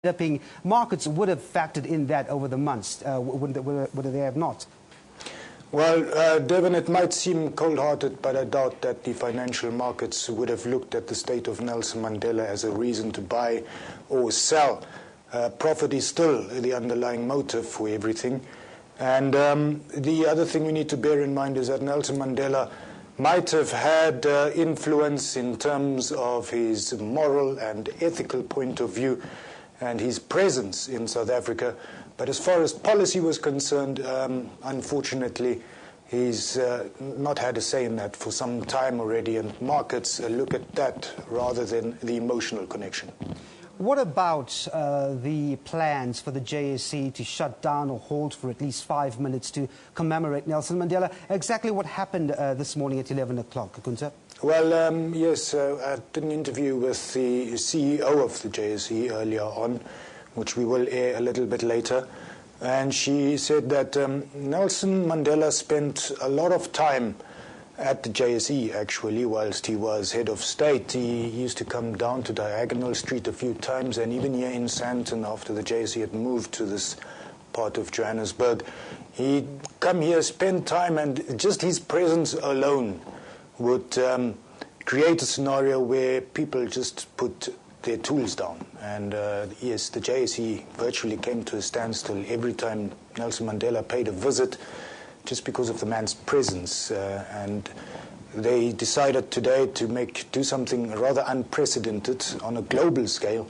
developing markets would have factored in that over the months, would they have not? Well, Devin, it might seem cold-hearted, but I doubt that the financial markets would have looked at the state of Nelson Mandela as a reason to buy or sell. Profit is still the underlying motive for everything. And the other thing we need to bear in mind is that Nelson Mandela might have had influence in terms of his moral and ethical point of view and his presence in South Africa. But as far as policy was concerned, unfortunately, he's not had a say in that for some time already, and markets look at that rather than the emotional connection. What about the plans for the JSE to shut down or halt for at least 5 minutes to commemorate Nelson Mandela? Exactly what happened this morning at 11 o'clock, Gunther? Well, yes, I did an interview with the CEO of the JSE earlier on, which we will air a little bit later. And she said that Nelson Mandela spent a lot of time at the JSE, actually, whilst he was head of state. He used to come down to Diagonal Street a few times, and even here in Sandton, after the JSE had moved to this part of Johannesburg, he'd come here, spend time, and just his presence alone would create a scenario where people just put their tools down. And yes, the JSE virtually came to a standstill every time Nelson Mandela paid a visit, just because of the man's presence. And they decided today to do something rather unprecedented on a global scale,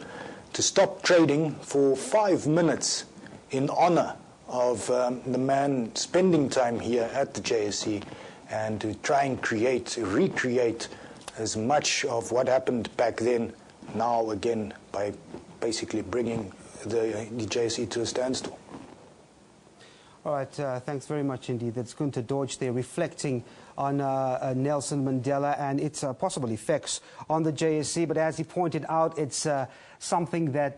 to stop trading for 5 minutes in honor of the man spending time here at the JSE, and to try and recreate as much of what happened back then now again by basically bringing the JSE to a standstill. All right, thanks very much indeed. That's Gunther Deutsch there, reflecting on Nelson Mandela and its possible effects on the JSE. But as he pointed out, it's something that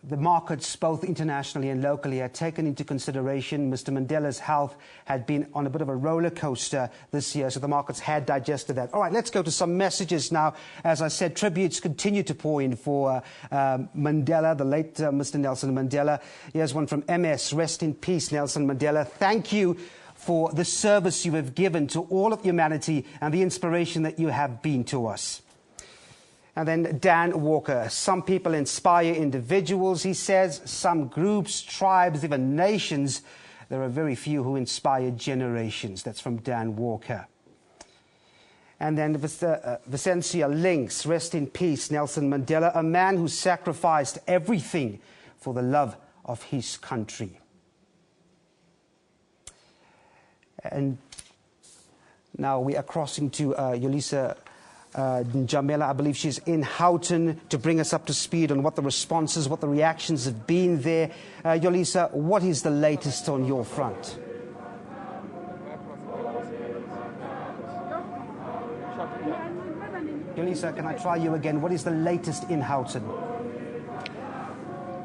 the markets, both internationally and locally, had taken into consideration. Mr. Mandela's health had been on a bit of a roller coaster this year, so the markets had digested that. All right, let's go to some messages now. As I said, tributes continue to pour in for Mandela, the late Mr. Nelson Mandela. Here's one from MS. Rest in peace, Nelson Mandela. Thank you for the service you have given to all of humanity and the inspiration that you have been to us. And then Dan Walker, some people inspire individuals, he says, some groups, tribes, even nations. There are very few who inspire generations. That's from Dan Walker. And then Vicencia Links, rest in peace, Nelson Mandela, a man who sacrificed everything for the love of his country. And now we are crossing to Yolisa Njamela. I believe she's in Houghton to bring us up to speed on what the responses, what the reactions have been there. Yolisa, what is the latest on your front? Yolisa, can I try you again? What is the latest in Houghton?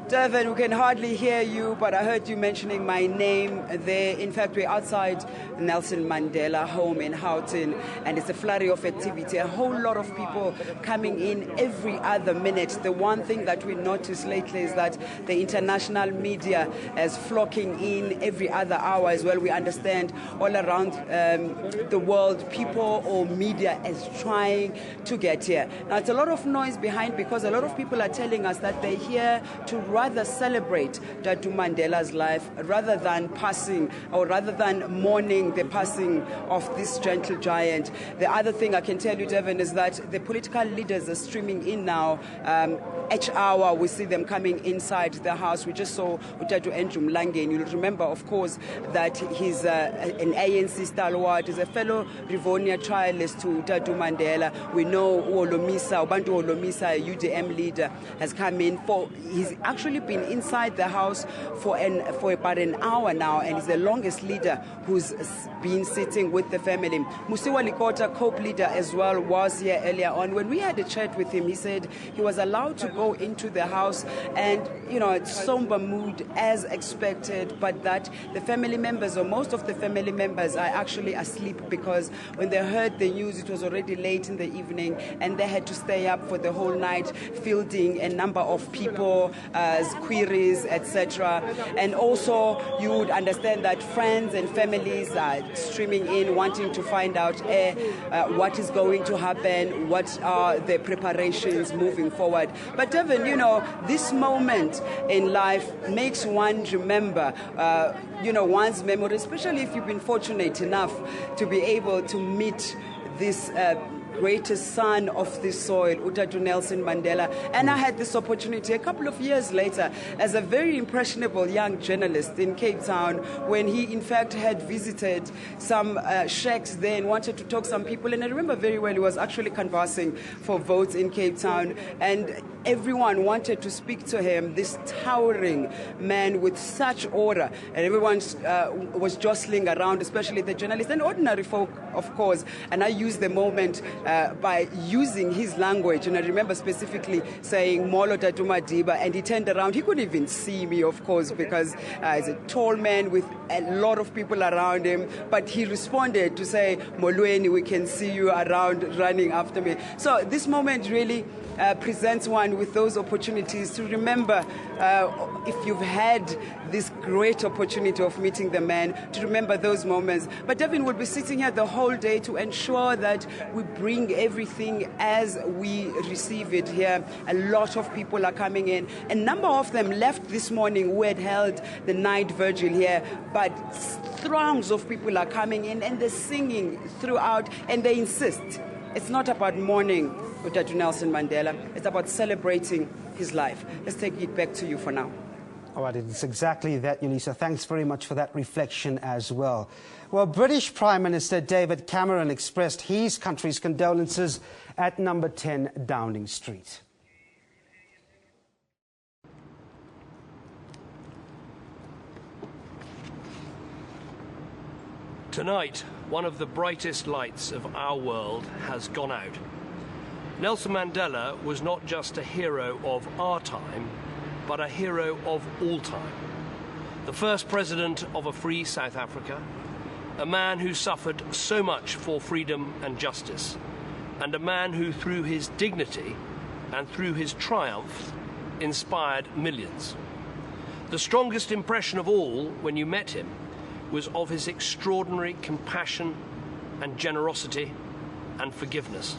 Devin, we can hardly hear you, but I heard you mentioning my name there. In fact, we're outside Nelson Mandela home in Houghton, and it's a flurry of activity. A whole lot of people coming in every other minute. The one thing that we noticed lately is that the international media is flocking in every other hour as well. We understand all around the world, people or media is trying to get here. Now, it's a lot of noise behind because a lot of people are telling us that they're here to rather celebrate Tatu Mandela's life rather than passing or rather than mourning the passing of this gentle giant. The other thing I can tell you, Devin, is that the political leaders are streaming in now. Each hour we see them coming inside the house. We just saw Utatu Andrew Mlange, and you'll remember, of course, that he's an ANC stalwart. He's a fellow Rivonia trialist to Tatu Mandela. We know Ubantu Olomisa, a UDM leader, has come in. He's actually been inside the house for about an hour now, and he's the longest leader who's been sitting with the family. Musiwa Likota, COPE leader as well, was here earlier on. When we had a chat with him, he said he was allowed to go into the house and, it's somber mood as expected, but that the family members, or most of the family members, are actually asleep because when they heard the news, it was already late in the evening and they had to stay up for the whole night, fielding a number of people, letters, queries, etc. And also you would understand that friends and families are streaming in, wanting to find out what is going to happen, what are the preparations moving forward. But Devin, you know, this moment in life makes one remember, one's memory, especially if you've been fortunate enough to be able to meet this greatest son of this soil, Utatu Nelson Mandela. And I had this opportunity a couple of years later as a very impressionable young journalist in Cape Town, when he in fact had visited some shacks there and wanted to talk to some people. And I remember very well, he was actually canvassing for votes in Cape Town, and everyone wanted to speak to him, this towering man with such aura, and everyone was jostling around, especially the journalists and ordinary folk, of course. And I used the moment by using his language, and I remember specifically saying Molo Tatu Madiba, and he turned around. He couldn't even see me, of course, because he's a tall man with a lot of people around him, but he responded to say, Molweni, we can see you around running after me. So this moment really presents one with those opportunities to remember, if you've had this great opportunity of meeting the man, to remember those moments. But Devin will be sitting here the whole day to ensure that we bring everything as we receive it here. A lot of people are coming in. A number of them left this morning who had held the night vigil here, but throngs of people are coming in and they're singing throughout, and they insist it's not about mourning Utatu Nelson Mandela, it's about celebrating his life. Let's take it back to you for now. All right, it's exactly that, Yolisa. Thanks very much for that reflection as well. Well, British Prime Minister David Cameron expressed his country's condolences at number 10 Downing Street. Tonight, one of the brightest lights of our world has gone out. Nelson Mandela was not just a hero of our time, but a hero of all time. The first president of a free South Africa, a man who suffered so much for freedom and justice, and a man who, through his dignity and through his triumph, inspired millions. The strongest impression of all when you met him was of his extraordinary compassion and generosity and forgiveness.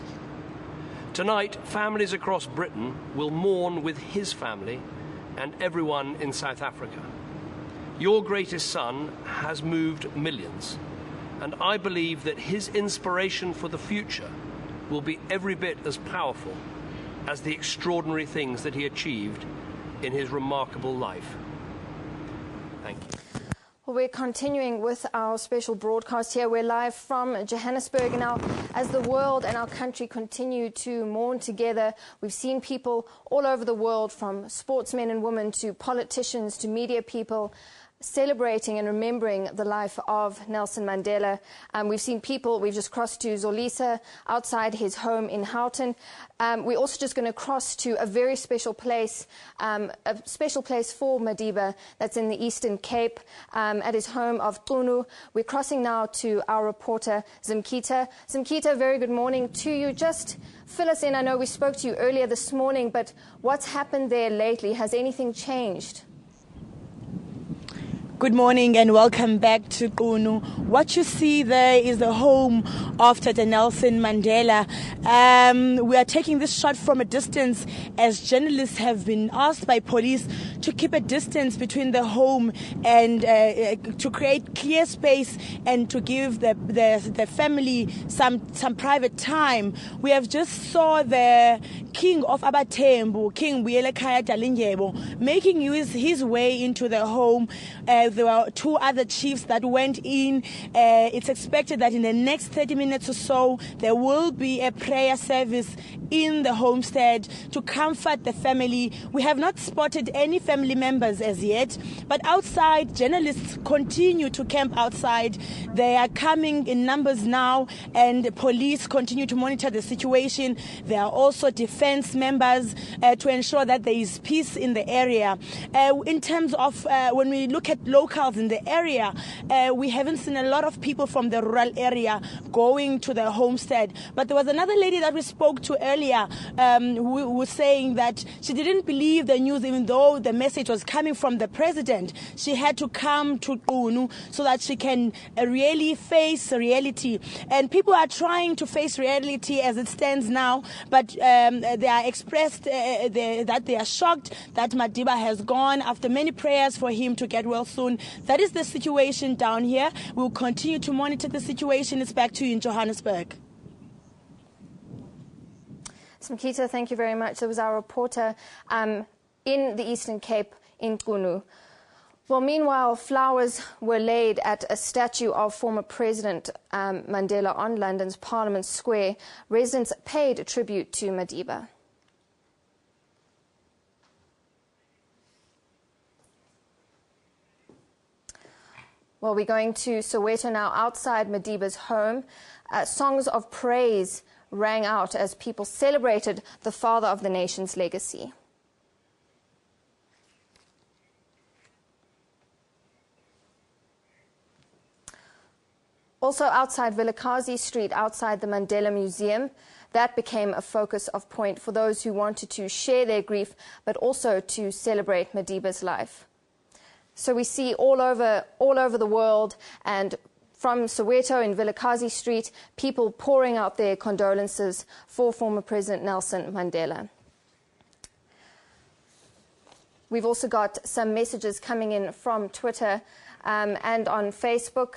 Tonight, families across Britain will mourn with his family and everyone in South Africa. Your greatest son has moved millions, and I believe that his inspiration for the future will be every bit as powerful as the extraordinary things that he achieved in his remarkable life. Thank you. Well, we're continuing with our special broadcast here. We're live from Johannesburg now. As the world and our country continue to mourn together, we've seen people all over the world, from sportsmen and women to politicians to media people, celebrating and remembering the life of Nelson Mandela. We've seen people, we've just crossed to Zolisa outside his home in Houghton. We're also just going to cross to a very special place for Madiba that's in the Eastern Cape at his home of Qunu. We're crossing now to our reporter Zimkita. Zimkita, very good morning to you. Just fill us in. I know we spoke to you earlier this morning, but what's happened there lately? Has anything changed? Good morning and welcome back to Qunu. What you see there is the home of Tata Nelson Mandela. We are taking this shot from a distance as journalists have been asked by police to keep a distance between the home and to create clear space and to give the family some private time. We have just saw the King of Abatembu, King Buyelekhaya Dalindyebo, making his way into the home. There were two other chiefs that went in. It's expected that in the next 30 minutes or so, there will be a prayer service in the homestead to comfort the family. We have not spotted any family members as yet, but outside, journalists continue to camp outside. They are coming in numbers now, and the police continue to monitor the situation. There are also defense members to ensure that there is peace in the area. In terms of when we look at local locals in the area. We haven't seen a lot of people from the rural area going to the homestead. But there was another lady that we spoke to earlier who was saying that she didn't believe the news, even though the message was coming from the president. She had to come to Qunu so that she can really face reality. And people are trying to face reality as it stands now, but they are expressed that they are shocked that Madiba has gone after many prayers for him to get well soon. That is the situation down here. We'll continue to monitor the situation. It's back to you in Johannesburg. Smkita, thank you very much. That was our reporter in the Eastern Cape in Qunu. Well, meanwhile, flowers were laid at a statue of former President Mandela on London's Parliament Square. Residents paid tribute to Madiba. Well, we're going to Soweto now. Outside Madiba's home, songs of praise rang out as people celebrated the father of the nation's legacy. Also outside Vilakazi Street, outside the Mandela Museum, that became a focus of point for those who wanted to share their grief, but also to celebrate Madiba's life. So we see all over the world, and from Soweto in Vilakazi Street, people pouring out their condolences for former President Nelson Mandela. We've also got some messages coming in from Twitter and on Facebook,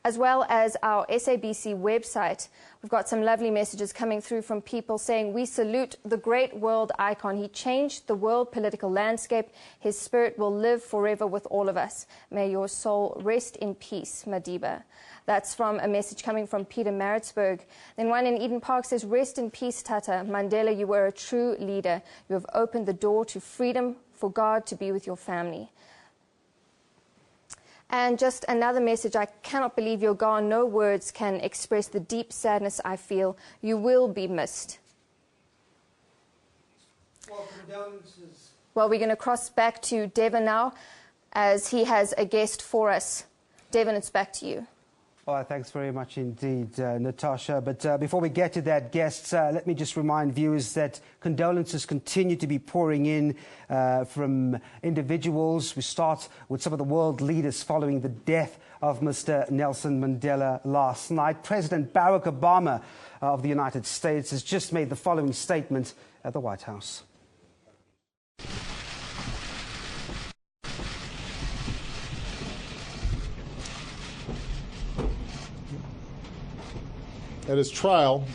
as well as our SABC website. We've got some lovely messages coming through from people saying, "We salute the great world icon. He changed the world political landscape. His spirit will live forever with all of us. May your soul rest in peace, Madiba." That's from a message coming from Peter Maritzburg. Then one in Eden Park says, "Rest in peace, Tata. Mandela, you were a true leader. You have opened the door to freedom for God to be with your family." And just another message, "I cannot believe you're gone. No words can express the deep sadness I feel. You will be missed." Well, condolences. Well, we're going to cross back to Devon now, as he has a guest for us. Devon, it's back to you. Oh, thanks very much indeed, Natasha. But before we get to that, guests, let me just remind viewers that condolences continue to be pouring in from individuals. We start with some of the world leaders following the death of Mr. Nelson Mandela last night. President Barack Obama of the United States has just made the following statement at the White House. At his trial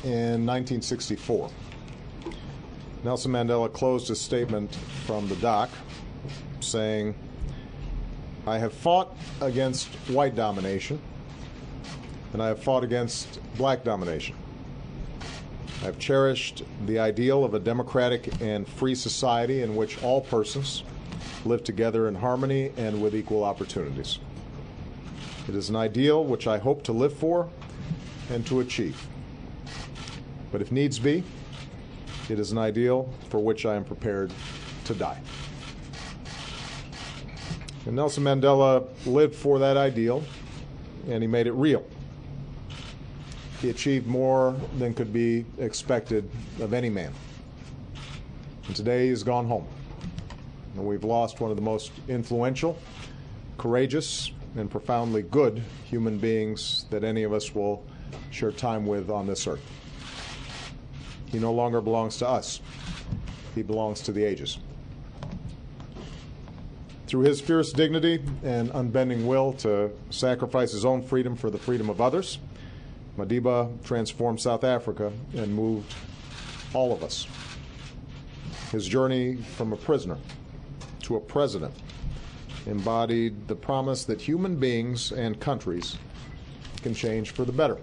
in 1964, Nelson Mandela closed his statement from the dock saying, "I have fought against white domination, and I have fought against black domination. I have cherished the ideal of a democratic and free society in which all persons live together in harmony and with equal opportunities. It is an ideal which I hope to live for and to achieve. But if needs be, it is an ideal for which I am prepared to die." And Nelson Mandela lived for that ideal, and he made it real. He achieved more than could be expected of any man. And today he's gone home. And we've lost one of the most influential, courageous, and profoundly good human beings that any of us will share time with on this earth. He no longer belongs to us. He belongs to the ages. Through his fierce dignity and unbending will to sacrifice his own freedom for the freedom of others, Madiba transformed South Africa and moved all of us. His journey from a prisoner to a president embodied the promise that human beings and countries can change for the better.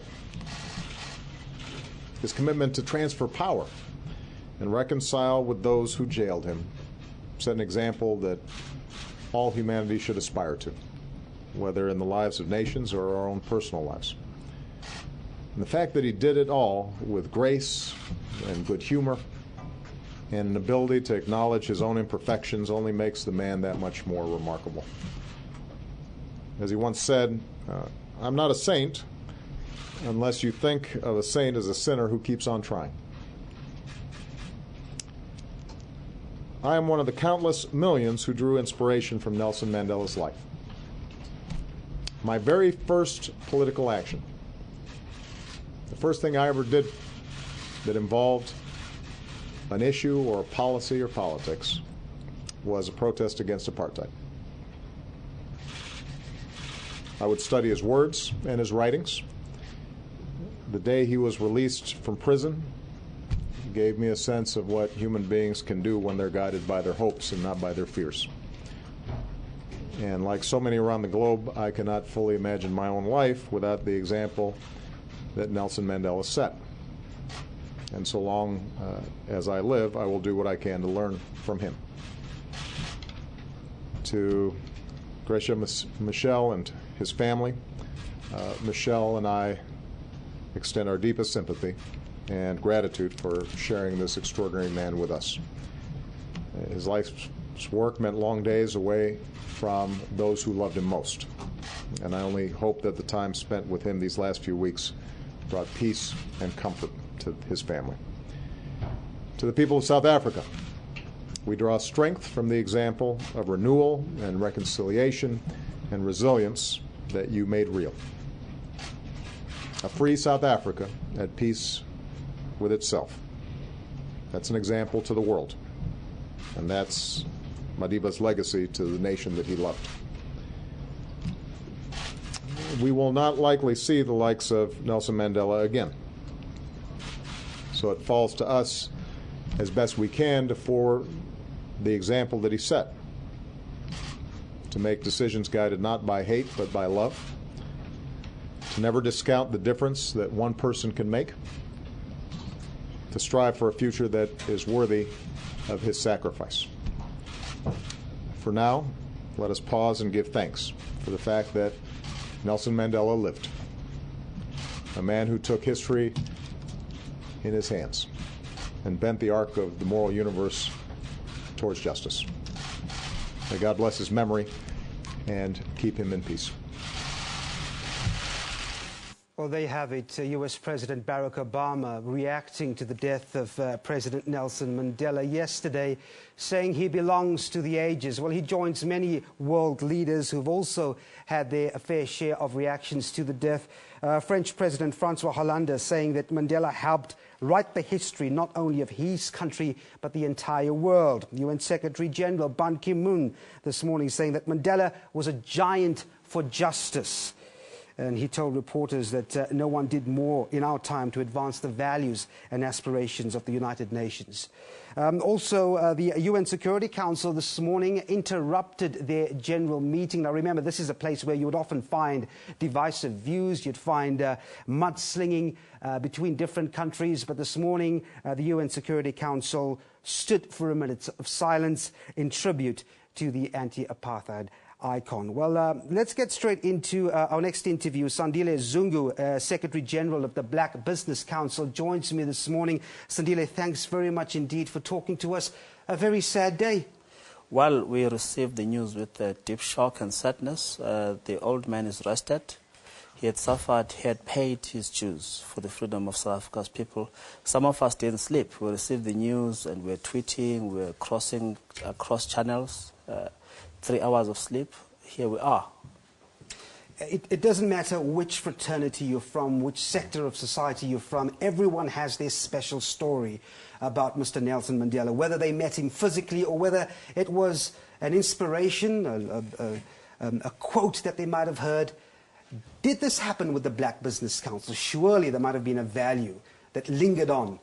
His commitment to transfer power and reconcile with those who jailed him set an example that all humanity should aspire to, whether in the lives of nations or our own personal lives. And the fact that he did it all with grace and good humor and an ability to acknowledge his own imperfections only makes the man that much more remarkable. As he once said, I'm not a saint unless you think of a saint as a sinner who keeps on trying. I am one of the countless millions who drew inspiration from Nelson Mandela's life. My very first political action, the first thing I ever did that involved an issue or a policy or politics, was a protest against apartheid. I would study his words and his writings. The day he was released from prison gave me a sense of what human beings can do when they're guided by their hopes and not by their fears. And like so many around the globe, I cannot fully imagine my own life without the example that Nelson Mandela set. And so long as I live, I will do what I can to learn from him. To Gracia Michel and his family, Michelle and I extend our deepest sympathy and gratitude for sharing this extraordinary man with us. His life's work meant long days away from those who loved him most. And I only hope that the time spent with him these last few weeks brought peace and comfort to his family. To the people of South Africa, we draw strength from the example of renewal and reconciliation and resilience that you made real. A free South Africa at peace with itself. That's an example to the world. And that's Madiba's legacy to the nation that he loved. We will not likely see the likes of Nelson Mandela again. So it falls to us, as best we can, to follow the example that he set. To make decisions guided not by hate, but by love. To never discount the difference that one person can make. To strive for a future that is worthy of his sacrifice. For now, let us pause and give thanks for the fact that Nelson Mandela lived. A man who took history in his hands and bent the arc of the moral universe towards justice. May God bless his memory and keep him in peace. Well, there you have it. U.S. President Barack Obama reacting to the death of President Nelson Mandela yesterday, saying he belongs to the ages. Well, he joins many world leaders who've also had their fair share of reactions to the death. French President Francois Hollande saying that Mandela helped write the history not only of his country but the entire world. UN Secretary General Ban Ki-moon this morning saying that Mandela was a giant for justice. And he told reporters that no one did more in our time to advance the values and aspirations of the United Nations. Also, the UN Security Council this morning interrupted their general meeting. Now, remember, this is a place where you would often find divisive views. You'd find mudslinging between different countries. But this morning, the UN Security Council stood for a minute of silence in tribute to the anti-apartheid icon. Well, let's get straight into our next interview. Sandile Zungu, Secretary General of the Black Business Council, joins me this morning. Sandile, thanks very much indeed for talking to us. A very sad day. Well, we received the news with deep shock and sadness. The old man is rested. He had suffered, he had paid his dues for the freedom of South Africa's people. Some of us didn't sleep. We received the news and we were tweeting, we were crossing across channels. 3 hours of sleep, here we are. It doesn't matter which fraternity you're from, which sector of society you're from, everyone has their special story about Mr. Nelson Mandela, whether they met him physically or whether it was an inspiration, a quote that they might have heard. Did this happen with the Black Business Council? Surely there might have been a value that lingered on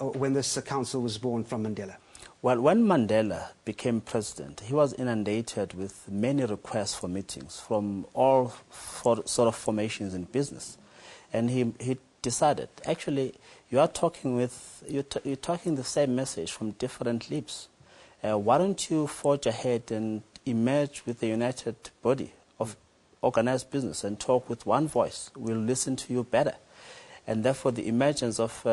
when this council was born from Mandela. Well, when Mandela became president, he was inundated with many requests for meetings from all sort of formations in business. And he decided, actually, you're talking the same message from different lips. Why don't you forge ahead and emerge with a united body of organized business and talk with one voice? We'll listen to you better. And therefore, the emergence of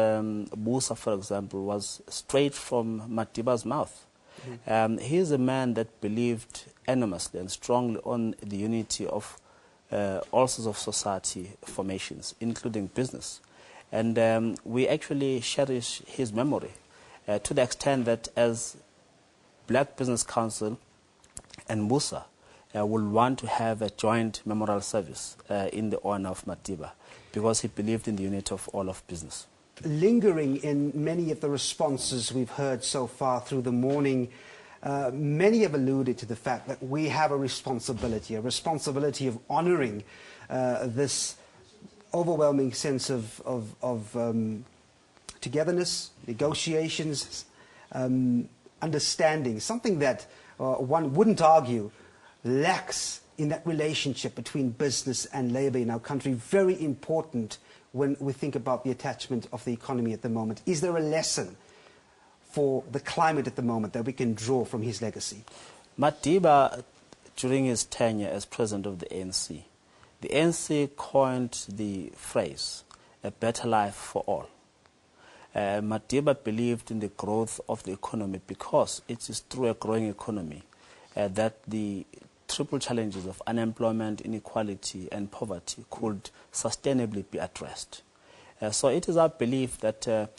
Musa, for example, was straight from Madiba's mouth. He is a man that believed enormously and strongly on the unity of all sorts of society formations, including business. And we actually cherish his memory to the extent that as Black Business Council and Musa will want to have a joint memorial service in the honor of Madiba, because he believed in the unity of all of business. Lingering in many of the responses we've heard so far through the morning, many have alluded to the fact that we have a responsibility of honouring this overwhelming sense of togetherness, negotiations, understanding, something that one wouldn't argue lacks in that relationship between business and labour in our country. Very important when we think about the attachment of the economy at the moment. Is there a lesson for the climate at the moment that we can draw from his legacy? Madiba, during his tenure as president of the ANC coined the phrase, a better life for all. Madiba believed in the growth of the economy because it is through a growing economy that the triple challenges of unemployment, inequality and poverty could sustainably be addressed. So it is our belief that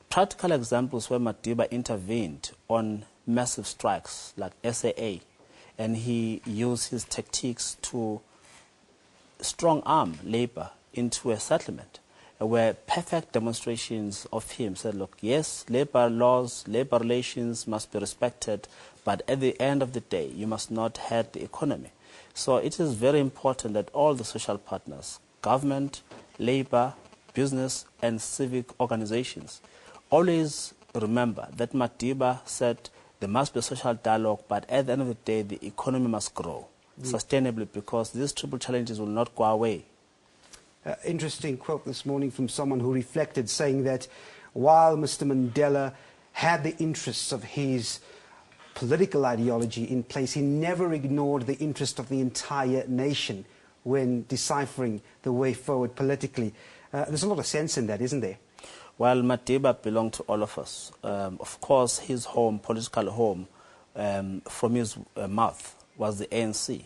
practical examples where Madiba intervened on massive strikes like SAA, and he used his tactics to strong-arm labor into a settlement, were perfect demonstrations of him. Said, look, yes, labor laws, labor relations must be respected, but at the end of the day, you must not hurt the economy. So it is very important that all the social partners, government, labor, business, and civic organizations, always remember that Madiba said there must be a social dialogue, but at the end of the day, the economy must grow sustainably, because these triple challenges will not go away. Interesting quote this morning from someone who reflected, saying that while Mr. Mandela had the interests of his political ideology in place, he never ignored the interest of the entire nation when deciphering the way forward politically. There's a lot of sense in that, isn't there? Well, Madiba belonged to all of us. Of course, his home, political home, from his mouth was the ANC.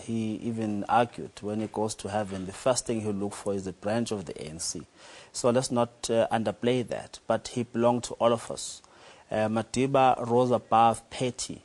He even argued when he goes to heaven, the first thing he'll look for is a branch of the ANC. So let's not underplay that. But he belonged to all of us. Madiba rose above petty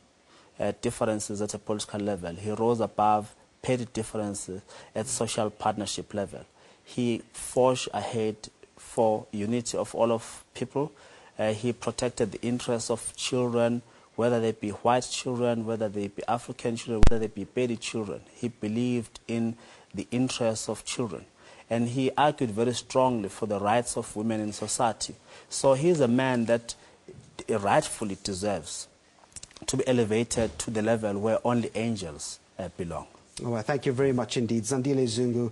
differences at a political level. He rose above petty differences at social partnership level. He forged ahead for unity of all of people. He protected the interests of children, whether they be white children, whether they be African children, whether they be petty children. He believed in the interests of children. And he argued very strongly for the rights of women in society. So he's a man that rightfully deserves to be elevated to the level where only angels belong. Oh, well, thank you very much indeed. Zandile Zungu,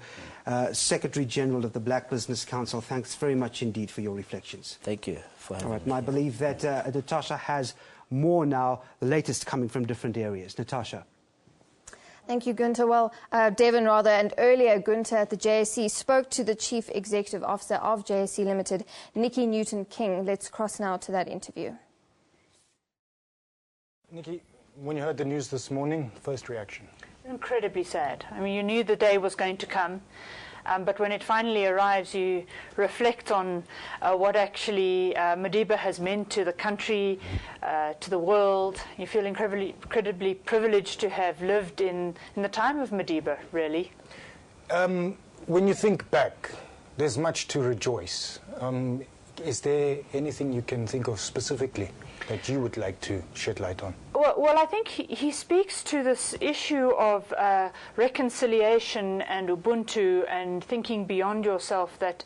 Secretary General of the Black Business Council, thanks very much indeed for your reflections. Thank you for having me. All right, and I believe that Natasha has more now, the latest coming from different areas. Natasha. Thank you, Gunther. Well, Devin, rather, and earlier Gunther at the JSE spoke to the Chief Executive Officer of JSE Limited, Nikki Newton-King. Let's cross now to that interview. Nikki, when you heard the news this morning, first reaction? Incredibly sad. I mean, you knew the day was going to come, but when it finally arrives, you reflect on what actually Madiba has meant to the country, to the world. You feel incredibly privileged to have lived in the time of Madiba, really. When you think back, there's much to rejoice. Is there anything you can think of specifically that you would like to shed light on? Well, I think he speaks to this issue of reconciliation and Ubuntu and thinking beyond yourself. That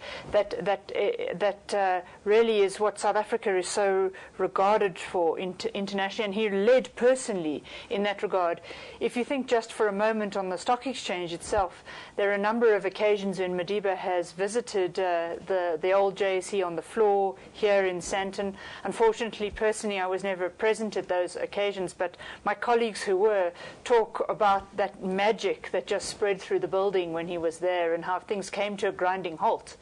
really is what South Africa is so regarded for internationally, and he led personally in that regard. If you think just for a moment on the stock exchange itself, there are a number of occasions when Madiba has visited the old JSE on the floor here in Sandton. Unfortunately, personally, I was never present at those occasions. occasions, but my colleagues who were talk about that magic that just spread through the building when he was there, and how things came to a grinding halt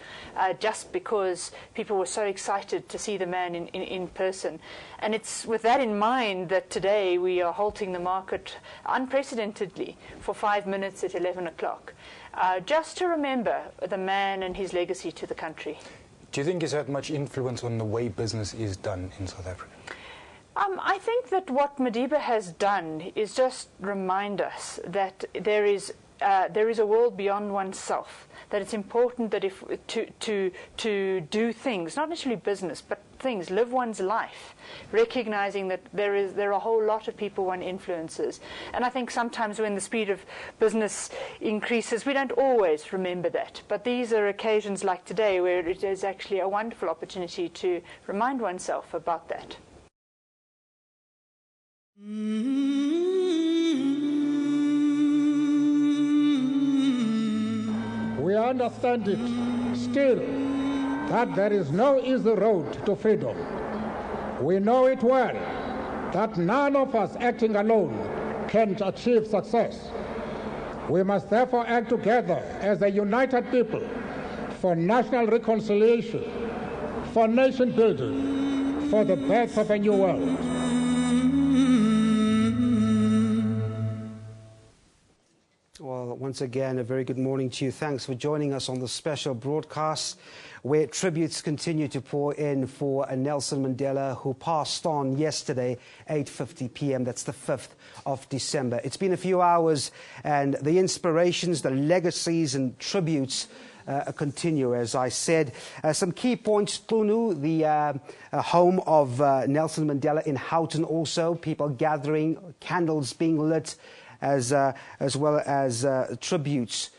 just because people were so excited to see the man in person. And it's with that in mind that today we are halting the market unprecedentedly for 5 minutes at 11 o'clock, just to remember the man and his legacy to the country. Do you think he's had much influence on the way business is done in South Africa? I think that what Madiba has done is just remind us that there is a world beyond oneself, that it's important that to do things, not necessarily business, but things, live one's life, recognizing that there are a whole lot of people one influences. And I think sometimes when the speed of business increases, we don't always remember that. But these are occasions like today where it is actually a wonderful opportunity to remind oneself about that. We understand it still that there is no easy road to freedom. We know it well that none of us acting alone can achieve success. We must therefore act together as a united people for national reconciliation, for nation building, for the birth of a new world. Well, once again, a very good morning to you. Thanks for joining us on the special broadcast where tributes continue to pour in for Nelson Mandela, who passed on yesterday, 8:50 p.m. That's the 5th of December. It's been a few hours, and the inspirations, the legacies and tributes continue, as I said. Some key points: Qunu, the home of Nelson Mandela in Houghton also, people gathering, candles being lit, as well as tributes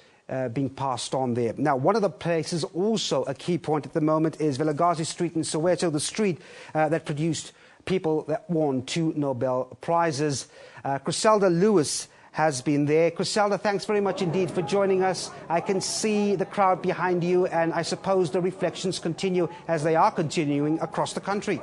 being passed on there. Now, one of the places, also a key point at the moment, is Vilakazi Street in Soweto, the street that produced people that won 2 Nobel Prizes. Griselda Lewis has been there. Griselda, thanks very much indeed for joining us. I can see the crowd behind you, and I suppose the reflections continue as they are continuing across the country.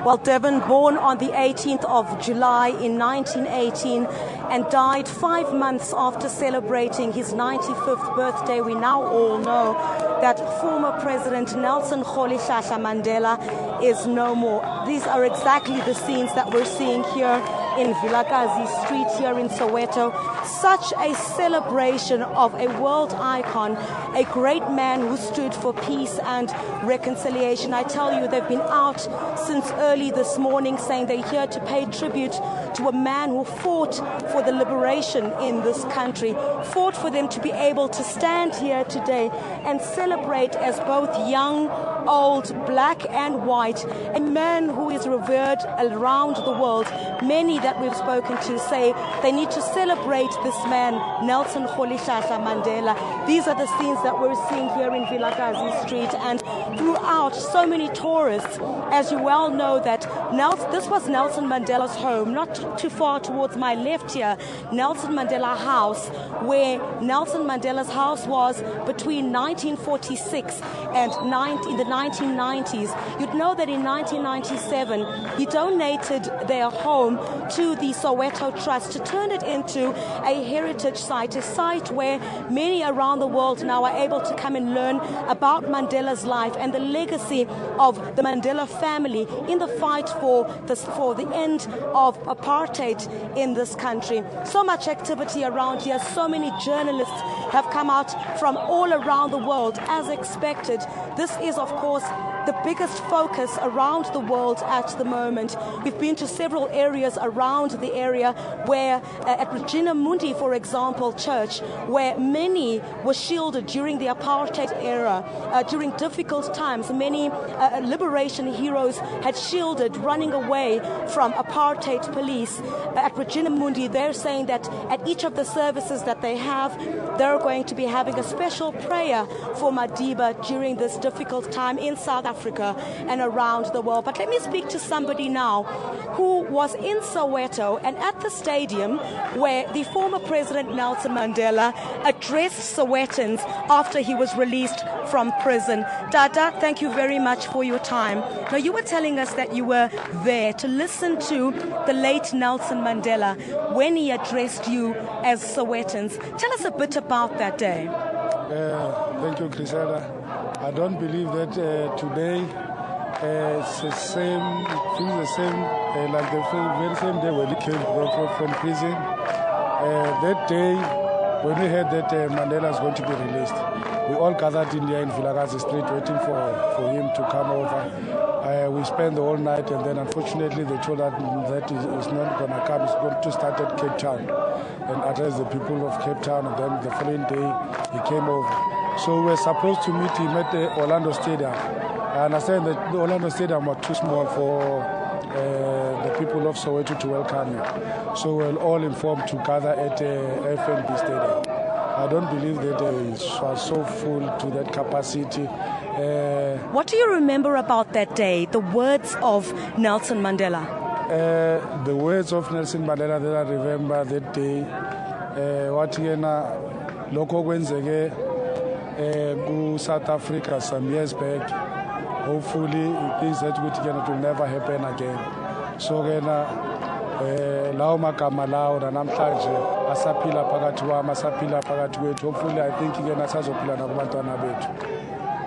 Well, Devon, born on the 18th of July in 1918 and died 5 months after celebrating his 95th birthday, we now all know that former President Nelson Mandela is no more. These are exactly the scenes that we're seeing here in Vilakazi Street here in Soweto. Such a celebration of a world icon, a great man who stood for peace and reconciliation. I tell you, they've been out since early this morning saying they're here to pay tribute to a man who fought for the liberation in this country, fought for them to be able to stand here today and celebrate as both young, old, black and white, a man who is revered around the world. Many that we've spoken to say they need to celebrate this man, Nelson Mandela. These are the scenes that we're seeing here in Vilakazi Street, and throughout, so many tourists. As you well know, that this was Nelson Mandela's home, not too far towards my left here, Nelson Mandela House, where Nelson Mandela's house was between 1946 and in the 1990s. You'd know that in 1997, he donated their home to the Soweto Trust to turn it into a heritage site, a site where many around the world now are able to come and learn about Mandela's life and the legacy of the Mandela family in the fight for the end of apartheid in this country. So much activity around here, so many journalists have come out from all around the world as expected. This is, of course, the biggest focus around the world at the moment. We've been to several areas around the area where, at Regina Mundi, for example, church, where many were shielded during the apartheid era, during difficult times. Many liberation heroes had shielded, running away from apartheid police. At Regina Mundi, they're saying that at each of the services that they have, they're going to be having a special prayer for Madiba during this difficult time in South Africa. Africa and around the world. But let me speak to somebody now who was in Soweto and at the stadium where the former President Nelson Mandela addressed Sowetans after he was released from prison. Tata, thank you very much for your time. Now, you were telling us that you were there to listen to the late Nelson Mandela when he addressed you as Sowetans. Tell us a bit about that day. Thank you, Griselda. I don't believe that today it's the same, feels the same, like the very same day when he came from prison. That day, when we heard that Mandela is going to be released, we all gathered in here in Vilakazi Street waiting for him to come over. We spent the whole night, and then unfortunately they told us that he's not going to come. He's going to start at Cape Town and address the people of Cape Town, and then the following day he came over. So we were supposed to meet him at the Orlando Stadium. I understand that the Orlando Stadium was too small for the people of Soweto to welcome him. So we were all informed to gather at FNB Stadium. I don't believe that it was so full to that capacity. What do you remember about that day, the words of Nelson Mandela? The words of Nelson Mandela that I remember that day, what lokho kwenzeke South Africa some years back. Hopefully, things that will never happen again. So lawo magama lawo namhlanje asaphila phakathi kwami asaphila phakathi kwethu. Hopefully, I think asazophila nakubantwana bethu.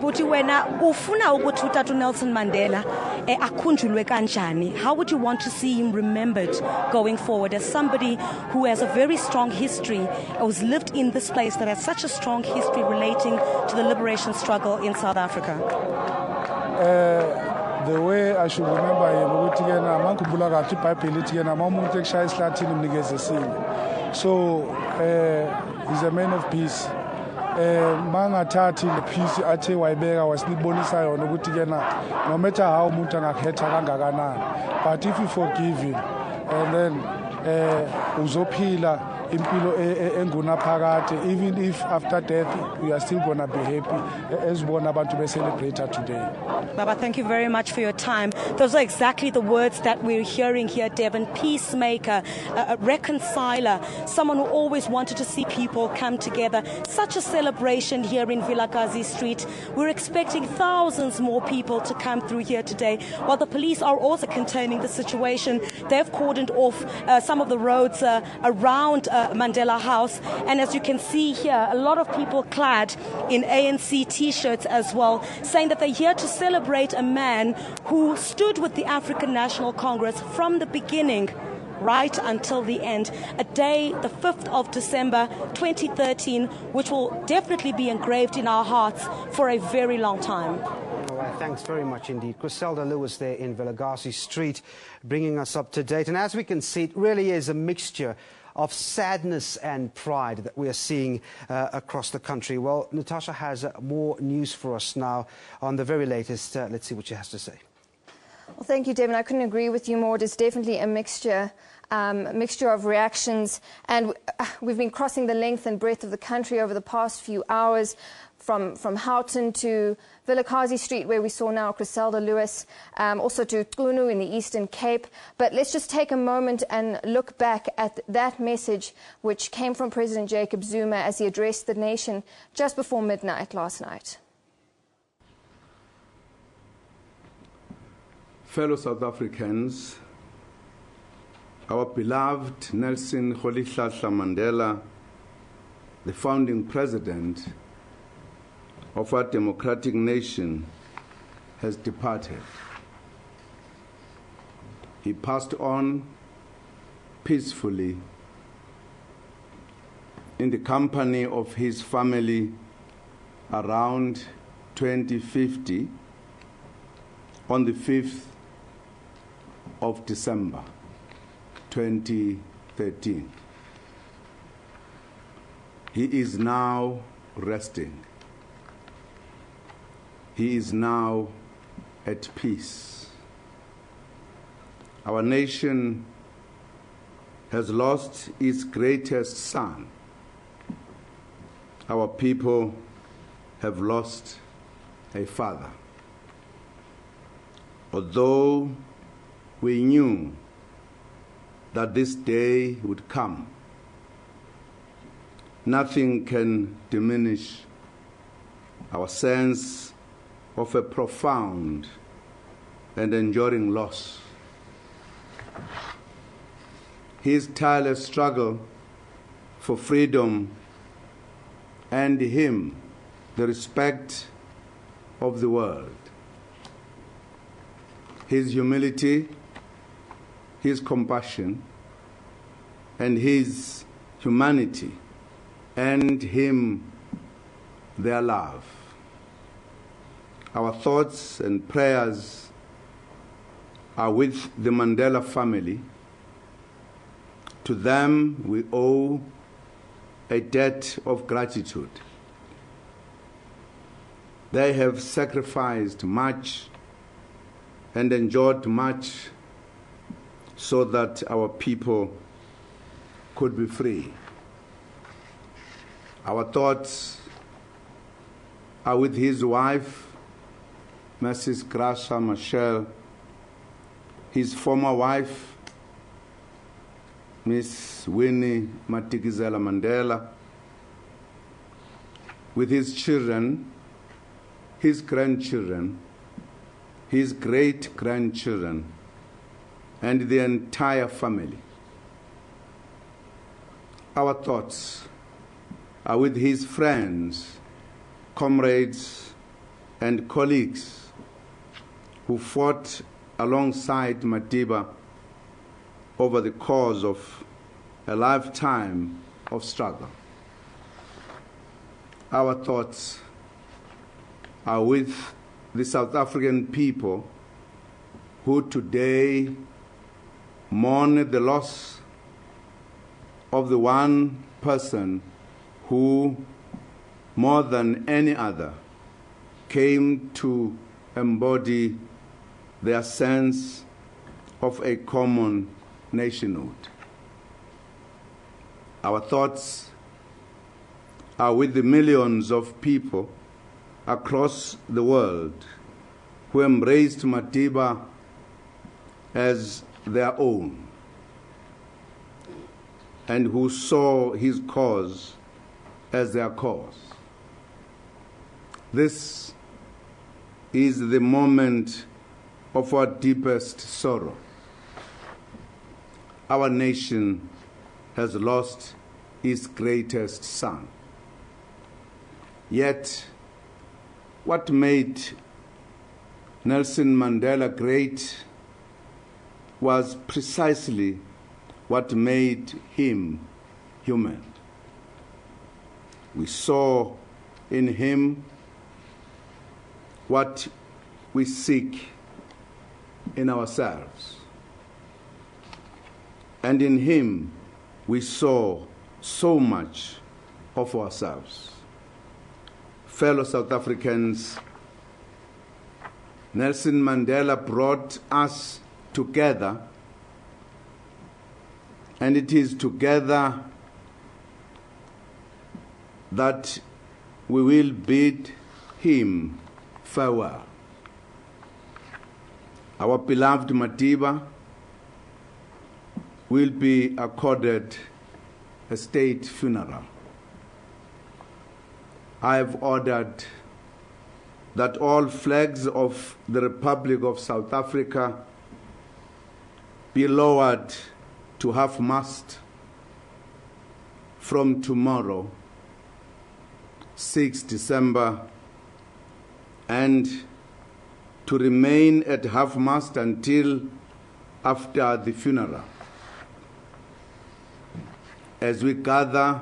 Buti wena ufuna ukuthi uTata Nelson Mandela akhunjulwe kanjani? How would you want to see him remembered going forward as somebody who has a very strong history, who's lived in this place that has such a strong history relating to the liberation struggle in South Africa? The way I should remember him, so he's a man of peace. Mangathathi le peace athe wayibeka wasilibonisa yona ukuthi kena no matter how umuntu angakhetha kangakanani, but if you forgive him and then uzophila impilo engunaphakade, even if after death we are still going to be happy as bona abantu be celebrate today. Baba, thank you very much for your time. Those are exactly the words that we're hearing here, Devon. Peacemaker, a reconciler, someone who always wanted to see people come together. Such a celebration here in Vilakazi Street. We're expecting thousands more people to come through here today. While the police are also containing the situation, they've cordoned off some of the roads around Mandela House. And as you can see here, a lot of people clad in ANC T-shirts as well, saying that they're here to celebrate a man who stood with the African National Congress from the beginning right until the end. A day, the 5th of December 2013, which will definitely be engraved in our hearts for a very long time. All right, thanks very much indeed. Griselda Lewis there in Vilakazi Street, bringing us up to date. And as we can see, it really is a mixture of sadness and pride that we are seeing across the country. Well, Natasha has more news for us now on the very latest. Let's see what she has to say. Well, thank you, Devon. I couldn't agree with you more. It is definitely a mixture of reactions. And we've been crossing the length and breadth of the country over the past few hours, from Houghton to Vilakazi Street, where we saw now Griselda Lewis, also to Qunu in the Eastern Cape. But let's just take a moment and look back at that message which came from President Jacob Zuma as he addressed the nation just before midnight last night. Fellow South Africans, our beloved Nelson Mandela, the founding president of our democratic nation, has departed. He passed on peacefully in the company of his family around 2050 on the 5th of December 2013. He is now resting. He is now at peace. Our nation has lost its greatest son. Our people have lost a father. although we knew that this day would come, nothing can diminish our sense of a profound and enduring loss. His tireless struggle for freedom earned him the respect of the world. His humility, his compassion, and his humanity earned him their love. Our thoughts and prayers are with the Mandela family. To them we owe a debt of gratitude. They have sacrificed much and endured much so that our people could be free. Our thoughts are with his wife, Mrs. Graça Machel, his former wife, Miss Winnie Madikizela Mandela, with his children, his grandchildren, his great-grandchildren, and the entire family. Our thoughts are with his friends, comrades, and colleagues who fought alongside Madiba over the cause of a lifetime of struggle. Our thoughts are with the South African people who today mourn the loss of the one person who, more than any other, came to embody their sense of a common nationhood. Our thoughts are with the millions of people across the world who embraced Madiba as their own and who saw his cause as their cause. This is the moment of our deepest sorrow. Our nation has lost its greatest son. Yet, what made Nelson Mandela great was precisely what made him human. We saw in him what we seek in ourselves. And in him, we saw so much of ourselves. Fellow South Africans, Nelson Mandela brought us together, and it is together that we will bid him farewell. Our beloved Madiba will be accorded a state funeral. I have ordered that all flags of the Republic of South Africa be lowered to half-mast from tomorrow, 6 December, and to remain at half-mast until after the funeral. As we gather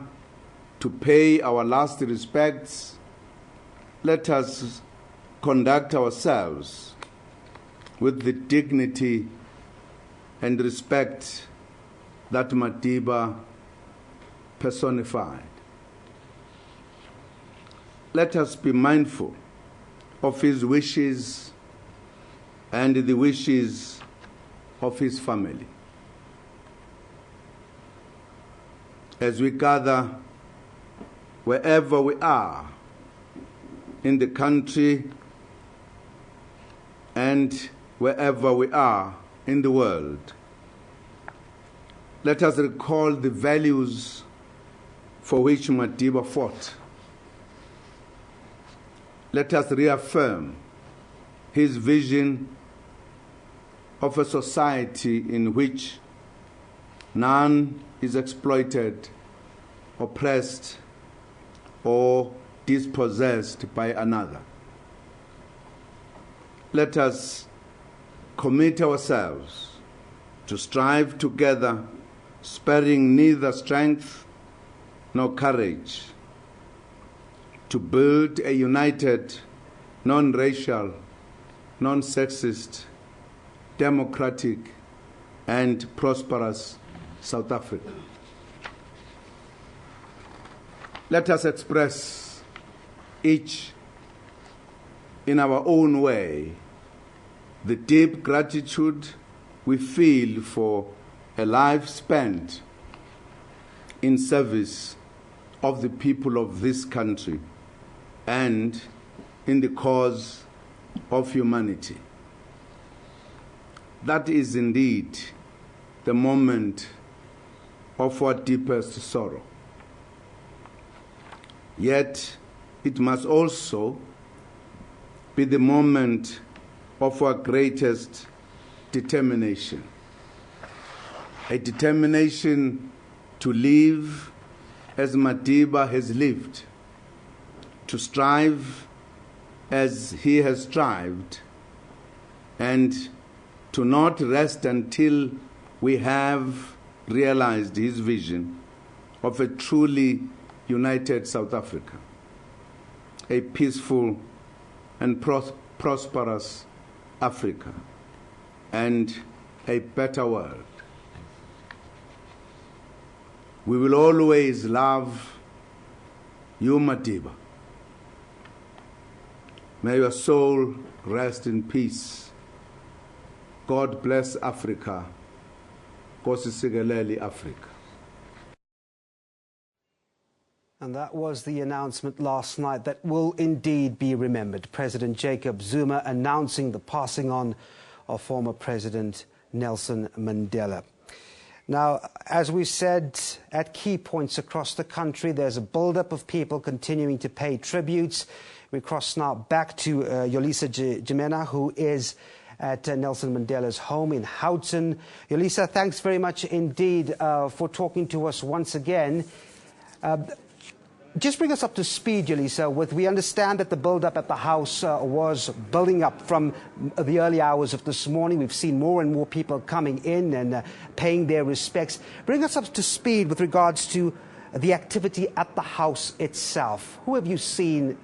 to pay our last respects, let us conduct ourselves with the dignity and respect that Madiba personified. Let us be mindful of his wishes and the wishes of his family. As we gather wherever we are in the country and wherever we are in the world. Let us recall the values for which Madiba fought. Let us reaffirm his vision of a society in which none is exploited, oppressed, or dispossessed by another. Let us commit ourselves to strive together, sparing neither strength nor courage, to build a united, non-racial, non-sexist, democratic, and prosperous South Africa. Let us express, each in our own way, the deep gratitude we feel for a life spent in service of the people of this country and in the cause of humanity. That is indeed the moment of our deepest sorrow. Yet it must also be the moment of our greatest determination. A determination to live as Madiba has lived, to strive as he has strived, and to not rest until we have realized his vision of a truly united South Africa, a peaceful and prosperous Africa, and a better world. We will always love you, Madiba. May your soul rest in peace. God bless Africa. Nkosi sikelele Africa. And that was the announcement last night that will indeed be remembered. President Jacob Zuma announcing the passing on of former President Nelson Mandela. Now, as we said, at key points across the country, there's a build-up of people continuing to pay tributes. We cross now back to Yolisa Jimena, who is at Nelson Mandela's home in Houghton. Yolisa, thanks very much indeed for talking to us once again. Just bring us up to speed, Yolisa. We understand that the build-up at the house was building up from the early hours of this morning. We've seen more and more people coming in and paying their respects. Bring us up to speed with regards to the activity at the house itself. Who have you seen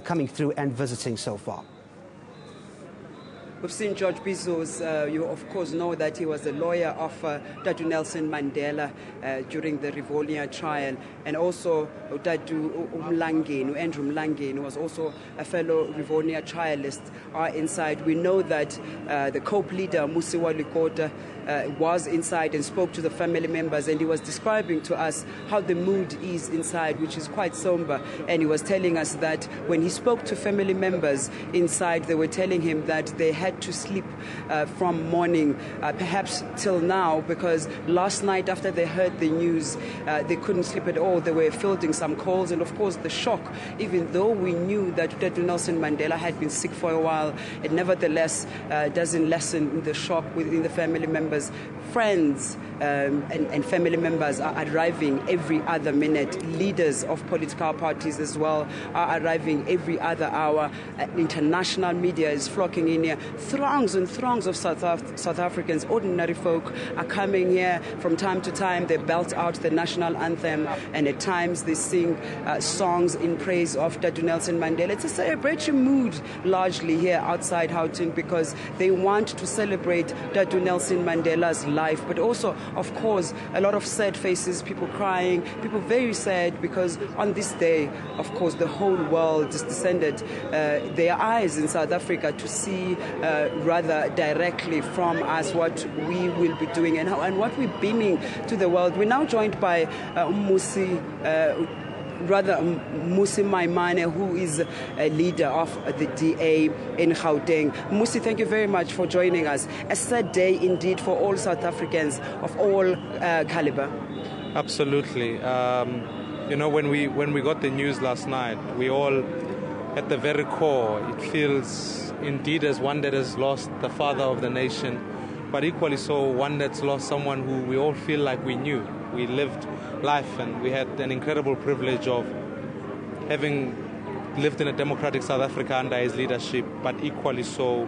coming through and visiting so far? We've seen George Bizos. You, of course, know that he was a lawyer of Tatu Nelson Mandela during the Rivonia trial. And also Tatu Andrew Mlangeni, who was also a fellow Rivonia trialist, are inside. We know that the COPE leader, Musiwa Likota, was inside and spoke to the family members, and he was describing to us how the mood is inside, which is quite somber. And he was telling us that when he spoke to family members inside, they were telling him that they had to sleep from morning, perhaps till now, because last night after they heard the news, they couldn't sleep at all. They were fielding some calls, and of course the shock, even though we knew that Tatu Nelson Mandela had been sick for a while, it nevertheless doesn't lessen the shock within the family members. Friends and family members are arriving every other minute. Leaders of political parties as well are arriving every other hour. International media is flocking in here. Throngs and throngs of South Africans, ordinary folk, are coming here from time to time. They belt out the national anthem, and at times they sing songs in praise of Tatu Nelson Mandela. It's a celebratory mood largely here outside Houghton, because they want to celebrate Tatu Nelson Mandela's life, but also, of course, a lot of sad faces, people crying, people very sad, because on this day, of course, the whole world has descended their eyes in South Africa to see rather directly from us what we will be doing and what we're beaming to the world. We're now joined by Musi rather Musi Maimane, who is a leader of the DA in Gauteng. Musi, thank you very much for joining us. A sad day indeed for all South Africans of all caliber. Absolutely. You know, when we got the news last night, we all, at the very core, it feels indeed as one that has lost the father of the nation, but equally so one that's lost someone who we all feel like we knew. We lived life and we had an incredible privilege of having lived in a democratic South Africa under his leadership, but equally so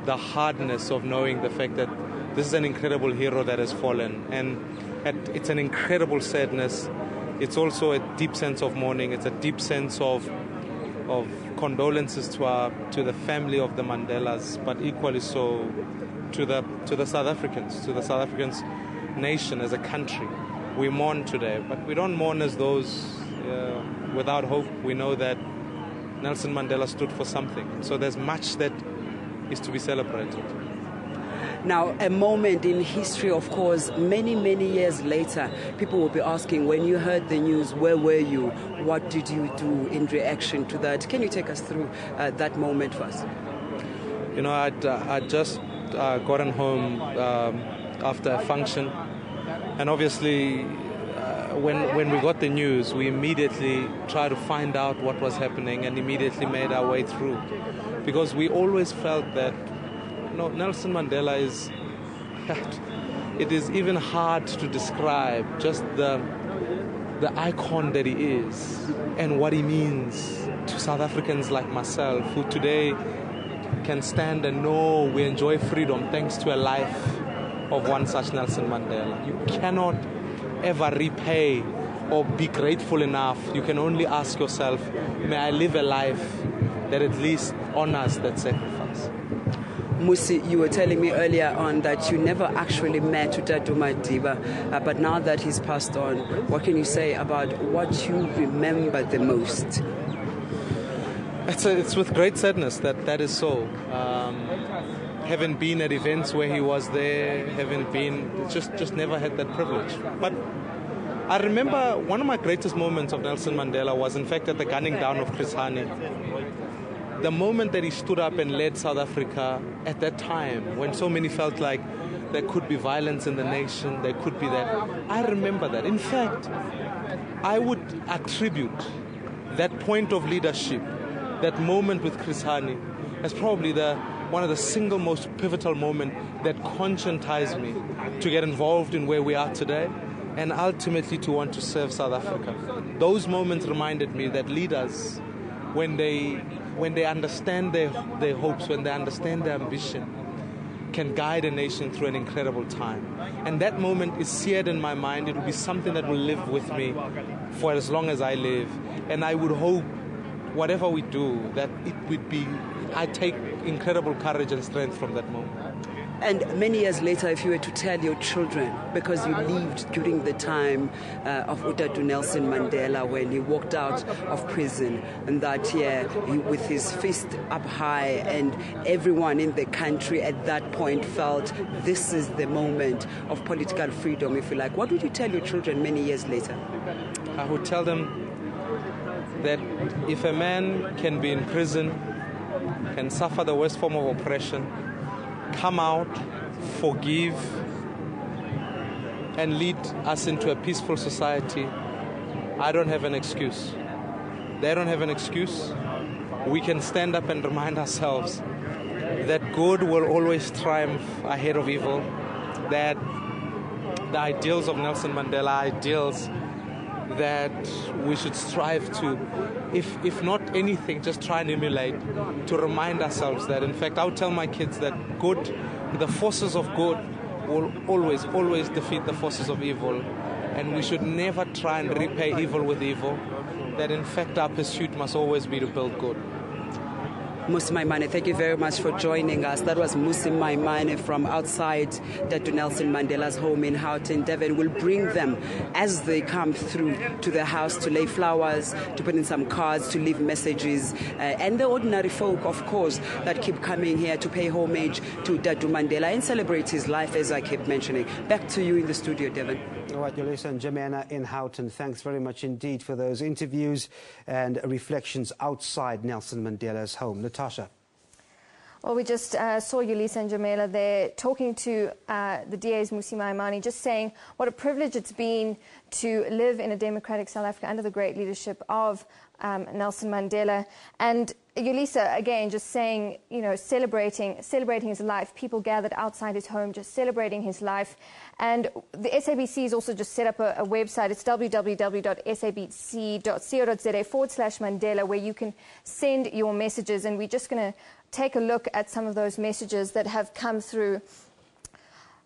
the hardness of knowing the fact that this is an incredible hero that has fallen. And it's an incredible sadness. It's also a deep sense of mourning. It's a deep sense of condolences to the family of the Mandelas, but equally so to the South Africans nation as a country. We mourn today, but we don't mourn as those without hope. We know that Nelson Mandela stood for something. So there's much that is to be celebrated. Now, a moment in history, of course, many, many years later, people will be asking, when you heard the news, where were you? What did you do in reaction to that? Can you take us through that moment first? You know, I'd just gotten home after a function, and obviously when we got the news, we immediately tried to find out what was happening and immediately made our way through, because we always felt that Nelson Mandela it is even hard to describe just the icon that he is and what he means to South Africans like myself, who today can stand and know we enjoy freedom thanks to a life of one such Nelson Mandela. You cannot ever repay or be grateful enough. You can only ask yourself, may I live a life that at least honors that sacrifice. Musi, you were telling me earlier on that you never actually met Utatu Madiba, but now that he's passed on, what can you say about what you remember the most? It's with great sadness that is so. Having been at events where he was there, just never had that privilege. But I remember one of my greatest moments of Nelson Mandela was in fact at the gunning down of Chris Hani. The moment that he stood up and led South Africa at that time, when so many felt like there could be violence in the nation, there could be that. I remember that. In fact, I would attribute that point of leadership, that moment with Chris Hani, as probably one of the single most pivotal moments that conscientized me to get involved in where we are today and ultimately to want to serve South Africa. Those moments reminded me that leaders, when they understand their hopes, when they understand their ambition, can guide a nation through an incredible time. And that moment is seared in my mind. It will be something that will live with me for as long as I live. And I would hope, whatever we do, that it would be, I take incredible courage and strength from that moment. And many years later, if you were to tell your children, because you lived during the time of Utatu Nelson Mandela when he walked out of prison, and that with his fist up high, and everyone in the country at that point felt this is the moment of political freedom, if you like, what would you tell your children many years later? I would tell them that if a man can be in prison, can suffer the worst form of oppression, come out, forgive, and lead us into a peaceful society, I don't have an excuse. They don't have an excuse. We can stand up and remind ourselves that good will always triumph ahead of evil, that the ideals of Nelson Mandela are ideals that we should strive to, if not anything, just try and emulate, to remind ourselves that, in fact, I would tell my kids that the forces of good will always defeat the forces of evil, and we should never try and repay evil with evil, that in fact our pursuit must always be to build good. Musi Maimane, thank you very much for joining us. That was Musi Maimane from outside Dr. Nelson Mandela's home in Houghton, Devon. We'll bring them as they come through to the house to lay flowers, to put in some cards, to leave messages, and the ordinary folk, of course, that keep coming here to pay homage to Dr. Mandela and celebrate his life, as I keep mentioning. Back to you in the studio, Devon. All right, Yolisa and Jemena in Houghton, thanks very much indeed for those interviews and reflections outside Nelson Mandela's home. Natasha. Well, we just saw Yolisa and Jamela there talking to the DA's Musi Maimane, just saying what a privilege it's been to live in a democratic South Africa under the great leadership of Nelson Mandela. And Yolisa, again, just saying, you know, celebrating his life. People gathered outside his home, just celebrating his life. And the SABC has also just set up a website. It's www.sabc.co.za/Mandela, where you can send your messages. And we're just going to take a look at some of those messages that have come through.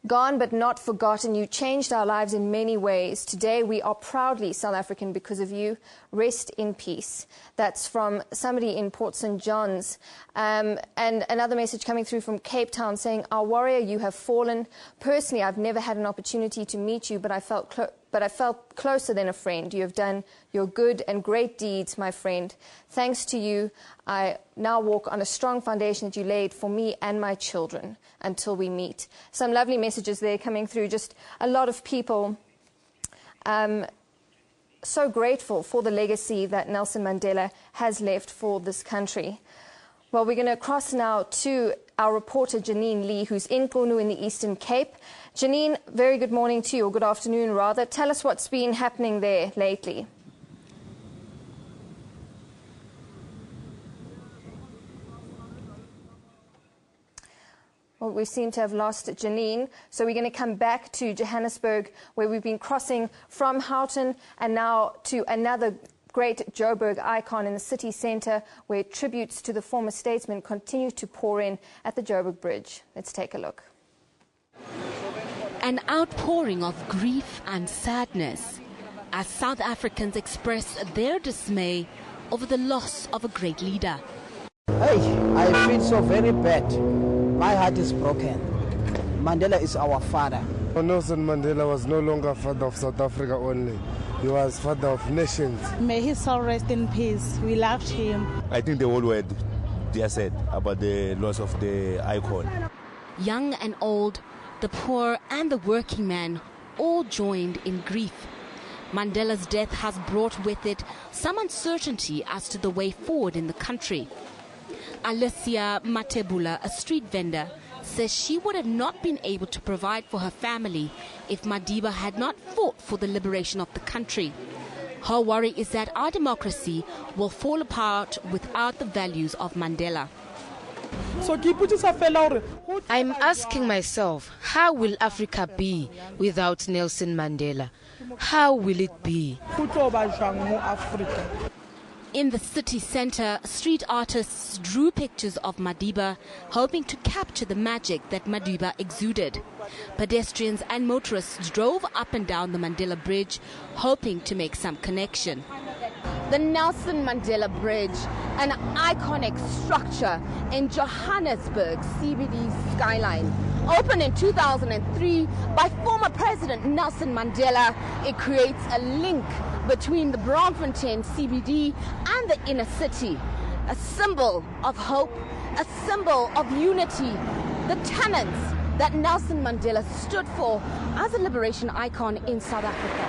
Gone but not forgotten. You changed our lives in many ways. Today we are proudly South African because of you. Rest in peace. That's from somebody in Port St. John's. And another message coming through from Cape Town saying, "Our warrior, you have fallen. Personally, I've never had an opportunity to meet you, but I felt closer than a friend. You have done your good and great deeds, my friend. Thanks to you, I now walk on a strong foundation that you laid for me and my children until we meet." Some lovely messages there coming through. Just a lot of people so grateful for the legacy that Nelson Mandela has left for this country. Well, we're going to cross now to our reporter Janine Lee, who's in Qunu in the Eastern Cape. Janine, very good morning to you, or good afternoon rather. Tell us what's been happening there lately. Well, we seem to have lost Janine, so we're going to come back to Johannesburg, where we've been crossing from Houghton and now to another great Joburg icon in the city centre, where tributes to the former statesman continue to pour in at the Joburg Bridge. Let's take a look. An outpouring of grief and sadness as South Africans express their dismay over the loss of a great leader. Hey, I feel so very bad. My heart is broken. Mandela is our father. Nelson Mandela was no longer father of South Africa only. He was father of nations. May his soul rest in peace. We loved him. I think the whole world just said about the loss of the icon. Young and old, the poor and the working man all joined in grief. Mandela's death has brought with it some uncertainty as to the way forward in the country. Alessia Matebula, a street vendor, says she would have not been able to provide for her family if Madiba had not fought for the liberation of the country. Her worry is that our democracy will fall apart without the values of Mandela. I'm asking myself, how will Africa be without Nelson Mandela? How will it be? In the city centre, street artists drew pictures of Madiba, hoping to capture the magic that Madiba exuded. Pedestrians and motorists drove up and down the Mandela Bridge, hoping to make some connection. The Nelson Mandela Bridge, an iconic structure in Johannesburg CBD's skyline. Opened in 2003 by former President Nelson Mandela, it creates a link between the Braamfontein CBD and the inner city. A symbol of hope, a symbol of unity, the tenets that Nelson Mandela stood for as a liberation icon in South Africa.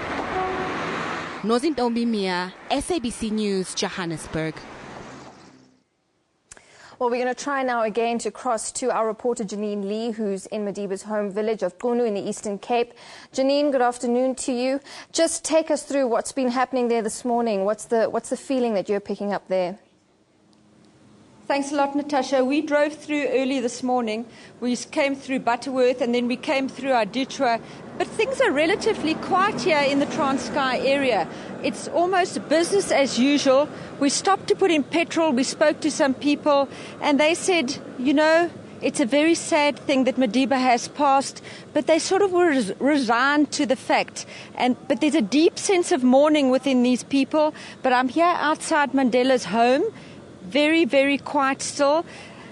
Nozintombi Mia, SABC News, Johannesburg. Well, we're going to try now again to cross to our reporter Janine Lee, who's in Madiba's home village of Qunu in the Eastern Cape. Janine, good afternoon to you. Just take us through what's been happening there this morning. What's the feeling that you're picking up there? Thanks a lot, Natasha. We drove through early this morning. We came through Butterworth and then we came through Aditya. But things are relatively quiet here in the Transkei area. It's almost business as usual. We stopped to put in petrol. We spoke to some people and they said, you know, it's a very sad thing that Madiba has passed, but they sort of were resigned to the fact. But there's a deep sense of mourning within these people. But I'm here outside Mandela's home. very, very quiet still.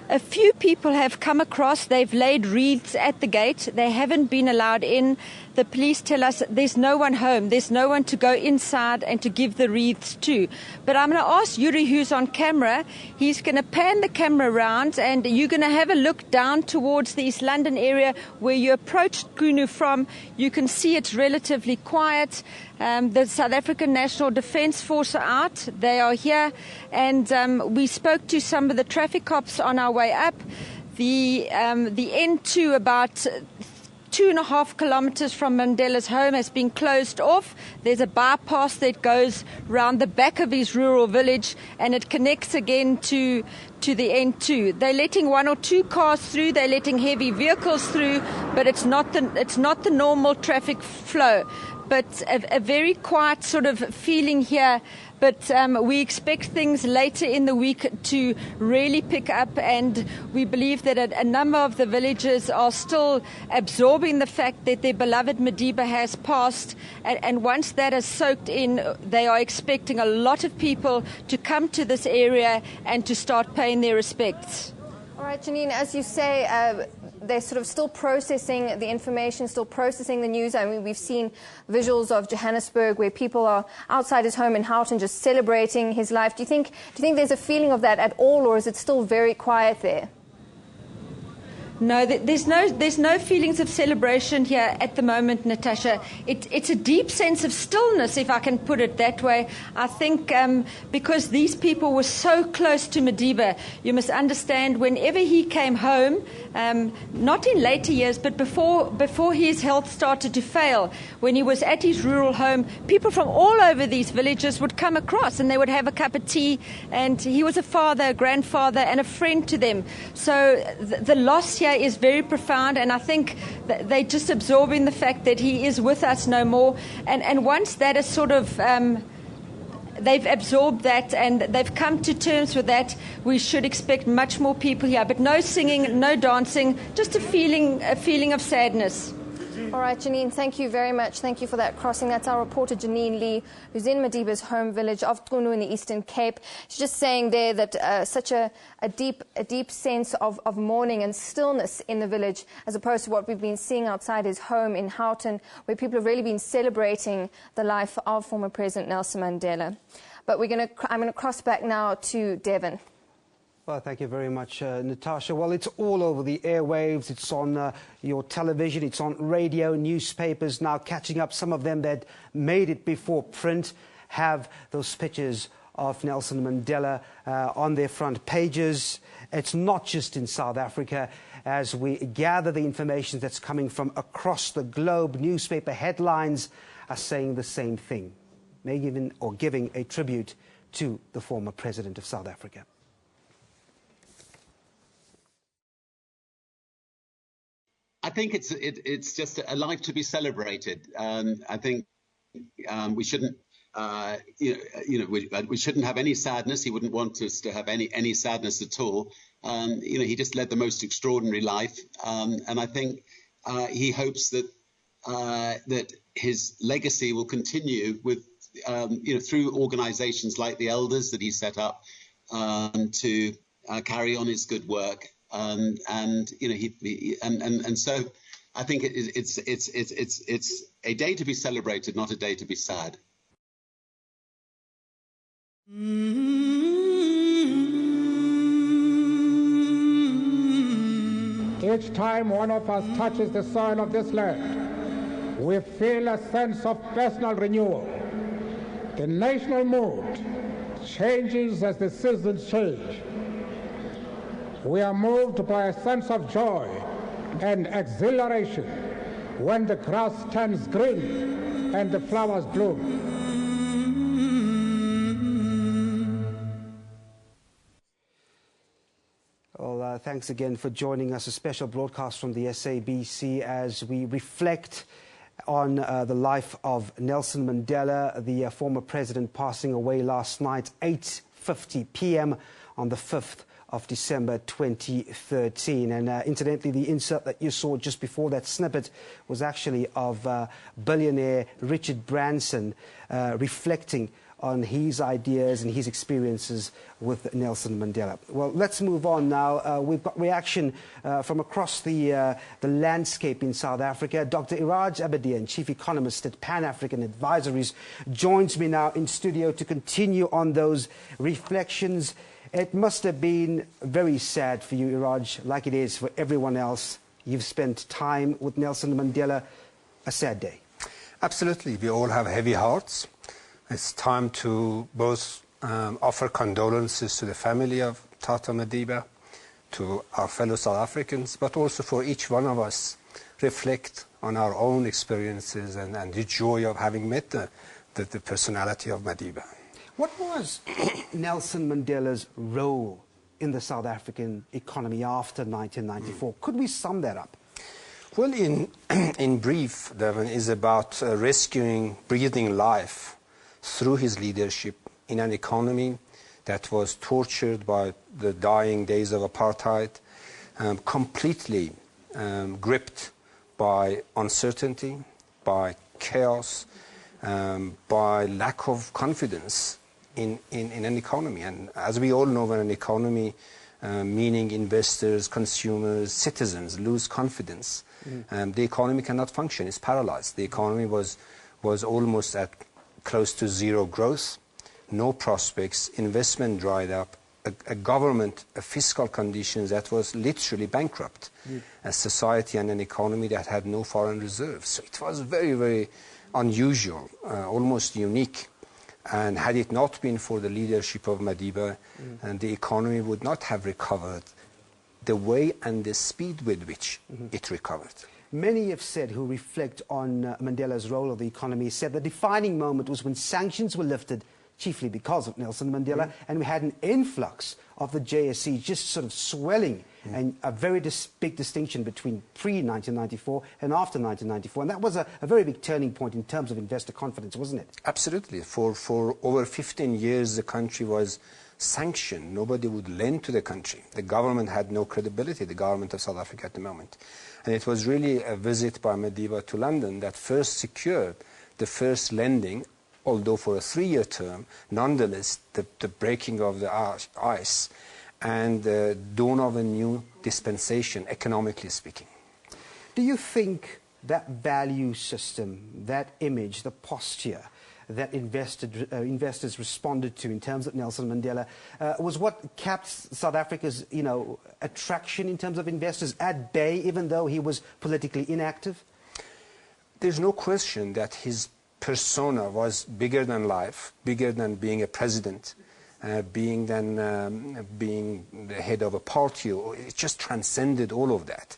A few people have come across. They've laid wreaths at the gate. They haven't been allowed in. The police tell us there's no one home. There's no one to go inside and to give the wreaths to. But I'm going to ask Yuri, who's on camera. He's going to pan the camera around, and you're going to have a look down towards the East London area where you approached Qunu from. You can see it's relatively quiet. The South African National Defence Force are out. They are here, and we spoke to some of the traffic cops on our way up. The N2, about 2.5 kilometres from Mandela's home, has been closed off. There's a bypass that goes round the back of his rural village, and it connects again to the N2. They're letting 1 or 2 cars through. They're letting heavy vehicles through, but it's not the normal traffic flow. But a very quiet sort of feeling here. But we expect things later in the week to really pick up, and we believe that a number of the villagers are still absorbing the fact that their beloved Madiba has passed, and once that is soaked in, they are expecting a lot of people to come to this area and to start paying their respects. All right, Janine, as you say, they're sort of still processing the information, still processing the news. I mean, we've seen visuals of Johannesburg where people are outside his home in Houghton just celebrating his life. Do you think there's a feeling of that at all, or is it still very quiet there? No, there's no feelings of celebration here at the moment, Natasha. It's a deep sense of stillness, if I can put it that way. I think because these people were so close to Madiba, you must understand whenever he came home, not in later years, but before his health started to fail, when he was at his rural home, people from all over these villages would come across and they would have a cup of tea, and he was a father, a grandfather, and a friend to them. So the loss here is very profound, and I think that they're just absorbing the fact that he is with us no more. And once that is sort of they've absorbed that and they've come to terms with that, we should expect much more people here. But no singing, no dancing, just a feeling of sadness. All right, Janine, thank you very much. Thank you for that crossing. That's our reporter, Janine Lee, who's in Madiba's home village of Qunu in the Eastern Cape. She's just saying there that such a deep sense of mourning and stillness in the village, as opposed to what we've been seeing outside his home in Houghton, where people have really been celebrating the life of former President Nelson Mandela. But I'm going to cross back now to Devon. Well, thank you very much, Natasha. Well, it's all over the airwaves. It's on your television. It's on radio, newspapers. Now catching up, some of them that made it before print have those pictures of Nelson Mandela on their front pages. It's not just in South Africa. As we gather the information that's coming from across the globe, newspaper headlines are saying the same thing, giving a tribute to the former president of South Africa. I think it's just a life to be celebrated. I think we shouldn't, we shouldn't have any sadness. He wouldn't want us to have any sadness at all. He just led the most extraordinary life, and I think he hopes that that his legacy will continue with, through organisations like the Elders that he set up to carry on his good work. And so I think it's a day to be celebrated, not a day to be sad. Each time one of us touches the soil of this land, we feel a sense of personal renewal. The national mood changes as the seasons change. We are moved by a sense of joy and exhilaration when the grass turns green and the flowers bloom. Well, thanks again for joining us. A special broadcast from the SABC as we reflect on the life of Nelson Mandela, the former president, passing away last night, 8:50 p.m. on the 5th of December 2013. And incidentally, the insert that you saw just before that snippet was actually of billionaire Richard Branson reflecting on his ideas and his experiences with Nelson Mandela. Well, let's move on now. We've got reaction from across the landscape in South Africa. Dr. Iraj Abedian, Chief Economist at Pan-African Advisories, joins me now in studio to continue on those reflections. It must have been very sad for you, Iraj, like it is for everyone else. You've spent time with Nelson Mandela. A sad day. Absolutely. We all have heavy hearts. It's time to both offer condolences to the family of Tata Madiba, to our fellow South Africans, but also for each one of us reflect on our own experiences and the joy of having met the personality of Madiba. What was Nelson Mandela's role in the South African economy after 1994? Could we sum that up? Well, in brief, Devon, is about rescuing breathing life through his leadership in an economy that was tortured by the dying days of apartheid, completely gripped by uncertainty, by chaos, by lack of confidence in an economy. And as we all know, when an economy, meaning investors, consumers, citizens, lose confidence, the economy cannot function. It's paralyzed. The economy was almost at close to zero growth, no prospects, investment dried up, a government, a fiscal conditions that was literally bankrupt, a society and an economy that had no foreign reserves. So it was very, very unusual, almost unique. And had it not been for the leadership of Madiba, the economy would not have recovered the way and the speed with which it recovered. Many have said, who reflect on Mandela's role of the economy, said the defining moment was when sanctions were lifted, chiefly because of Nelson Mandela, and we had an influx of the JSE just sort of swelling, and a very big distinction between pre-1994 and after 1994. And that was a very big turning point in terms of investor confidence, wasn't it? Absolutely. For over 15 years, the country was sanctioned. Nobody would lend to the country. The government had no credibility, the government of South Africa at the moment. And it was really a visit by Madiba to London that first secured the first lending, although for a 3-year term, nonetheless, the breaking of the ice and the dawn of a new dispensation, economically speaking. Do you think that value system, that image, the posture that investors responded to in terms of Nelson Mandela was what kept South Africa's, attraction in terms of investors at bay, even though he was politically inactive? There's no question that his persona was bigger than life, bigger than being a president, being the head of a party. It just transcended all of that.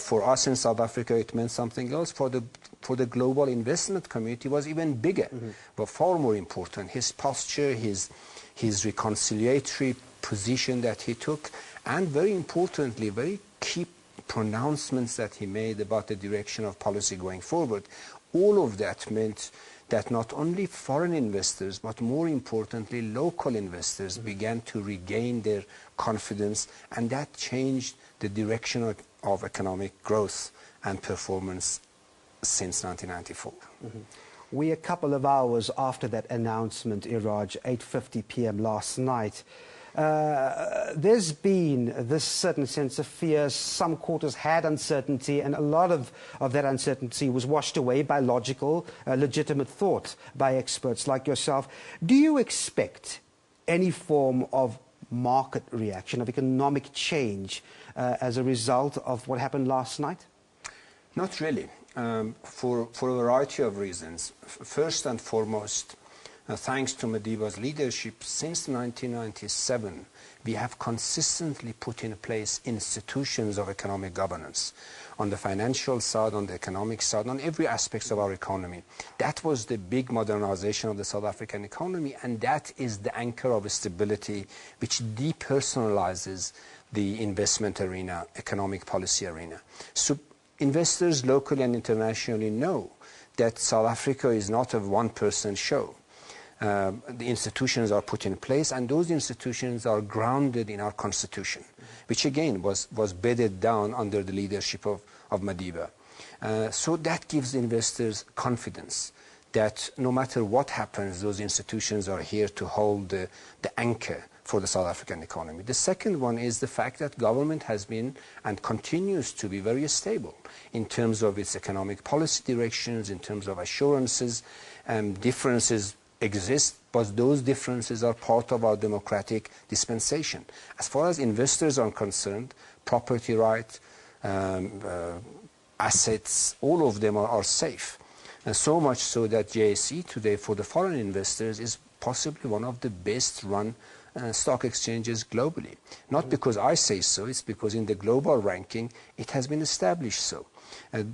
For us in South Africa, it meant something else. For the global investment community, it was even bigger, but far more important. His posture, his reconciliatory position that he took, and very importantly, very key pronouncements that he made about the direction of policy going forward. All of that meant that not only foreign investors, but more importantly, local investors began to regain their confidence, and that changed the direction of economic growth and performance since 1994. We're a couple of hours after that announcement, Iraj, 8:50 p.m. last night. There's been this certain sense of fear. Some quarters had uncertainty, and a lot of that uncertainty was washed away by logical, legitimate thought by experts like yourself. Do you expect any form of market reaction, of economic change as a result of what happened last night? Not really, for a variety of reasons. First and foremost, thanks to Madiba's leadership, since 1997, we have consistently put in place institutions of economic governance on the financial side, on the economic side, on every aspect of our economy. That was the big modernization of the South African economy, and that is the anchor of stability which depersonalizes the investment arena, economic policy arena. So investors locally and internationally know that South Africa is not a one-person show. The institutions are put in place, and those institutions are grounded in our constitution, which again was bedded down under the leadership of Madiba. So that gives investors confidence that no matter what happens, those institutions are here to hold the anchor for the South African economy. The second one is the fact that government has been and continues to be very stable in terms of its economic policy directions, in terms of assurances. Differences exist, but those differences are part of our democratic dispensation. As far as investors are concerned, property rights, assets, all of them are safe. And so much so that JSE today, for the foreign investors, is possibly one of the best run stock exchanges globally. Not because I say so, it's because in the global ranking it has been established so.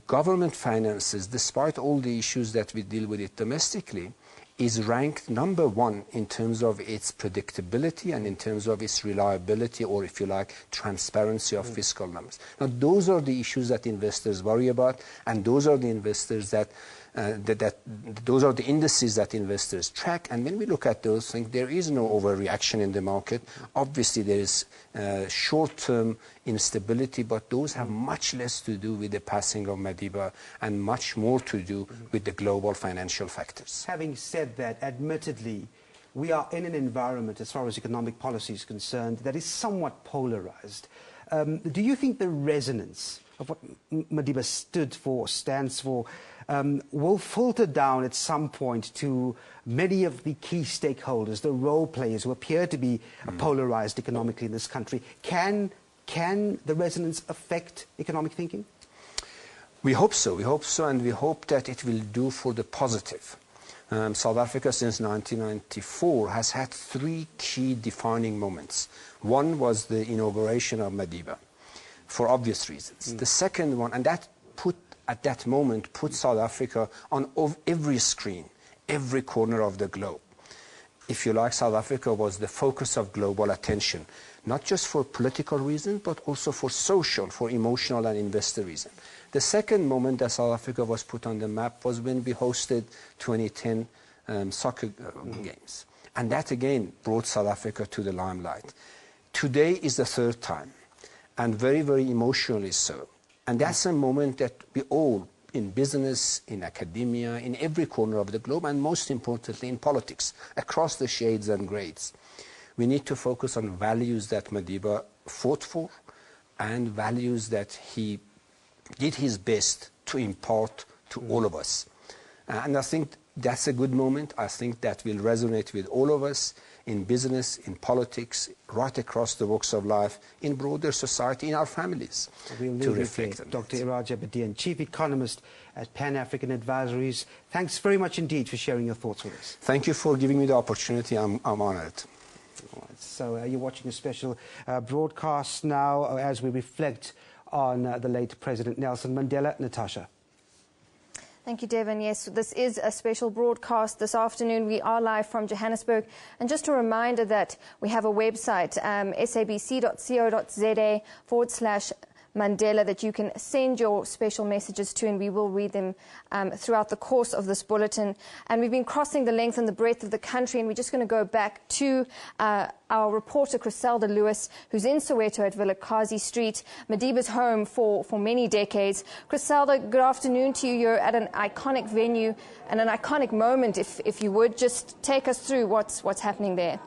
Government finances, despite all the issues that we deal with it domestically, is ranked #1 in terms of its predictability and in terms of its reliability, or if you like, transparency of fiscal numbers. Now those are the issues that investors worry about, and those are the investors those are the indices that investors track. And when we look at those things, there is no overreaction in the market. Obviously there is short-term instability, but those have much less to do with the passing of Madiba and much more to do with the global financial factors. Having said that, admittedly, we are in an environment, as far as economic policy is concerned, that is somewhat polarized. Do you think the resonance of what Madiba stood for, stands for, will filter down at some point to many of the key stakeholders, the role players who appear to be polarized economically in this country? Can the resonance affect economic thinking? We hope so, and we hope that it will do for the positive. South Africa since 1994 has had 3 key defining moments. One was the inauguration of Madiba, for obvious reasons. The second one, and that at that moment put South Africa on every screen, every corner of the globe. If you like, South Africa was the focus of global attention, not just for political reasons, but also for social, for emotional and investor reasons. The second moment that South Africa was put on the map was when we hosted 2010 soccer games. And that again brought South Africa to the limelight. Today is the 3rd time, and very, very emotionally so. And that's a moment that we all, in business, in academia, in every corner of the globe, and most importantly in politics, across the shades and grades, we need to focus on values that Madiba fought for and values that he did his best to impart to all of us. And I think that's a good moment. I think that will resonate with all of us in business, in politics, right across the walks of life, in broader society, in our families, to reflect on Dr. Iraja Bedian, Chief Economist at Pan-African Advisories. Thanks very much indeed for sharing your thoughts with us. Thank you for giving me the opportunity. I'm honored. So you're watching a special broadcast now as we reflect on the late President Nelson Mandela. Natasha. Thank you, Devin. Yes, this is a special broadcast this afternoon. We are live from Johannesburg. And just a reminder that we have a website, sabc.co.za/Mandela, that you can send your special messages to, and we will read them throughout the course of this bulletin. And we've been crossing the length and the breadth of the country, and we're just going to go back to our reporter, Griselda Lewis, who's in Soweto at Vilakazi Street, Madiba's home for many decades. Griselda, good afternoon to you. You're at an iconic venue and an iconic moment, if you would. Just take us through what's happening there.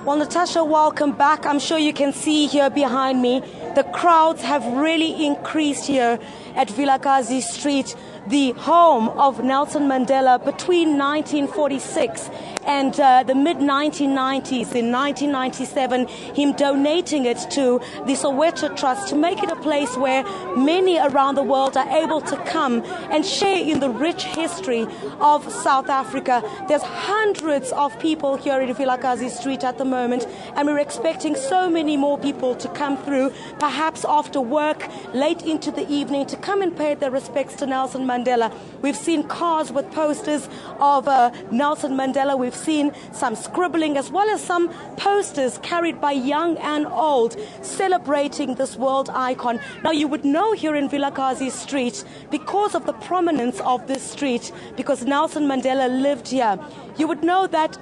Well, Natasha, welcome back. I'm sure you can see here behind me, the crowds have really increased here at Vilakazi Street, the home of Nelson Mandela between 1946 and the mid-1990s. In 1997, him donating it to the Soweto Trust to make it a place where many around the world are able to come and share in the rich history of South Africa. There's hundreds of people here in Vilakazi Street at the moment, and we're expecting so many more people to come through, perhaps after work, late into the evening, to come and pay their respects to Nelson Mandela. We've seen cars with posters of Nelson Mandela. We've seen some scribbling, as well as some posters carried by young and old celebrating this world icon. Now, you would know here in Vilakazi Street, because of the prominence of this street, because Nelson Mandela lived here, you would know that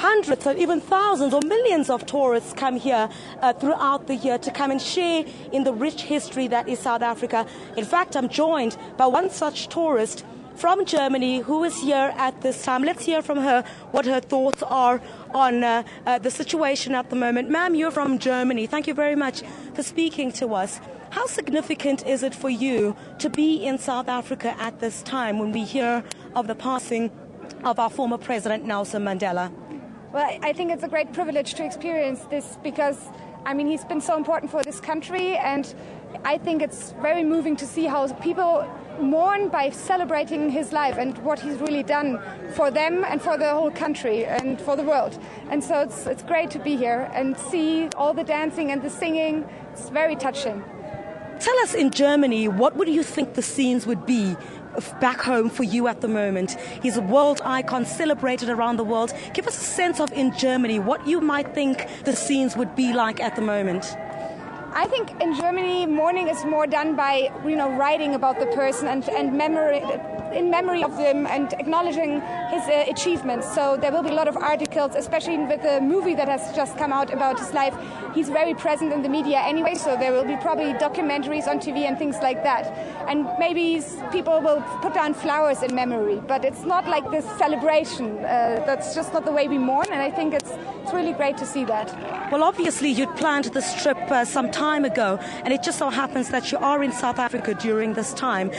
hundreds or even thousands or millions of tourists come here throughout the year to come and share in the rich history that is South Africa. In fact, I'm joined by one such tourist from Germany who is here at this time. Let's hear from her what her thoughts are on the situation at the moment. Ma'am, you're from Germany. Thank you very much for speaking to us. How significant is it for you to be in South Africa at this time when we hear of the passing of our former president, Nelson Mandela? Well, I think it's a great privilege to experience this because, I mean, he's been so important for this country, and I think it's very moving to see how people mourn by celebrating his life and what he's really done for them and for the whole country and for the world. And so it's great to be here and see all the dancing and the singing. It's very touching. Tell us, in Germany, what would you think the scenes would be back home for you at the moment? He's a world icon, celebrated around the world. Give us a sense of, in Germany, what you might think the scenes would be like at the moment. I think in Germany, mourning is more done by, writing about the person and in memory of them and acknowledging his achievements. So there will be a lot of articles, especially with the movie that has just come out about his life. He's very present in the media anyway, so there will be probably documentaries on TV and things like that. And maybe people will put down flowers in memory, but it's not like this celebration. That's just not the way we mourn, and I think it's really great to see that. Well, obviously you'd planned this trip some time ago, and it just so happens that you are in South Africa during this time.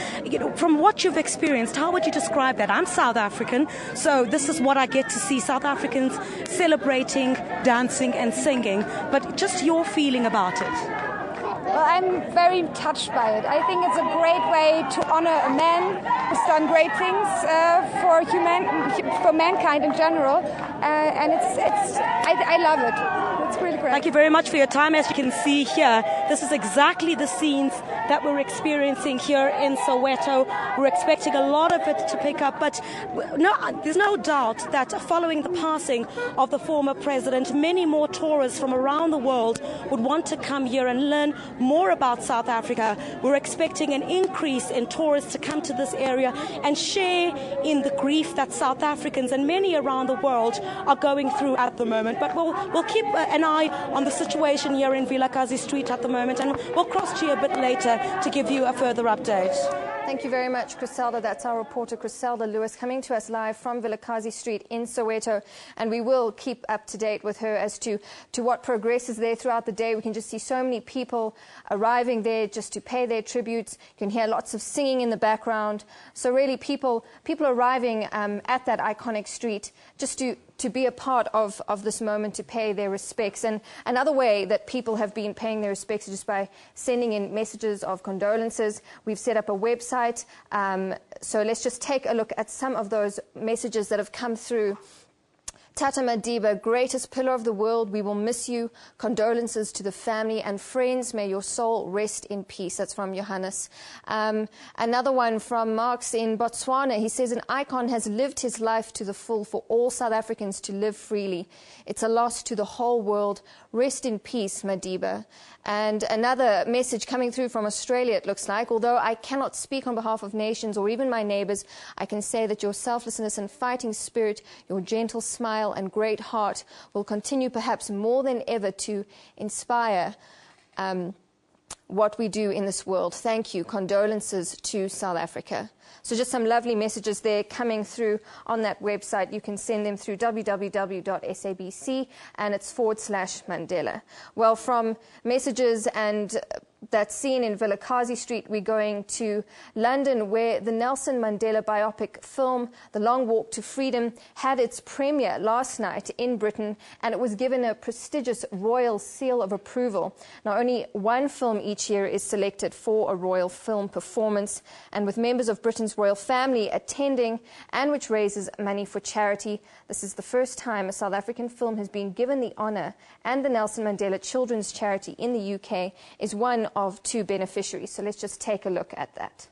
From what you've experienced, how would you describe that? I'm South African, so this is what I get to see, South Africans celebrating, dancing and singing, but just your feeling about it. Well, I'm very touched by it. I think it's a great way to honor a man who's done great things for mankind in general, and I love it. It's really great. Thank you very much for your time. As you can see here, this is exactly the scenes that we're experiencing here in Soweto. We're expecting a lot of it to pick up, but there's no doubt that following the passing of the former president, many more tourists from around the world would want to come here and learn more about South Africa. We're expecting an increase in tourists to come to this area and share in the grief that South Africans and many around the world are going through at the moment. But we'll keep an eye on the situation here in Vilakazi Street at the moment, and we'll cross to you a bit later to give you a further update. Thank you very much, Griselda. That's our reporter, Griselda Lewis, coming to us live from Vilakazi Street in Soweto. And we will keep up to date with her as to what progresses there throughout the day. We can just see so many people arriving there just to pay their tributes. You can hear lots of singing in the background. So really people arriving at that iconic street just to be a part of this moment, to pay their respects. And another way that people have been paying their respects is just by sending in messages of condolences. We've set up a website, so let's just take a look at some of those messages that have come through. Tata Madiba, greatest pillar of the world, we will miss you. Condolences to the family and friends. May your soul rest in peace. That's from Johannes. Another one from Marx in Botswana. He says, an icon has lived his life to the full for all South Africans to live freely. It's a loss to the whole world. Rest in peace, Madiba. And another message coming through from Australia, it looks like. Although I cannot speak on behalf of nations or even my neighbours, I can say that your selflessness and fighting spirit, your gentle smile and great heart will continue perhaps more than ever to inspire what we do in this world. Thank you. Condolences to South Africa. So just some lovely messages there coming through on that website. You can send them through www.sabc and it's /Mandela. Well, from messages and that scene in Vilakazi Street, we're going to London, where the Nelson Mandela biopic film, The Long Walk to Freedom, had its premiere last night in Britain, and it was given a prestigious royal seal of approval. Now, only one film each year is selected for a royal film performance, and with members of Britain's royal family attending, and which raises money for charity. This is the first time a South African film has been given the honour, and the Nelson Mandela Children's Charity in the UK is one of 2 beneficiaries. So let's just take a look at that.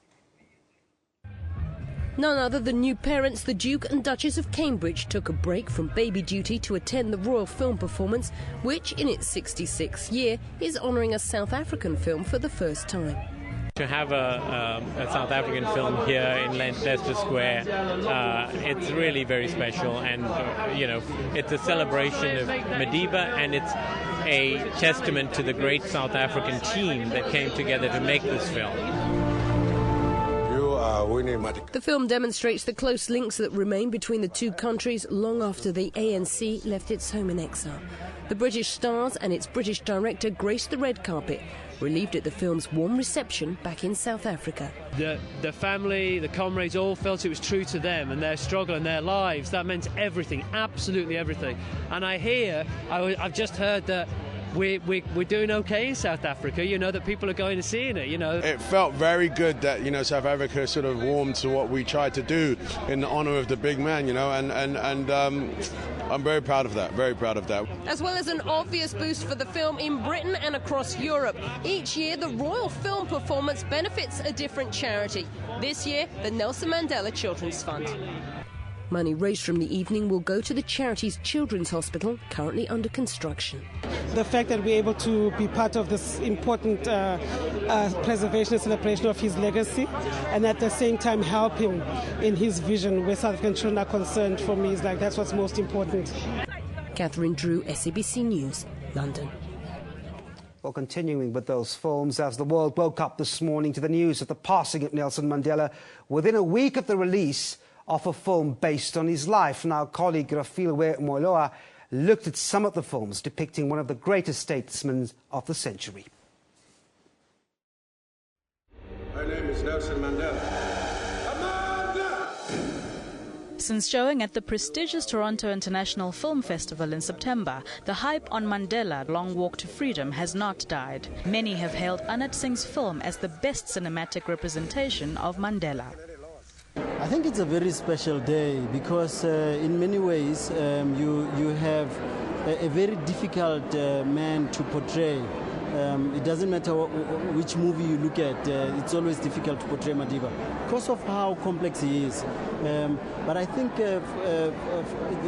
None other than new parents, the Duke and Duchess of Cambridge took a break from baby duty to attend the royal film performance, which in its 66th year is honouring a South African film for the first time. To have a South African film here in Leicester Square, it's really very special, and it's a celebration of Madiba, and it's a testament to the great South African team that came together to make this film. The film demonstrates the close links that remain between the two countries long after the ANC left its home in exile. The British stars and its British director graced the red carpet, relieved at the film's warm reception back in South Africa. The family, the comrades all felt it was true to them and their struggle and their lives. That meant everything, absolutely everything. And I've just heard that we're doing okay in South Africa, that people are going to see it, It felt very good that, South Africa sort of warmed to what we tried to do in the honour of the big man, and I'm very proud of that, very proud of that. As well as an obvious boost for the film in Britain and across Europe. Each year, the Royal Film Performance benefits a different charity. This year, the Nelson Mandela Children's Fund. Money raised from the evening will go to the charity's children's hospital, currently under construction. The fact that we're able to be part of this important preservation and celebration of his legacy, and at the same time help him in his vision where South African children are concerned, for me, is that's what's most important. Catherine Drew, SABC News, London. Well, continuing with those films, as the world woke up this morning to the news of the passing of Nelson Mandela within a week of the release of a film based on his life. Now, colleague Rafilwe Moiloa looked at some of the films depicting one of the greatest statesmen of the century. My name is Nelson Mandela. Since showing at the prestigious Toronto International Film Festival in September, the hype on Mandela, Long Walk to Freedom, has not died. Many have hailed Anat Singh's film as the best cinematic representation of Mandela. I think it's a very special day because in many ways you have a very difficult man to portray. It doesn't matter which movie you look at, it's always difficult to portray Madiba because of how complex he is. But I think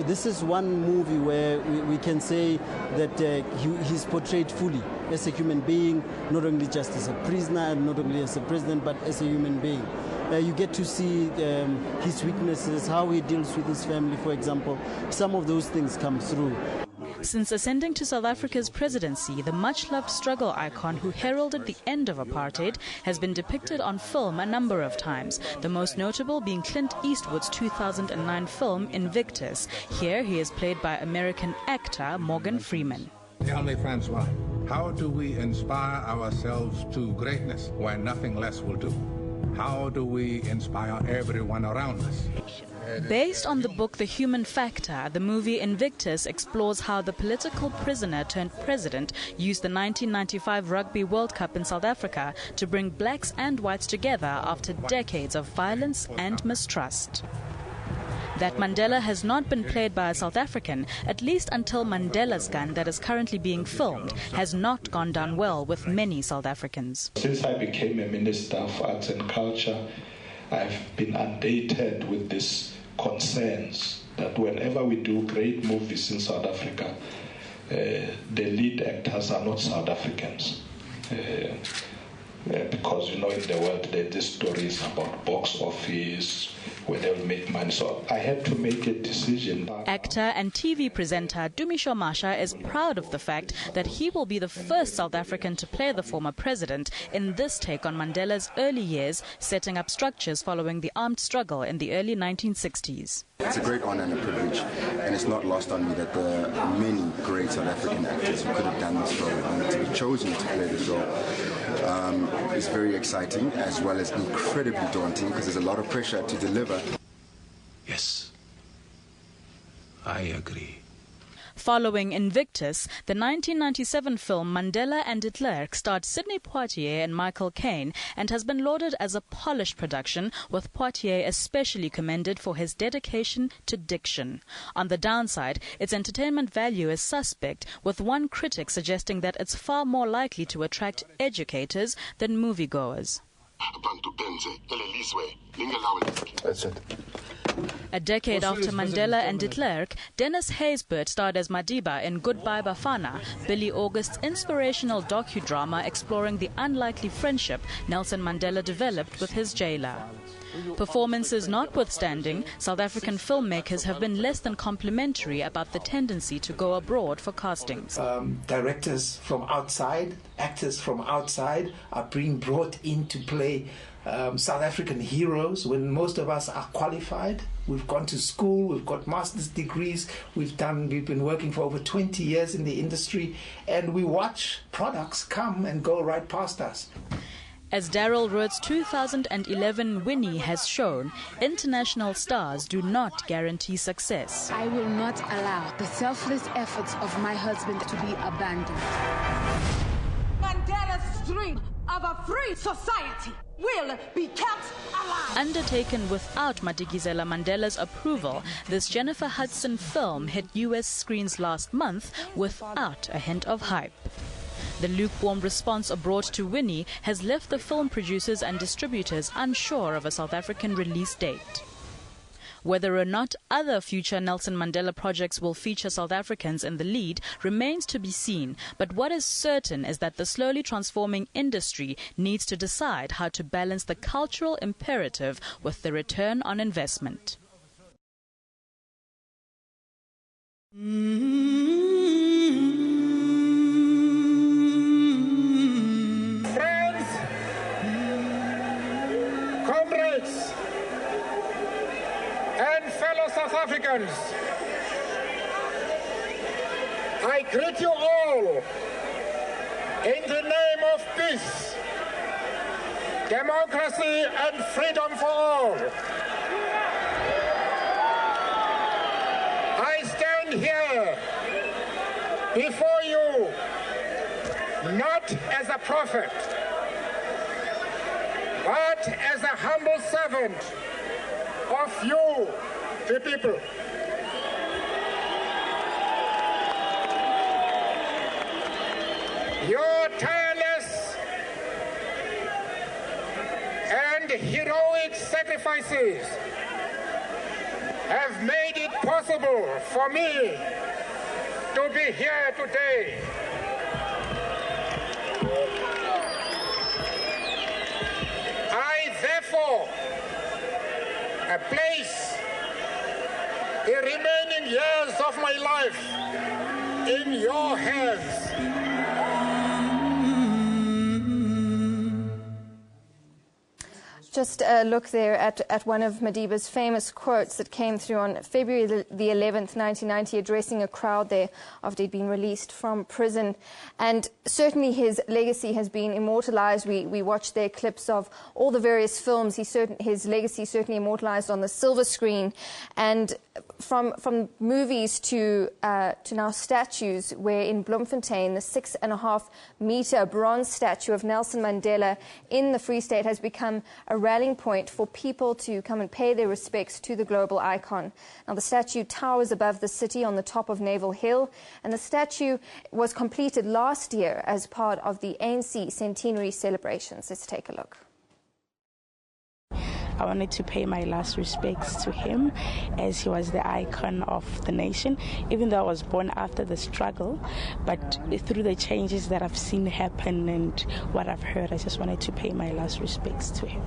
this is one movie where we can say that he's portrayed fully as a human being, not only just as a prisoner, not only as a president, but as a human being. You get to see his weaknesses, how he deals with his family, for example. Some of those things come through. Since ascending to South Africa's presidency, the much-loved struggle icon who heralded the end of apartheid has been depicted on film a number of times, the most notable being Clint Eastwood's 2009 film Invictus. Here he is played by American actor Morgan Freeman. Tell me, Francois, how do we inspire ourselves to greatness when nothing less will do? How do we inspire everyone around us? Based on the book The Human Factor, the movie Invictus explores how the political prisoner turned president used the 1995 Rugby World Cup in South Africa to bring blacks and whites together after decades of violence and mistrust. That Mandela has not been played by a South African, at least until Mandela's Gun, that is currently being filmed, has not gone down well with many South Africans. Since I became a Minister of Arts and Culture, I've been undated with these concerns that whenever we do great movies in South Africa, the lead actors are not South Africans. Because, in the world, there are these stories about box office, where they'll make money. So I had to make a decision. Actor and TV presenter Dumisho Masha is proud of the fact that he will be the first South African to play the former president in this take on Mandela's early years, setting up structures following the armed struggle in the early 1960s. It's a great honor and a privilege, and it's not lost on me that there are many great South African actors who could have done this role, and to be chosen to play this role is very exciting as well as incredibly daunting because there's a lot of pressure to deliver. Yes, I agree. Following Invictus, the 1997 film Mandela and Klerk starred Sidney Poitier and Michael Caine and has been lauded as a polished production, with Poitier especially commended for his dedication to diction. On the downside, its entertainment value is suspect, with one critic suggesting that it's far more likely to attract educators than moviegoers. That's it. A decade after Mandela and de Klerk, Dennis Haysbert starred as Madiba in Goodbye Bafana, Billy August's inspirational docudrama exploring the unlikely friendship Nelson Mandela developed with his jailer. Performances notwithstanding, South African filmmakers have been less than complimentary about the tendency to go abroad for castings. Directors from outside, actors from outside are being brought in to play South African heroes when most of us are qualified. We've gone to school, we've got master's degrees, we've been working for over 20 years in the industry, and we watch products come and go right past us. As Daryl Root's 2011 Winnie has shown, international stars do not guarantee success. I will not allow the selfless efforts of my husband to be abandoned. Mandela's dream of a free society will be kept alive. Undertaken without Madikizela Mandela's approval, this Jennifer Hudson film hit US screens last month without a hint of hype. The lukewarm response abroad to Winnie has left the film producers and distributors unsure of a South African release date. Whether or not other future Nelson Mandela projects will feature South Africans in the lead remains to be seen, but what is certain is that the slowly transforming industry needs to decide how to balance the cultural imperative with the return on investment. Comrades and fellow South Africans, I greet you all in the name of peace, democracy and freedom for all. I stand here before you not as a prophet, but as a humble servant of you, the people. Your tireless and heroic sacrifices have made it possible for me to be here today. Therefore, I place the remaining years of my life in your hands. Just a look there at one of Madiba's famous quotes that came through on February the 11th, 1990, addressing a crowd there after he'd been released from prison. And certainly his legacy has been immortalized. We watched there clips of all the various films. His legacy certainly immortalized on the silver screen. And from movies to now statues, where in Bloemfontein, the 6.5-meter bronze statue of Nelson Mandela in the Free State has become a rallying point for people to come and pay their respects to the global icon. Now, the statue towers above the city on the top of Naval Hill, and the statue was completed last year as part of the ANC centenary celebrations. Let's take a look. I wanted to pay my last respects to him, as he was the icon of the nation, even though I was born after the struggle. But through the changes that I've seen happen and what I've heard, I just wanted to pay my last respects to him.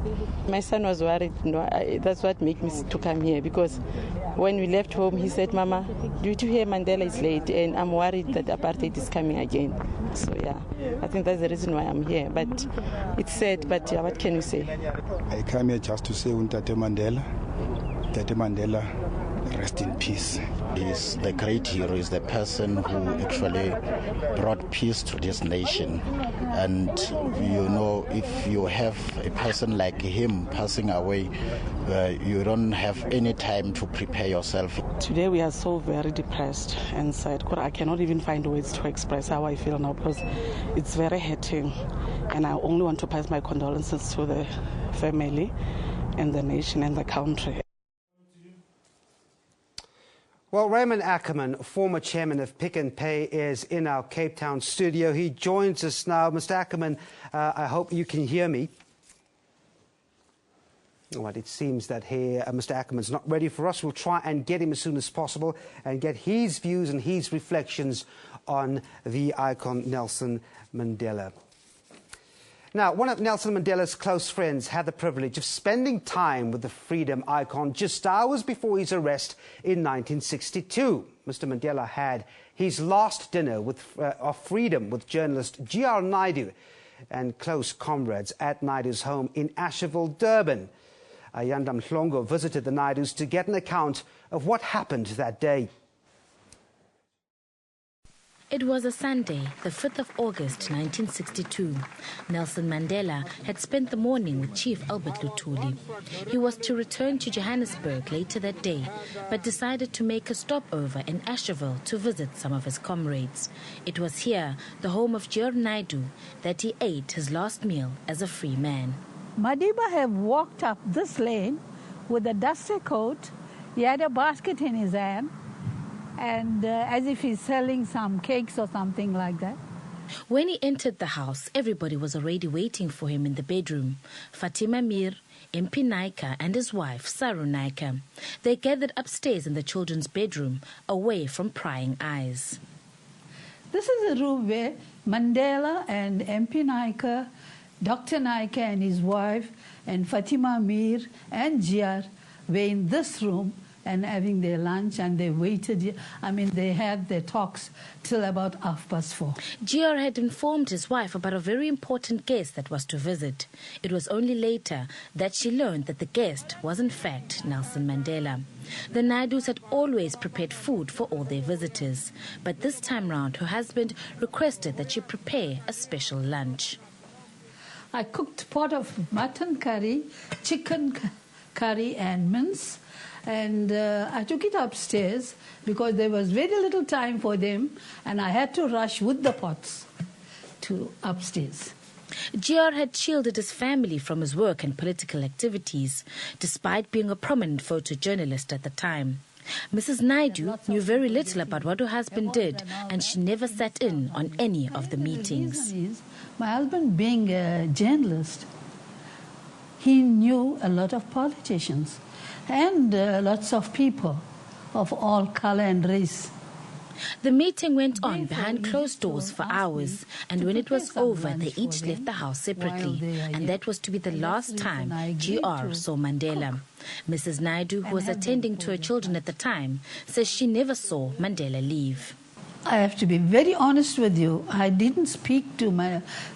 My son was worried. That's what made me to come here, because when we left home, he said, "Mama, due to hear Mandela is late, and I'm worried that apartheid is coming again." So yeah, I think that's the reason why I'm here. But it's sad, but yeah, what can you say? I came here just to say Tate Mandela, rest in peace. He's the great hero. He's the person who actually brought peace to this nation. And you know, if you have a person like him passing away, you don't have any time to prepare yourself. Today we are so very depressed and sad. I cannot even find words to express how I feel now, because it's very hurting. And I only want to pass my condolences to the family and the nation and the country. Well, Raymond Ackerman, former chairman of Pick n Pay, is in our Cape Town studio. He joins us now. Mr. Ackerman, I hope you can hear me. All right, it seems that here Mr. Ackerman's not ready for us. We'll try and get him as soon as possible and get his views and his reflections on the icon Nelson Mandela. Now, one of Nelson Mandela's close friends had the privilege of spending time with the freedom icon just hours before his arrest in 1962. Mr. Mandela had his last dinner of freedom with journalist G.R. Naidu and close comrades at Naidu's home in Asheville, Durban. Ayanda Mhlongo visited the Naidus to get an account of what happened that day. It was a Sunday, the 5th of August, 1962. Nelson Mandela had spent the morning with Chief Albert Luthuli. He was to return to Johannesburg later that day, but decided to make a stopover in Asheville to visit some of his comrades. It was here, the home of G.R. Naidu, that he ate his last meal as a free man. Madiba had walked up this lane with a dusty coat. He had a basket in his hand, and as if he's selling some cakes or something like that. When he entered the house, everybody was already waiting for him in the bedroom. Fatima Mir, MP Naika and his wife, Saru Naika. They gathered upstairs in the children's bedroom, away from prying eyes. This is a room where Mandela and MP Naika, Dr. Naika and his wife, and Fatima Mir and Jr. were in this room and having their lunch, and they waited. They had their talks till about 4:30. G.R. had informed his wife about a very important guest that was to visit. It was only later that she learned that the guest was in fact Nelson Mandela. The Naidus had always prepared food for all their visitors, but this time round her husband requested that she prepare a special lunch. I cooked a pot of mutton curry, chicken curry and mince, and I took it upstairs because there was very little time for them, and I had to rush with the pots to upstairs. G.R. had shielded his family from his work and political activities, despite being a prominent photojournalist at the time. Mrs. Naidu knew very little about what her husband did, and she never sat in on any of the meetings. The reason is, my husband being a journalist, he knew a lot of politicians and lots of people of all color and race. The meeting went on behind closed doors for hours, and when it was over, they each left the house separately, and that was to be the last time G.R. saw Mandela. Mrs. Naidu, who was attending to her children at the time, says she never saw Mandela leave. I have to be very honest with you. I didn't speak to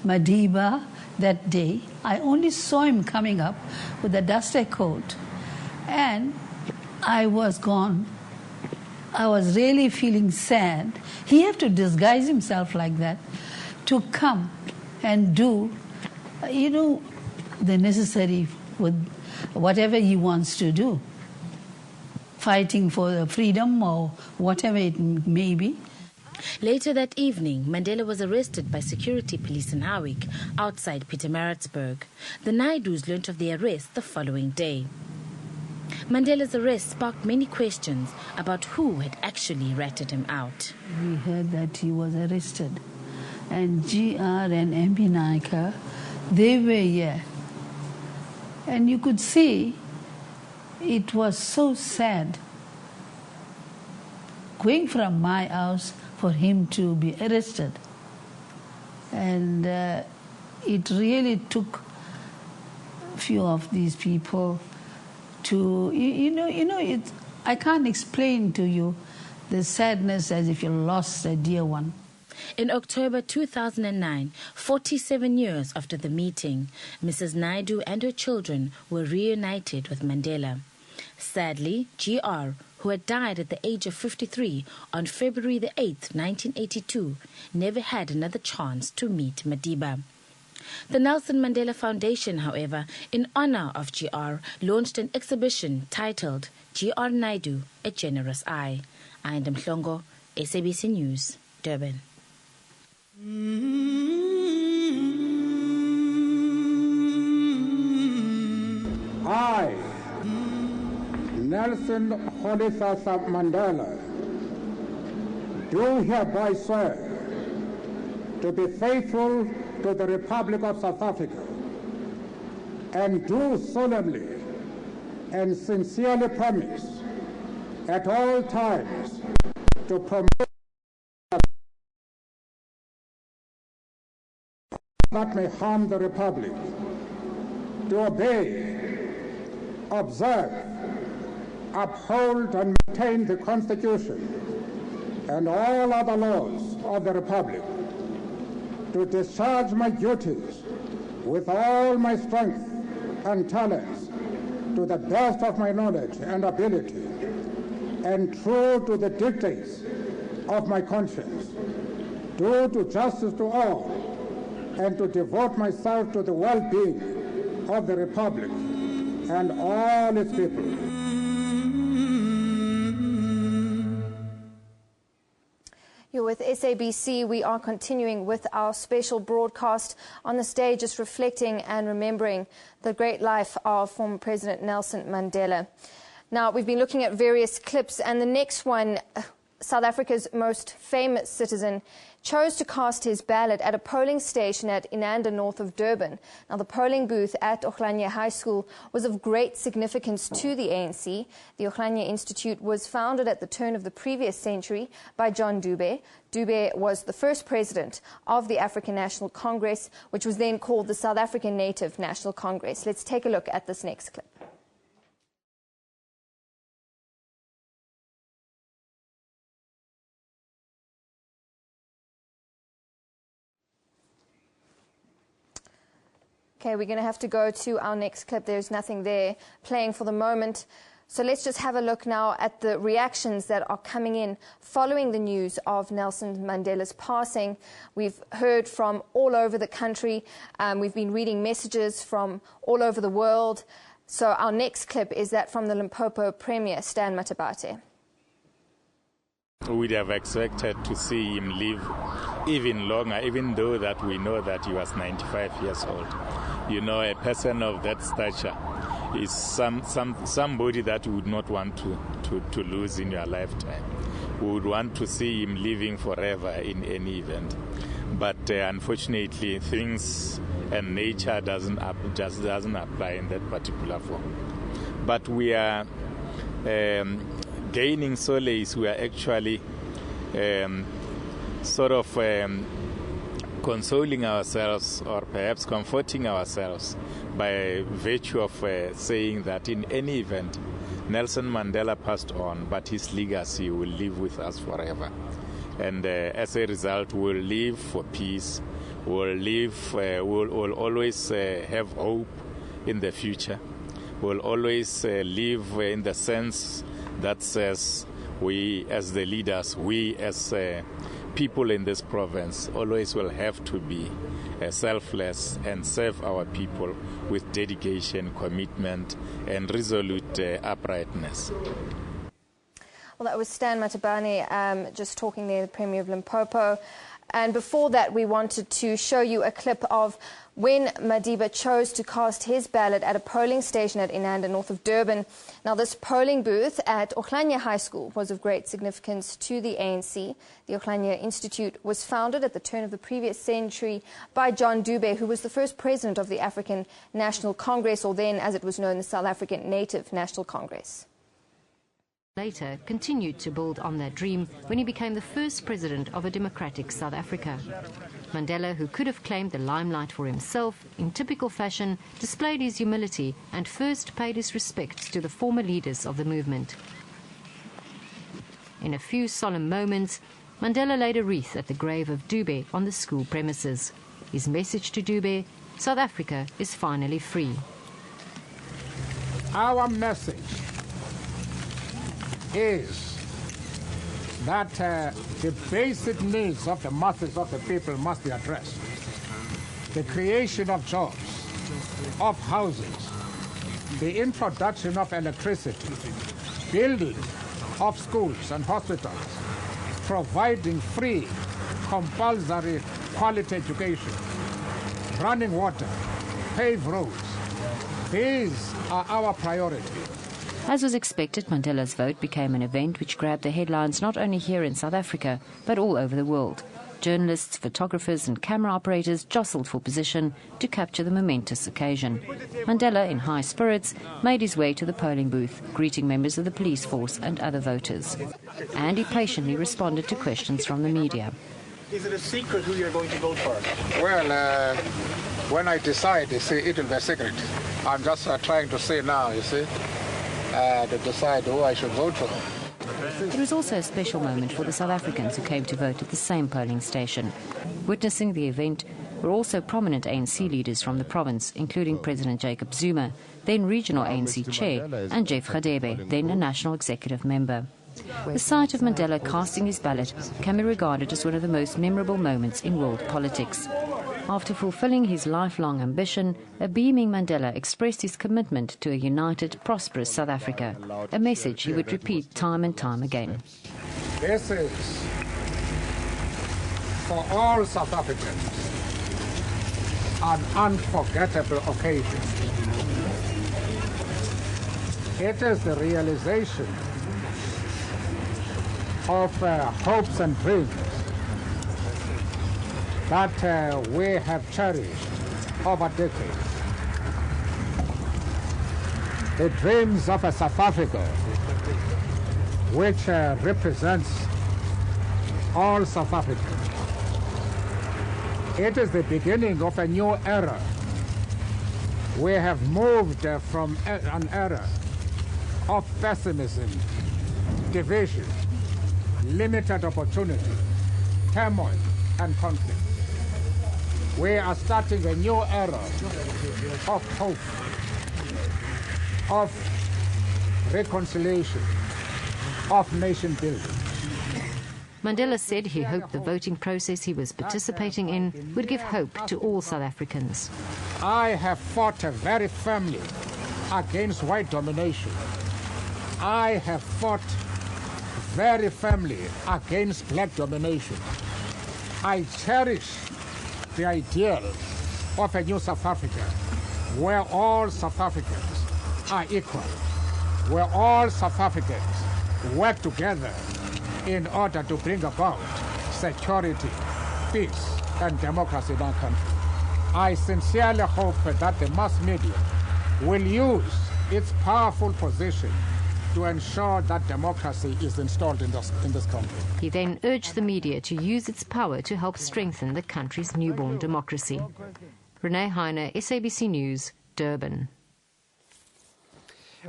Madiba that day. I only saw him coming up with a dusty coat, and I was gone. I was really feeling sad. He had to disguise himself like that to come and do, the necessary with whatever he wants to do, fighting for freedom or whatever it may be. Later that evening, Mandela was arrested by security police in Howick, outside Pietermaritzburg. The Naidus learnt of the arrest the following day. Mandela's arrest sparked many questions about who had actually ratted him out. We heard that he was arrested, and GR and MP Naika, they were here. And you could see it was so sad going from my house for him to be arrested. And it really took a few of these people to, I can't explain to you the sadness as if you lost a dear one. In October 2009, 47 years after the meeting, Mrs. Naidu and her children were reunited with Mandela. Sadly, GR, who had died at the age of 53 on February the 8th, 1982, never had another chance to meet Madiba. The Nelson Mandela Foundation, however, in honor of GR, launched an exhibition titled GR Naidu, A Generous Eye. Ayanda Mhlongo, SABC News, Durban. I, Nelson Mandela, do hereby swear to be faithful to the Republic of South Africa, and do solemnly and sincerely promise at all times to promote that may harm the Republic, to obey, observe, uphold and maintain the Constitution and all other laws of the Republic, to discharge my duties with all my strength and talents to the best of my knowledge and ability, and true to the dictates of my conscience, do to justice to all, and to devote myself to the well-being of the Republic and all its people. You're with SABC. We are continuing with our special broadcast on the stage, just reflecting and remembering the great life of former President Nelson Mandela. Now, we've been looking at various clips, and the next one, South Africa's most famous citizen, chose to cast his ballot at a polling station at Inanda, north of Durban. Now, the polling booth at Okhlanya High School was of great significance to the ANC. The Okhlanya Institute was founded at the turn of the previous century by John Dube. Dube was the first president of the African National Congress, which was then called the South African Native National Congress. Let's take a look at this next clip. Okay, we're going to have to go to our next clip. There's nothing there playing for the moment. So let's just have a look now at the reactions that are coming in following the news of Nelson Mandela's passing. We've heard from all over the country. We've been reading messages from all over the world. So our next clip is that from the Limpopo Premier, Stan Matabate. We'd have expected to see him live even longer, even though that we know that he was 95 years old. You know, a person of that stature is somebody that you would not want to lose in your lifetime. We would want to see him living forever in any event. But unfortunately, things and nature just doesn't apply in that particular form. But we are gaining solace. We are actually consoling ourselves, or perhaps comforting ourselves, by virtue of saying that in any event, Nelson Mandela passed on, but his legacy will live with us forever. And as a result, we'll live for peace. We'll always have hope in the future. We'll always live in the sense that says we as the leaders, we as people in this province always will have to be selfless and serve our people with dedication, commitment, and resolute uprightness. Well, that was Stan Matabane just talking there, the Premier of Limpopo. And before that, we wanted to show you a clip of when Madiba chose to cast his ballot at a polling station at Inanda, north of Durban. Now, this polling booth at Okhlanya High School was of great significance to the ANC. The Okhlanya Institute was founded at the turn of the previous century by John Dube, who was the first president of the African National Congress, or then, as it was known, the South African Native National Congress. Later continued to build on that dream when he became the first president of a democratic South Africa. Mandela, who could have claimed the limelight for himself, in typical fashion, displayed his humility and first paid his respects to the former leaders of the movement. In a few solemn moments, Mandela laid a wreath at the grave of Dube on the school premises. His message to Dube: South Africa is finally free. Our message is that the basic needs of the masses of the people must be addressed. The creation of jobs, of houses, the introduction of electricity, building of schools and hospitals, providing free, compulsory quality education, running water, paved roads. These are our priorities. As was expected, Mandela's vote became an event which grabbed the headlines not only here in South Africa, but all over the world. Journalists, photographers and camera operators jostled for position to capture the momentous occasion. Mandela, in high spirits, made his way to the polling booth, greeting members of the police force and other voters. And he patiently responded to questions from the media. Is it a secret who you're going to vote for? Well, when I decide, you see, it will be a secret. I'm just trying to say now, you see, to decide who I should vote for. It was also a special moment for the South Africans who came to vote at the same polling station. Witnessing the event were also prominent ANC leaders from the province, including President Jacob Zuma, then regional ANC chair, and Jeff Radebe, then a national executive member. The sight of Mandela casting his ballot can be regarded as one of the most memorable moments in world politics. After fulfilling his lifelong ambition, a beaming Mandela expressed his commitment to a united, prosperous South Africa, a message he would repeat time and time again. This is for all South Africans an unforgettable occasion. It is the realization of hopes and dreams that we have cherished over decades. The dreams of a South Africa which represents all South Africans. It is the beginning of a new era. We have moved from an era of pessimism, division, limited opportunity, turmoil, and conflict. We are starting a new era of hope, of reconciliation, of nation building. Mandela said he hoped the voting process he was participating in would give hope to all South Africans. I have fought very firmly against white domination. I have fought very firmly against black domination. I cherish the ideal of a new South Africa where all South Africans are equal, where all South Africans work together in order to bring about security, peace, and democracy in our country. I sincerely hope that the mass media will use its powerful position to ensure that democracy is installed in this country. He then urged the media to use its power to help strengthen the country's newborn democracy. Renee Heine, SABC News, Durban.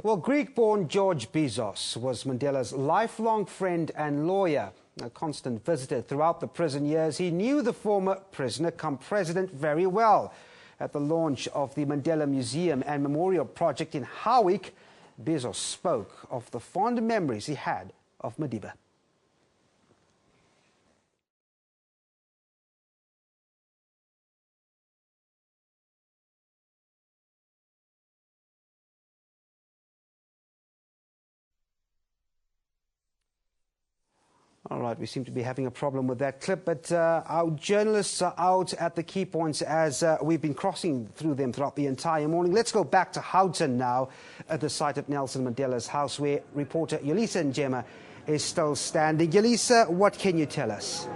Well, Greek-born George Bizos was Mandela's lifelong friend and lawyer, a constant visitor throughout the prison years. He knew the former prisoner come president very well. At the launch of the Mandela Museum and Memorial Project in Howick, Bizos spoke of the fond memories he had of Madiba. All right, we seem to be having a problem with that clip, but our journalists are out at the key points as we've been crossing through them throughout the entire morning. Let's go back to Houghton now, at the site of Nelson Mandela's house, where reporter Yolisa Njema is still standing. Yolisa, what can you tell us?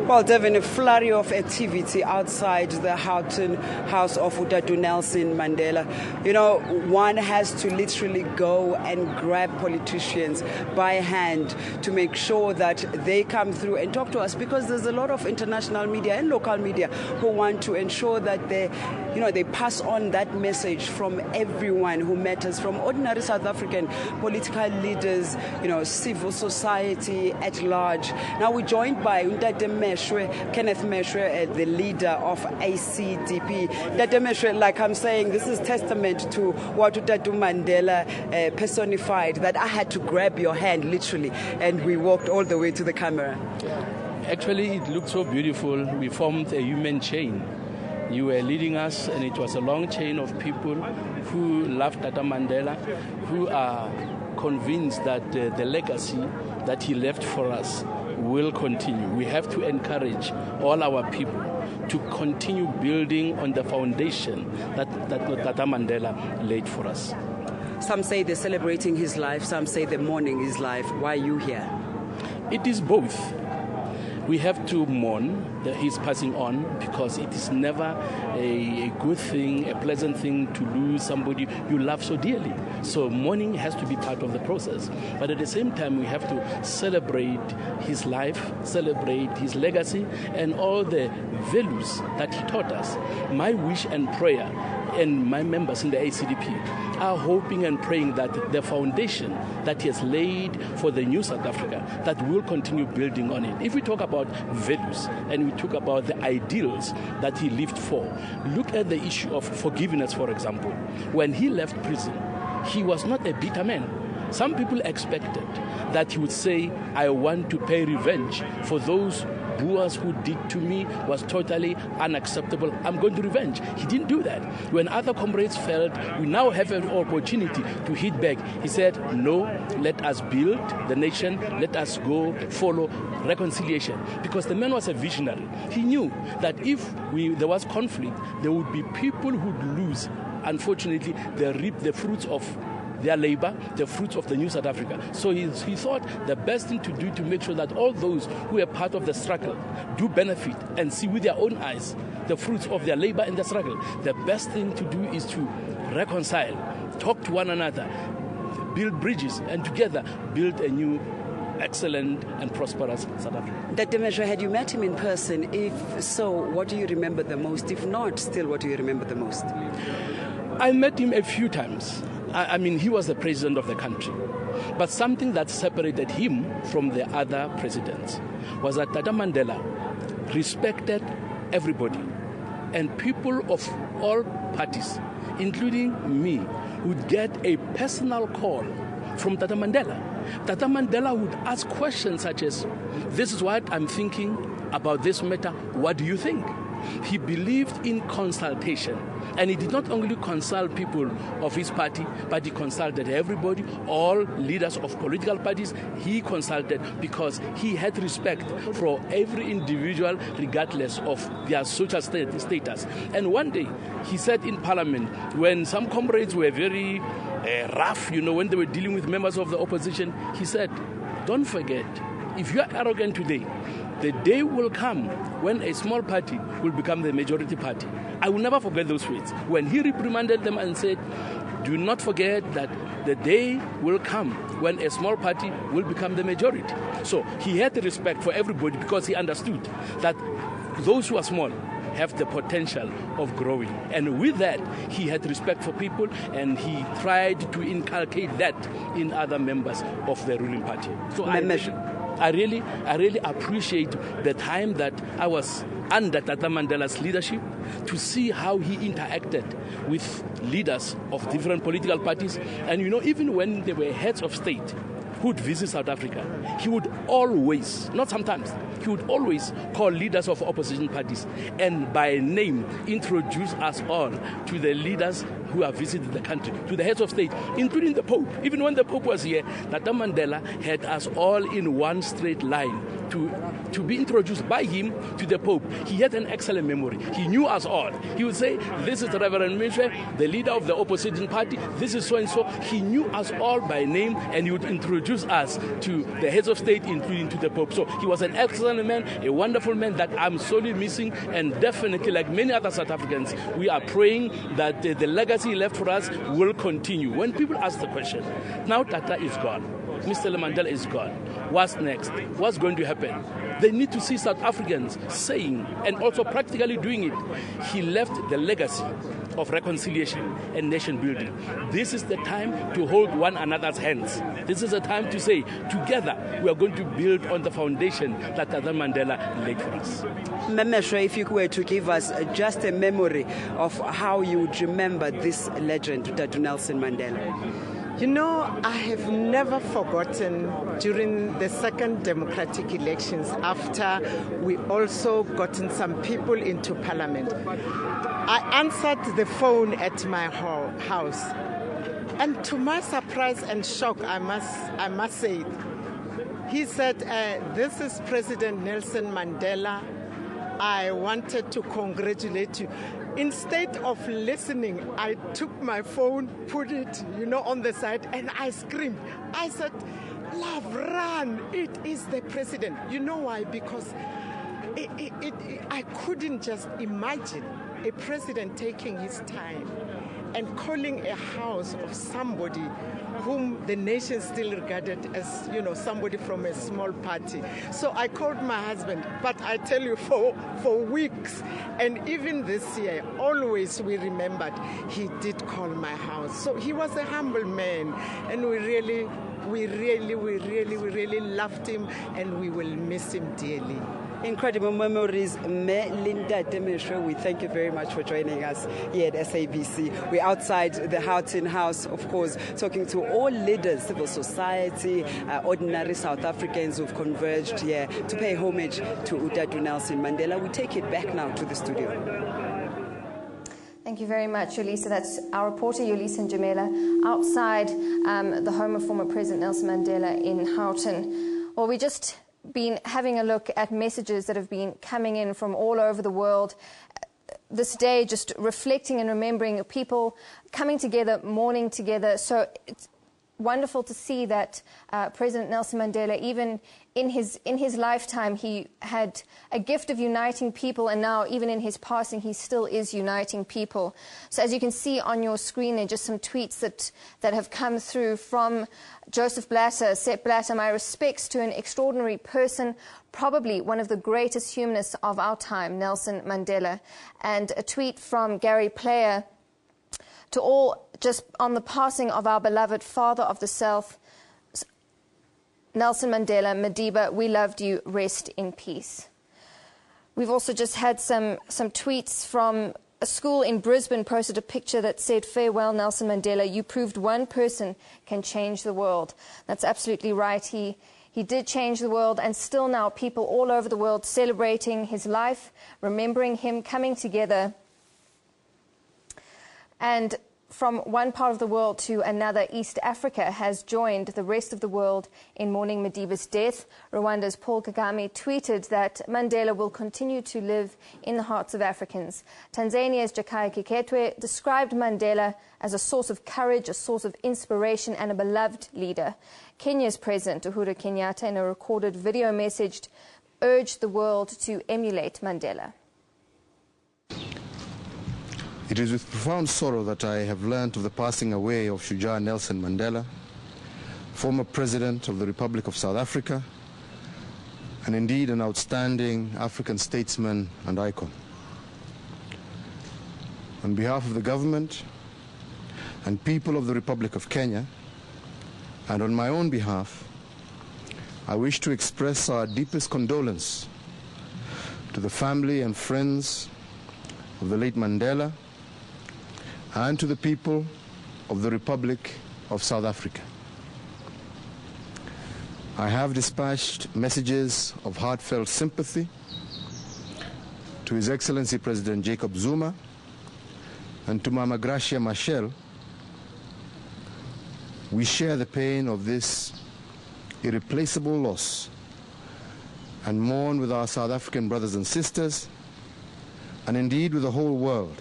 Well, Devin, a flurry of activity outside the Houghton house of Utatu Nelson Mandela. You know, one has to literally go and grab politicians by hand to make sure that they come through and talk to us, because there's a lot of international media and local media who want to ensure that they pass on that message from everyone who matters, from ordinary South African political leaders, civil society at large. Now we're joined by Kenneth Meshwe, the leader of ACDP. Dr. Meshwe, like I'm saying, this is testament to what Utatu Mandela personified, that I had to grab your hand literally, and we walked all the way to the camera. Actually, it looked so beautiful. We formed a human chain. You were leading us, and it was a long chain of people who loved Tata Mandela, who are convinced that the legacy that he left for us will continue. We have to encourage all our people to continue building on the foundation that Tata Mandela laid for us. Some say they're celebrating his life, some say they're mourning his life. Why are you here? It is both. We have to mourn that he's passing on, because it is never a good thing, a pleasant thing to lose somebody you love so dearly. So mourning has to be part of the process. But at the same time, we have to celebrate his life, celebrate his legacy, and all the values that he taught us. My wish and prayer, and my members in the ACDP are hoping and praying that the foundation that he has laid for the new South Africa, that we'll continue building on it. If we talk about values and we talk about the ideals that he lived for, look at the issue of forgiveness, for example. When he left prison, he was not a bitter man. Some people expected that he would say, I want to pay revenge for those Boers who did to me was totally unacceptable. I'm going to revenge. He didn't do that. When other comrades felt we now have an opportunity to hit back, he said, no, let us build the nation, let us go follow reconciliation. Because the man was a visionary. He knew that if there was conflict, there would be people who would lose. Unfortunately, they reap the fruits of their labor, the fruits of the new South Africa. So he thought the best thing to do to make sure that all those who are part of the struggle do benefit and see with their own eyes the fruits of their labor and the struggle. The best thing to do is to reconcile, talk to one another, build bridges, and together build a new excellent and prosperous South Africa. Dr. Mesha, had you met him in person? If so, what do you remember the most? If not, still, what do you remember the most? I met him a few times. I mean, he was the president of the country. But something that separated him from the other presidents was that Tata Mandela respected everybody. And people of all parties, including me, would get a personal call from Tata Mandela. Tata Mandela would ask questions such as, this is what I'm thinking about this matter, what do you think? He believed in consultation, and he did not only consult people of his party, but he consulted everybody, all leaders of political parties. He consulted because he had respect for every individual regardless of their social status. And one day he said in Parliament, when some comrades were very rough, when they were dealing with members of the opposition, he said, don't forget, if you are arrogant today, the day will come when a small party will become the majority party. I will never forget those words. When he reprimanded them and said, do not forget that the day will come when a small party will become the majority. So he had respect for everybody because he understood that those who are small have the potential of growing. And with that, he had respect for people, and he tried to inculcate that in other members of the ruling party. So I really appreciate the time that I was under Tata Mandela's leadership to see how he interacted with leaders of different political parties. And even when they were heads of state who would visit South Africa, he would always, not sometimes, he would always call leaders of opposition parties and by name introduce us all to the leaders who have visited the country, to the heads of state, including the Pope. Even when the Pope was here, Tata Mandela had us all in one straight line to be introduced by him to the Pope. He had an excellent memory. He knew us all. He would say, this is Reverend Misha, the leader of the opposition party, this is so-and-so. He knew us all by name, and he would introduce us to the heads of state, including to the Pope. So he was an excellent man, a wonderful man that I'm sorely missing, and definitely, like many other South Africans, we are praying that the legacy he left for us will continue. When people ask the question, now Tata is gone, Mr. Mandela is gone, what's next? What's going to happen? They need to see South Africans saying and also practically doing it. He left the legacy of reconciliation and nation building. This is the time to hold one another's hands. This is the time to say, together we are going to build on the foundation that Tata Mandela laid for us. Memesha, if you were to give us just a memory of how you would remember this legend, Dr. Nelson Mandela. I have never forgotten during the second democratic elections, after we also gotten some people into parliament, I answered the phone at my house. And to my surprise and shock, I must say, he said, this is President Nelson Mandela. I wanted to congratulate you. Instead of listening, I took my phone, put it, on the side, and I screamed. I said, Love, run. It is the president. You know why? Because I couldn't just imagine a president taking his time and calling a house of somebody whom the nation still regarded as, you know, somebody from a small party. So I called my husband, but I tell you, for weeks, and even this year, always we remembered he did call my house. So he was a humble man, and we really loved him, and we will miss him dearly. Incredible memories. Linda Demisho, we thank you very much for joining us here at SABC. We're outside the Houghton House, of course, talking to all leaders, civil society, ordinary South Africans who've converged here to pay homage to Utatu Nelson Mandela. We take it back now to the studio. Thank you very much, Yolisa. That's our reporter, Yolisa Njamela, outside the home of former President Nelson Mandela in Houghton. Well, we just been having a look at messages that have been coming in from all over the world this day, just reflecting and remembering people coming together, mourning together. So it's wonderful to see that President Nelson Mandela, even in his lifetime, he had a gift of uniting people, and now even in his passing, he still is uniting people. So as you can see on your screen, there are just some tweets that have come through from Joseph Blatter. Sepp Blatter, my respects to an extraordinary person, probably one of the greatest humanists of our time, Nelson Mandela. And a tweet from Gary Player, to all, just on the passing of our beloved father of the South, Nelson Mandela, Madiba, we loved you, rest in peace. We've also just had some tweets from a school in Brisbane posted a picture that said, farewell, Nelson Mandela, you proved one person can change the world. That's absolutely right. He did change the world, and still now people all over the world celebrating his life, remembering him, coming together. And from one part of the world to another, East Africa has joined the rest of the world in mourning Madiba's death. Rwanda's Paul Kagame tweeted that Mandela will continue to live in the hearts of Africans. Tanzania's Jakaya Kikwete described Mandela as a source of courage, a source of inspiration, and a beloved leader. Kenya's President Uhuru Kenyatta, in a recorded video message, urged the world to emulate Mandela. It is with profound sorrow that I have learnt of the passing away of Shujaa Nelson Mandela, former President of the Republic of South Africa, and indeed an outstanding African statesman and icon. On behalf of the government and people of the Republic of Kenya, and on my own behalf, I wish to express our deepest condolence to the family and friends of the late Mandela, and to the people of the Republic of South Africa. I have dispatched messages of heartfelt sympathy to His Excellency President Jacob Zuma and to Mama Gracia Machel. We share the pain of this irreplaceable loss and mourn with our South African brothers and sisters, and indeed with the whole world.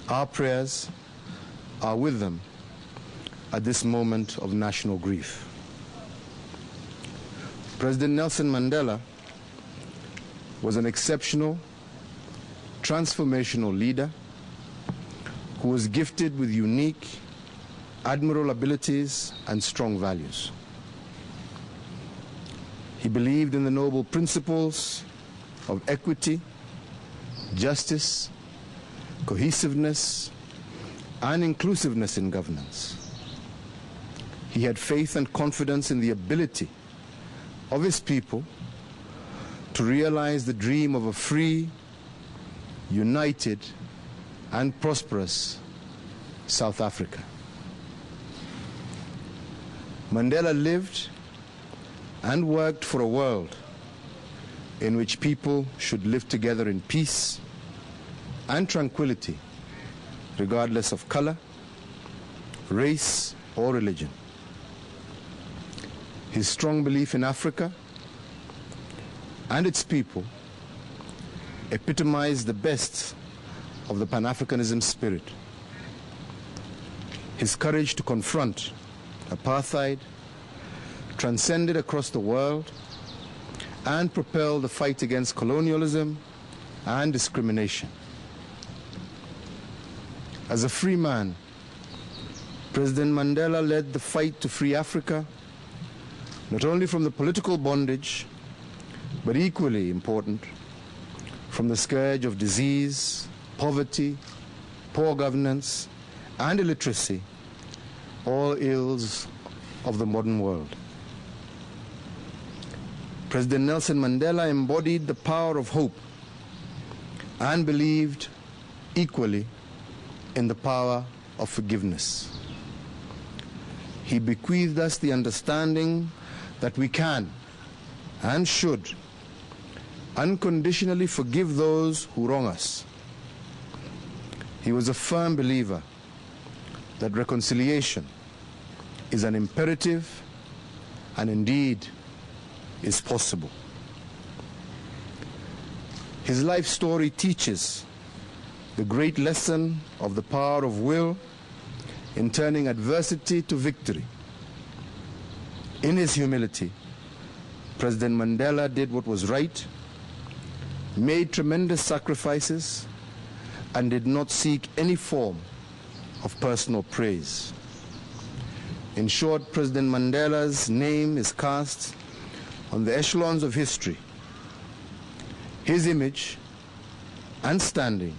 Our prayers are with them at this moment of national grief. President Nelson Mandela was an exceptional, transformational leader who was gifted with unique, admirable abilities and strong values. He believed in the noble principles of equity, justice, cohesiveness, and inclusiveness in governance. He had faith and confidence in the ability of his people to realize the dream of a free, united, and prosperous South Africa. Mandela lived and worked for a world in which people should live together in peace and tranquility, regardless of color, race, or religion. His strong belief in Africa and its people epitomized the best of the Pan-Africanism spirit. His courage to confront apartheid, transcended across the world and propelled the fight against colonialism and discrimination. As a free man, President Mandela led the fight to free Africa, not only from the political bondage, but equally important, from the scourge of disease, poverty, poor governance, and illiteracy, all ills of the modern world. President Nelson Mandela embodied the power of hope and believed equally in the power of forgiveness. He bequeathed us the understanding that we can and should unconditionally forgive those who wrong us. He was a firm believer that reconciliation is an imperative and indeed is possible. His life story teaches the great lesson of the power of will in turning adversity to victory. In his humility, President Mandela did what was right, made tremendous sacrifices, and did not seek any form of personal praise. In short, President Mandela's name is cast on the echelons of history. His image and standing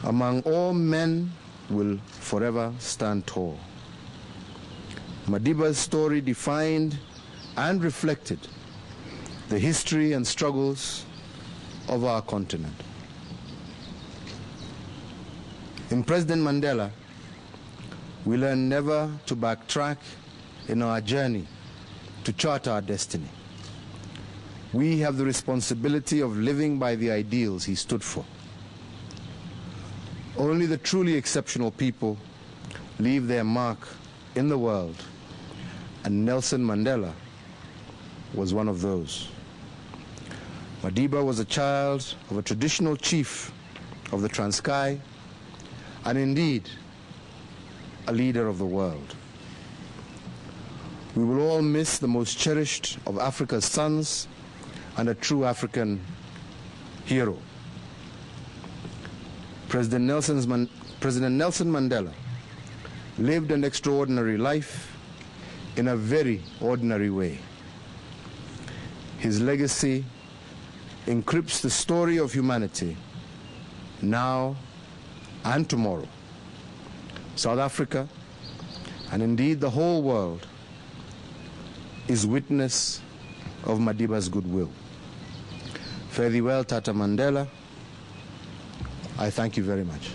among all men will forever stand tall. Madiba's story defined and reflected the history and struggles of our continent. In President Mandela, we learn never to backtrack in our journey to chart our destiny. We have the responsibility of living by the ideals he stood for. Only the truly exceptional people leave their mark in the world, and Nelson Mandela was one of those. Madiba was a child of a traditional chief of the Transkei, and indeed a leader of the world. We will all miss the most cherished of Africa's sons and a true African hero. President Nelson Mandela lived an extraordinary life in a very ordinary way. His legacy encrypts the story of humanity now and tomorrow. South Africa, and indeed the whole world, is witness of Madiba's goodwill. Fare thee well, Tata Mandela. I thank you very much.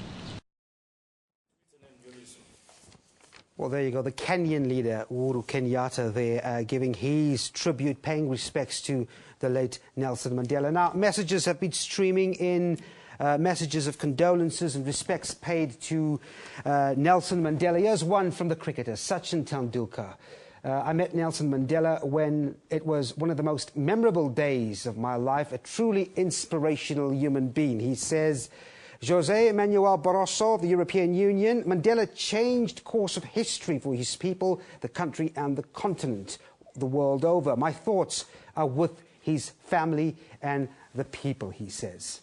Well, there you go. The Kenyan leader, Uhuru Kenyatta, there giving his tribute, paying respects to the late Nelson Mandela. Now, messages have been streaming in, messages of condolences and respects paid to Nelson Mandela. Here's one from the cricketer, Sachin Tendulkar. I met Nelson Mandela when it was one of the most memorable days of my life, a truly inspirational human being. He says, José Manuel Barroso of the European Union, Mandela changed course of history for his people, the country and the continent, the world over. My thoughts are with his family and the people, he says.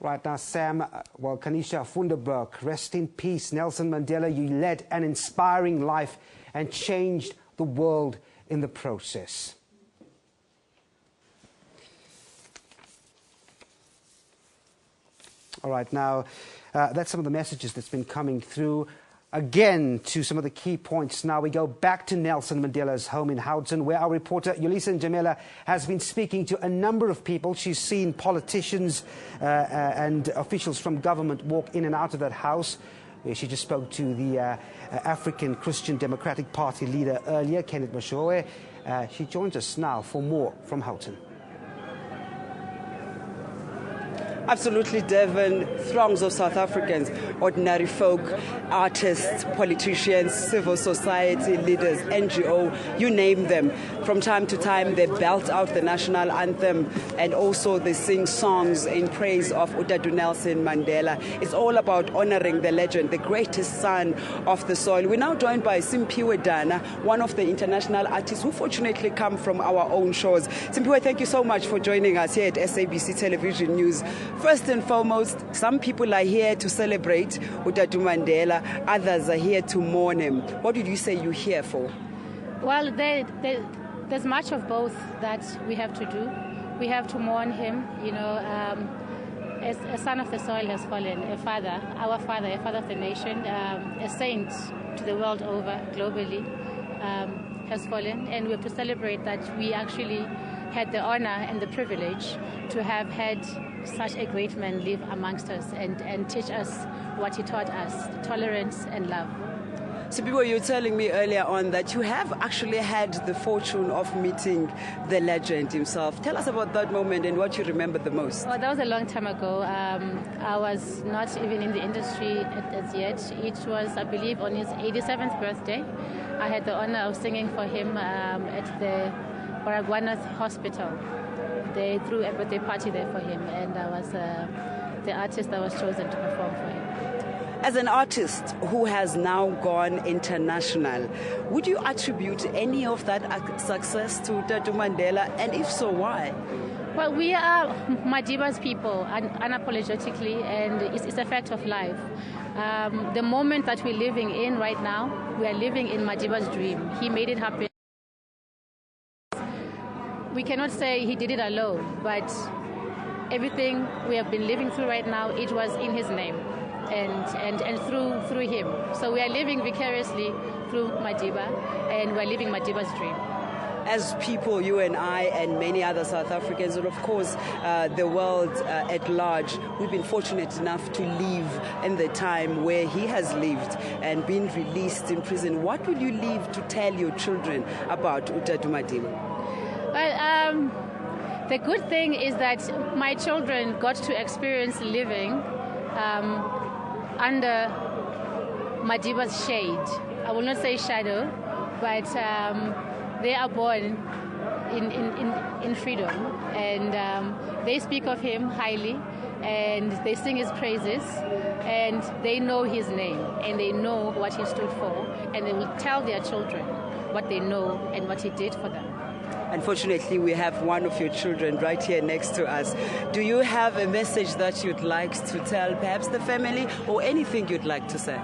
Right now, Sam, well, Kanisha Funderburg, rest in peace. Nelson Mandela, you led an inspiring life and changed the world in the process. All right, now, that's some of the messages that's been coming through. Again, to some of the key points. Now we go back to Nelson Mandela's home in Houghton, where our reporter Yulisa Njamela has been speaking to a number of people. She's seen politicians and officials from government walk in and out of that house. She just spoke to the African Christian Democratic Party leader earlier, Kenneth Mashowe. She joins us now for more from Houghton. Absolutely, Devon. Throngs of South Africans, ordinary folk, artists, politicians, civil society leaders, NGO, you name them. From time to time, they belt out the national anthem, and also they sing songs in praise of Utadu Nelson Mandela. It's all about honoring the legend, the greatest son of the soil. We're now joined by Simphiwe Dana, one of the international artists who fortunately come from our own shores. Simphiwe, thank you so much for joining us here at SABC Television News. First and foremost, some people are here to celebrate Utadu Mandela, others are here to mourn him. What did you say you're here for? Well, there's much of both that we have to do. We have to mourn him, as a son of the soil has fallen, a father, our father, a father of the nation, a saint to the world over, globally, has fallen. And we have to celebrate that we actually had the honor and the privilege to have had such a great man live amongst us and teach us what he taught us, tolerance and love. So people, you were telling me earlier on that you have actually had the fortune of meeting the legend himself. Tell us about that moment and what you remember the most. Oh, that was a long time ago. I was not even in the industry as yet. It was, I believe, on his 87th birthday. I had the honor of singing for him at the Baragwanath Hospital. They threw a birthday party there for him, and I was the artist that was chosen to perform for him. As an artist who has now gone international, would you attribute any of that success to Utadu Mandela, and if so, why? Well, we are Madiba's people, unapologetically, and it's a fact of life. The moment that we're living in right now, we are living in Madiba's dream. He made it happen. We cannot say he did it alone, but everything we have been living through right now, it was in his name and through him. So we are living vicariously through Madiba, and we're living Madiba's dream. As people, you and I and many other South Africans, and of course the world at large, we've been fortunate enough to live in the time where he has lived and been released in prison. What will you leave to tell your children about Utadu Mandela? Well, the good thing is that my children got to experience living under Madiba's shade. I will not say shadow, but they are born in freedom, and they speak of him highly, and they sing his praises, and they know his name, and they know what he stood for, and they will tell their children what they know and what he did for them. Unfortunately, we have one of your children right here next to us. Do you have a message that you'd like to tell perhaps the family, or anything you'd like to say?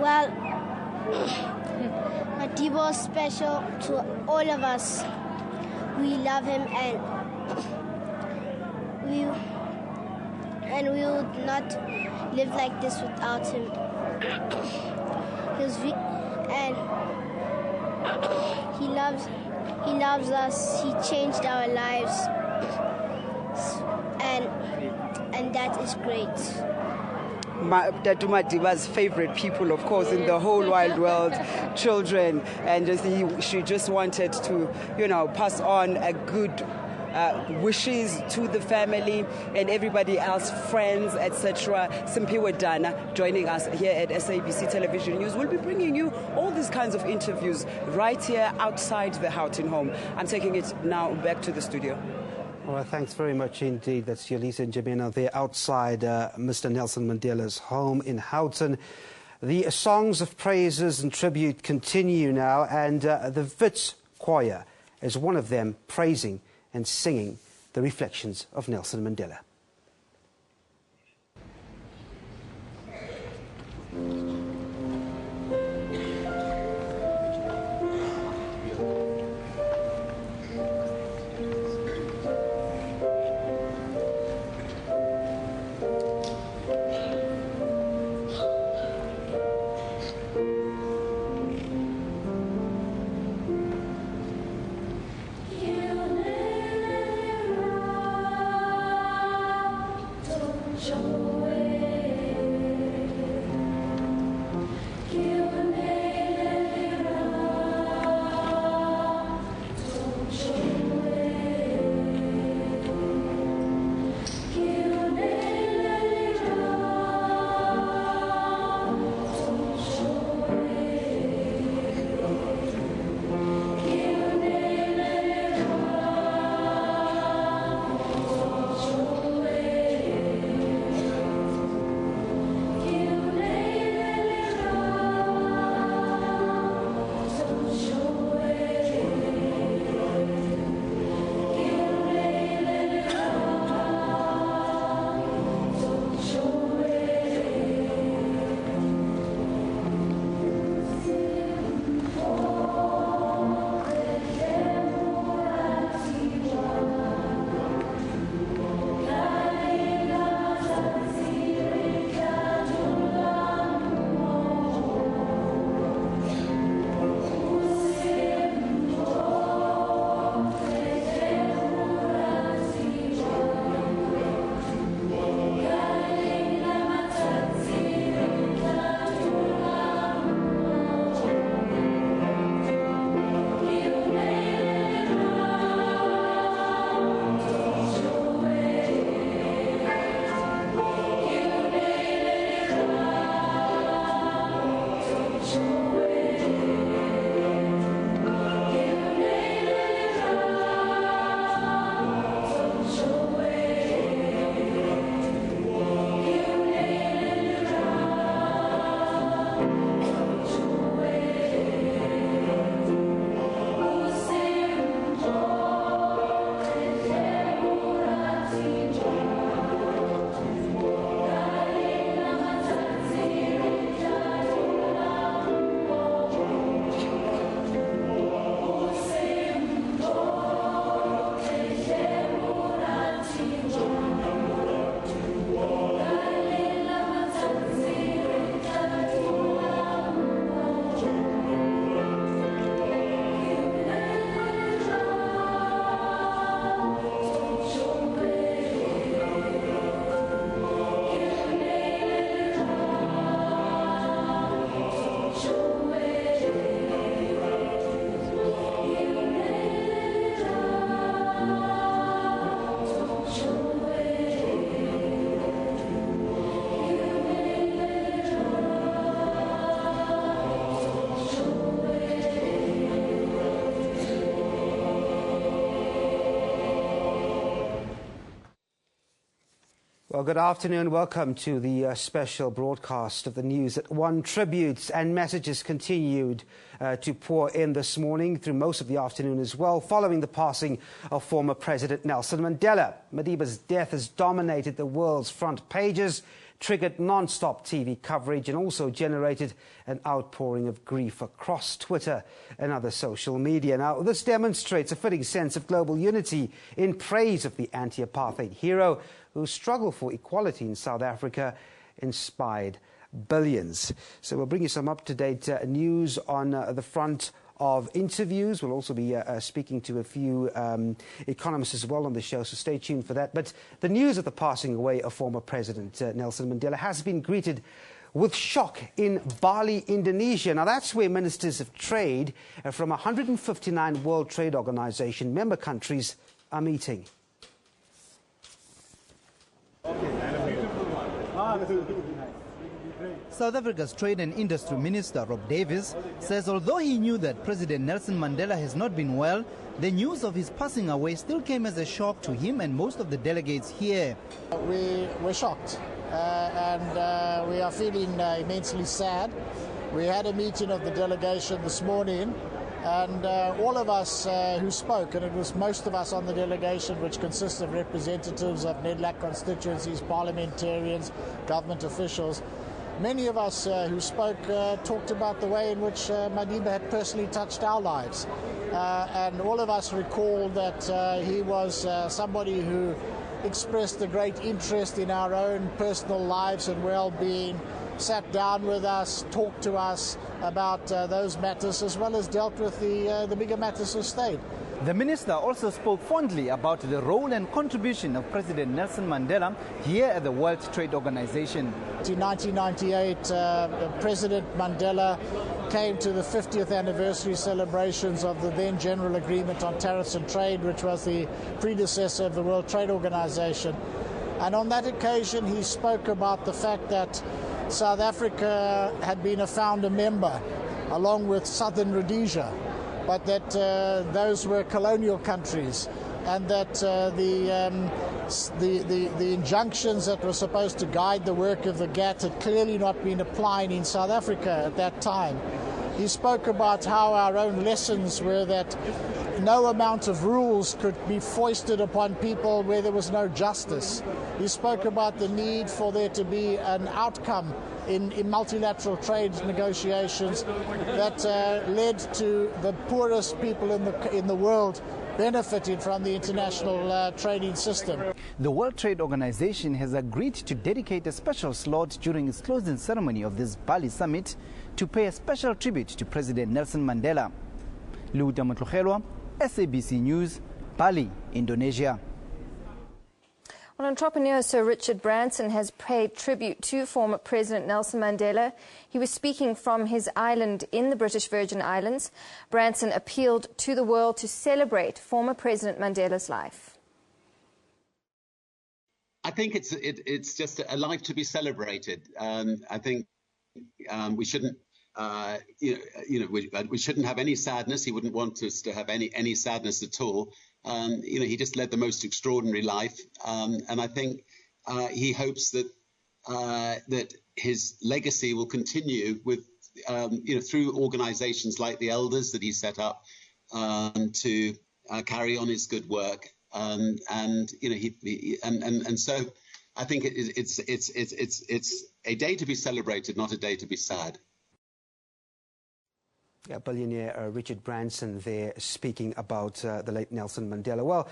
Well, Madiba is special to all of us. We love him, and we would not live like this without him. He loves us. He changed our lives, and that is great. Utadu Madiba's favorite people, of course, in the whole wide world, children, and she just wanted to, pass on a good wishes to the family and everybody else, friends, etc. Simphiwe Dana joining us here at SABC Television News. We'll be bringing you all these kinds of interviews right here outside the Houghton home. I'm taking it now back to the studio. All right, thanks very much indeed. That's Yolisa and Jimena there outside Mr. Nelson Mandela's home in Houghton. The songs of praises and tribute continue now, and the Wits Choir is one of them, praising and singing the reflections of Nelson Mandela. Well, good afternoon. Welcome to the special broadcast of the News at 1. Tributes and messages continued to pour in this morning through most of the afternoon as well, following the passing of former President Nelson Mandela. Madiba's death has dominated the world's front pages, triggered non-stop TV coverage, and also generated an outpouring of grief across Twitter and other social media. Now, this demonstrates a fitting sense of global unity in praise of the anti-apartheid hero whose struggle for equality in South Africa inspired billions. So we'll bring you some up-to-date news on the front of interviews. We'll also be speaking to a few economists as well on the show, so stay tuned for that. But the news of the passing away of former President Nelson Mandela has been greeted with shock in Bali, Indonesia. Now, that's where ministers of trade from 159 World Trade Organization member countries are meeting. South Africa's Trade and Industry Minister, Rob Davies, says although he knew that President Nelson Mandela has not been well, the news of his passing away still came as a shock to him and most of the delegates here. We were shocked and we are feeling immensely sad. We had a meeting of the delegation this morning, and all of us who spoke, and it was most of us on the delegation, which consists of representatives of NEDLAC constituencies, parliamentarians, government officials, many of us who spoke talked about the way in which Madiba had personally touched our lives. And all of us recalled that he was somebody who expressed a great interest in our own personal lives and well-being, sat down with us, talked to us about those matters, as well as dealt with the bigger matters of state. The minister also spoke fondly about the role and contribution of President Nelson Mandela here at the World Trade Organization. In 1998, President Mandela came to the 50th anniversary celebrations of the then General Agreement on Tariffs and Trade, which was the predecessor of the World Trade Organization. And on that occasion, he spoke about the fact that South Africa had been a founder member, along with Southern Rhodesia, but that those were colonial countries, and that the injunctions that were supposed to guide the work of the GATT had clearly not been applied in South Africa at that time. He spoke about how our own lessons were that no amount of rules could be foisted upon people where there was no justice. He spoke about the need for there to be an outcome in multilateral trade negotiations that led to the poorest people in the world benefiting from the international trading system. The World Trade Organization has agreed to dedicate a special slot during its closing ceremony of this Bali summit to pay a special tribute to President Nelson Mandela. Luta Motlogelwa, SABC News, Bali, Indonesia. Well, entrepreneur Sir Richard Branson has paid tribute to former President Nelson Mandela. He was speaking from his island in the British Virgin Islands. Branson appealed to the world to celebrate former President Mandela's life. I think it's just a life to be celebrated. I think we shouldn't. We shouldn't have any sadness. He wouldn't want us to have any sadness at all. He just led the most extraordinary life, and I think he hopes that that his legacy will continue with through organisations like the Elders that he set up to carry on his good work, and so I think it's a day to be celebrated, not a day to be sad. Yeah, billionaire Richard Branson there speaking about the late Nelson Mandela. Well,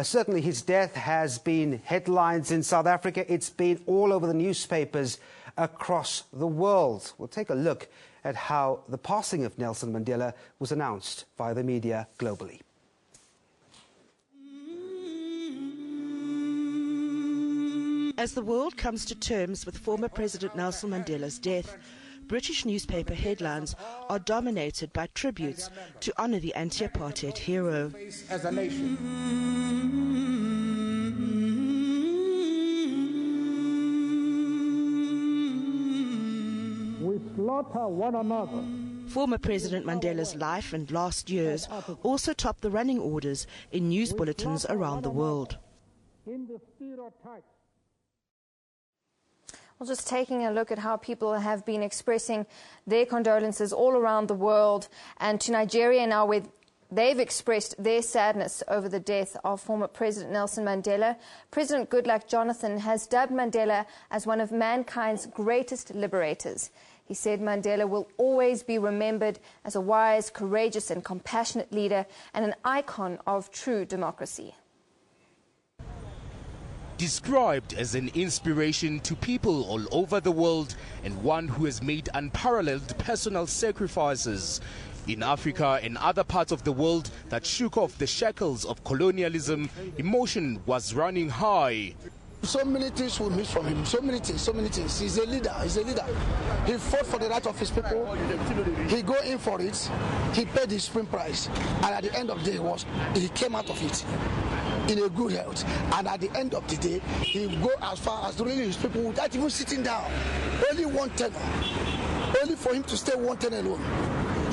certainly his death has been headlines in South Africa. It's been all over the newspapers across the world. We'll take a look at how the passing of Nelson Mandela was announced by the media globally. As the world comes to terms with former President Nelson Mandela's death, British newspaper headlines are dominated by tributes to honour the anti-apartheid hero. As a nation. We slaughter one another. Former President Mandela's life and last years also topped the running orders in news bulletins around the world. In the stereotypes Well, just taking a look at how people have been expressing their condolences all around the world, and to Nigeria now, where they've expressed their sadness over the death of former President Nelson Mandela. President Goodluck Jonathan has dubbed Mandela as one of mankind's greatest liberators. He said Mandela will always be remembered as a wise, courageous and compassionate leader and an icon of true democracy. Described as an inspiration to people all over the world and one who has made unparalleled personal sacrifices in Africa and other parts of the world that shook off the shackles of colonialism, emotion was running high. So many things we miss from him, so many things. He's a leader, He fought for the right of his people. He go in for it. He paid his supreme price. And at the end of the day, he came out of it in a good health. And at the end of the day, he go as far as ruling his people without even sitting down. Only one tenor. Only for him to stay one tenor alone.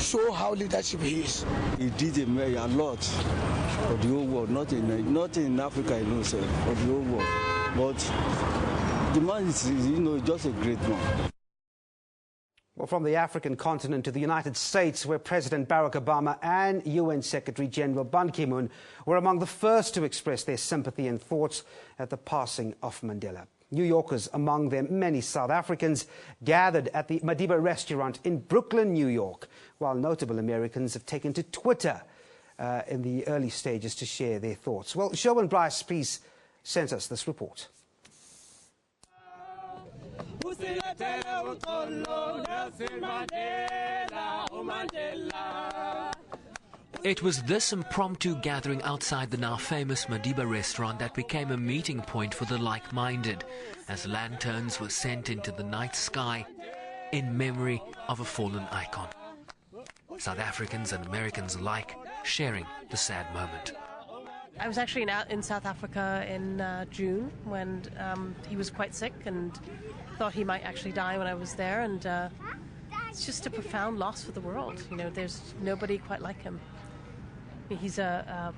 Show how leadership he is. He did a lot for the whole world, not in Africa alone, sir, for the whole world. But the man is, just a great man. Well, from the African continent to the United States, where President Barack Obama and UN Secretary General Ban Ki-moon were among the first to express their sympathy and thoughts at the passing of Mandela. New Yorkers, among them many South Africans, gathered at the Madiba restaurant in Brooklyn, New York, while notable Americans have taken to Twitter in the early stages to share their thoughts. Well, Sherwin Bryce, please sent us this report. It was this impromptu gathering outside the now famous Madiba restaurant that became a meeting point for the like-minded, as lanterns were sent into the night sky in memory of a fallen icon. South Africans and Americans alike sharing the sad moment. I was actually in South Africa in June when he was quite sick and thought he might actually die when I was there, and it's just a profound loss for the world. There's nobody quite like him. He's I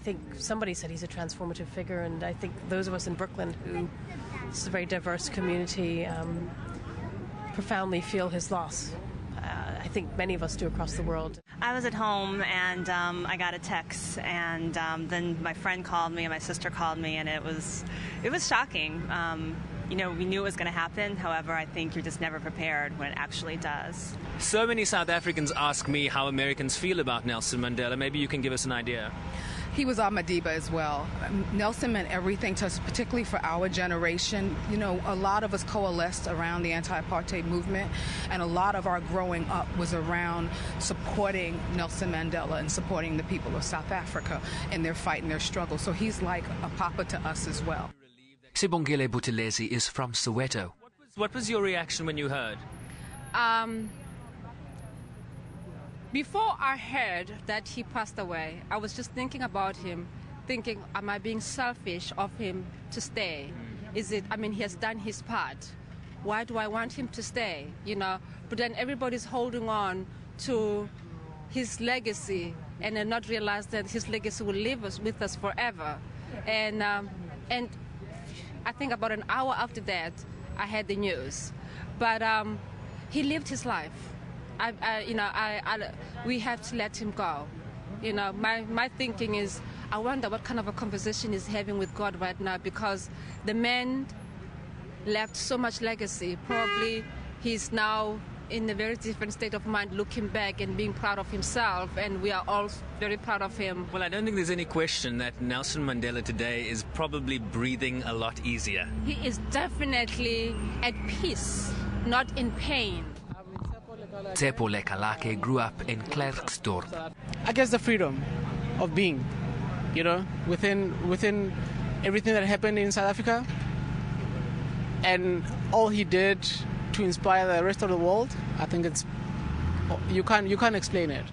think somebody said he's a transformative figure, and I think those of us in Brooklyn, who is a very diverse community, profoundly feel his loss. I think many of us do across the world. I was at home and I got a text, and then my friend called me and my sister called me, and it was shocking. We knew it was going to happen. However, I think you're just never prepared when it actually does. So many South Africans ask me how Americans feel about Nelson Mandela. Maybe you can give us an idea. He was our Madiba as well. Nelson meant everything to us, particularly for our generation. A lot of us coalesced around the anti-apartheid movement, and a lot of our growing up was around supporting Nelson Mandela and supporting the people of South Africa in their fight and their struggle. So he's like a papa to us as well. Sibongile Buthelezi is from Soweto. What was your reaction when you heard? Before I heard that he passed away, I was just thinking about him, thinking, am I being selfish of him to stay? He has done his part. Why do I want him to stay? But then everybody's holding on to his legacy and then not realize that his legacy will live with us forever. And I think about an hour after that, I had the news. But he lived his life. We have to let him go. My thinking is, I wonder what kind of a conversation he's having with God right now, because the man left so much legacy. Probably he's now in a very different state of mind, looking back and being proud of himself, and we are all very proud of him. Well, I don't think there's any question that Nelson Mandela today is probably breathing a lot easier. He is definitely at peace, not in pain. Tsepo Lekalake grew up in Klerksdorp. I guess the freedom of being, within everything that happened in South Africa, and all he did to inspire the rest of the world. I think you can't explain it.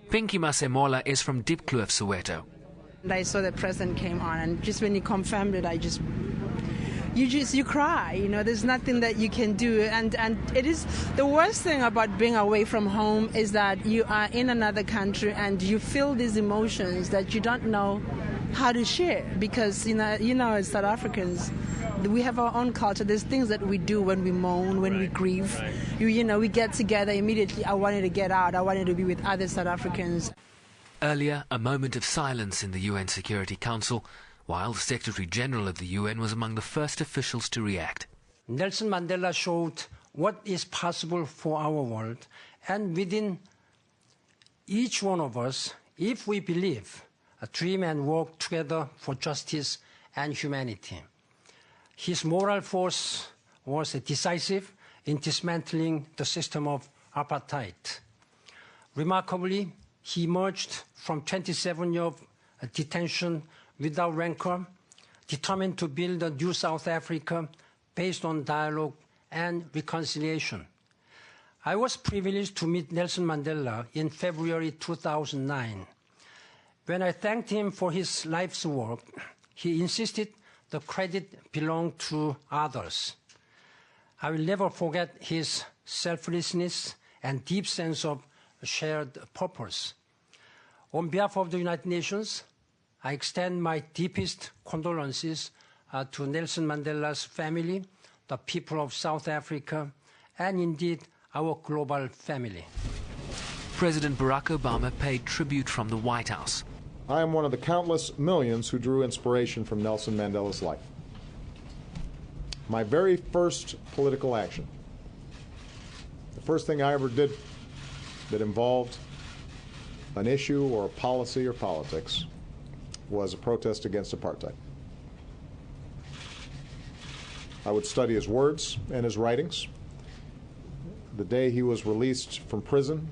Pinky Masemola is from Diepkloof, Soweto. And I saw the president came on, and just when he confirmed it, you cry. There's nothing that you can do, and it is the worst thing about being away from home is that you are in another country and you feel these emotions that you don't know how to share, because as South Africans, we have our own culture. There's things that we do when we mourn, when we grieve. We get together immediately. I wanted to get out. I wanted to be with other South Africans. Earlier, a moment of silence in the UN Security Council, while the Secretary General of the UN was among the first officials to react. Nelson Mandela showed what is possible for our world, and within each one of us, if we believe, dream and work together for justice and humanity. His moral force was decisive in dismantling the system of apartheid. Remarkably, he emerged from 27 years of detention without rancor, determined to build a new South Africa based on dialogue and reconciliation. I was privileged to meet Nelson Mandela in February 2009. When I thanked him for his life's work, he insisted the credit belonged to others. I will never forget his selflessness and deep sense of shared purpose. On behalf of the United Nations, I extend my deepest condolences to Nelson Mandela's family, the people of South Africa, and indeed our global family. President Barack Obama paid tribute from the White House. I am one of the countless millions who drew inspiration from Nelson Mandela's life. My very first political action, the first thing I ever did that involved an issue or a policy or politics, was a protest against apartheid. I would study his words and his writings. The day he was released from prison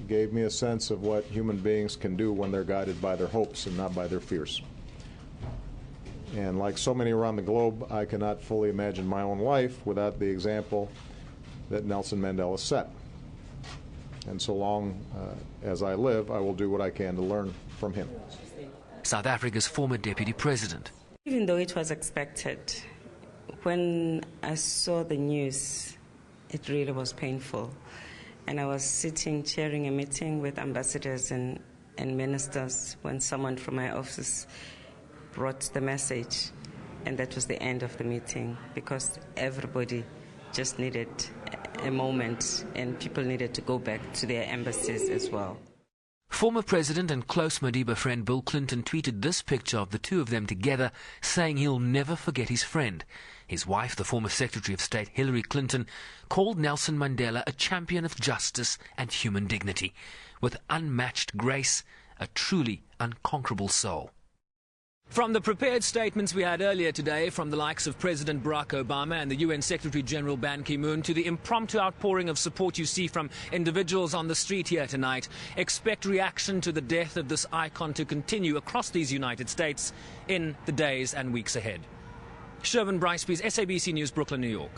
gave me a sense of what human beings can do when they're guided by their hopes and not by their fears. And like so many around the globe, I cannot fully imagine my own life without the example that Nelson Mandela set. And so long as I live, I will do what I can to learn from him. South Africa's former deputy president. Even though it was expected, when I saw the news, it really was painful. And I was sitting, chairing a meeting with ambassadors and ministers when someone from my office brought the message. And that was the end of the meeting, because everybody just needed a moment, and people needed to go back to their embassies as well. Former President and close Madiba friend Bill Clinton tweeted this picture of the two of them together, saying he'll never forget his friend. His wife, the former Secretary of State Hillary Clinton, called Nelson Mandela a champion of justice and human dignity, with unmatched grace, a truly unconquerable soul. From the prepared statements we had earlier today from the likes of President Barack Obama and the UN Secretary General Ban Ki-moon to the impromptu outpouring of support you see from individuals on the street here tonight, expect reaction to the death of this icon to continue across these United States in the days and weeks ahead. Shervin Bricebees, SABC News, Brooklyn, New York.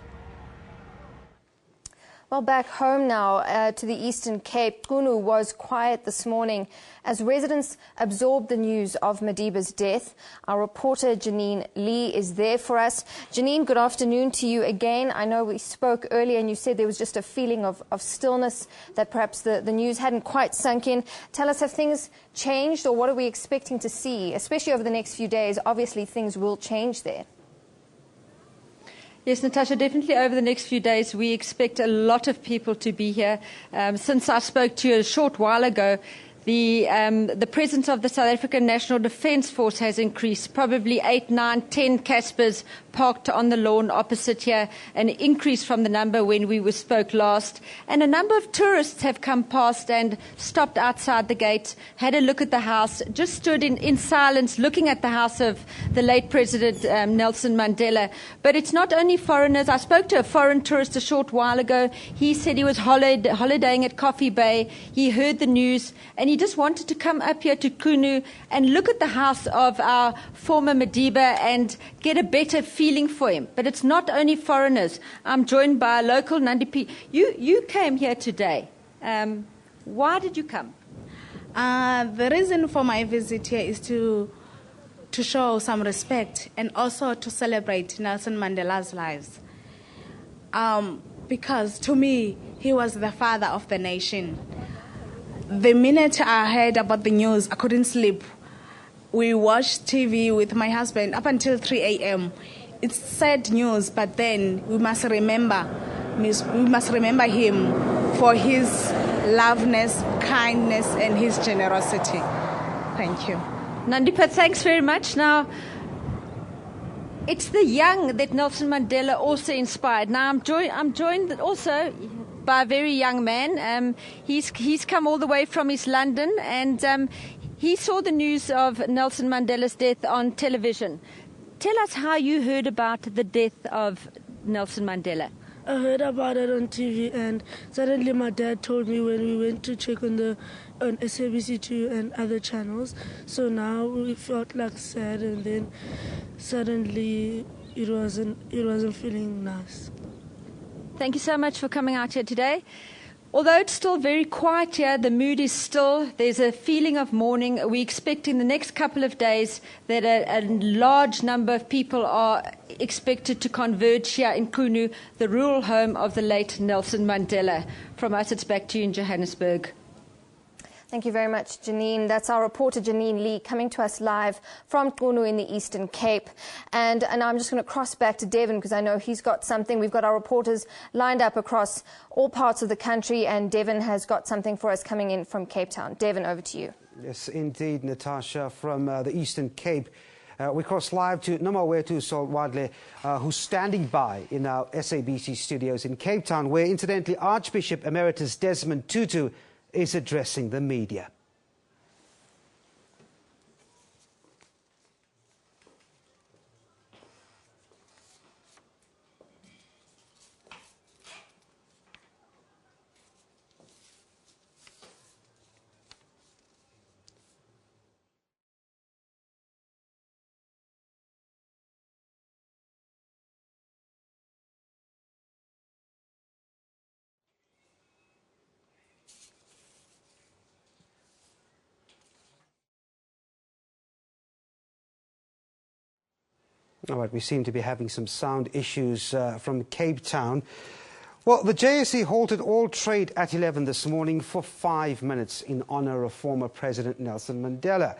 Well, back home now to the Eastern Cape, Qunu was quiet this morning as residents absorbed the news of Madiba's death. Our reporter Janine Lee is there for us. Janine, good afternoon to you again. I know we spoke earlier and you said there was just a feeling of stillness, that perhaps the news hadn't quite sunk in. Tell us, have things changed, or what are we expecting to see, especially over the next few days? Obviously, things will change there. Yes, Natasha, definitely over the next few days we expect a lot of people to be here. Since I spoke to you a short while ago, the presence of the South African National Defence Force has increased, probably 8, 9, 10 Caspers parked on the lawn opposite here, an increase from the number when we spoke last. And a number of tourists have come past and stopped outside the gate, had a look at the house, just stood in silence looking at the house of the late President Nelson Mandela. But it's not only foreigners. I spoke to a foreign tourist a short while ago. He said he was holidaying at Coffee Bay. He heard the news and he just wanted to come up here to Qunu and look at the house of our former Madiba and get a better feeling for him. But it's not only foreigners. I'm joined by a local Nandipi. You came here today. Why did you come? The reason for my visit here is to show some respect and also to celebrate Nelson Mandela's lives. Because to me, he was the father of the nation. The minute I heard about the news, I couldn't sleep. we watched TV with my husband up until 3 a.m. It's sad news, but then we must remember him for his loveness, kindness, and his generosity. Thank you. Nandipha, thanks very much. Now, it's the young that Nelson Mandela also inspired. Now, I'm joined also by a very young man. He's come all the way from East London, and he saw the news of Nelson Mandela's death on television. Tell us how you heard about the death of Nelson Mandela. I heard about it on TV, and suddenly my dad told me when we went to check on SABC2 and other channels. So now we felt like sad, and then suddenly it wasn't feeling nice. Thank you so much for coming out here today. Although it's still very quiet here, the mood is still, there's a feeling of mourning. We expect in the next couple of days that a large number of people are expected to converge here in Qunu, the rural home of the late Nelson Mandela. From us, it's back to you in Johannesburg. Thank you very much, Janine. That's our reporter, Janine Lee, coming to us live from Qunu in the Eastern Cape. And I'm just going to cross back to Devon because I know he's got something. We've got our reporters lined up across all parts of the country, and Devon has got something for us coming in from Cape Town. Devon, over to you. Yes, indeed, Natasha, from the Eastern Cape. We cross live to Nomawethu Solwadle, who's standing by in our SABC studios in Cape Town, where, incidentally, Archbishop Emeritus Desmond Tutu is addressing the media. All right, we seem to be having some sound issues from Cape Town. Well, the JSE halted all trade at 11 this morning for 5 minutes in honour of former President Nelson Mandela.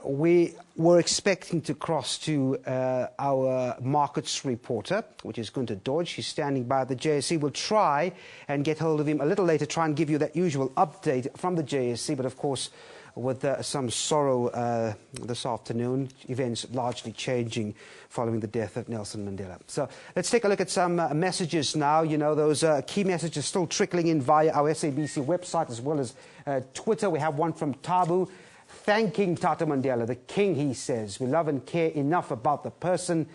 We were expecting to cross to our markets reporter, which is Gunter Dodge. He's standing by the JSE. We'll try and get hold of him a little later, try and give you that usual update from the JSE, but of course, with some sorrow this afternoon, events largely changing following the death of Nelson Mandela. So let's take a look at some messages now. You know, those key messages still trickling in via our SABC website as well as Twitter. We have one from Tabu, thanking Tata Mandela, the king, he says. We love and care enough about the person.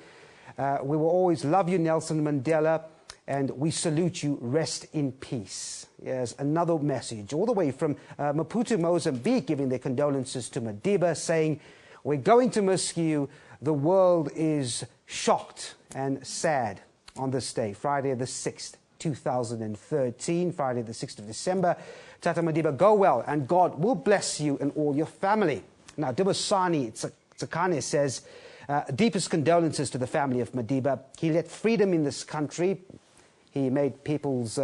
We will always love you, Nelson Mandela, and we salute you. Rest in peace. Yes, another message all the way from Maputo, Mozambique, giving their condolences to Madiba, saying, we're going to miss you. The world is shocked and sad on this day, Friday the 6th, 2013, Friday the 6th of December. Tata Madiba, go well, and God will bless you and all your family. Now, Dibasani Tsakane says, deepest condolences to the family of Madiba. He let freedom in this country. He made people's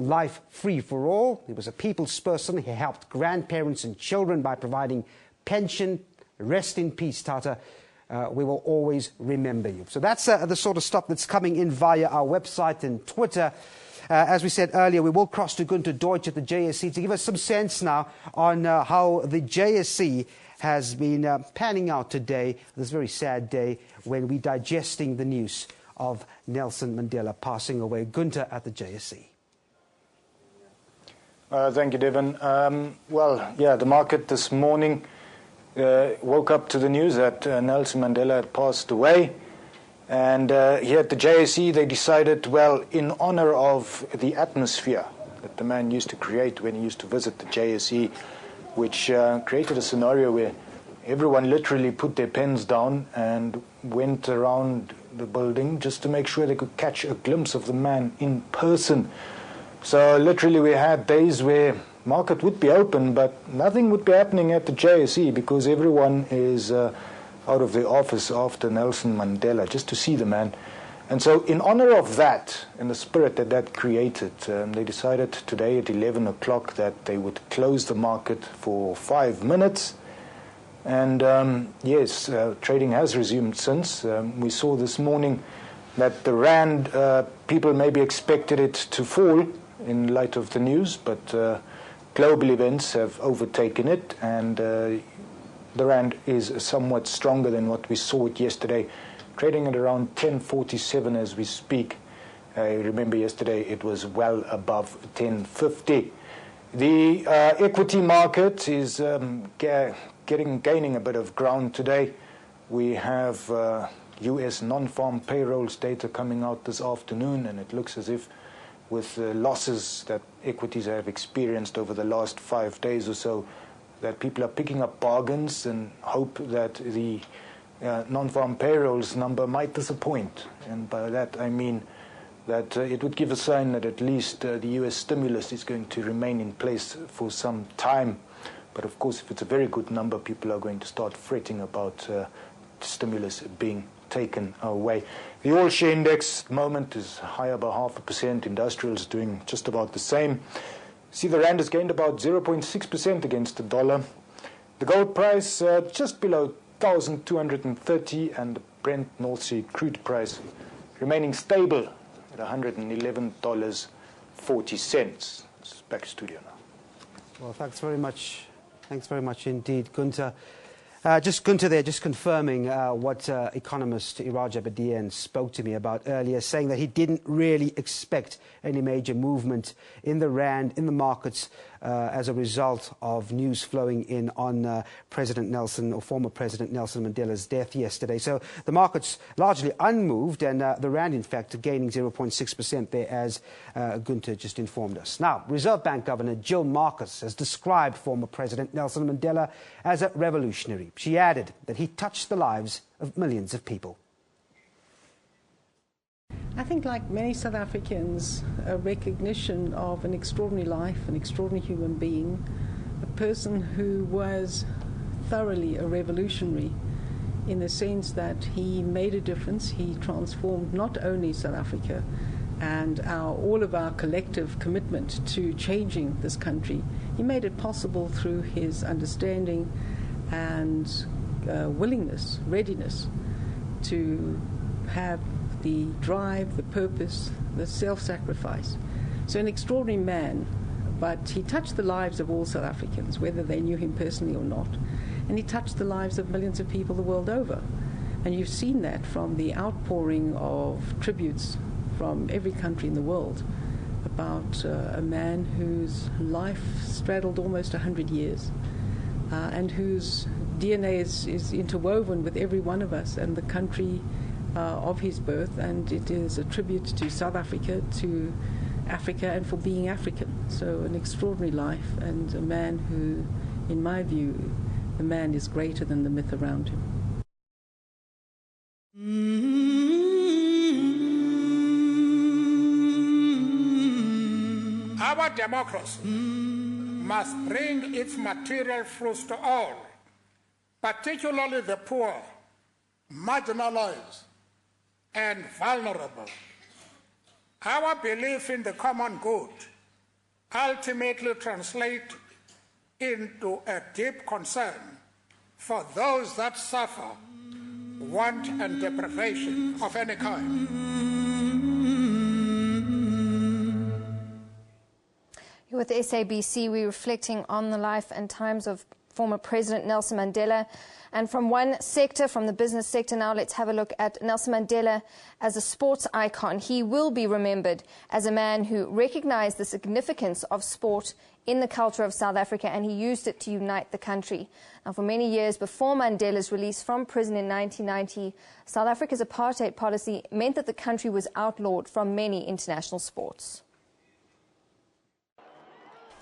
life free for all. He was a people's person. He helped grandparents and children by providing pension. Rest in peace, Tata. We will always remember you. So that's the sort of stuff that's coming in via our website and Twitter. As we said earlier, we will cross to Gunter Deutsch at the JSE to give us some sense now on how the JSE has been panning out today, this very sad day when we're digesting the news of Nelson Mandela passing away. Gunter at the JSE. Thank you, Devon. Well, yeah, the market this morning woke up to the news that Nelson Mandela had passed away. And here at the JSE, they decided, well, in honor of the atmosphere that the man used to create when he used to visit the JSE, which created a scenario where everyone literally put their pens down and went around the building just to make sure they could catch a glimpse of the man in person. So literally we had days where market would be open, but nothing would be happening at the JSE because everyone is out of the office after Nelson Mandela, just to see the man. And so in honor of that, and the spirit that that created, they decided today at 11 o'clock that they would close the market for 5 minutes. And yes, trading has resumed since. We saw this morning that the rand, people maybe expected it to fall in light of the news, but global events have overtaken it, and the rand is somewhat stronger than what we saw it yesterday, trading at around 10.47 as we speak. I remember yesterday it was well above 10.50. The equity market is gaining a bit of ground today. We have U.S. non-farm payrolls data coming out this afternoon, and it looks as if with the losses that equities have experienced over the last 5 days or so, that people are picking up bargains and hope that the non-farm payrolls number might disappoint. And by that I mean that it would give a sign that at least the U.S. stimulus is going to remain in place for some time. But of course, if it's a very good number, people are going to start fretting about stimulus being taken away. The oil share index at the moment is higher by 0.5%. Industrial is doing just about the same. See, the rand has gained about 0.6% against the dollar. The gold price just below 1,230, and the Brent North Sea crude price remaining stable at $111.40. Back to studio now. Well, thanks very much. Thanks very much indeed, Gunter. Just Gunter there, just confirming what economist Iraj Abedian spoke to me about earlier, saying that he didn't really expect any major movement in the rand, in the markets, as a result of news flowing in on President Nelson, or former President Nelson Mandela's death yesterday. So the markets largely unmoved, and the rand, in fact, gaining 0.6% there, as Gunter just informed us. Now, Reserve Bank Governor Jill Marcus has described former President Nelson Mandela as a revolutionary. She added that he touched the lives of millions of people. I think, like many South Africans, a recognition of an extraordinary life, an extraordinary human being, a person who was thoroughly a revolutionary in the sense that he made a difference. He transformed not only South Africa and all of our collective commitment to changing this country. He made it possible through his understanding and willingness, readiness to have the drive, the purpose, the self-sacrifice. So an extraordinary man, but he touched the lives of all South Africans, whether they knew him personally or not. And he touched the lives of millions of people the world over. And you've seen that from the outpouring of tributes from every country in the world about a man whose life straddled almost 100 years and whose DNA is interwoven with every one of us and the country of his birth, and it is a tribute to South Africa, to Africa, and for being African. So an extraordinary life, and a man who, in my view, the man is greater than the myth around him. Our democracy must bring its material fruits to all, particularly the poor, marginalized, and vulnerable. Our belief in the common good ultimately translates into a deep concern for those that suffer want and deprivation of any kind. With SABC, we're reflecting on the life and times of former President Nelson Mandela. And from one sector, from the business sector now, let's have a look at Nelson Mandela as a sports icon. He will be remembered as a man who recognized the significance of sport in the culture of South Africa, and he used it to unite the country. Now, for many years before Mandela's release from prison in 1990, South Africa's apartheid policy meant that the country was outlawed from many international sports.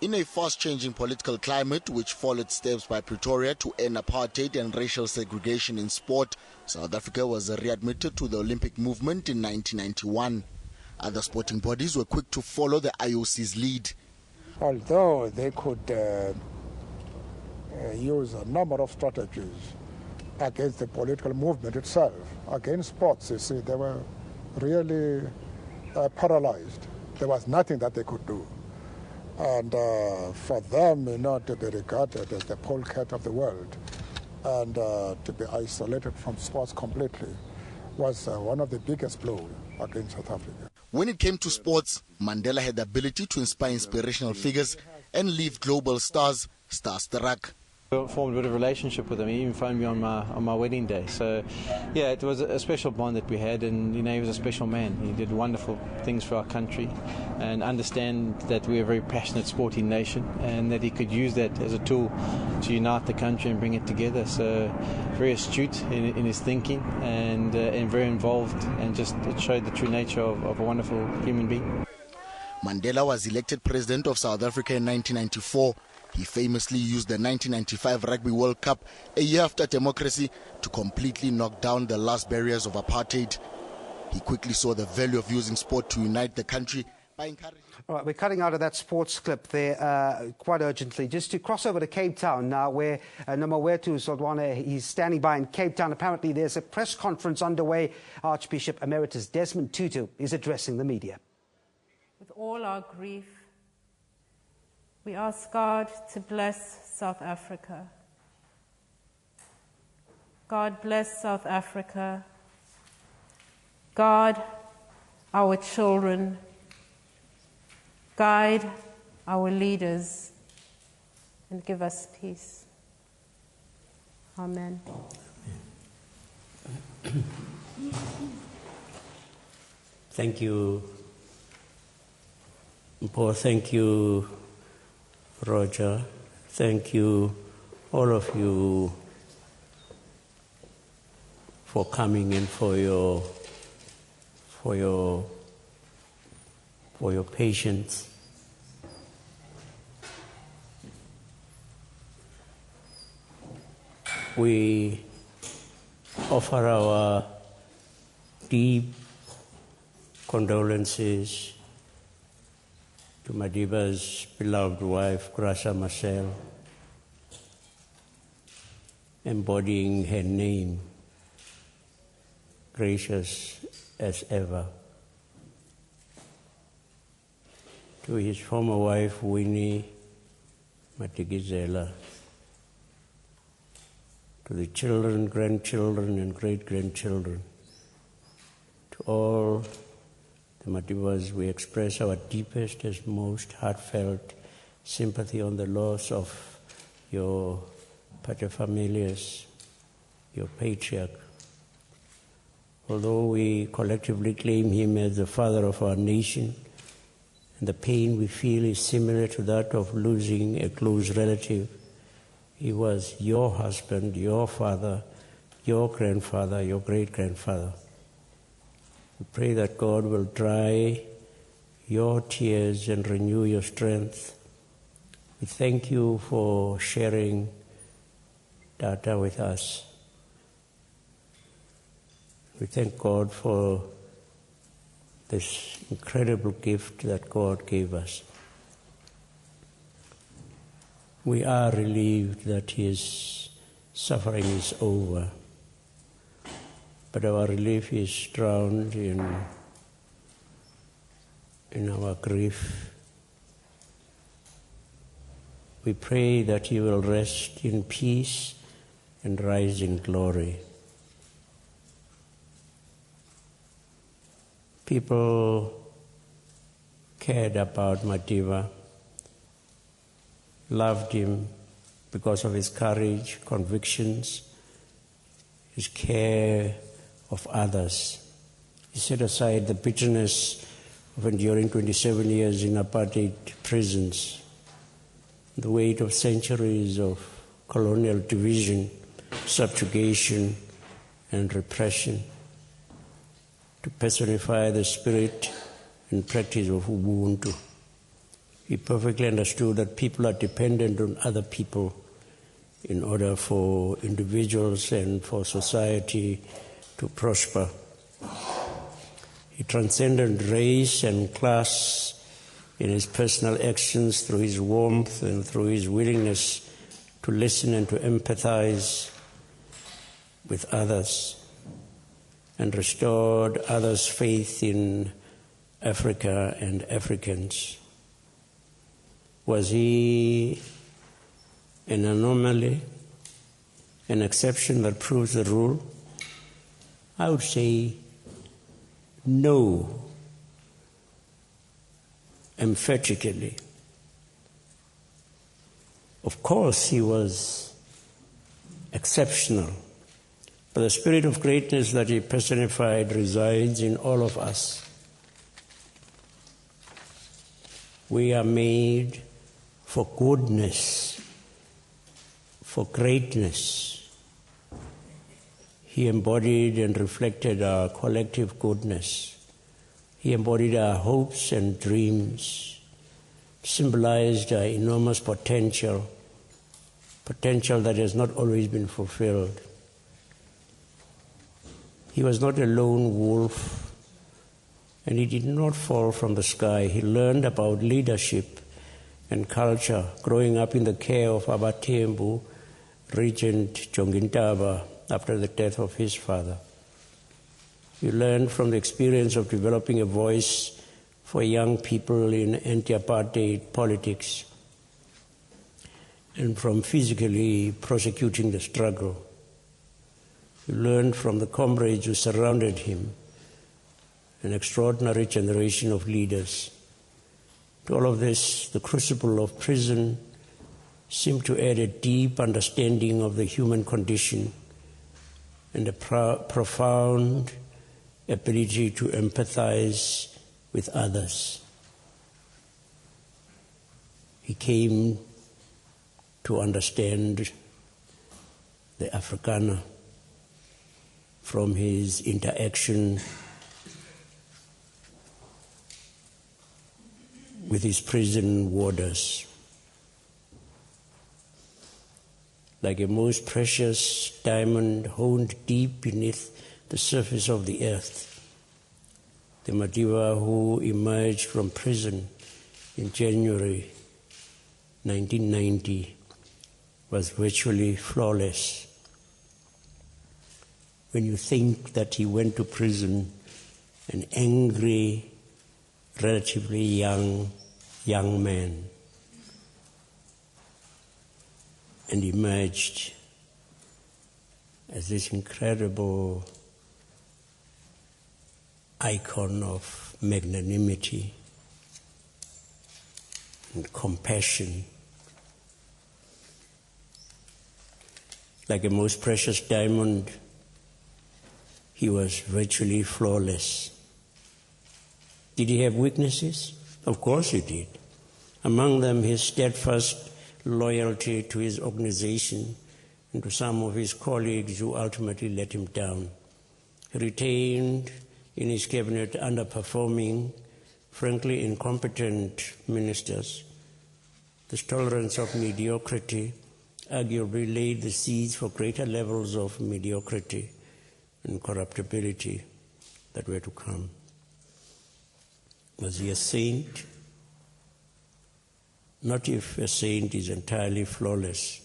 In a fast-changing political climate which followed steps by Pretoria to end apartheid and racial segregation in sport, South Africa was readmitted to the Olympic movement in 1991. Other sporting bodies were quick to follow the IOC's lead. Although they could use a number of strategies against the political movement itself, against sports, you see, they were really paralyzed. There was nothing that they could do. And for them, to be regarded as the polecat of the world, and to be isolated from sports completely was one of the biggest blows against South Africa. When it came to sports, Mandela had the ability to inspire inspirational figures and leave global stars starstruck. I formed a bit of a relationship with him. He even phoned me on my wedding day. So, yeah, it was a special bond that we had, and he was a special man. He did wonderful things for our country, and understand that we're a very passionate sporting nation, and that he could use that as a tool to unite the country and bring it together. So, very astute in his thinking, and very involved, and just it showed the true nature of a wonderful human being. Mandela was elected president of South Africa in 1994. He famously used the 1995 Rugby World Cup, a year after democracy, to completely knock down the last barriers of apartheid. He quickly saw the value of using sport to unite the country by encouraging... All right, we're cutting out of that sports clip there quite urgently. Just to cross over to Cape Town now, where Nomawethu Sodwana, he's standing by in Cape Town. Apparently there's a press conference underway. Archbishop Emeritus Desmond Tutu is addressing the media. With all our grief, we ask God to bless South Africa. God bless South Africa. Guard our children. Guide our leaders and give us peace. Amen. Thank you, Paul. Thank you, Roger. Thank you, all of you, for coming in, for your patience. We offer our deep condolences to Madiba's beloved wife, Graça Marcel, embodying her name, gracious as ever. To his former wife, Winnie Matigizela, to the children, grandchildren, and great-grandchildren, to all the Madibas, we express our deepest and most heartfelt sympathy on the loss of your paterfamilias, your patriarch. Although we collectively claim him as the father of our nation, and the pain we feel is similar to that of losing a close relative, he was your husband, your father, your grandfather, your great-grandfather. We pray that God will dry your tears and renew your strength. We thank you for sharing data with us. We thank God for this incredible gift that God gave us. We are relieved that his suffering is over, but our relief is drowned in our grief. We pray that he will rest in peace and rise in glory. People cared about Madiba, loved him because of his courage, convictions, his care of others. He set aside the bitterness of enduring 27 years in apartheid prisons, the weight of centuries of colonial division, subjugation, and repression, to personify the spirit and practice of Ubuntu. He perfectly understood that people are dependent on other people in order for individuals and for society to prosper. He transcended race and class in his personal actions through his warmth and through his willingness to listen and to empathize with others, and restored others' faith in Africa and Africans. Was he an anomaly? an exception that proves the rule? I would say no, emphatically. Of course, he was exceptional, but the spirit of greatness that he personified resides in all of us. We are made for goodness, for greatness. He embodied and reflected our collective goodness. He embodied our hopes and dreams, symbolized our enormous potential that has not always been fulfilled. He was not a lone wolf, and he did not fall from the sky. He learned about leadership and culture growing up in the care of Abatembu, Regent Jongintaba, after the death of his father. He learned from the experience of developing a voice for young people in anti-apartheid politics and from physically prosecuting the struggle. He learned from the comrades who surrounded him, an extraordinary generation of leaders. To all of this, the crucible of prison seemed to add a deep understanding of the human condition and a profound ability to empathize with others. He came to understand the Afrikaner from his interaction with his prison warders. Like a most precious diamond honed deep beneath the surface of the earth, the Madiba who emerged from prison in January 1990 was virtually flawless. When you think that he went to prison an angry, relatively young man, and emerged as this incredible icon of magnanimity and compassion. Like a most precious diamond, he was virtually flawless. Did he have weaknesses? Of course he did. Among them, his steadfast loyalty to his organization and to some of his colleagues who ultimately let him down. He retained in his cabinet underperforming, frankly incompetent ministers. This tolerance of mediocrity arguably laid the seeds for greater levels of mediocrity and corruptibility that were to come. Was he a saint? Not if a saint is entirely flawless.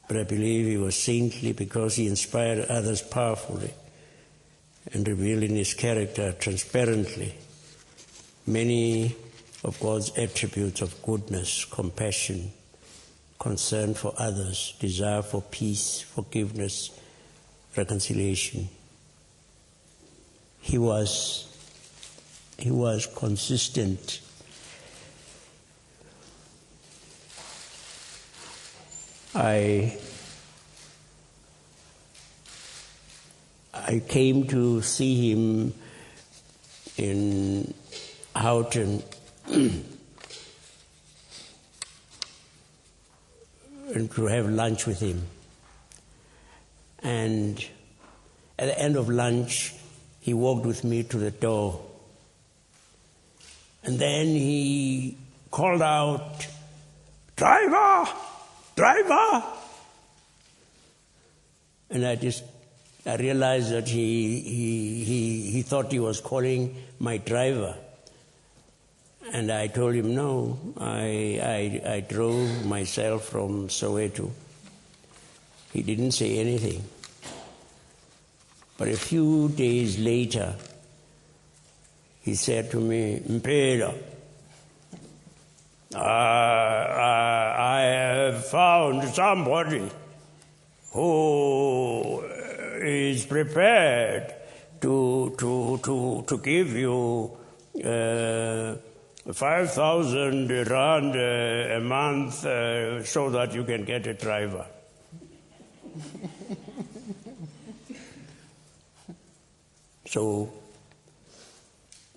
But I believe he was saintly because he inspired others powerfully and revealed in his character transparently many of God's attributes of goodness, compassion, concern for others, desire for peace, forgiveness, reconciliation. He was consistent. I came to see him in Houghton and to have lunch with him. And at the end of lunch, he walked with me to the door. And then he called out, "Driver! Driver!" And I realized that he thought he was calling my driver. And I told him, no, I drove myself from Soweto. He didn't say anything. But a few days later, he said to me, "Mpela, I have found somebody who is prepared to give you 5,000 rand a month so that you can get a driver. So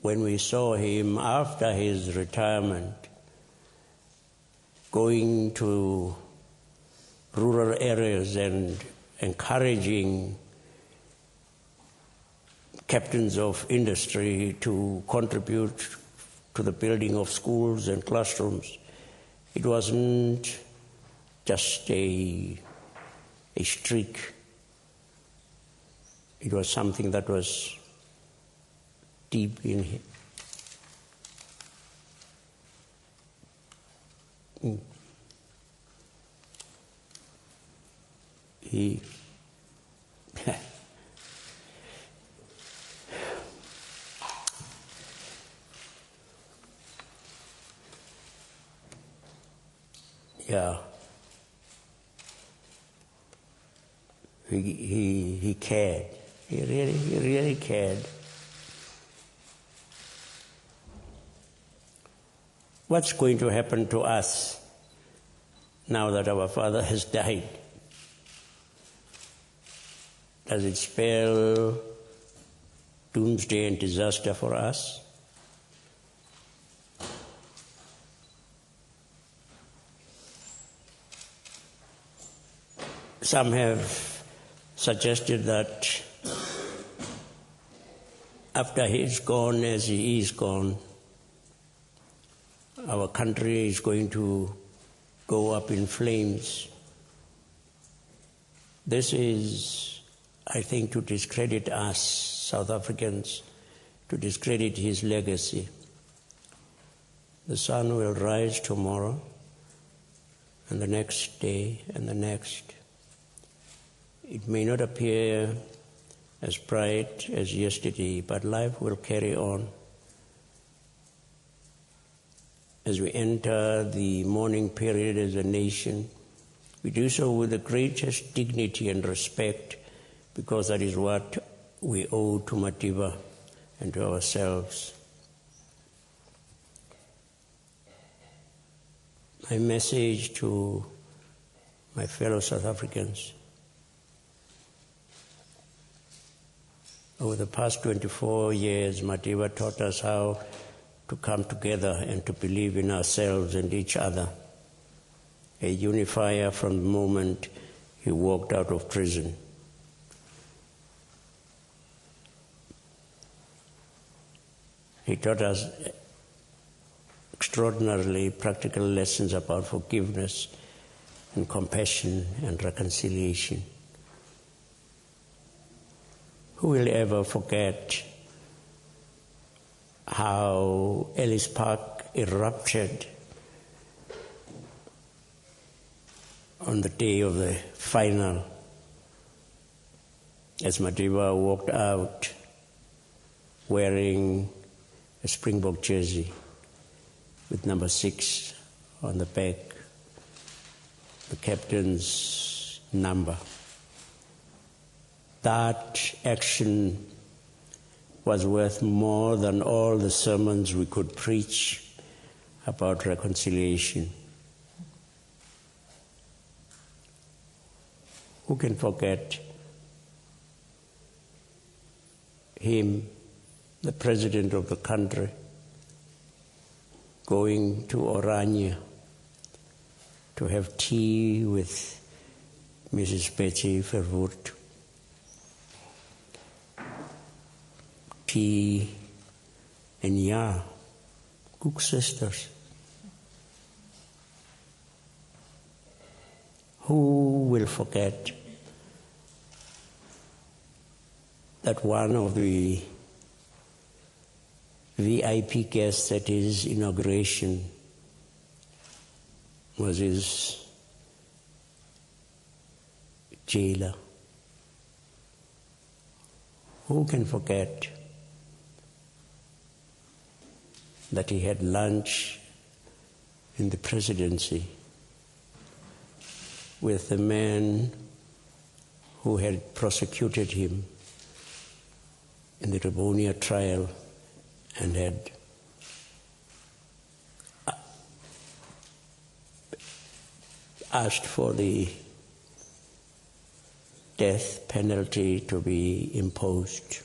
when we saw him after his retirement going to rural areas and encouraging captains of industry to contribute to the building of schools and classrooms, it wasn't just a streak. It was something that was deep in him. He yeah. He cared. He really cared. What's going to happen to us now that our father has died? Does it spell doomsday and disaster for us? Some have suggested that after he's gone, as he is gone, our country is going to go up in flames. This is, I think, to discredit us, South Africans, to discredit his legacy. The sun will rise tomorrow, and the next day, and the next. It may not appear as bright as yesterday, but life will carry on. As we enter the mourning period as a nation, we do so with the greatest dignity and respect, because that is what we owe to Madiba and to ourselves. My message to my fellow South Africans: over the past 24 years, Madiba taught us how to come together and to believe in ourselves and each other. A unifier from the moment he walked out of prison. He taught us extraordinarily practical lessons about forgiveness and compassion and reconciliation. Who will ever forget how Ellis Park erupted on the day of the final, as Madiba walked out wearing a Springbok jersey with number 6 on the back, the captain's number. That action was worth more than all the sermons we could preach about reconciliation. Who can forget him, the president of the country, going to Oranje to have tea with Mrs. Betty Verwoerd? Tea and Cook sisters. Who will forget that one of the VIP guests at his inauguration was his jailer? Who can forget that he had lunch in the presidency with the man who had prosecuted him in the Ribonia trial and had asked for the death penalty to be imposed.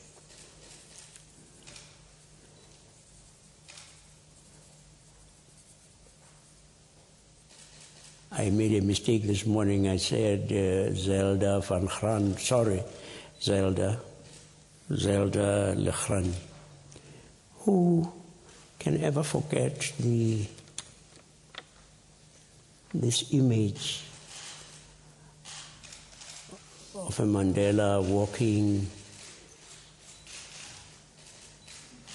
I made a mistake this morning. I said Zelda van Graan, sorry, Zelda Lechraan. Who can ever forget this image of a Mandela walking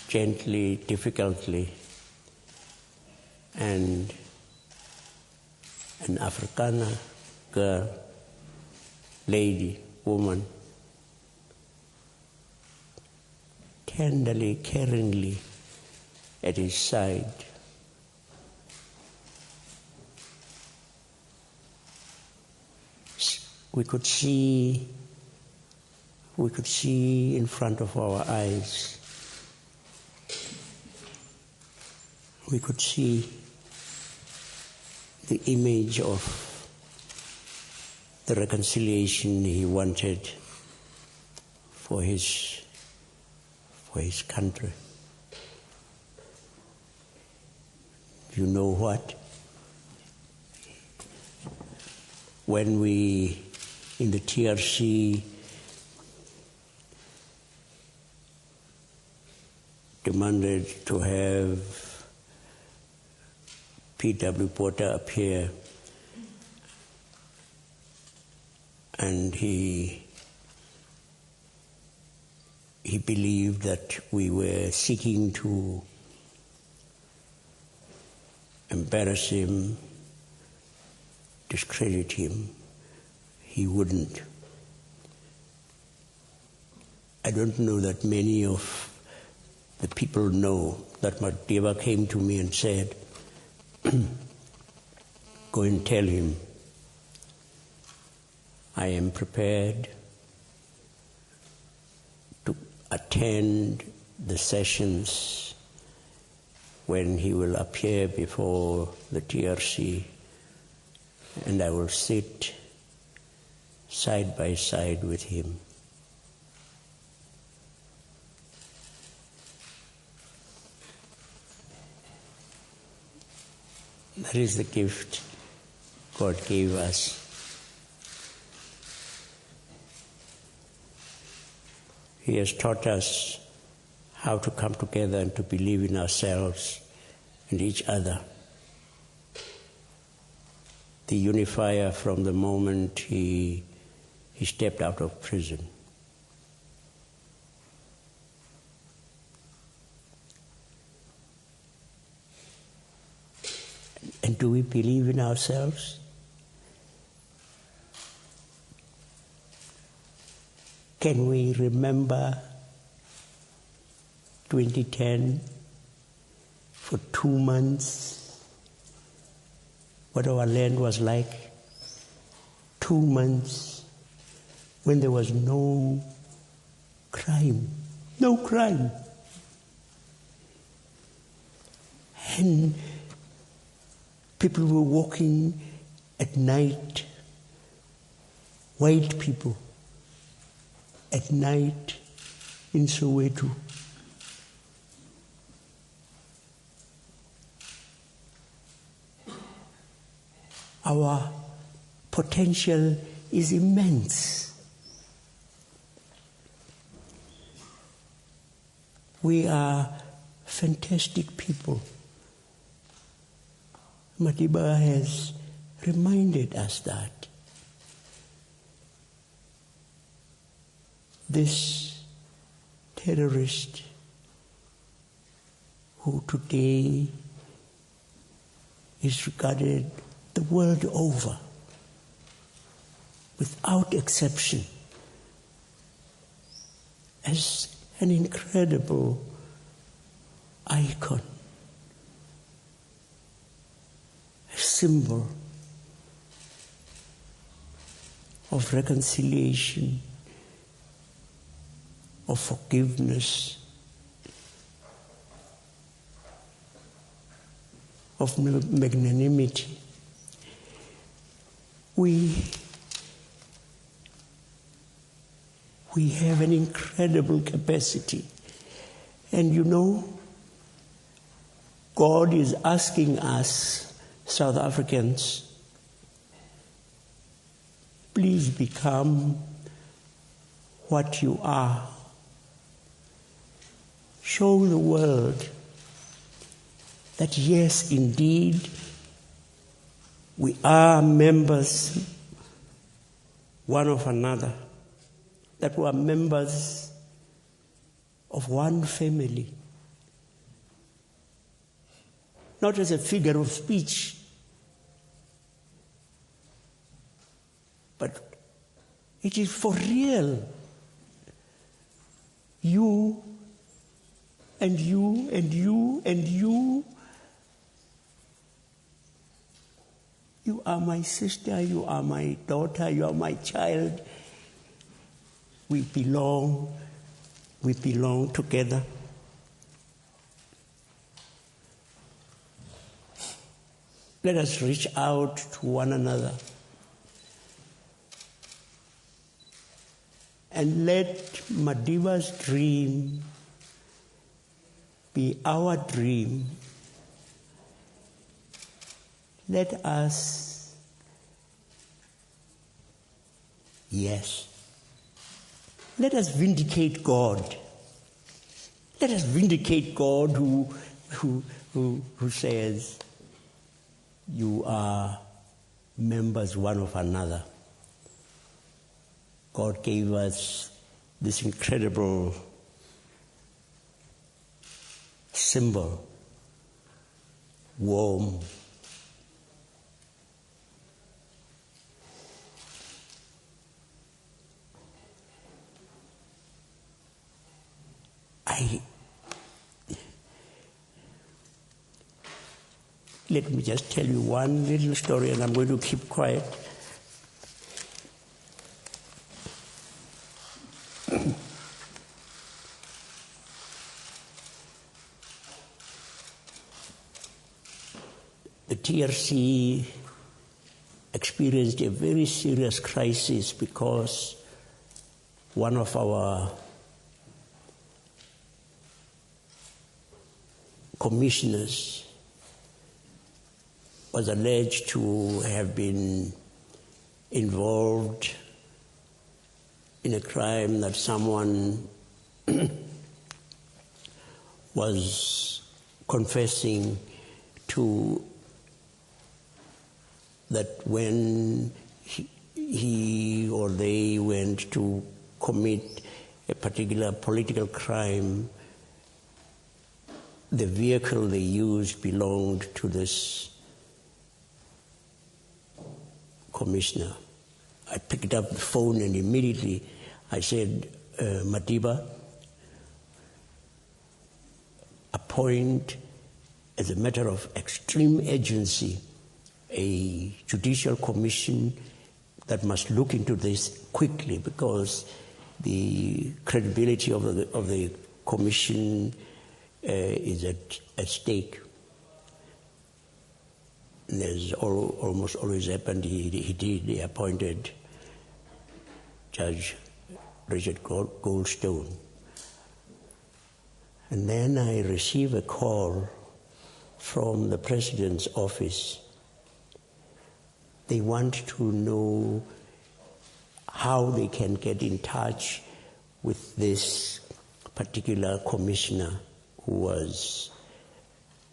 gently, difficultly, and an Afrikaner girl, lady, woman, tenderly, caringly at his side. We could see in front of our eyes. We could see the image of the reconciliation he wanted for his country. You know what? When we, in the TRC, demanded to have P.W. Porter appear, and he believed that we were seeking to embarrass him, discredit him. He wouldn't. I don't know that many of the people know that Madiba came to me and said, go and tell him I am prepared to attend the sessions when he will appear before the TRC, and I will sit side by side with him. That is the gift God gave us. He has taught us how to come together and to believe in ourselves and each other. The unifier from the moment he stepped out of prison. And do we believe in ourselves? Can we remember 2010 for 2 months what our land was like? 2 months when there was no crime. No crime. And people were walking at night, white people, at night in Soweto. Our potential is immense. We are fantastic people. Madiba has reminded us that. This terrorist who today is regarded the world over, without exception, as an incredible icon, a symbol of reconciliation, of forgiveness, of magnanimity. We have an incredible capacity. And you know, God is asking us, South Africans, please become what you are. Show the world that yes, indeed, we are members one of another, that we are members of one family. Not as a figure of speech, but it is for real. You and you and you and you. You are my sister, you are my daughter, you are my child. We belong together. Let us reach out to one another and let Madiba's dream be our dream. Let us, let us vindicate God. Let us vindicate God who says, you are members one of another. God gave us this incredible symbol, warm, let me just tell you one little story, and I'm going to keep quiet. The TRC experienced a very serious crisis because one of our commissioners was alleged to have been involved in a crime that someone was confessing to, that when he or they went to commit a particular political crime, the vehicle they used belonged to this commissioner. I picked up the phone and immediately I said, Madiba, appoint, as a matter of extreme urgency, a judicial commission that must look into this quickly, because the credibility of the commission is at stake. And as almost always happened, he appointed Judge Richard Goldstone. And then I received a call from the President's office. They want to know how they can get in touch with this particular commissioner who was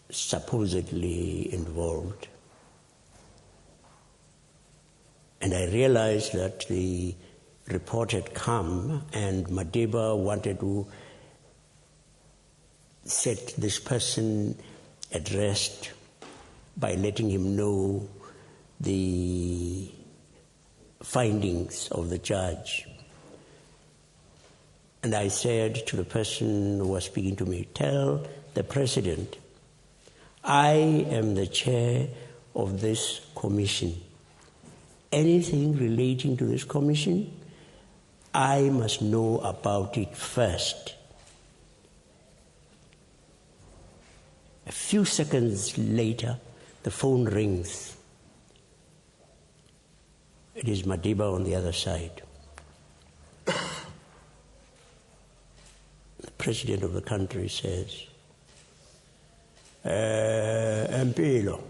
supposedly involved. And I realized that the report had come and Madiba wanted to set this person at rest by letting him know the findings of the judge. And I said to the person who was speaking to me, tell the President, I am the chair of this commission. anything relating to this commission, I must know about it first. A few seconds later, the phone rings. It is Madiba on the other side. The president of the country says, Mpilo,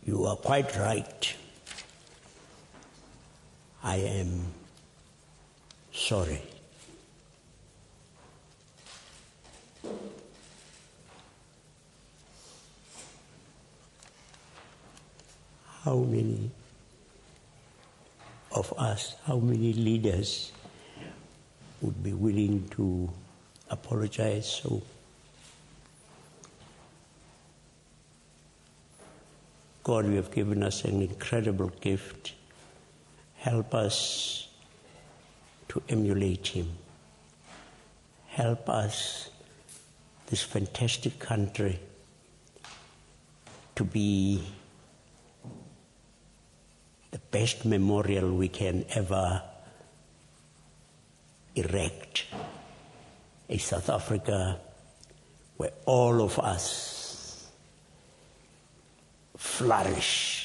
you are quite right. I am sorry. How many of us, how many leaders would be willing to apologize so? God, you have given us an incredible gift. Help us to emulate him. Help us, this fantastic country, to be the best memorial we can ever erect. A South Africa where all of us flourish.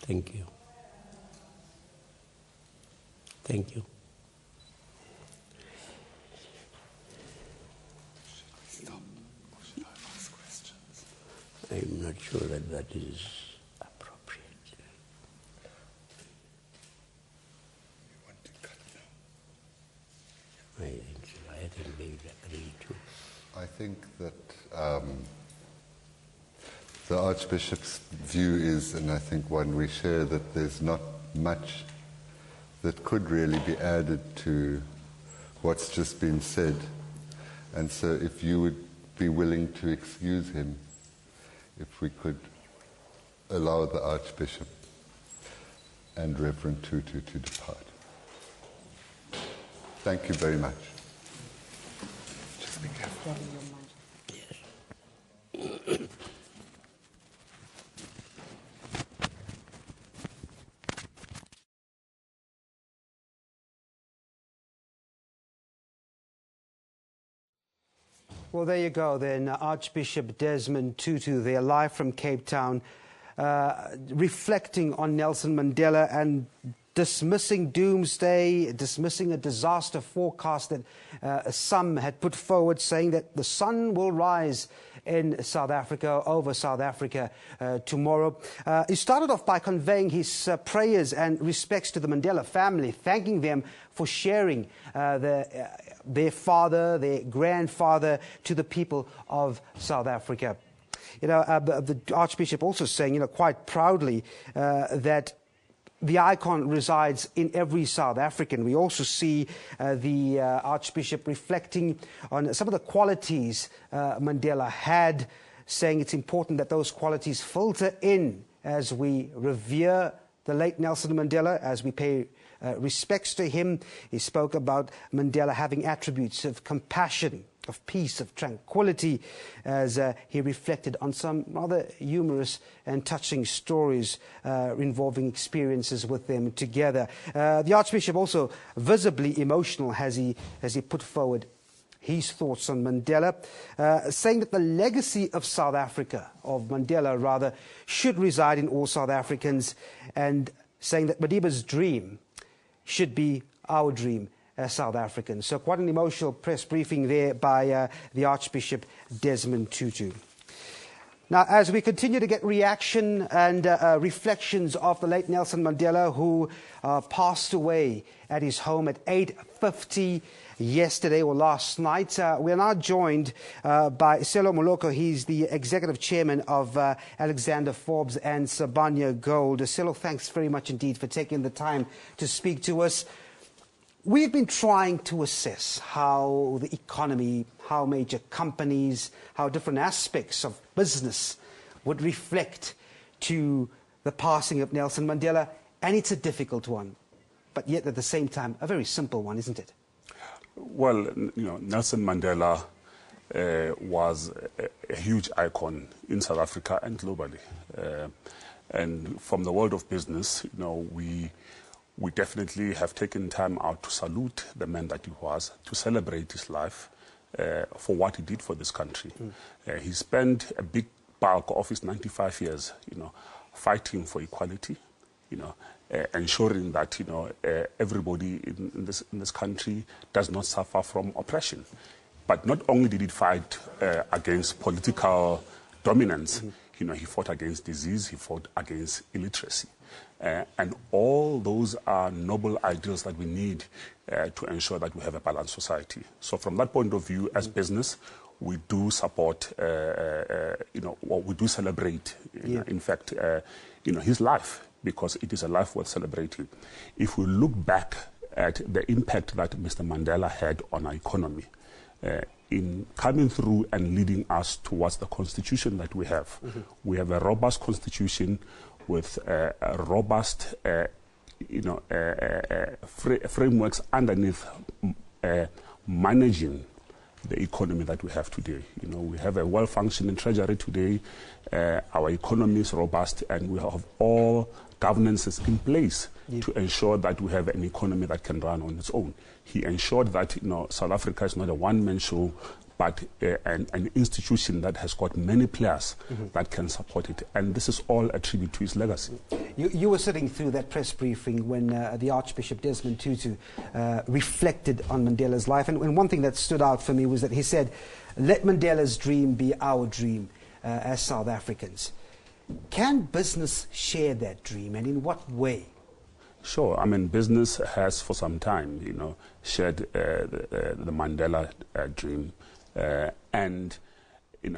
Thank you. Thank you. Should we stop or should I ask questions? I'm not sure that that is appropriate. You want to cut now? I think they would agree to. I think that the Archbishop's view is, and I think one we share, that there's not much that could really be added to what's just been said. And so if you would be willing to excuse him, if we could allow the Archbishop and Reverend Tutu to depart. Thank you very much. Just be careful. Well, there you go then, Archbishop Desmond Tutu there, live from Cape Town, reflecting on Nelson Mandela and dismissing doomsday, dismissing a disaster forecast that some had put forward, saying that the sun will rise in South Africa, over South Africa tomorrow. He started off by conveying his prayers and respects to the Mandela family, thanking them for sharing their father, their grandfather to the people of South Africa. You know, the Archbishop also saying, you know, quite proudly that the icon resides in every South African. We also see the Archbishop reflecting on some of the qualities Mandela had, saying it's important that those qualities filter in as we revere the late Nelson Mandela, as we pay respects to him. He spoke about Mandela having attributes of compassion, of peace, of tranquility, as he reflected on some rather humorous and touching stories involving experiences with them together. The Archbishop also visibly emotional as he put forward his thoughts on Mandela, saying that the legacy of South Africa, of Mandela rather, should reside in all South Africans, and saying that Madiba's dream should be our dream as South Africans. So quite an emotional press briefing there by the Archbishop Desmond Tutu. Now, as we continue to get reaction and reflections of the late Nelson Mandela, who passed away at his home at 8:50 yesterday or last night, we are now joined by Selo Moloko. He's the executive chairman of Alexander Forbes and Sibanye Gold. Selo, thanks very much indeed for taking the time to speak to us. We've been trying to assess how the economy, how major companies, how different aspects of business would reflect to the passing of Nelson Mandela, and it's a difficult one, but yet at the same time a very simple one, isn't it? Well, Nelson Mandela was a huge icon in South Africa and globally. And from the world of business, we definitely have taken time out to salute the man that he was, to celebrate his life for what he did for this country. He spent a big bulk of his 95 years, fighting for equality, ensuring that everybody in this country does not suffer from oppression. But not only did he fight against political dominance, he fought against disease, he fought against illiteracy. And all those are noble ideals that we need to ensure that we have a balanced society. So from that point of view, as business, we do support, we do celebrate, in fact, his life, because it is a life worth celebrating. If we look back at the impact that Mr. Mandela had on our economy, in coming through and leading us towards the constitution that we have. We have a robust constitution with robust frameworks underneath managing the economy that we have today. We have a well-functioning treasury today, our economy is robust, and we have all governances in place to ensure that we have an economy that can run on its own. He ensured that South Africa is not a one-man show, but an institution that has got many players that can support it. And this is all a tribute to his legacy. You were sitting through that press briefing when the Archbishop Desmond Tutu reflected on Mandela's life. And one thing that stood out for me was that he said, let Mandela's dream be our dream as South Africans. Can business share that dream, and in what way? Sure. I mean, business has for some time, shared the Mandela dream, and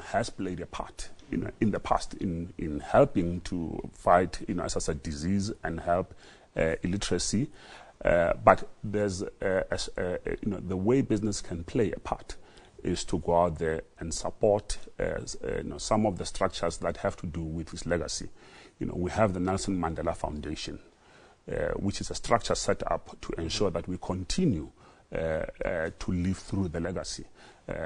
has played a part, in the past in helping to fight, as I said, disease and help illiteracy. But there's, the way business can play a part is to go out there and support some of the structures that have to do with his legacy. We have the Nelson Mandela Foundation, which is a structure set up to ensure that we continue to live through the legacy.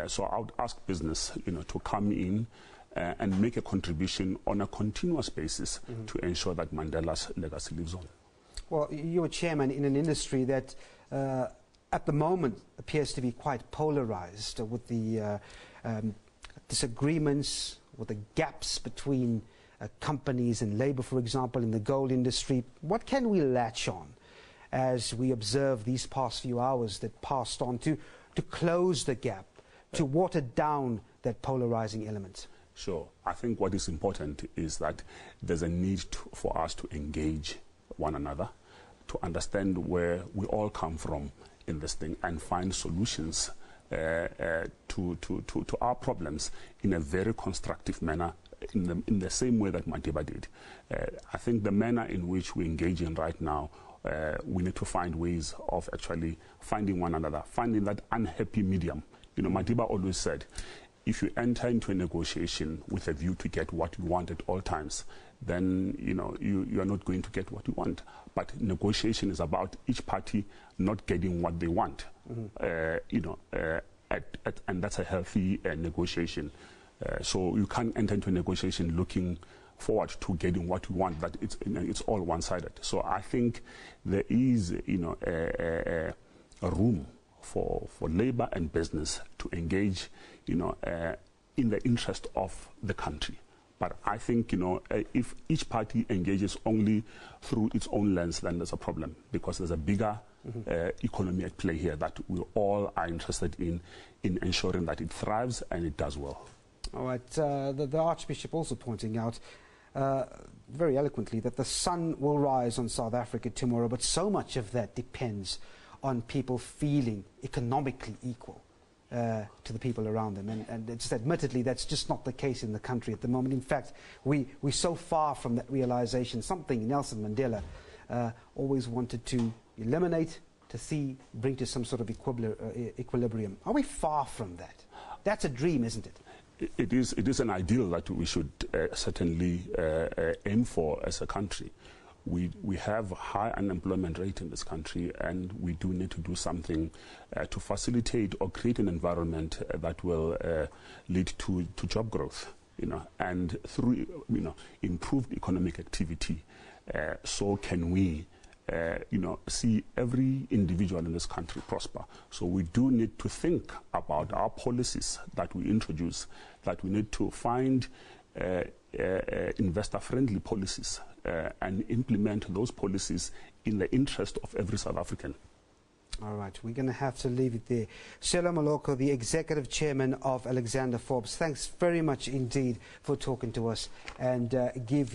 So I would ask business, to come in and make a contribution on a continuous basis to ensure that Mandela's legacy lives on. Well, you're a chairman in an industry that at the moment appears to be quite polarized with the disagreements, with the gaps between companies and labor, for example, in the gold industry. What can we latch on as we observe these past few hours that passed on to close the gap, to water down that polarizing element? Sure. I think what is important is that there's a need for us to engage one another, to understand where we all come from in this thing and find solutions to our problems in a very constructive manner, in the same way that Madiba did. I think the manner in which we engage in right now, we need to find ways of actually finding one another, finding that unhappy medium. Madiba always said, if you enter into a negotiation with a view to get what you want at all times, then you are not going to get what you want. But negotiation is about each party not getting what they want, and that's a healthy negotiation. So you can't enter into a negotiation looking forward to getting what you want, that it's all one-sided. So I think there is a room for labor and business to engage in the interest of the country. But I think if each party engages only through its own lens, then there's a problem, because there's a bigger economy at play here that we all are interested in ensuring that it thrives and it does well. All right. The Archbishop also pointing out very eloquently that the sun will rise on South Africa tomorrow, but so much of that depends on people feeling economically equal to the people around them. And it's admittedly, that's just not the case in the country at the moment. In fact, we're so far from that realization, something Nelson Mandela always wanted to eliminate, to bring to some sort of equilibrium. Are we far from that? That's a dream, isn't it? it is an ideal that we should certainly aim for as a country. We have a high unemployment rate in this country, and we do need to do something to facilitate or create an environment that will lead to job growth, and through improved economic activity. So can we see every individual in this country prosper. So we do need to think about our policies that we introduce, that we need to find investor-friendly policies and implement those policies in the interest of every South African. All right, we're going to have to leave it there. Shela Moloko, the Executive Chairman of Alexander Forbes, thanks very much indeed for talking to us and give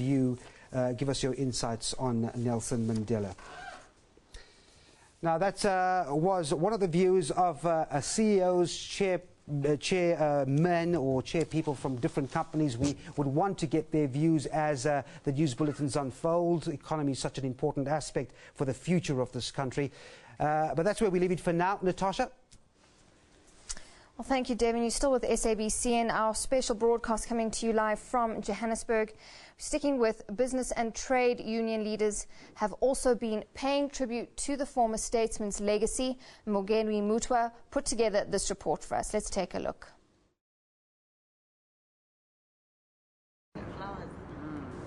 us your insights on Nelson Mandela. Now, that was one of the views of CEOs, chairmen or chair people from different companies. We would want to get their views as the news bulletins unfold. Economy is such an important aspect for the future of this country. But that's where we leave it for now. Natasha? Well, thank you, Devin. You're still with SABC and our special broadcast coming to you live from Johannesburg. Sticking with business and trade union leaders have also been paying tribute to the former statesman's legacy. Mogeni Mutwa put together this report for us. Let's take a look.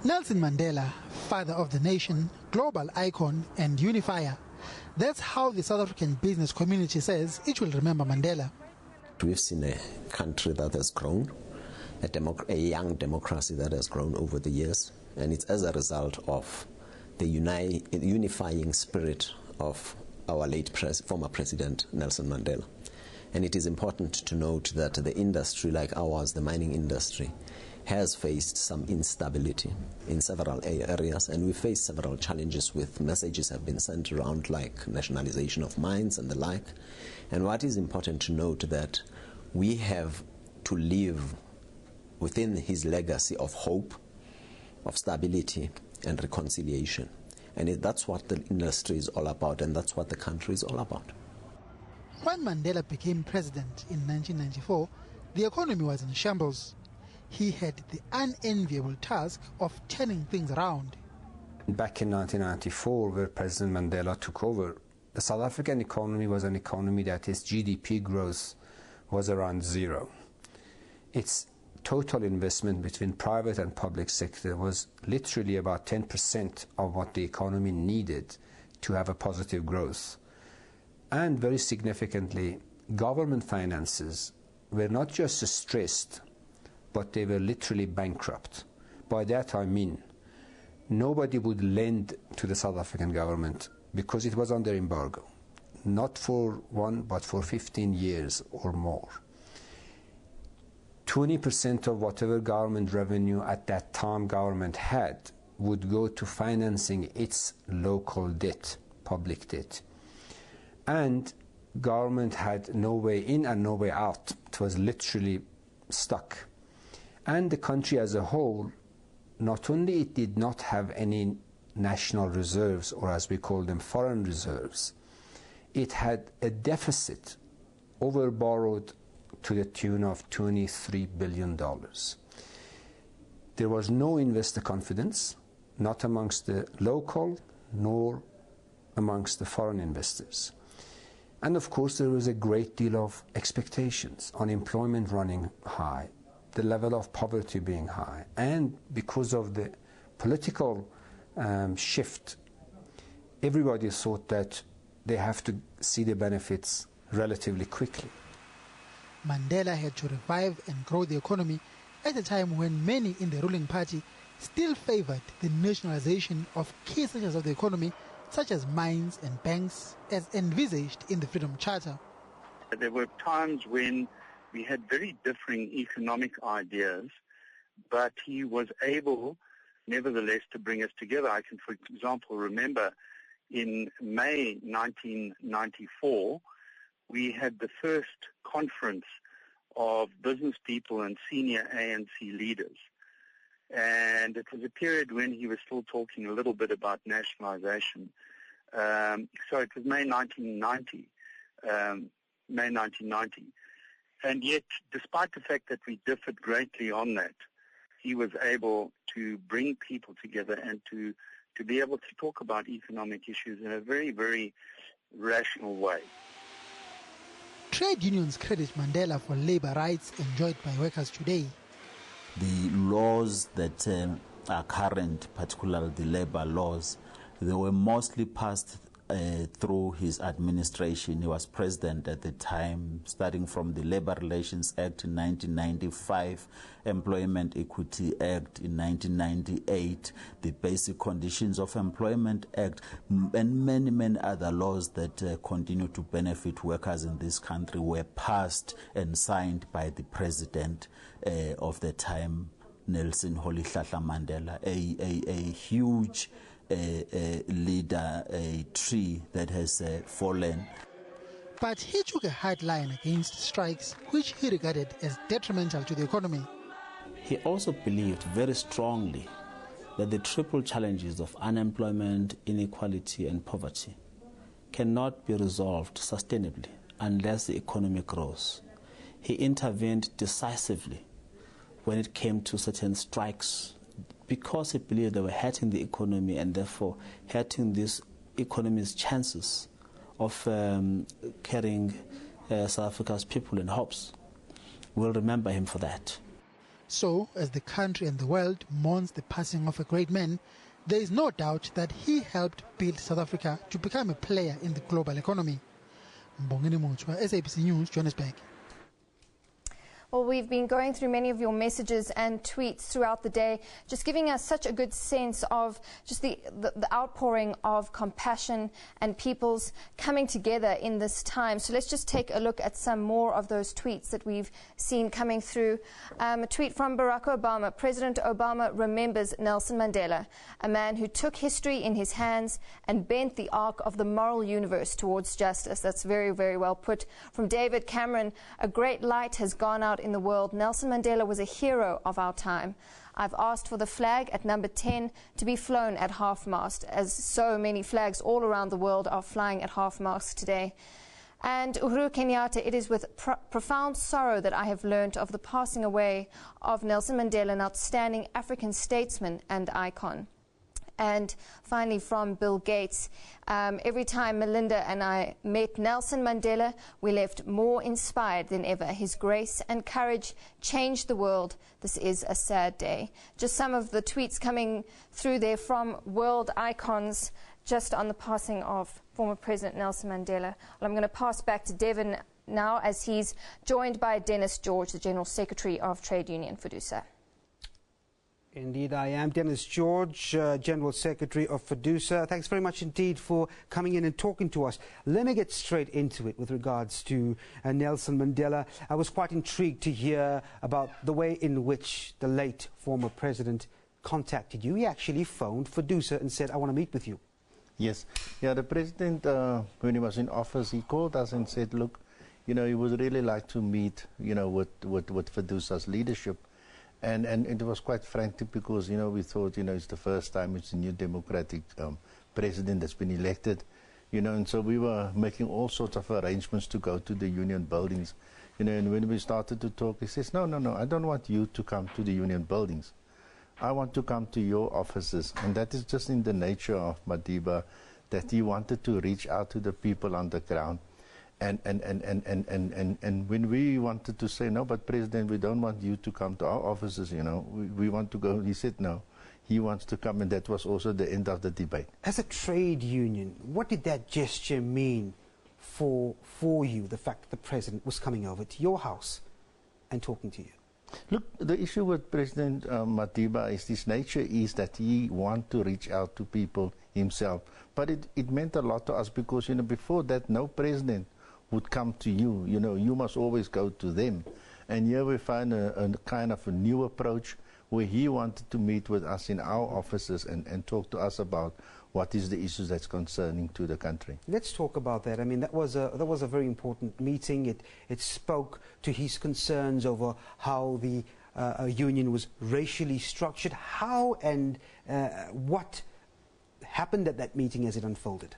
Nelson Mandela, father of the nation, global icon and unifier. That's how the South African business community says it will remember Mandela. We've seen a country that has grown, a young democracy that has grown over the years, and it's as a result of the unifying spirit of our late former President Nelson Mandela. And it is important to note that the industry like ours, the mining industry, has faced some instability in several areas, and we face several challenges with messages have been sent around like nationalization of mines and the like. And what is important to note that we have to live within his legacy of hope, of stability and reconciliation. And that's what the industry is all about, and that's what the country is all about. When Mandela became president in 1994, the economy was in shambles. He had the unenviable task of turning things around. Back in 1994, where President Mandela took over, the South African economy was an economy that its GDP growth was around zero. Its total investment between private and public sector was literally about 10% of what the economy needed to have a positive growth. And very significantly, government finances were not just stressed, but they were literally bankrupt. By that I mean, nobody would lend to the South African government because it was under embargo, not for 1, but for 15 years or more. 20% of whatever government revenue at that time government had would go to financing its local debt, public debt. And government had no way in and no way out. It was literally stuck. And the country as a whole, not only it did not have any national reserves, or as we call them, foreign reserves, it had a deficit, overborrowed to the tune of $23 billion. There was no investor confidence, not amongst the local, nor amongst the foreign investors. And of course there was a great deal of expectations, unemployment running high, the level of poverty being high, and because of the political shift, everybody thought that they have to see the benefits relatively quickly. Mandela had to revive and grow the economy at a time when many in the ruling party still favored the nationalization of key sectors of the economy, such as mines and banks, as envisaged in the Freedom Charter. There were times when we had very differing economic ideas, but he was able, nevertheless, to bring us together. I can, for example, remember in May 1994, we had the first conference of business people and senior ANC leaders. And it was a period when he was still talking a little bit about nationalization. So it was May 1990. And yet, despite the fact that we differed greatly on that, he was able to bring people together and to be able to talk about economic issues in a very, very rational way. Trade unions credit Mandela for labor rights enjoyed by workers today. The laws that are current, particularly the labor laws, they were mostly passed through his administration. He was president at the time, starting from the Labor Relations Act in 1995, Employment Equity Act in 1998, the Basic Conditions of Employment Act, and many, many other laws that continue to benefit workers in this country were passed and signed by the president of the time, Nelson Mandela, a huge leader, a tree that has fallen. But he took a hard line against strikes, which he regarded as detrimental to the economy. He also believed very strongly that the triple challenges of unemployment, inequality, and poverty cannot be resolved sustainably unless the economy grows. He intervened decisively when it came to certain strikes, because he believed they were hurting the economy and therefore hurting this economy's chances of carrying South Africa's people and hopes. We'll remember him for that. So, as the country and the world mourns the passing of a great man, there is no doubt that he helped build South Africa to become a player in the global economy. Mbongeni Mutwa, SABC News, Johannesburg. Well, we've been going through many of your messages and tweets throughout the day, just giving us such a good sense of just the outpouring of compassion and people's coming together in this time. So let's just take a look at some more of those tweets that we've seen coming through. A tweet from Barack Obama. President Obama remembers Nelson Mandela, a man who took history in his hands and bent the arc of the moral universe towards justice. That's very, very well put. From David Cameron, a great light has gone out in the world. Nelson Mandela was a hero of our time. I've asked for the flag at number 10 to be flown at half-mast, as so many flags all around the world are flying at half-mast today. And Uhuru Kenyatta, it is with profound sorrow that I have learnt of the passing away of Nelson Mandela, an outstanding African statesman and icon. And finally, from Bill Gates, every time Melinda and I met Nelson Mandela, we left more inspired than ever. His grace and courage changed the world. This is a sad day. Just some of the tweets coming through there from world icons just on the passing of former President Nelson Mandela. Well, I'm going to pass back to Devin now, as he's joined by Dennis George, the General Secretary of Trade Union FEDUSA. Indeed, I am Dennis George, General Secretary of FEDUSA. Thanks very much indeed for coming in and talking to us. Let me get straight into it with regards to Nelson Mandela. I was quite intrigued to hear about the way in which the late former president contacted you. He actually phoned FEDUSA and said, I want to meet with you. Yes. Yeah, the president, when he was in office, he called us and said, look, he would really like to meet, with FEDUSA's leadership. And it was quite frantic because, we thought, it's the first time it's a new democratic president that's been elected, and so we were making all sorts of arrangements to go to the union buildings, and when we started to talk, he says, no, I don't want you to come to the union buildings. I want to come to your offices. And that is just in the nature of Madiba, that he wanted to reach out to the people on the ground. And when we wanted to say, no, but President, we don't want you to come to our offices, we want to go, he said no, he wants to come, and that was also the end of the debate. As a trade union, what did that gesture mean for you, the fact that the President was coming over to your house and talking to you? Look, the issue with President Madiba is this nature is that he wants to reach out to people himself. But it meant a lot to us because, before that, no president would come to you. You must always go to them. And here we find a kind of a new approach where he wanted to meet with us in our offices and talk to us about what is the issues that's concerning to the country. Let's talk about that. I mean, that was a very important meeting. It spoke to his concerns over how the union was racially structured. How and what happened at that meeting as it unfolded?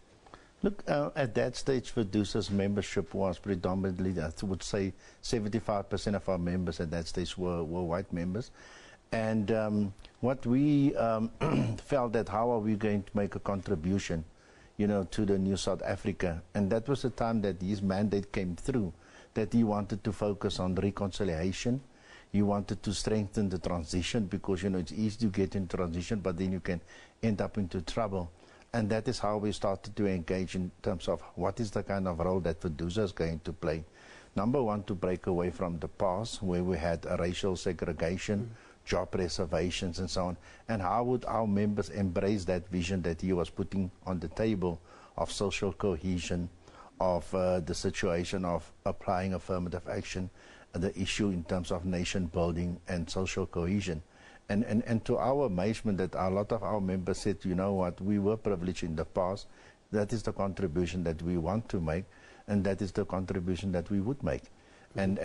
Look, at that stage, Fedusa's membership was predominantly, I would say, 75% of our members at that stage were white members. And what we felt that how are we going to make a contribution, you know, to the new South Africa. And that was the time that his mandate came through, that he wanted to focus on reconciliation. He wanted to strengthen the transition because, you know, it's easy to get in transition, but then you can end up into trouble. And that is how we started to engage in terms of what is the kind of role that Fedusa is going to play. Number one, to break away from the past where we had a racial segregation, job reservations and so on, and how would our members embrace that vision that he was putting on the table of social cohesion, of the situation of applying affirmative action, the issue in terms of nation building and social cohesion. And to our amazement that a lot of our members said, you know what, we were privileged in the past, that is the contribution that we want to make, and that is the contribution that we would make. And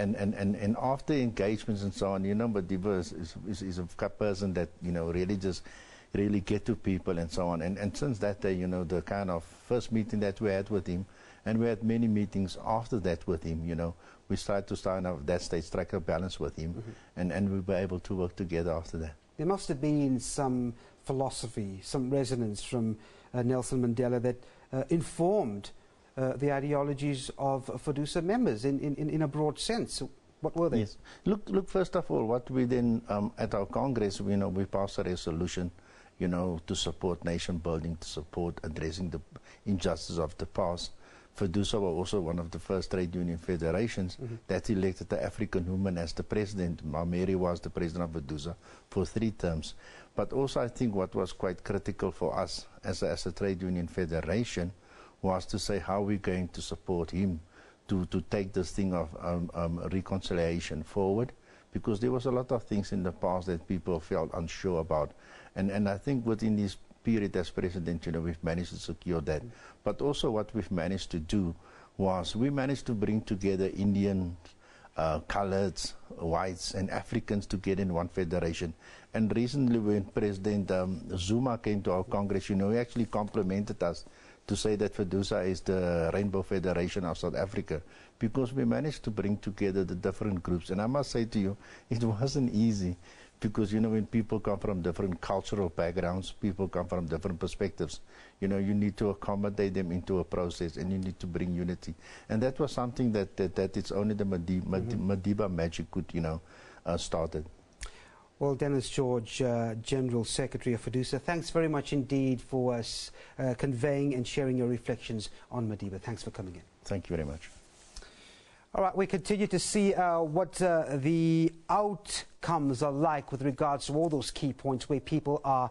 after engagements and so on, you know, Madiba is a person that, you know, really get to people and so on. And since that day, you know, the kind of first meeting that we had with him, and we had many meetings after that with him, you know, we started to start at that stage, strike a balance with him, and we were able to work together after that. There must have been some philosophy, some resonance from Nelson Mandela that informed the ideologies of Fedusa members in a broad sense. What were they? Yes. Look. First of all, what we then at our Congress, you know, we passed a resolution, you know, to support nation building, to support addressing the injustice of the past. Fedusa was also one of the first trade union federations that elected the African woman as the president. Mary was the president of Fedusa for 3 terms. But also, I think what was quite critical for us as a trade union federation was to say how we're going to support him to take this thing of reconciliation forward, because there was a lot of things in the past that people felt unsure about. And I think within this period as president, you know, we've managed to secure that. But also what we've managed to do was we managed to bring together Indian, coloreds, whites, and Africans together in one federation. And recently when President Zuma came to our Congress, you know, he actually complimented us to say that Fedusa is the Rainbow Federation of South Africa, because we managed to bring together the different groups. And I must say to you, it wasn't easy, because, you know, when people come from different cultural backgrounds, people come from different perspectives, you know, you need to accommodate them into a process, and you need to bring unity. And that was something that it's only the Madiba magic could, you know, started. Well, Dennis George, General Secretary of Fedusa, thanks very much indeed for us conveying and sharing your reflections on Madiba. Thanks for coming in. Thank you very much. All right, we continue to see what the outcomes are like with regards to all those key points where people are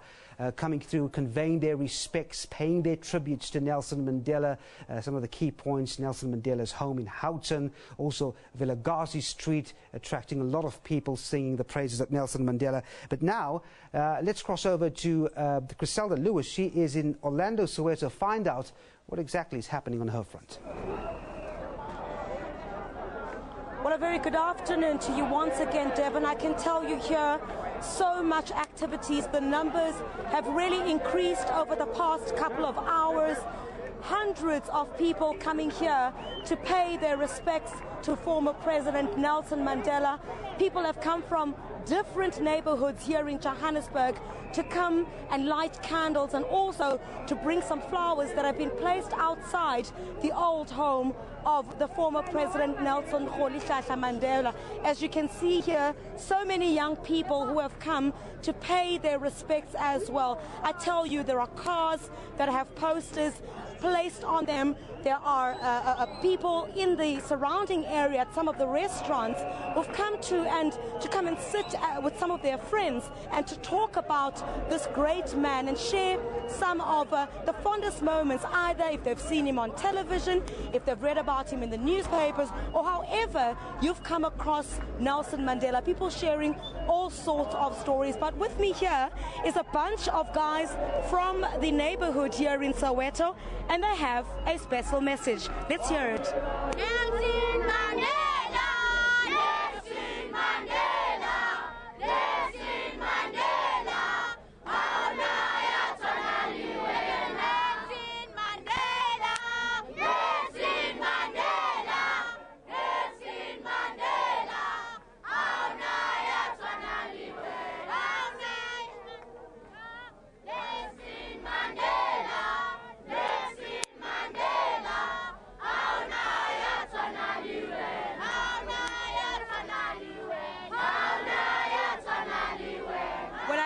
coming through, conveying their respects, paying their tributes to Nelson Mandela. Some of the key points: Nelson Mandela's home in Houghton, also Vilagazi Street, attracting a lot of people singing the praises of Nelson Mandela. But now, let's cross over to Griselda Lewis. She is in Orlando, Soweto, to find out what exactly is happening on her front. Well, a very good afternoon to you once again, Devon. I can tell you here, so much activities. The numbers have really increased over the past couple of hours. Hundreds of people coming here to pay their respects to former President Nelson Mandela. People have come from different neighborhoods here in Johannesburg to come and light candles, and also to bring some flowers that have been placed outside the old home of the former President Nelson Mandela. As you can see here, so many young people who have come to pay their respects as well. I tell you, there are cars that have posters placed on them. There are people in the surrounding area at some of the restaurants who've come to come and sit with some of their friends and to talk about this great man and share some of the fondest moments, either if they've seen him on television, if they've read about him in the newspapers, or however you've come across Nelson Mandela. People sharing all sorts of stories. But with me here is a bunch of guys from the neighborhood here in Soweto, and they have a special message. Let's hear it. Nelson Mandela, Nelson Mandela, Nelson Mandela, Nelson Mandela,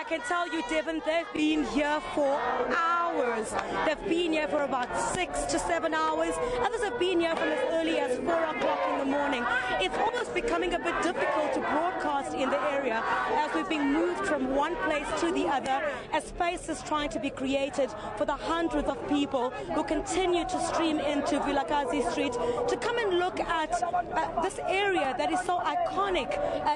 can tell you, Devon, they've been here for hours. They've been here for about 6 to 7 hours. Others have been here from as early as 4 o'clock in the morning. It's almost becoming a bit difficult to broadcast in the area as we've been moved from one place to the other, as space is trying to be created for the hundreds of people who continue to stream into Vilakazi Street to come and look at this area that is so iconic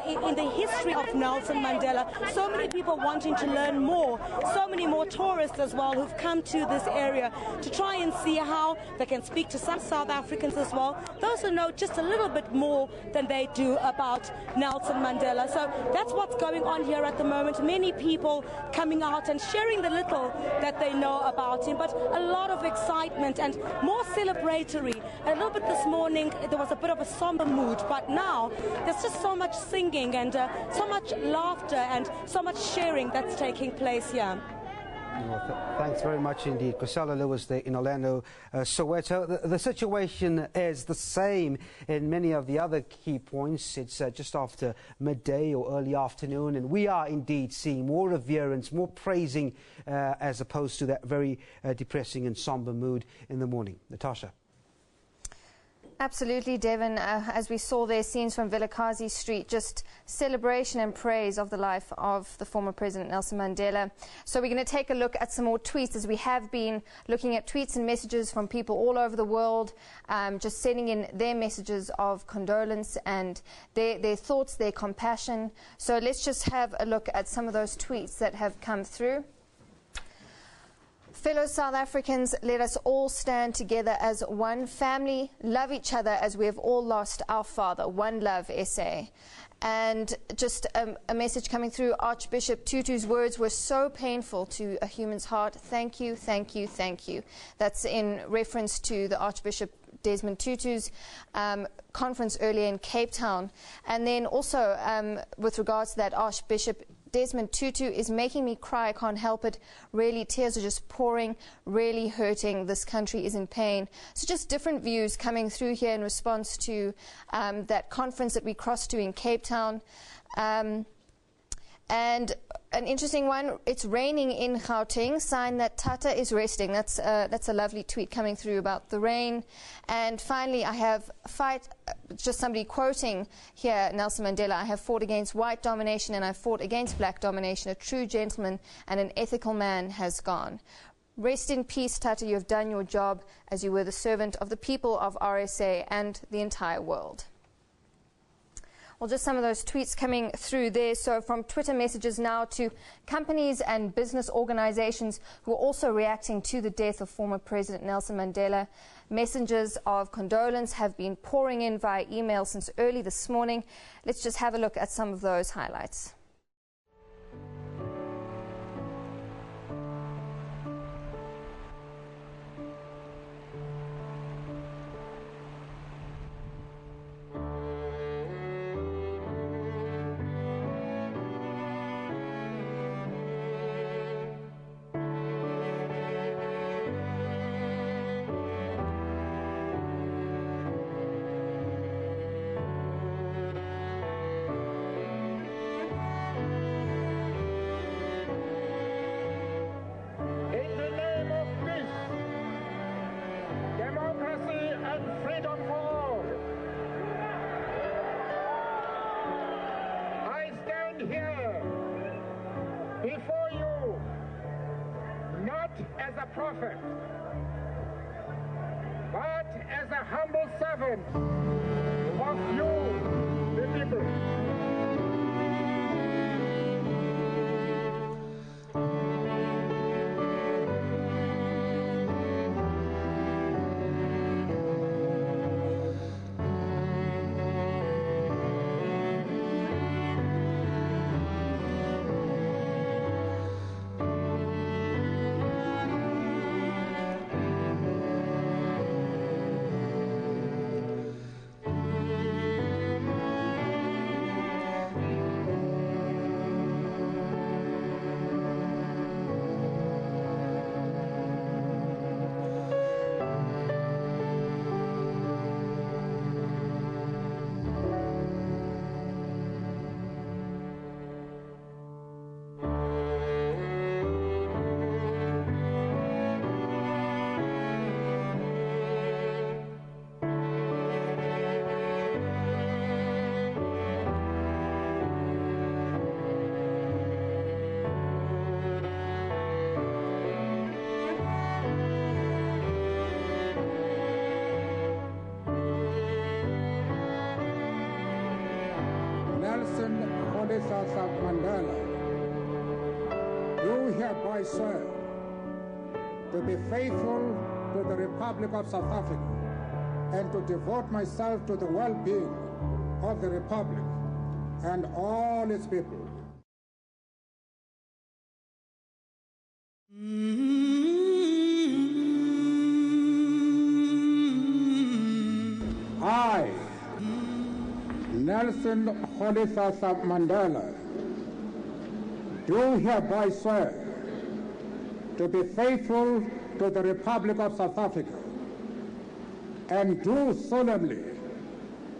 in the history of Nelson Mandela. So many people wanting to learn more, so many more tourists as well who've come to this area to try and see how they can speak to some South Africans as well, those who know just a little bit more than they do about Nelson Mandela. So that's what's going on here at the moment. Many people coming out and sharing the little that they know about him, but a lot of excitement and more celebratory. A little bit this morning there was a bit of a somber mood, but now there's just so much singing and so much laughter and so much sharing that's taking place here. Well, thanks very much indeed. Kusala Lewis there in Orlando, Soweto. The situation is the same in many of the other key points. It's just after midday or early afternoon, and we are indeed seeing more reverence, more praising, as opposed to that very depressing and somber mood in the morning. Natasha. Absolutely, Devon. As we saw there, scenes from Vilakazi Street, just celebration and praise of the life of the former President Nelson Mandela. So we're going to take a look at some more tweets, as we have been looking at tweets and messages from people all over the world, just sending in their messages of condolence and their thoughts, their compassion. So let's just have a look at some of those tweets that have come through. Fellow South Africans, let us all stand together as one family, love each other as we have all lost our father. One love, SA. And just a message coming through, Archbishop Tutu's words were so painful to a human's heart. Thank you, thank you, thank you. That's in reference to the Archbishop Desmond Tutu's conference earlier in Cape Town. And then also with regards to that, Archbishop Desmond Tutu is making me cry. I can't help it. Really, tears are just pouring, really hurting. This country is in pain. So just different views coming through here in response to that conference that we crossed to in Cape Town. And an interesting one, it's raining in Gauteng, sign that Tata is resting. That's a lovely tweet coming through about the rain. And finally, I have just somebody quoting here Nelson Mandela, I have fought against white domination and I fought against black domination. A true gentleman and an ethical man has gone. Rest in peace, Tata, you have done your job as you were the servant of the people of RSA and the entire world. Well, just some of those tweets coming through there. So from Twitter messages now to companies and business organizations who are also reacting to the death of former President Nelson Mandela. Messages of condolence have been pouring in via email since early this morning. Let's just have a look at some of those highlights. Before you, not as a prophet, but as a humble servant of you, the people. Mandela, do hereby swear to be faithful to the Republic of South Africa and to devote myself to the well-being of the Republic and all its people. I, Nelson Mandela, do hereby swear to be faithful to the Republic of South Africa and do solemnly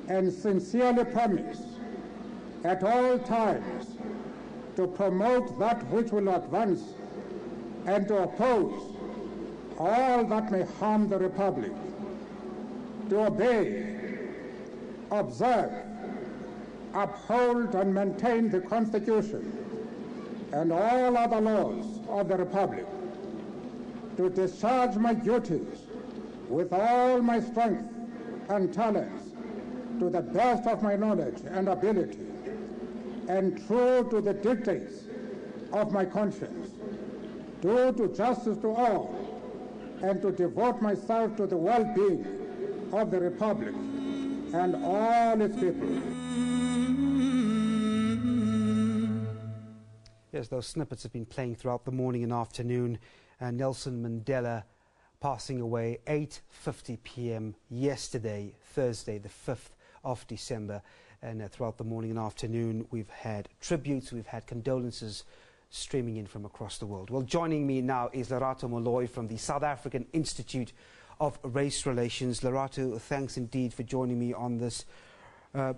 and sincerely promise at all times to promote that which will advance and to oppose all that may harm the Republic, to obey, observe, uphold and maintain the Constitution and all other laws of the Republic, to discharge my duties with all my strength and talents to the best of my knowledge and ability, and true to the dictates of my conscience, do justice to all, and to devote myself to the well-being of the Republic and all its people. Yes, those snippets have been playing throughout the morning and afternoon. Nelson Mandela passing away 8:50 p.m. yesterday, Thursday, the 5th of December. And throughout the morning and afternoon, we've had tributes, we've had condolences streaming in from across the world. Well, joining me now is Lerato Molloy from the South African Institute of Race Relations. Lerato, thanks indeed for joining me on this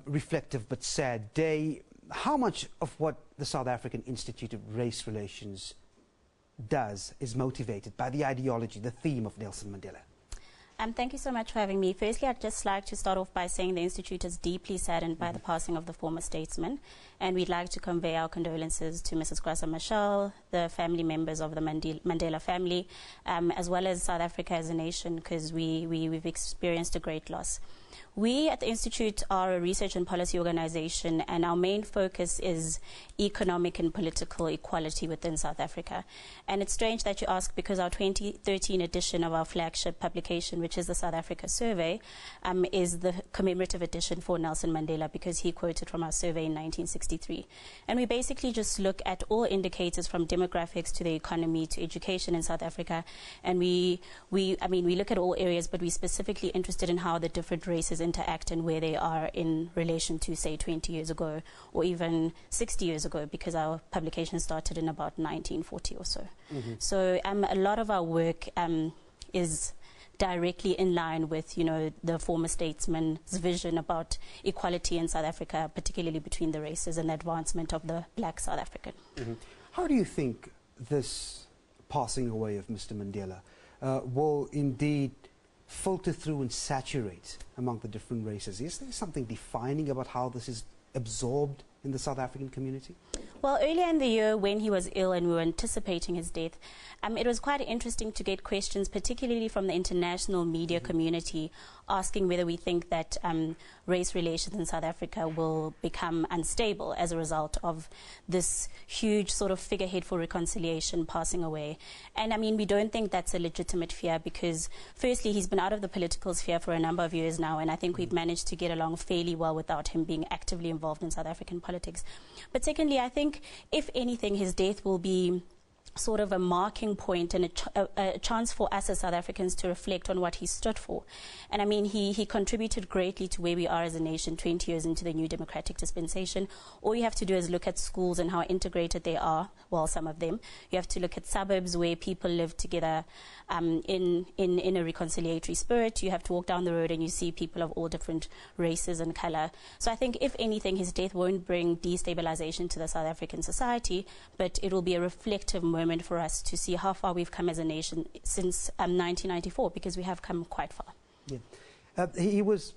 reflective but sad day. How much of what the South African Institute of Race Relations does is motivated by the ideology, the theme of Nelson Mandela? Thank you so much for having me. Firstly, I'd just like to start off by saying the Institute is deeply saddened by the passing of the former statesman, and we'd like to convey our condolences to Mrs. Graça Machel, the family members of the Mandela family, as well as South Africa as a nation, because we've experienced a great loss. We at the Institute are a research and policy organization, and our main focus is economic and political equality within South Africa. And it's strange that you ask, because our 2013 edition of our flagship publication, which is the South Africa Survey, is the commemorative edition for Nelson Mandela, because he quoted from our survey in 1963. And we basically just look at all indicators from demographics to the economy to education in South Africa. And we look at all areas, but we're specifically interested in how the different races interact and where they are in relation to, say, 20 years ago or even 60 years ago, because our publication started in about 1940 or so. So a lot of our work is directly in line with, the former statesman's vision about equality in South Africa, particularly between the races and the advancement of the black South African. How do you think this passing away of Mr. Mandela will indeed filter through and saturate among the different races? Is there something defining about how this is absorbed in the South African community? Well, earlier in the year when he was ill and we were anticipating his death, it was quite interesting to get questions, particularly from the international media community, asking whether we think that race relations in South Africa will become unstable as a result of this huge sort of figurehead for reconciliation passing away. And we don't think that's a legitimate fear, because firstly, he's been out of the political sphere for a number of years now, and I think we've managed to get along fairly well without him being actively involved in South African politics. But secondly, I think, if anything, his death will be sort of a marking point and a chance for us as South Africans to reflect on what he stood for. And he contributed greatly to where we are as a nation 20 years into the new democratic dispensation. All you have to do is look at schools and how integrated they are, well, some of them. You have to look at suburbs where people live together in a reconciliatory spirit. You have to walk down the road and you see people of all different races and color. So I think, if anything, his death won't bring destabilization to the South African society, but it will be a reflective moment for us to see how far we've come as a nation since 1994, because we have come quite far. Yeah. He was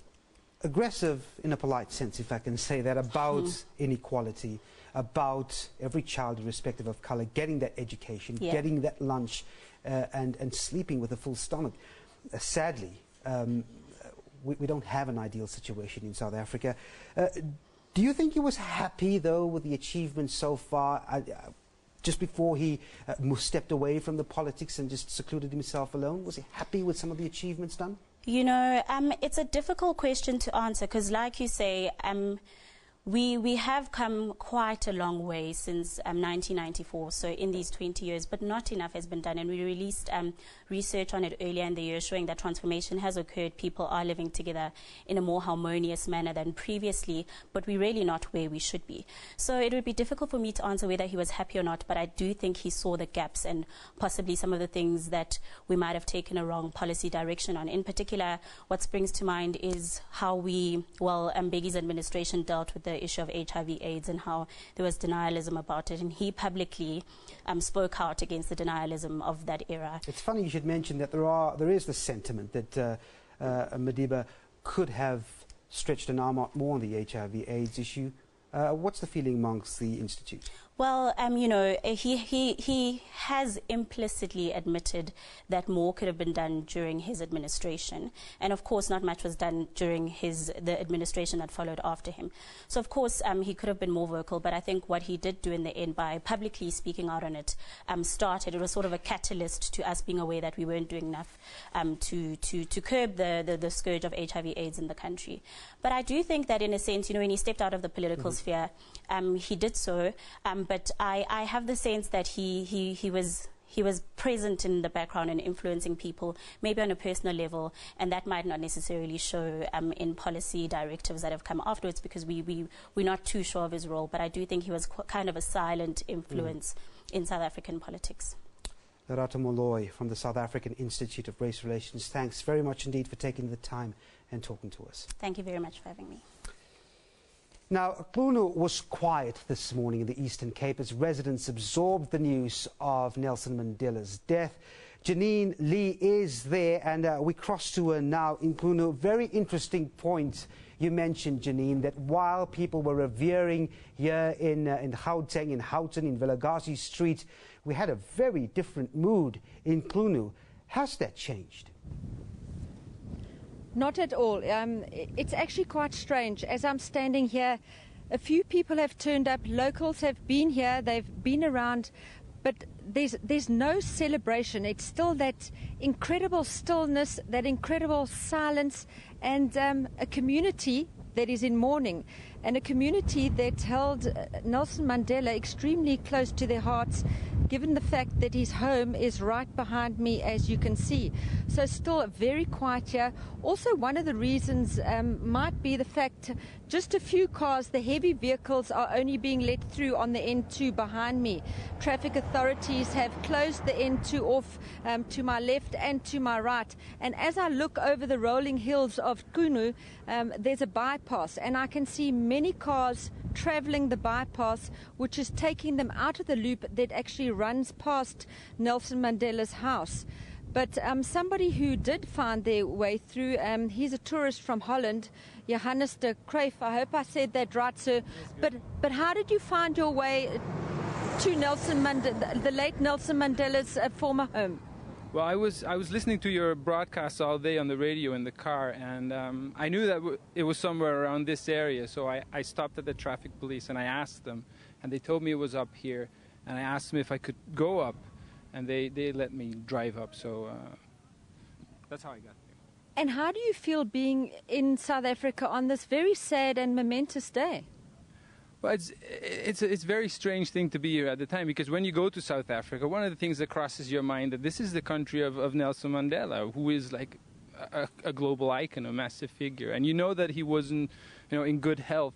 aggressive in a polite sense, if I can say that, about inequality, about every child, irrespective of color, getting that education, getting that lunch, and sleeping with a full stomach. Sadly, we don't have an ideal situation in South Africa. Do you think he was happy, though, with the achievements so far, just before he stepped away from the politics and just secluded himself alone? Was he happy with some of the achievements done? You know, it's a difficult question to answer because, like you say, we have come quite a long way since 1994, so in these 20 years, but not enough has been done. And we released research on it earlier in the year showing that transformation has occurred. People are living together in a more harmonious manner than previously, but we're really not where we should be. So it would be difficult for me to answer whether he was happy or not, but I do think he saw the gaps and possibly some of the things that we might have taken a wrong policy direction on. In particular, what springs to mind is how Mbeki's administration dealt with the issue of HIV/AIDS and how there was denialism about it, and he publicly spoke out against the denialism of that era. It's funny you should mention that there is the sentiment that Madiba could have stretched an arm out more on the HIV/AIDS issue. What's the feeling amongst the Institute? Well, you know, he has implicitly admitted that more could have been done during his administration. And of course, not much was done during the administration that followed after him. So of course, he could have been more vocal, but I think what he did do in the end by publicly speaking out on it it was sort of a catalyst to us being aware that we weren't doing enough to curb the scourge of HIV/AIDS in the country. But I do think that in a sense, you know, when he stepped out of the political sphere, he did so. But I have the sense that he was present in the background and influencing people, maybe on a personal level, and that might not necessarily show in policy directives that have come afterwards because we're not too sure of his role. But I do think he was kind of a silent influence in South African politics. Lerato Molloy from the South African Institute of Race Relations, thanks very much indeed for taking the time and talking to us. Thank you very much for having me. Now, Qunu was quiet this morning in the Eastern Cape as residents absorbed the news of Nelson Mandela's death. Janine Lee is there, and we cross to her now in Qunu. Very interesting point you mentioned, Janine, that while people were revering here in Gauteng, in Houghton, in Vilagasi Street, we had a very different mood in Qunu. Has that changed? Not at all. It's actually quite strange. As I'm standing here, a few people have turned up. Locals have been here. They've been around. But there's no celebration. It's still that incredible stillness, that incredible silence, and a community that is in mourning, and a community that held Nelson Mandela extremely close to their hearts, given the fact that his home is right behind me, as you can see. So still very quiet here. Also, one of the reasons might be the fact just a few cars, the heavy vehicles, are only being let through on the N2 behind me. Traffic authorities have closed the N2 off to my left and to my right. And as I look over the rolling hills of Qunu, there's a bypass, and I can see many cars traveling the bypass, which is taking them out of the loop that actually runs past Nelson Mandela's house. But somebody who did find their way through, he's a tourist from Holland, Johannes de Klerk. I hope I said that right, sir. But how did you find your way to Nelson Mandela, the late Nelson Mandela's former home? Well, I was listening to your broadcast all day on the radio in the car, and I knew that it was somewhere around this area, so I stopped at the traffic police and I asked them, and they told me it was up here, and I asked them if I could go up, and they let me drive up, so that's how I got there. And how do you feel being in South Africa on this very sad and momentous day? Well, it's a very strange thing to be here at the time, because when you go to South Africa, one of the things that crosses your mind that this is the country of Nelson Mandela, who is like a global icon, a massive figure, and you know that he wasn't, in good health.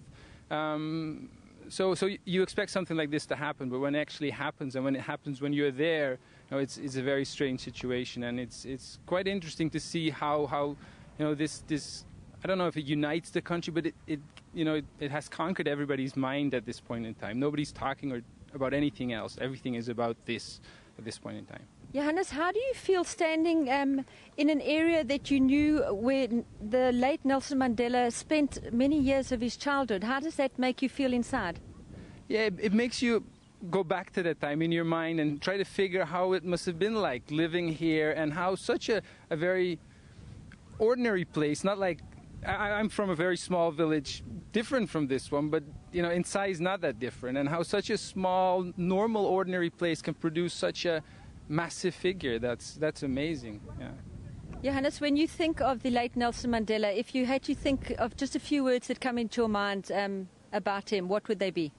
So you expect something like this to happen, but when it actually happens, and when it happens when you're there, it's a very strange situation, and it's quite interesting to see how this. I don't know if it unites the country, but it has conquered everybody's mind at this point in time. Nobody's talking about anything else. Everything is about this at this point in time. Johannes, how do you feel standing in an area that you knew where the late Nelson Mandela spent many years of his childhood? How does that make you feel inside? Yeah, it makes you go back to that time in your mind and try to figure how it must have been like living here, and how such a very ordinary place, not like I'm from a very small village, different from this one, but in size not that different, and how such a small, normal, ordinary place can produce such a massive figure. That's amazing. Yeah. Johannes, when you think of the late Nelson Mandela, if you had to think of just a few words that come into your mind about him, what would they be?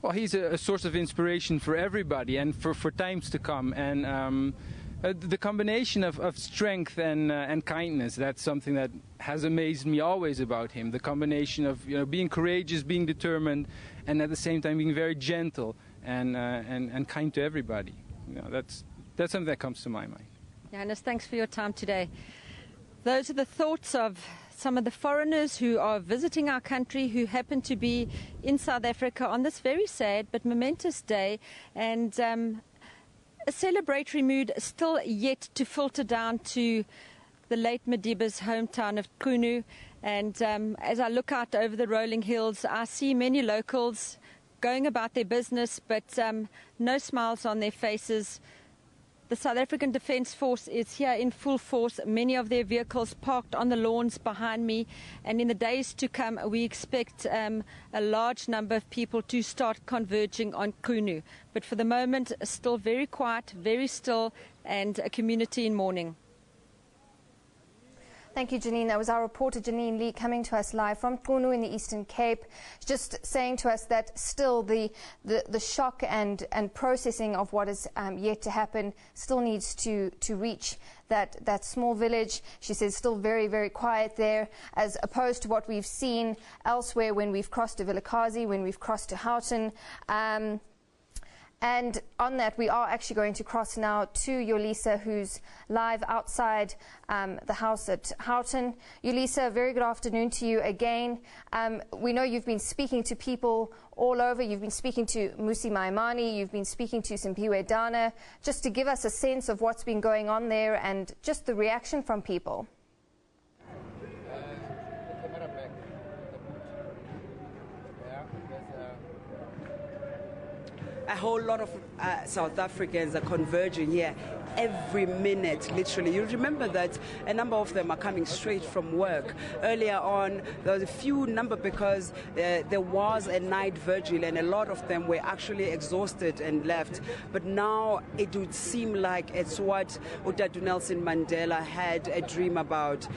Well, he's a source of inspiration for everybody and for times to come, and the combination of strength and kindness, that's something that has amazed me always about him. The combination of being courageous, being determined, and at the same time being very gentle and kind to everybody. That's something that comes to my mind. Johannes, thanks for your time today. Those are the thoughts of some of the foreigners who are visiting our country, who happen to be in South Africa on this very sad but momentous day, and a celebratory mood still yet to filter down to the late Madiba's hometown of Qunu. And as I look out over the rolling hills, I see many locals going about their business, but no smiles on their faces. The South African Defence Force is here in full force, many of their vehicles parked on the lawns behind me, and in the days to come we expect a large number of people to start converging on Qunu. But for the moment, still very quiet, very still, and a community in mourning. Thank you, Janine. That was our reporter, Janine Lee, coming to us live from Qunu in the Eastern Cape, just saying to us that still the shock and processing of what is yet to happen still needs to reach that small village. She says still very, very quiet there, as opposed to what we've seen elsewhere when we've crossed to Vilakazi, when we've crossed to Houghton. And on that, we are actually going to cross now to Yolisa, who's live outside the house at Houghton. Yolisa, very good afternoon to you again. We know you've been speaking to people all over. You've been speaking to Musi Maimani. You've been speaking to Simpiwe Dana, just to give us a sense of what's been going on there and just the reaction from people. A whole lot of South Africans are converging here every minute, literally. You remember that a number of them are coming straight from work. Earlier on, there was a few number because there was a night vigil and a lot of them were actually exhausted and left. But now it would seem like it's what Utatu Nelson Mandela had a dream about.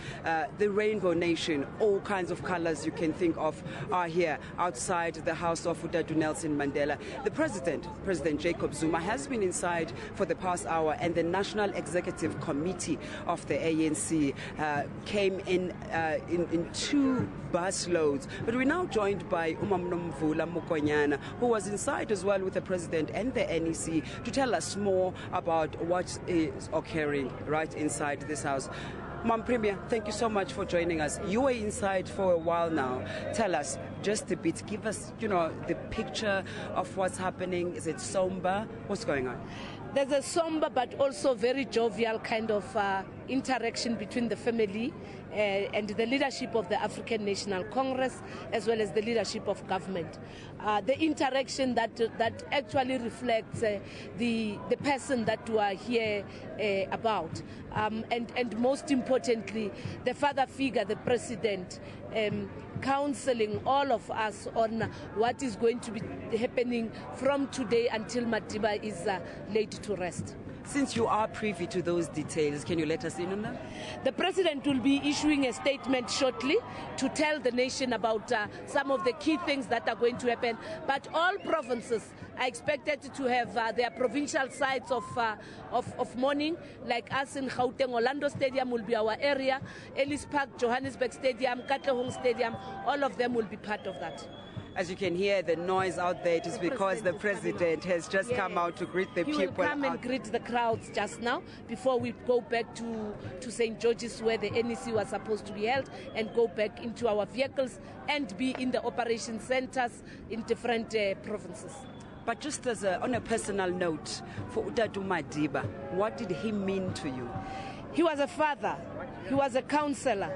The Rainbow Nation, all kinds of colors you can think of are here outside the house of Utatu Nelson Mandela. The President Jacob Zuma, has been inside for the past hour, and the National Executive Committee of the ANC came in 2 bus loads. But we're now joined by Umamnomvula Mukonyana, who was inside as well with the President and the NEC, to tell us more about what is occurring right inside this house. Ma'am Premier, thank you so much for joining us. You were inside for a while now. Tell us just a bit, give us, the picture of what's happening. Is it somber? What's going on? There's a somber but also very jovial kind of interaction between the family and the leadership of the African National Congress, as well as the leadership of government. The interaction that actually reflects the person that we are here about. And most importantly, the father figure, the president, counseling all of us on what is going to be happening from today until Madiba is laid to rest. Since you are privy to those details, can you let us in on them? The President will be issuing a statement shortly to tell the nation about some of the key things that are going to happen. But all provinces are expected to have their provincial sites of mourning, like us in Gauteng. Orlando Stadium will be our area. Ellis Park, Johannesburg Stadium, Katlehong Stadium, all of them will be part of that. As you can hear, the noise out there, it is because the President has just come out to greet the people. He will come and greet the crowds just now before we go back to St. George's, where the NEC was supposed to be held, and go back into our vehicles and be in the operation centers in different provinces. But just as on a personal note, for Utatu Madiba, what did he mean to you? He was a father. He was a counselor.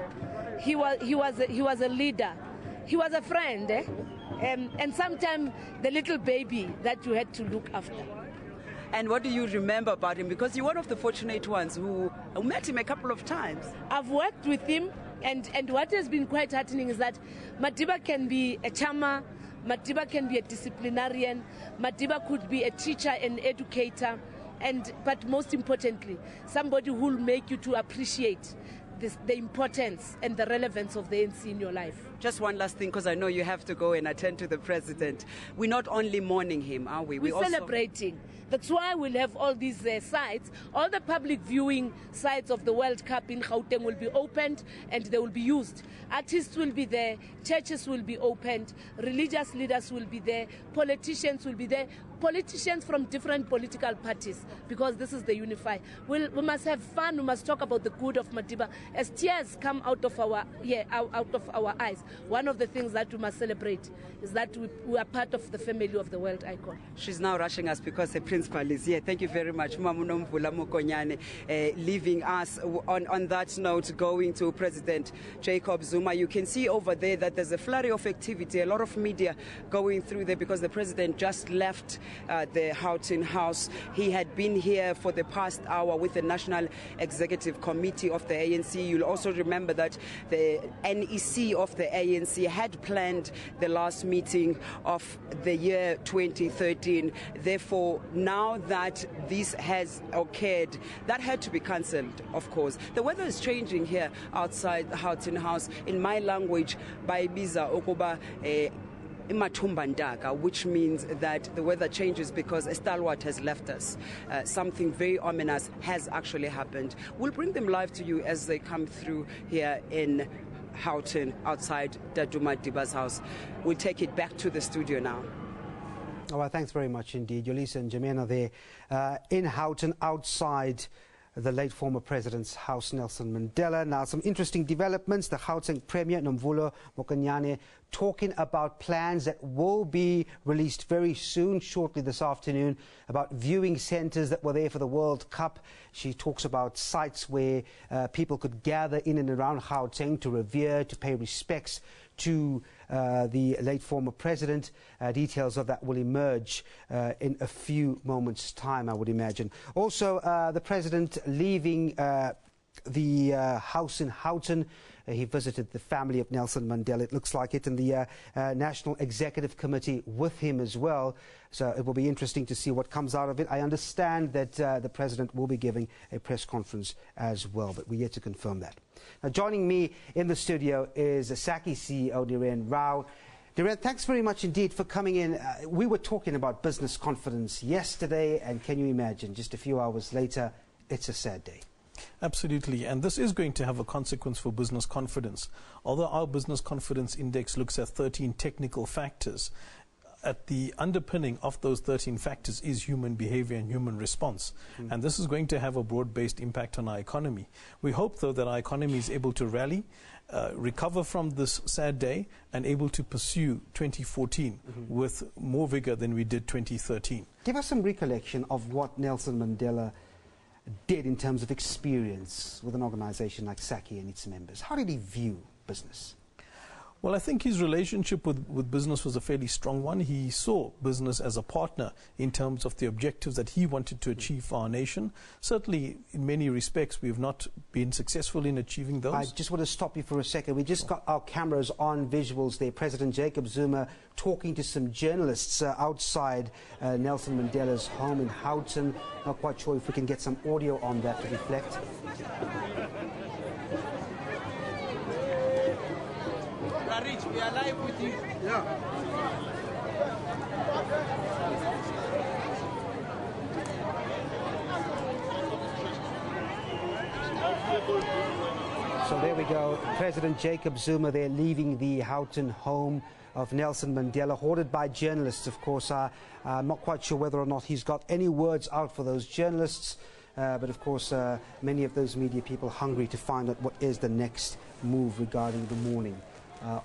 He was a leader. He was a friend, and sometimes the little baby that you had to look after. And what do you remember about him? Because you're one of the fortunate ones who met him a couple of times. I've worked with him And what has been quite heartening is that Madiba can be a charmer, Madiba can be a disciplinarian, Madiba could be a teacher and educator, but most importantly, somebody who will make you to appreciate the importance and the relevance of the ANC in your life. Just one last thing, because I know you have to go and attend to the president. We're not only mourning him, are we? We're celebrating. That's why we'll have all these sites. All the public viewing sites of the World Cup in Gauteng will be opened and they will be used. Artists will be there, churches will be opened, religious leaders will be there, politicians will be there, politicians from different political parties, because this is the unify. We must have fun, we must talk about the good of Madiba. As tears come out of our eyes, one of the things that we must celebrate is that we are part of the family of the world icon. She's now rushing us because the principal is here. Thank you very much. Leaving us on that note, going to President Jacob Zuma. You can see over there that there's a flurry of activity, a lot of media going through there because the president just left the Houghton House. He had been here for the past hour with the National Executive Committee of the ANC. You'll also remember that the NEC of the ANC had planned the last meeting of the year 2013. Therefore, now that this has occurred, that had to be cancelled, of course. The weather is changing here outside the Houghton House. In my language, baibiza okuba imathumbandaka, which means that the weather changes because a stalwart has left us. Something very ominous has actually happened. We'll bring them live to you as they come through here in Houghton, outside Daduma Diba's house. We'll take it back to the studio now. Oh, well, thanks very much indeed. Yolisa and Jimena there in Houghton, outside the late former president's house, Nelson Mandela. Now, some interesting developments. The Gauteng Premier, Nomvulo Mokonyane, talking about plans that will be released very soon, shortly this afternoon, about viewing centres that were there for the World Cup. She talks about sites where people could gather in and around Gauteng to revere, to pay respects to the late former president. Details of that will emerge in a few moments' time, I would imagine. Also, the president leaving the house in Houghton. He visited the family of Nelson Mandela, it looks like it, and the National Executive Committee with him as well. So it will be interesting to see what comes out of it. I understand that the president will be giving a press conference as well, but we're yet to confirm that. Now, joining me in the studio is SACI CEO Dhiren Rao. Dhiren, thanks very much indeed for coming in. We were talking about business confidence yesterday, and can you imagine, just a few hours later, it's a sad day. Absolutely, and this is going to have a consequence for business confidence. Although our business confidence index looks at 13 technical factors, at the underpinning of those 13 factors is human behavior and human response. And this is going to have a broad-based impact on our economy. We hope, though, that our economy is able to rally, recover from this sad day, and able to pursue 2014 with more vigor than we did 2013. Give us some recollection of what Nelson Mandela did in terms of experience with an organization like SACI and its members. How did he view business? Well, I think his relationship with business was a fairly strong one. He saw business as a partner in terms of the objectives that he wanted to achieve for our nation. Certainly, in many respects, we have not been successful in achieving those. I just want to stop you for a second. We just got our cameras on visuals there. President Jacob Zuma talking to some journalists outside Nelson Mandela's home in Houghton. Not quite sure if we can get some audio on that to reflect. Rich, we are live with you. Yeah. So there we go. President Jacob Zuma there leaving the Houghton home of Nelson Mandela, hoarded by journalists, of course. I'm not quite sure whether or not he's got any words out for those journalists. But of course, many of those media people hungry to find out what is the next move regarding the mourning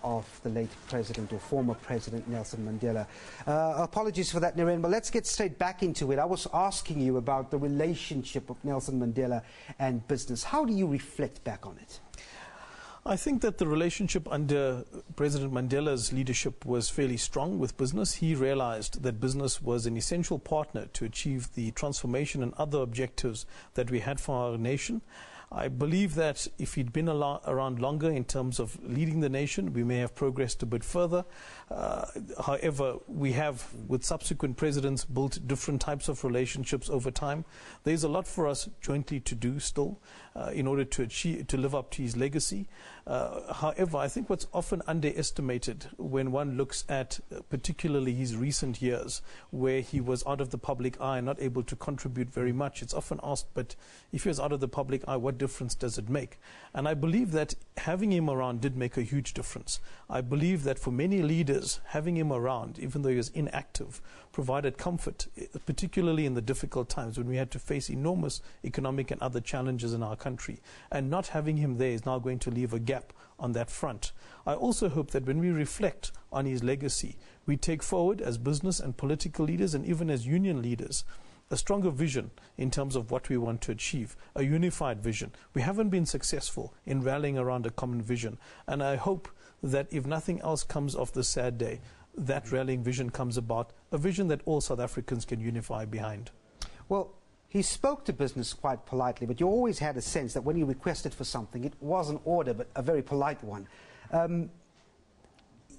of the late president or former president Nelson Mandela. Apologies for that, Dhiren, but let's get straight back into it. I was asking you about the relationship of Nelson Mandela and business. How do you reflect back on it? I think that the relationship under President Mandela's leadership was fairly strong with business. He realized that business was an essential partner to achieve the transformation and other objectives that we had for our nation. I believe that if he'd been around longer in terms of leading the nation, we may have progressed a bit further. However, we have, with subsequent presidents, built different types of relationships over time. There's a lot for us jointly to do still in order to live up to his legacy. However, I think what's often underestimated when one looks at particularly his recent years, where he was out of the public eye and not able to contribute very much, it's often asked, but if he was out of the public eye, what difference does it make? And I believe that having him around did make a huge difference. I believe that for many leaders, having him around, even though he was inactive, provided comfort, particularly in the difficult times when we had to face enormous economic and other challenges in our country. And not having him there is now going to leave a gap on that front. I also hope that when we reflect on his legacy, we take forward as business and political leaders and even as union leaders a stronger vision in terms of what we want to achieve, a unified vision. We haven't been successful in rallying around a common vision, and I hope that if nothing else comes of this sad day, that rallying vision comes about, a vision that all South Africans can unify behind. Well, he spoke to business quite politely, but you always had a sense that when he requested for something, it was an order, but a very polite one.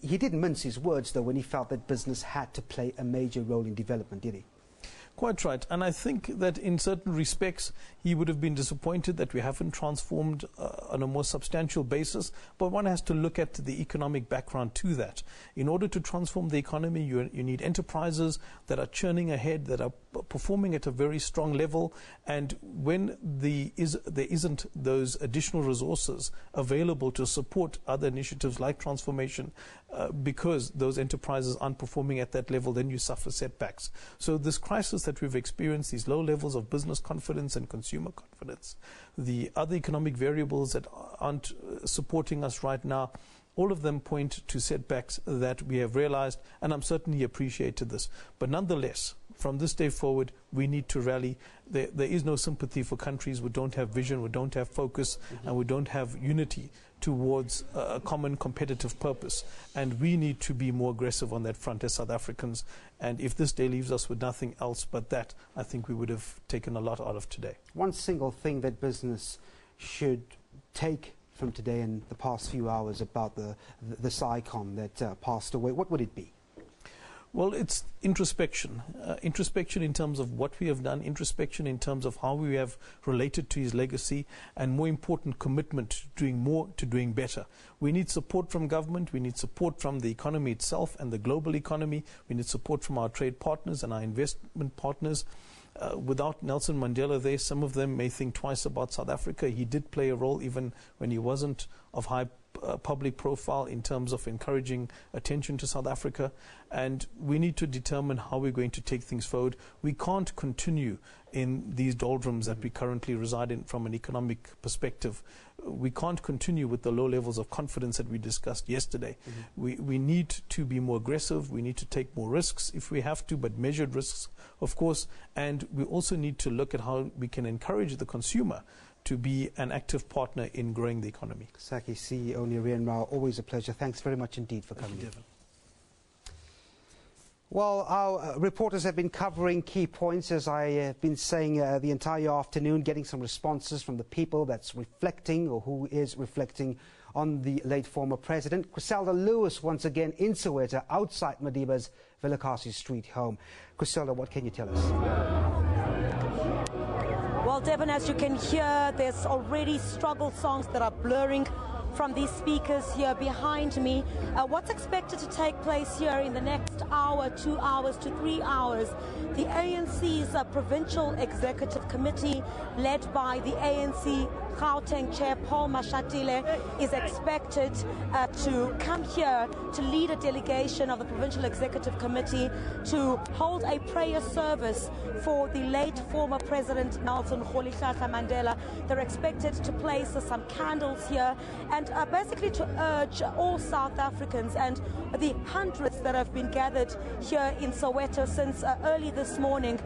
He didn't mince his words, though, when he felt that business had to play a major role in development, did he? Quite right. And I think that in certain respects, he would have been disappointed that we haven't transformed on a more substantial basis. But one has to look at the economic background to that. In order to transform the economy, you need enterprises that are churning ahead, that are performing at a very strong level. And when there isn't those additional resources available to support other initiatives like transformation, because those enterprises aren't performing at that level, then you suffer setbacks. So this crisis that we've experienced, these low levels of business confidence and consumer confidence, the other economic variables that aren't supporting us right now, all of them point to setbacks that we have realized, and I'm certain he appreciated this. But nonetheless, from this day forward, we need to rally. There is no sympathy for countries who don't have vision, who don't have focus, and who don't have unity towards a common competitive purpose. And we need to be more aggressive on that front as South Africans. And if this day leaves us with nothing else but that, I think we would have taken a lot out of today. One single thing that business should take from today and the past few hours about this icon that passed away, what would it be? Well, it's introspection. Introspection in terms of what we have done, introspection in terms of how we have related to his legacy, and more important, commitment to doing more, to doing better. We need support from government, we need support from the economy itself and the global economy, we need support from our trade partners and our investment partners. Without Nelson Mandela there, some of them may think twice about South Africa. He did play a role even when he wasn't of high public profile in terms of encouraging attention to South Africa, and we need to determine how we're going to take things forward. We can't continue in these doldrums that we currently reside in from an economic perspective. We can't continue with the low levels of confidence that we discussed yesterday. We need to be more aggressive, we need to take more risks if we have to, but measured risks, of course, and we also need to look at how we can encourage the consumer to be an active partner in growing the economy. Saki CEO Nirian Rao, always a pleasure. Thanks very much indeed for coming. Devin. Well, our reporters have been covering key points, as I have been saying the entire afternoon, getting some responses from the people that's reflecting, or who is reflecting, on the late former president. Griselda Lewis, once again in Soweto, outside Madiba's Vilakazi Street home. Griselda, what can you tell us? Well, Devin, as you can hear, there's already struggle songs that are blurring from these speakers here behind me. What's expected to take place here in the next hour, 2 hours to 3 hours? The ANC's Provincial Executive Committee, led by the ANC Gauteng Chair Paul Mashatile, is expected to come here to lead a delegation of the Provincial Executive Committee to hold a prayer service for the late former President Nelson Mandela. They're expected to place some candles here and basically to urge all South Africans and the hundreds that have been gathered here in Soweto since early this morning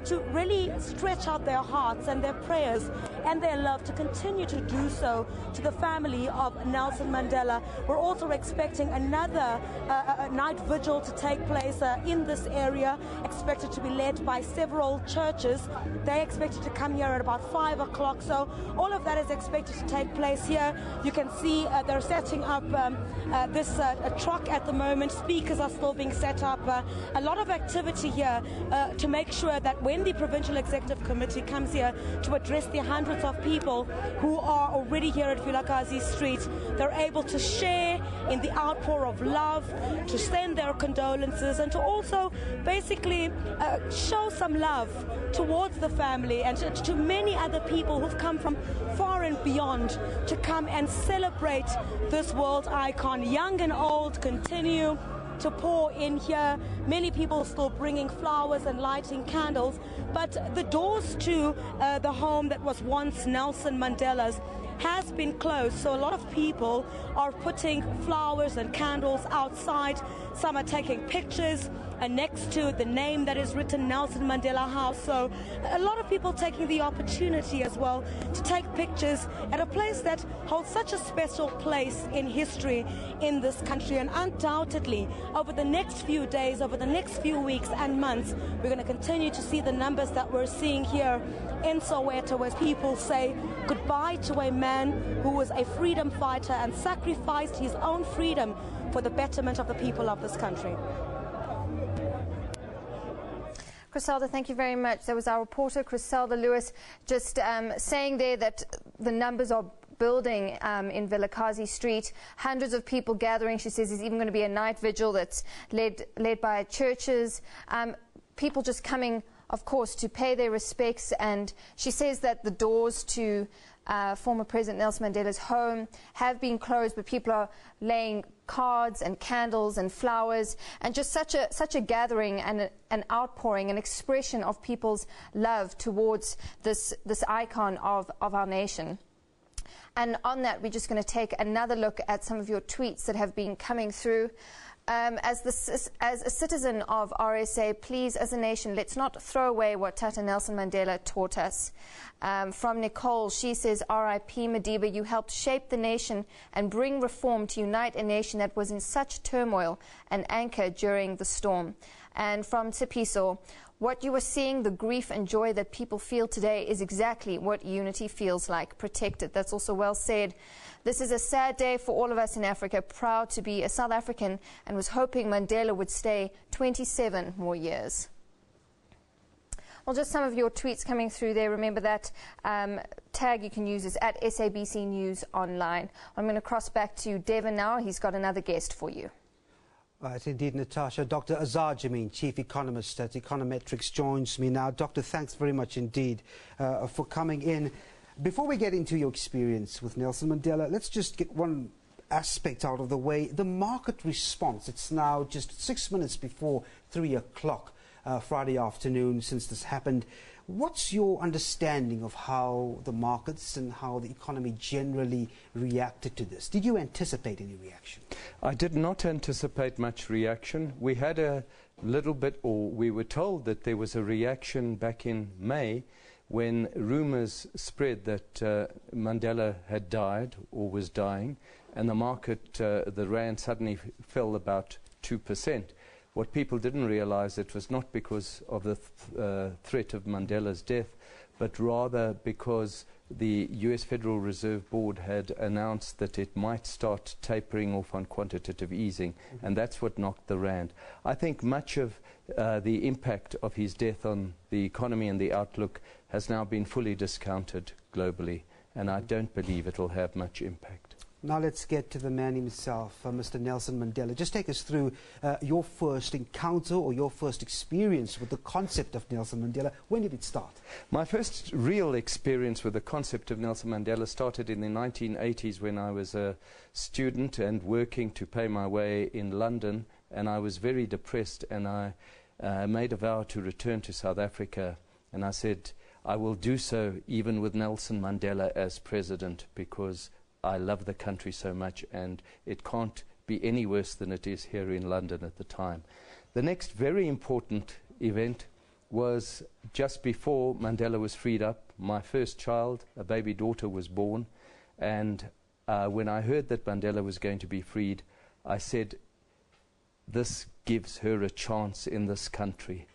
to really stretch out their hearts and their prayers and their love to continue continue to do so to the family of Nelson Mandela. We're also expecting another night vigil to take place in this area, expected to be led by several churches. They're expected to come here at about 5 o'clock, so all of that is expected to take place here. You can see they're setting up this truck at the moment. Speakers are still being set up. A lot of activity here to make sure that when the Provincial Executive Committee comes here to address the hundreds of people who are already here at Vilakazi Street, they're able to share in the outpour of love, to send their condolences, and to also basically show some love towards the family and to many other people who've come from far and beyond to come and celebrate this world icon. Young and old continue to pour in here. Many people still bringing flowers and lighting candles, but the doors to the home that was once Nelson Mandela's has been closed, so a lot of people are putting flowers and candles outside. Some are taking pictures next to the name that is written Nelson Mandela House. So a lot of people taking the opportunity as well to take pictures at a place that holds such a special place in history in this country. And undoubtedly, over the next few days, over the next few weeks and months, we're going to continue to see the numbers that we're seeing here in Soweto as people say goodbye to a man who was a freedom fighter and sacrificed his own freedom for the betterment of the people of this country. Griselda, thank you very much. There was our reporter, Griselda Lewis, just saying there that the numbers are building in Vilakazi Street. Hundreds of people gathering. She says there's even going to be a night vigil that's led by churches. People just coming, of course, to pay their respects. And she says that the doors to former President Nelson Mandela's home have been closed, but people are laying cards and candles and flowers, and just such a gathering and an outpouring, an expression of people's love towards this icon of our nation. And on that, we're just going to take another look at some of your tweets that have been coming through. As a citizen of RSA, please, as a nation, let's not throw away what Tata Nelson Mandela taught us. From Nicole, she says, R.I.P. Madiba, you helped shape the nation and bring reform to unite a nation that was in such turmoil and anchor during the storm. And from Tsipiso, what you are seeing, the grief and joy that people feel today is exactly what unity feels like. Protect it. That's also well said. This is a sad day for all of us in Africa, proud to be a South African, and was hoping Mandela would stay 27 more years. Well, just some of your tweets coming through there. Remember that tag you can use is at SABC News Online. I'm going to cross back to Devon now. He's got another guest for you. Right, indeed, Natasha. Dr. Azar Jameen, Chief Economist at Econometrics, joins me now. Doctor, thanks very much indeed for coming in. Before we get into your experience with Nelson Mandela, let's just get one aspect out of the way. The market response. It's now just 6 minutes before 3 o'clock Friday afternoon since this happened. What's your understanding of how the markets and how the economy generally reacted to this? Did you anticipate any reaction? I did not anticipate much reaction. We had a little bit, or we were told that there was a reaction back in May when rumours spread that Mandela had died or was dying, and the market, the rand suddenly fell about 2%. What people didn't realize, it was not because of the threat of Mandela's death, but rather because the US Federal Reserve Board had announced that it might start tapering off on quantitative easing, and that's what knocked the rand. I think much of the impact of his death on the economy and the outlook has now been fully discounted globally, and I don't believe it will have much impact. Now let's get to the man himself, Mr. Nelson Mandela. Just take us through your first encounter or your first experience with the concept of Nelson Mandela. When did it start? My first real experience with the concept of Nelson Mandela started in the 1980s when I was a student and working to pay my way in London, and I was very depressed, and I made a vow to return to South Africa, and I said I will do so even with Nelson Mandela as president, because I love the country so much, and it can't be any worse than it is here in London at the time. The next very important event was just before Mandela was freed up. My first child, a baby daughter, was born, and when I heard that Mandela was going to be freed, I said, this gives her a chance in this country.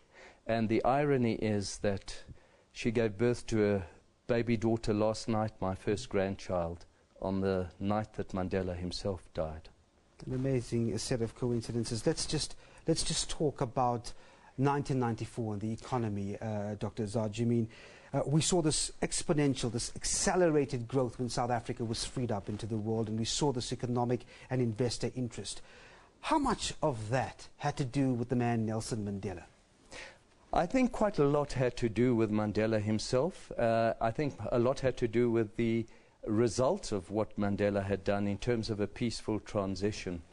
And the irony is that she gave birth to a baby daughter last night, my first grandchild, on the night that Mandela himself died. An amazing set of coincidences. Let's just talk about 1994 and the economy, Dr. Zaj. I mean, we saw this exponential, this accelerated growth when South Africa was freed up into the world, and we saw this economic and investor interest. How much of that had to do with the man Nelson Mandela? I think quite a lot had to do with Mandela himself. I think a lot had to do with the result of what Mandela had done in terms of a peaceful transition.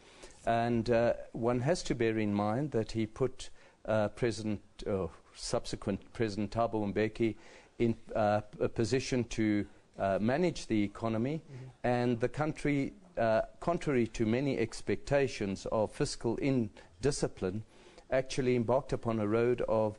And one has to bear in mind that he put subsequent President Thabo Mbeki in a position to manage the economy, and the country, contrary to many expectations of fiscal indiscipline, actually embarked upon a road of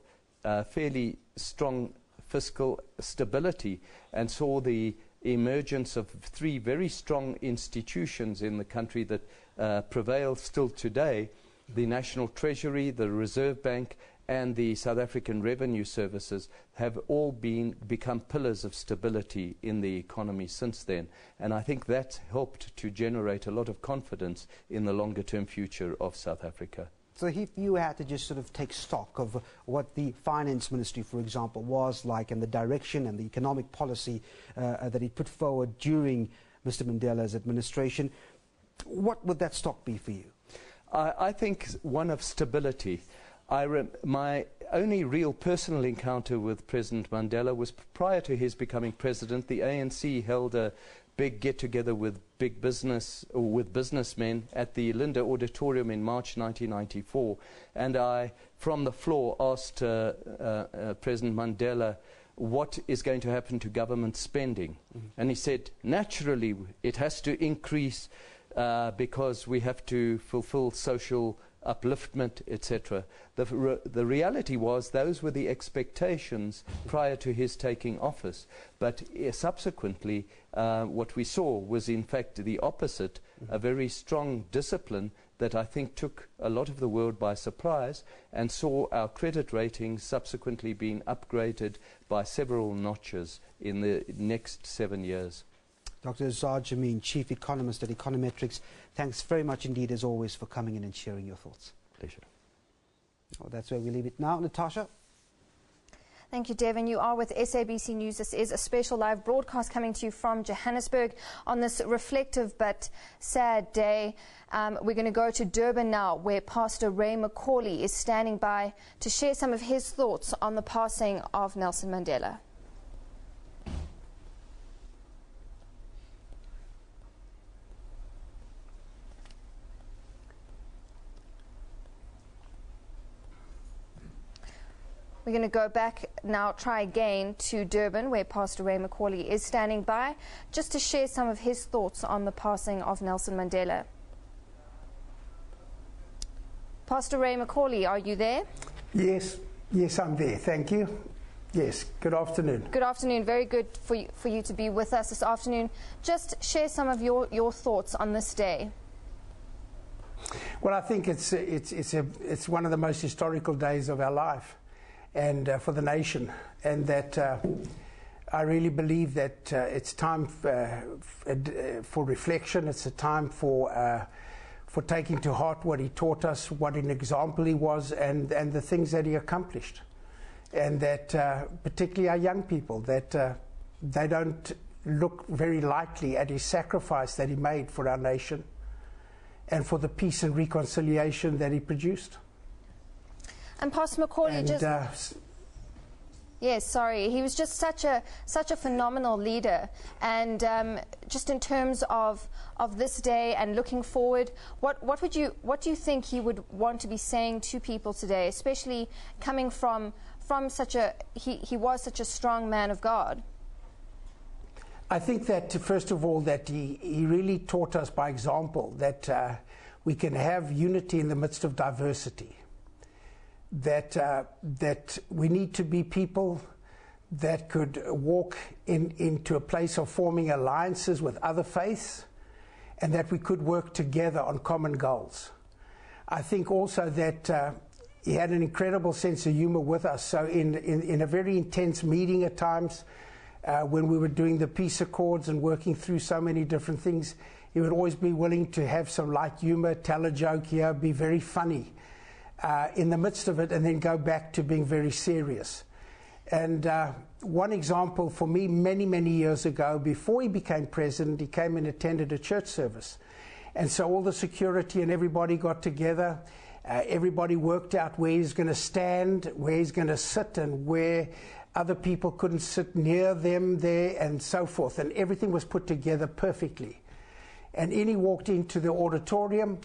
fairly strong fiscal stability, and saw the emergence of three very strong institutions in the country that prevail still today: the National Treasury, the Reserve Bank, and the South African Revenue Services have all become pillars of stability in the economy since then. And I think that helped to generate a lot of confidence in the longer-term future of South Africa. So if you had to just sort of take stock of what the finance ministry, for example, was like, and the direction and the economic policy that he put forward during Mr. Mandela's administration, what would that stock be for you? I think one of stability. My only real personal encounter with President Mandela was prior to his becoming president. The ANC held a big get-together with big business, or with businessmen, at the Linda Auditorium in March 1994, and I, from the floor, asked President Mandela what is going to happen to government spending. And he said, naturally, it has to increase because we have to fulfill social upliftment, etc. The reality was those were the expectations prior to his taking office. But subsequently, what we saw was in fact the opposite, a very strong discipline that I think took a lot of the world by surprise, and saw our credit ratings subsequently being upgraded by several notches in the next 7 years. Dr. Zaj Amin, Chief Economist at Econometrics, thanks very much indeed, as always, for coming in and sharing your thoughts. Pleasure. Well, that's where we leave it now. Natasha? Thank you, Devin. You are with SABC News. This is a special live broadcast coming to you from Johannesburg on this reflective but sad day. We're going to go to Durban now, where Pastor Ray Macaulay is standing by to share some of his thoughts on the passing of Nelson Mandela. We're going to go back now, try again, to Durban, where Pastor Ray Macaulay is standing by, just to share some of his thoughts on the passing of Nelson Mandela. Pastor Ray Macaulay, are you there? Yes, I'm there. Thank you. Yes, good afternoon. Good afternoon. Very good for you to be with us this afternoon. Just share some of your thoughts on this day. Well, I think it's one of the most historical days of our life, and for the nation, and that I really believe that it's time for reflection. It's a time for taking to heart what he taught us, what an example he was, and the things that he accomplished, and that particularly our young people, that they don't look very lightly at his sacrifice that he made for our nation and for the peace and reconciliation that he produced. And Pastor Macaulay, yes, sorry, he was just such a phenomenal leader. And just in terms of this day and looking forward, what do you think he would want to be saying to people today, especially coming from such a he was such a strong man of God? I think that first of all that he really taught us by example that we can have unity in the midst of diversity. that we need to be people that could walk into a place of forming alliances with other faiths, and that we could work together on common goals. I think also that he had an incredible sense of humor with us. So in a very intense meeting at times, when we were doing the peace accords and working through so many different things, he would always be willing to have some light humor, tell a joke here, be very funny in the midst of it, and then go back to being very serious. And one example for me, many, many years ago, before he became president, he came and attended a church service. And so all the security and everybody got together. Everybody worked out where he's going to stand, where he's going to sit, and where other people couldn't sit near them there, and so forth. And everything was put together perfectly. And in he walked into the auditorium,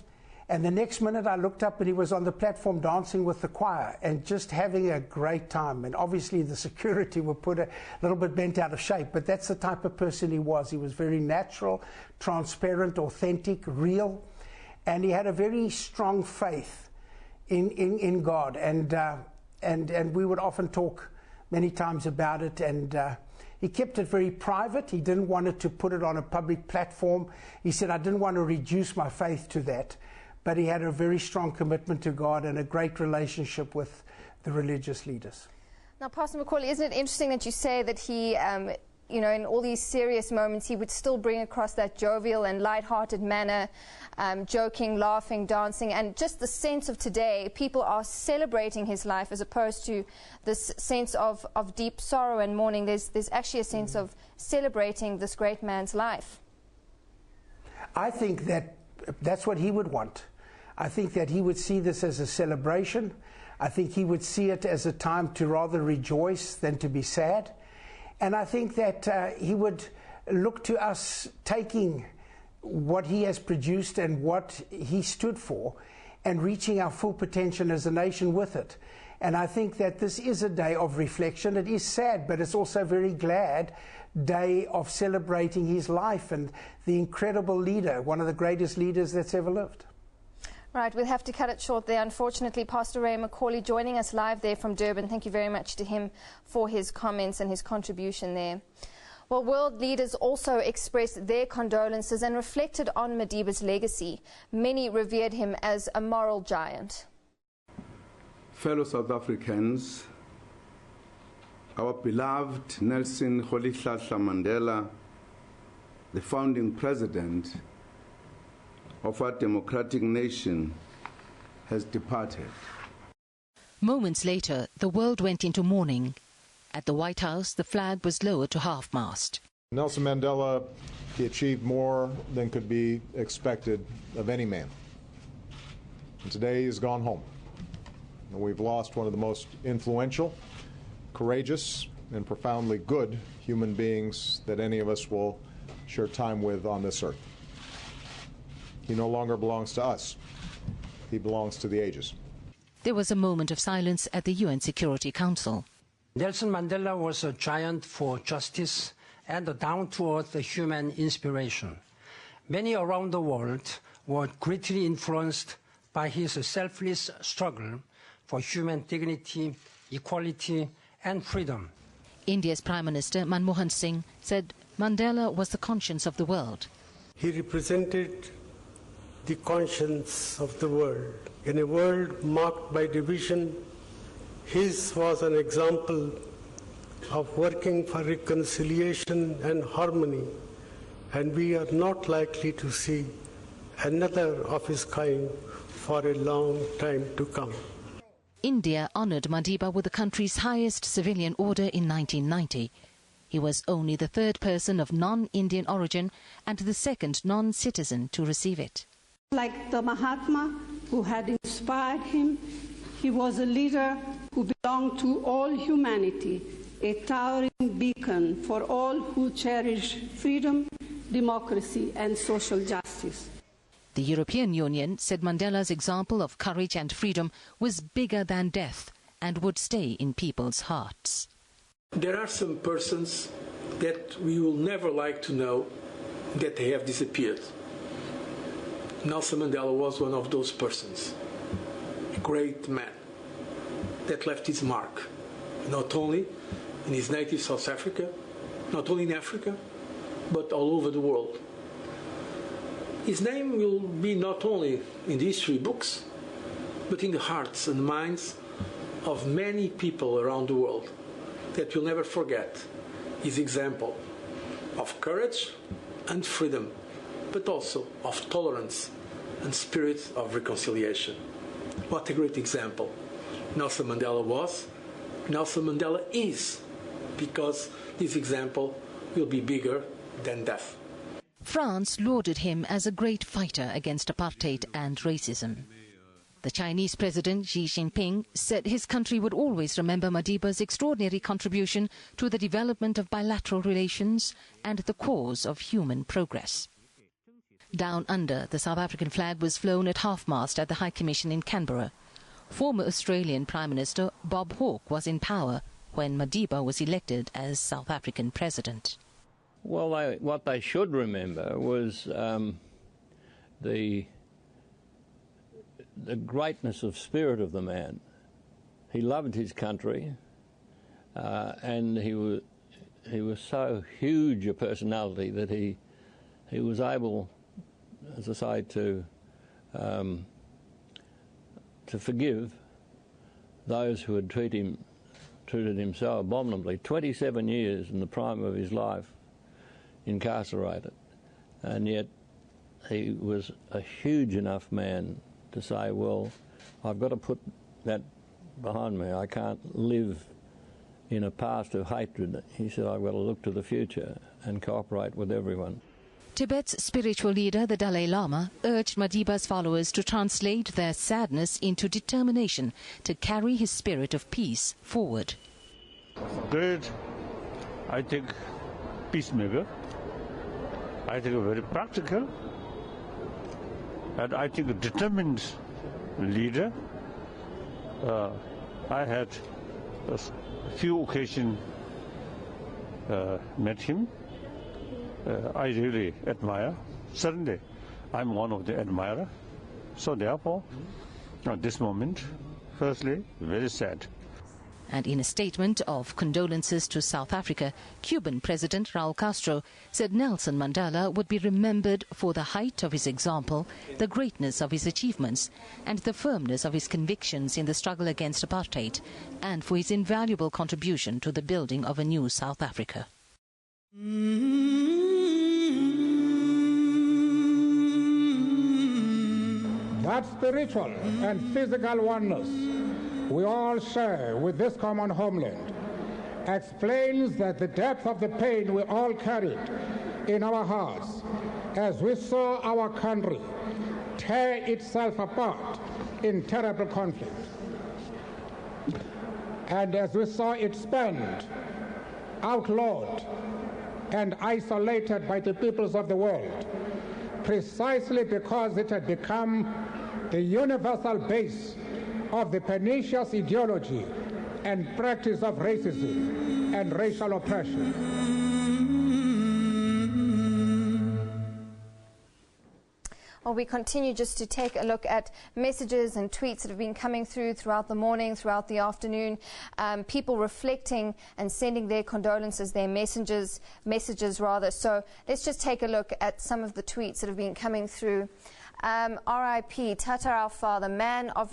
and the next minute I looked up and he was on the platform dancing with the choir and just having a great time. And obviously the security were put a little bit bent out of shape, but that's the type of person he was. He was very natural, transparent, authentic, real, and he had a very strong faith in God. And we would often talk many times about it, and he kept it very private. He didn't want to put it on a public platform. He said, I didn't want to reduce my faith to that. But he had a very strong commitment to God and a great relationship with the religious leaders. Now, Pastor Macaulay, isn't it interesting that you say that he, you know, in all these serious moments, he would still bring across that jovial and light-hearted manner, joking, laughing, dancing, and just the sense of today, people are celebrating his life as opposed to this sense of deep sorrow and mourning. There's actually a sense of celebrating this great man's life. I think that's what he would want. I think that he would see this as a celebration. I think he would see it as a time to rather rejoice than to be sad. And I think that he would look to us taking what he has produced and what he stood for and reaching our full potential as a nation with it. And I think that this is a day of reflection. It is sad, but it's also very glad day of celebrating his life and the incredible leader, one of the greatest leaders that's ever lived. Right, we'll have to cut it short there. Unfortunately, Pastor Ray Macaulay joining us live there from Durban. Thank you very much to him for his comments and his contribution there. Well, world leaders also expressed their condolences and reflected on Madiba's legacy. Many revered him as a moral giant. Fellow South Africans, our beloved Nelson Mandela, the founding president of our democratic nation, has departed. Moments later, the world went into mourning. At the White House, the flag was lowered to half-mast. Nelson Mandela, he achieved more than could be expected of any man. And today he has gone home. And we've lost one of the most influential, courageous, and profoundly good human beings that any of us will share time with on this earth. He no longer belongs to us. He belongs to the ages. There was a moment of silence at the UN Security Council. Nelson Mandela was a giant for justice and a down-to-earth human inspiration. Many around the world were greatly influenced by his selfless struggle for human dignity, equality, and freedom. India's Prime Minister Manmohan Singh said Mandela was the conscience of the world. He represented the conscience of the world. In a world marked by division, his was an example of working for reconciliation and harmony, and we are not likely to see another of his kind for a long time to come. India honoured Madiba with the country's highest civilian order in 1990. He was only the third person of non-Indian origin and the second non-citizen to receive it. Like the Mahatma who had inspired him, he was a leader who belonged to all humanity, a towering beacon for all who cherish freedom, democracy, and social justice. The European Union said Mandela's example of courage and freedom was bigger than death and would stay in people's hearts. There are some persons that we will never like to know that they have disappeared. Nelson Mandela was one of those persons, a great man, that left his mark, not only in his native South Africa, not only in Africa, but all over the world. His name will be not only in the history books, but in the hearts and minds of many people around the world that will never forget his example of courage and freedom, but also of tolerance and spirit of reconciliation. What a great example Nelson Mandela was, Nelson Mandela is, because this example will be bigger than death. France lauded him as a great fighter against apartheid and racism. The Chinese President Xi Jinping said his country would always remember Madiba's extraordinary contribution to the development of bilateral relations and the cause of human progress. Down under, the South African flag was flown at half-mast at the High Commission in Canberra. Former Australian Prime Minister Bob Hawke was in power when Madiba was elected as South African President. Well, what they should remember was the greatness of spirit of the man. He loved his country, and he was so huge a personality that he was able, as I say, to forgive those who had treated him so abominably. 27 years in the prime of his life incarcerated, and yet he was a huge enough man to say, well, I've got to put that behind me. I can't live in a past of hatred. He said, I've got to look to the future and cooperate with everyone. Tibet's spiritual leader, the Dalai Lama, urged Madiba's followers to translate their sadness into determination to carry his spirit of peace forward. Third, I think peacemaker. I think a very practical, and I think a determined leader. I had a few occasions met him. I really admire. Certainly, I'm one of the admirers. So therefore, at this moment, firstly, very sad. And in a statement of condolences to South Africa, Cuban President Raul Castro said Nelson Mandela would be remembered for the height of his example, the greatness of his achievements, and the firmness of his convictions in the struggle against apartheid, and for his invaluable contribution to the building of a new South Africa. That spiritual and physical oneness we all share with this common homeland explains that the depth of the pain we all carried in our hearts as we saw our country tear itself apart in terrible conflict, and as we saw it spent, outlawed, and isolated by the peoples of the world, precisely because it had become the universal base of the pernicious ideology and practice of racism and racial oppression. Well, we continue just to take a look at messages and tweets that have been coming through throughout the morning, throughout the afternoon, people reflecting and sending their condolences, their messages rather. So let's just take a look at some of the tweets that have been coming through. R.I.P. Tata, our father, man of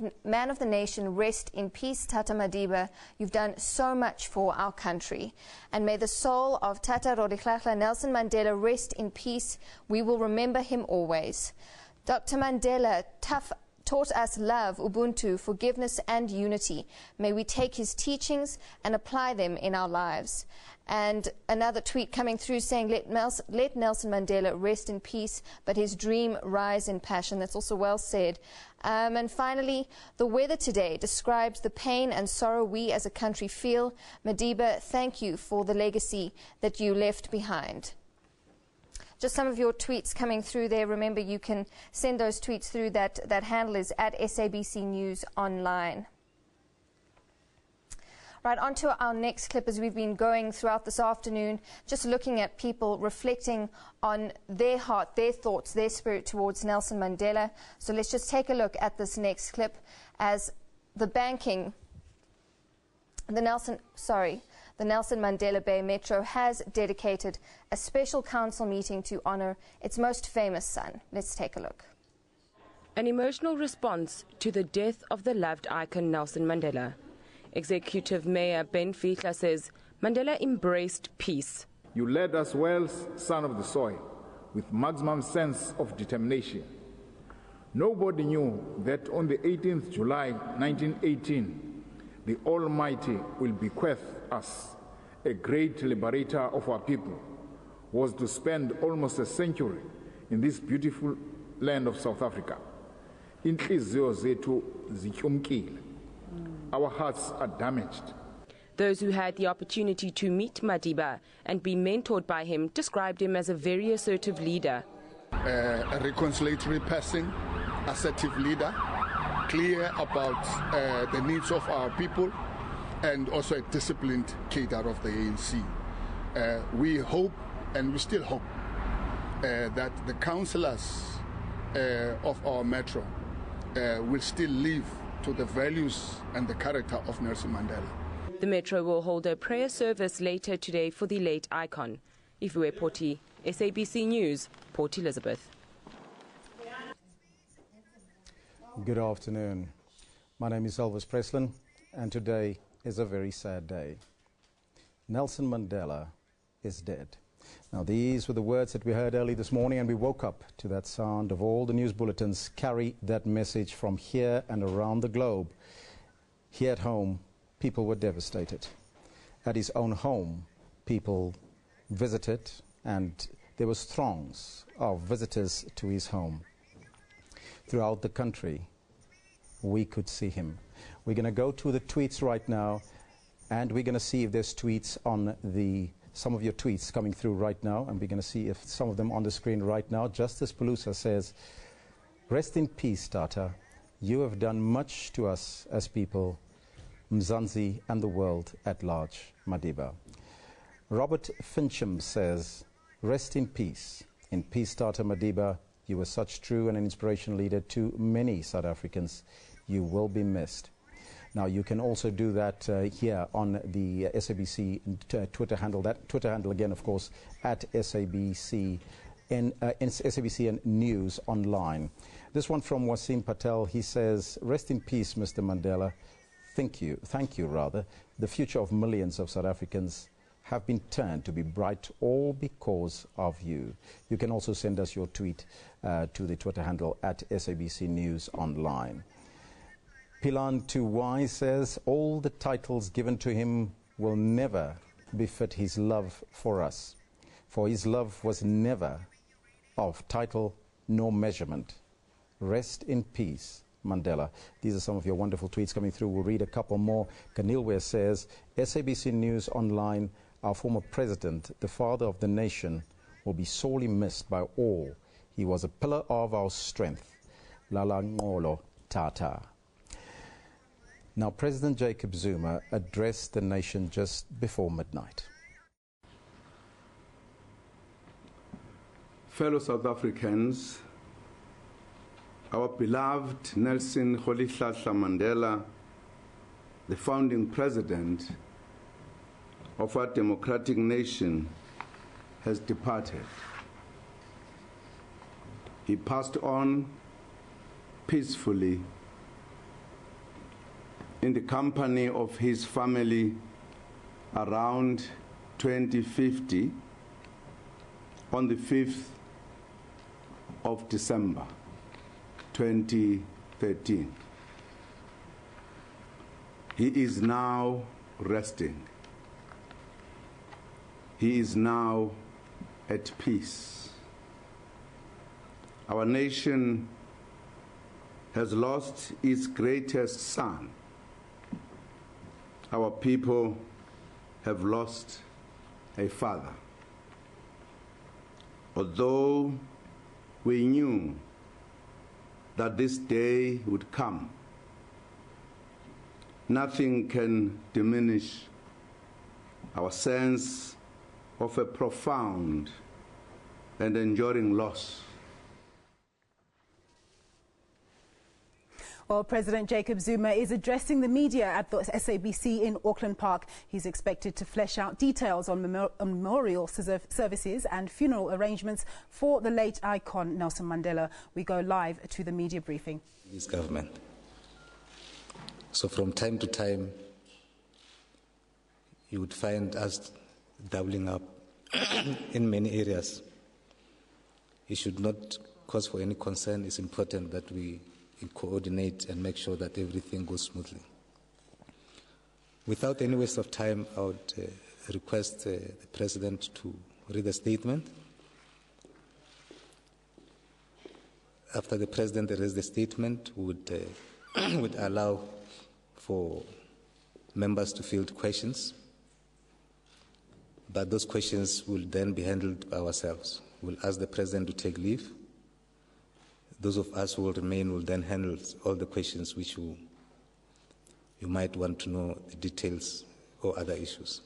the nation, rest in peace, Tata Madiba. You've done so much for our country. And may the soul of Tata Rolihlahla Nelson Mandela rest in peace. We will remember him always. Dr. Mandela taught us love, Ubuntu, forgiveness and unity. May we take his teachings and apply them in our lives. And another tweet coming through saying, let Nelson Mandela rest in peace, but his dream rise in passion. That's also well said. And finally, the weather today describes the pain and sorrow we as a country feel. Madiba, thank you for the legacy that you left behind. Just some of your tweets coming through there. Remember, you can send those tweets through. That handle is at SABC News Online. Right, on to our next clip as we've been going throughout this afternoon, just looking at people reflecting on their heart, their thoughts, their spirit towards Nelson Mandela. So let's just take a look at this next clip as the banking The Nelson Mandela Bay Metro has dedicated a special council meeting to honour its most famous son. Let's take a look. An emotional response to the death of the loved icon Nelson Mandela. Executive Mayor Ben Fihla says Mandela embraced peace. You led us well, son of the soil, with maximum sense of determination. Nobody knew that on the 18th July 1918, the Almighty will bequeath us a great liberator of our people, was to spend almost a century in this beautiful land of South Africa. Inhliziyo zethu zityumkile. Our hearts are damaged. Those who had the opportunity to meet Madiba and be mentored by him described him as a very assertive leader. A reconciliatory person, assertive leader, clear about the needs of our people, and also a disciplined cadre of the ANC. We hope, and we still hope, that the councillors of our metro will still live to the values and the character of Nelson Mandela. The metro will hold a prayer service later today for the late icon. Ifue Poti, SABC News, Port Elizabeth. Good afternoon. My name is Elvis Preslin, and today is a very sad day. Nelson Mandela is dead. Now, these were the words that we heard early this morning, and we woke up to that sound of all the news bulletins carry that message from here and around the globe. Here at home, people were devastated. At his own home, people visited, and there was throngs of visitors to his home. Throughout the country, we could see him. We're going to go to the tweets right now, and we're going to see if there's tweets on some of your tweets coming through right now, and we're going to see if some of them on the screen right now. Justice Palusa says, "Rest in peace, Tata. You have done much to us as people, Mzansi and the world at large, Madiba." Robert Fincham says, "Rest in peace. In peace, Tata Madiba. You were such true and an inspirational leader to many South Africans. You will be missed." Now, you can also do that here on the SABC Twitter handle. That Twitter handle, again, of course, at SABC SABC News Online. This one from Wasim Patel. He says, "Rest in peace, Mr. Mandela. Thank you, rather. The future of millions of South Africans have been turned to be bright, all because of you." You can also send us your tweet to the Twitter handle at SABC News Online. Pilan Tuwai says, "All the titles given to him will never befit his love for us, for his love was never of title nor measurement. Rest in peace, Mandela." These are some of your wonderful tweets coming through. We'll read a couple more. Kanilwe says, "SABC News Online, our former president, the father of the nation, will be sorely missed by all. He was a pillar of our strength. Lala Ngolo Tata." Now, President Jacob Zuma addressed the nation just before midnight. Fellow South Africans, our beloved Nelson Mandela, the founding president of our democratic nation, has departed. He passed on peacefully in the company of his family around 2050 on the 5th of December 2013. He is now resting. He is now at peace. Our nation has lost its greatest son. Our people have lost a father. Although we knew that this day would come, nothing can diminish our sense of a profound and enduring loss. Well, President Jacob Zuma is addressing the media at the SABC in Auckland Park. He's expected to flesh out details on memorial services and funeral arrangements for the late icon Nelson Mandela. We go live to the media briefing. This government. So from time to time, you would find us doubling up in many areas. It should not cause for any concern. It's important that we coordinate and make sure that everything goes smoothly. Without any waste of time, I would request the President to read the statement. After the President reads the statement, would allow for members to field questions, but those questions will then be handled by ourselves. We'll ask the President to take leave. Those of us who will remain will then handle all the questions which you might want to know the details or other issues.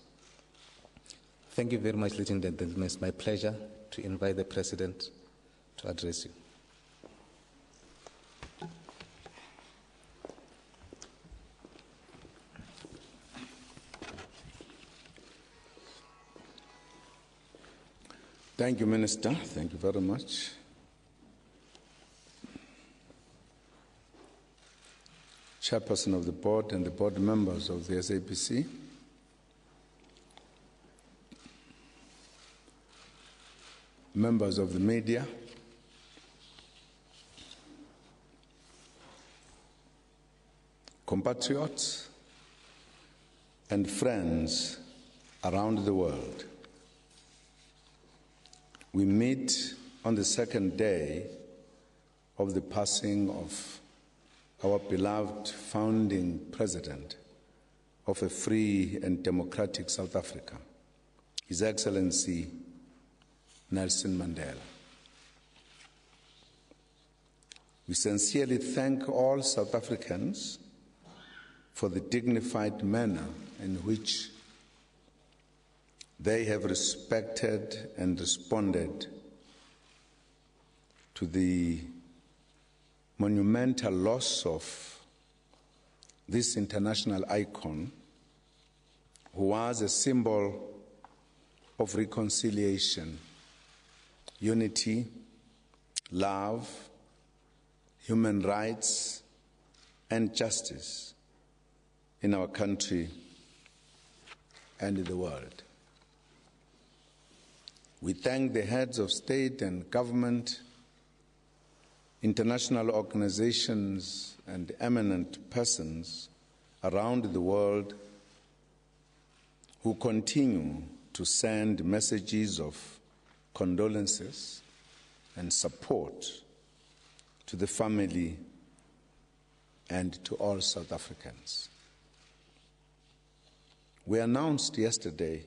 Thank you very much, ladies and gentlemen. It's my pleasure to invite the President to address you. Thank you, Minister. Thank you very much. Chairperson of the board and the board members of the SABC, members of the media, compatriots, and friends around the world. We meet on the second day of the passing of our beloved founding president of a free and democratic South Africa, His Excellency Nelson Mandela. We sincerely thank all South Africans for the dignified manner in which they have respected and responded to the monumental loss of this international icon, who was a symbol of reconciliation, unity, love, human rights, and justice in our country and in the world. We thank the heads of state and government, international organizations, and eminent persons around the world who continue to send messages of condolences and support to the family and to all South Africans. We announced yesterday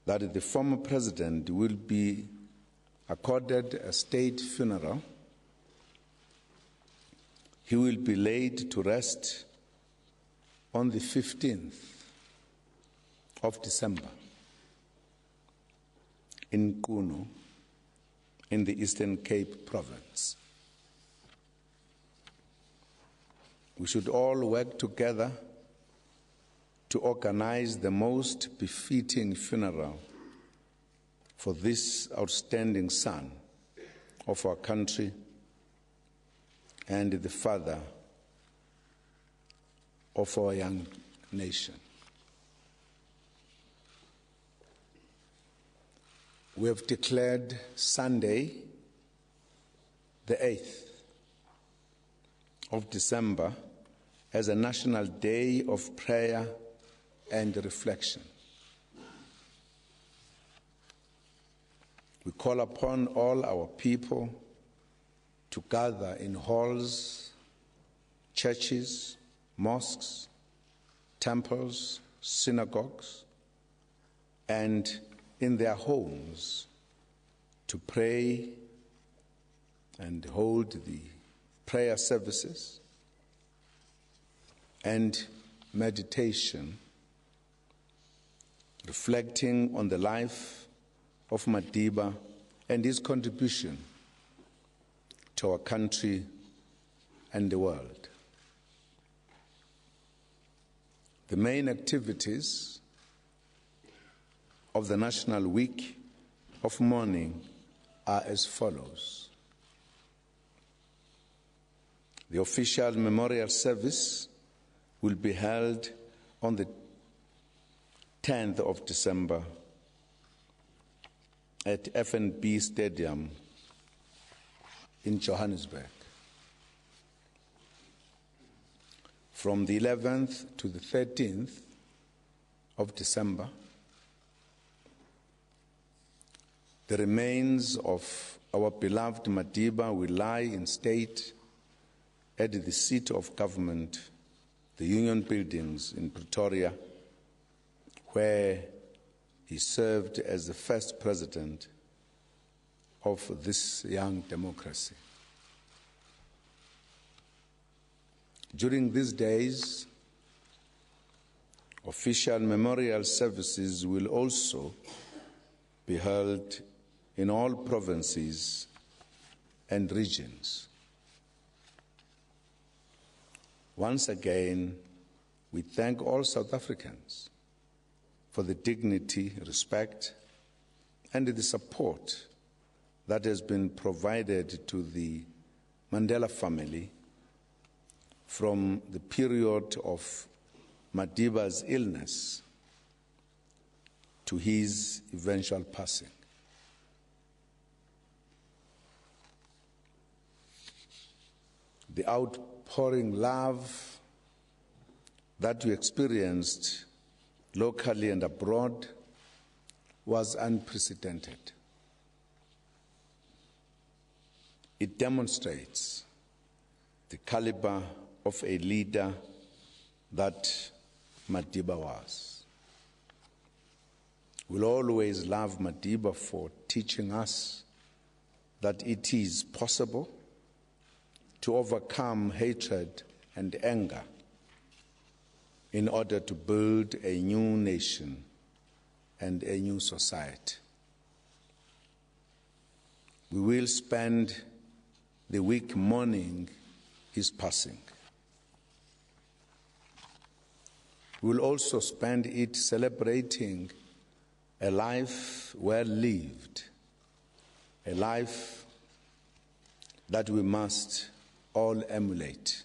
that the former president will be accorded a state funeral. He will be laid to rest on the 15th of December in Qunu, in the Eastern Cape province. We should all work together to organize the most befitting funeral for this outstanding son of our country and the father of our young nation. We have declared Sunday, the 8th of December, as a national day of prayer and reflection. We call upon all our people to gather in halls, churches, mosques, temples, synagogues, and in their homes to pray and hold the prayer services and meditation, reflecting on the life of Madiba and his contribution to our country and the world. The main activities of the National Week of Mourning are as follows. The official memorial service will be held on the 10th of December at FNB Stadium in Johannesburg. From the 11th to the 13th of December, the remains of our beloved Madiba will lie in state at the seat of government, the Union Buildings in Pretoria, where he served as the first president of this young democracy. During these days, official memorial services will also be held in all provinces and regions. Once again, we thank all South Africans for the dignity, respect, and the support that has been provided to the Mandela family from the period of Madiba's illness to his eventual passing. The outpouring love that we experienced locally and abroad was unprecedented. It demonstrates the caliber of a leader that Madiba was. We'll always love Madiba for teaching us that it is possible to overcome hatred and anger in order to build a new nation and a new society. We will spend the week mourning his passing. We will also spend it celebrating a life well lived, a life that we must all emulate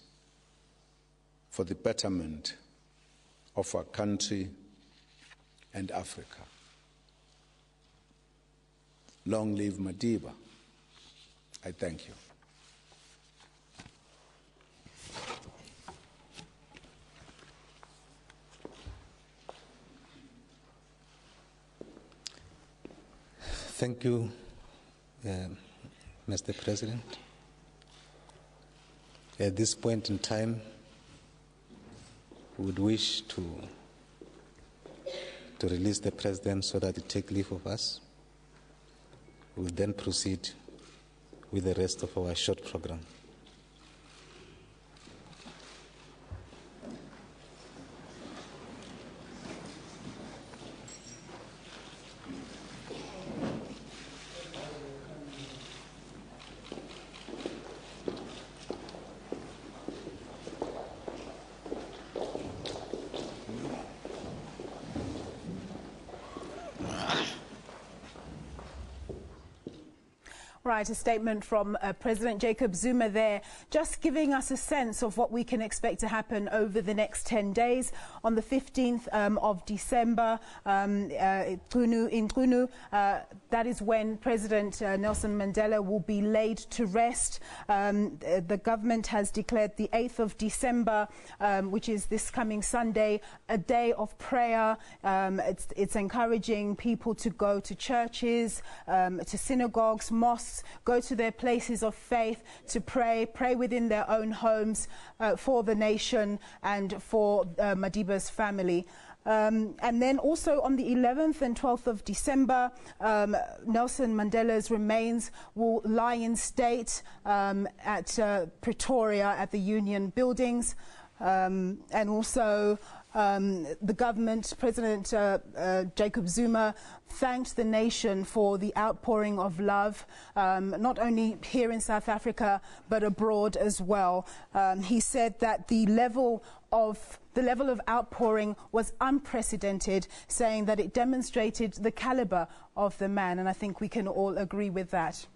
for the betterment of our country and Africa. Long live Madiba. I thank you. Thank you, Mr. President. At this point in time, we would wish to release the President so that he take leave of us. We will then proceed with the rest of our short program. Right, a statement from President Jacob Zuma there, just giving us a sense of what we can expect to happen over the next 10 days. On the 15th of December, in Qunu, that is when President Nelson Mandela will be laid to rest. The government has declared the 8th of December, which is this coming Sunday, a day of prayer. It's encouraging people to go to churches, to synagogues, mosques, go to their places of faith to pray within their own homes for the nation and for Madiba's family. And then also on the 11th and 12th of December, Nelson Mandela's remains will lie in state at Pretoria at the Union Buildings. And also The government, President Jacob Zuma, thanked the nation for the outpouring of love, not only here in South Africa, but abroad as well. He said that the level of outpouring was unprecedented, saying that it demonstrated the caliber of the man, and I think we can all agree with that.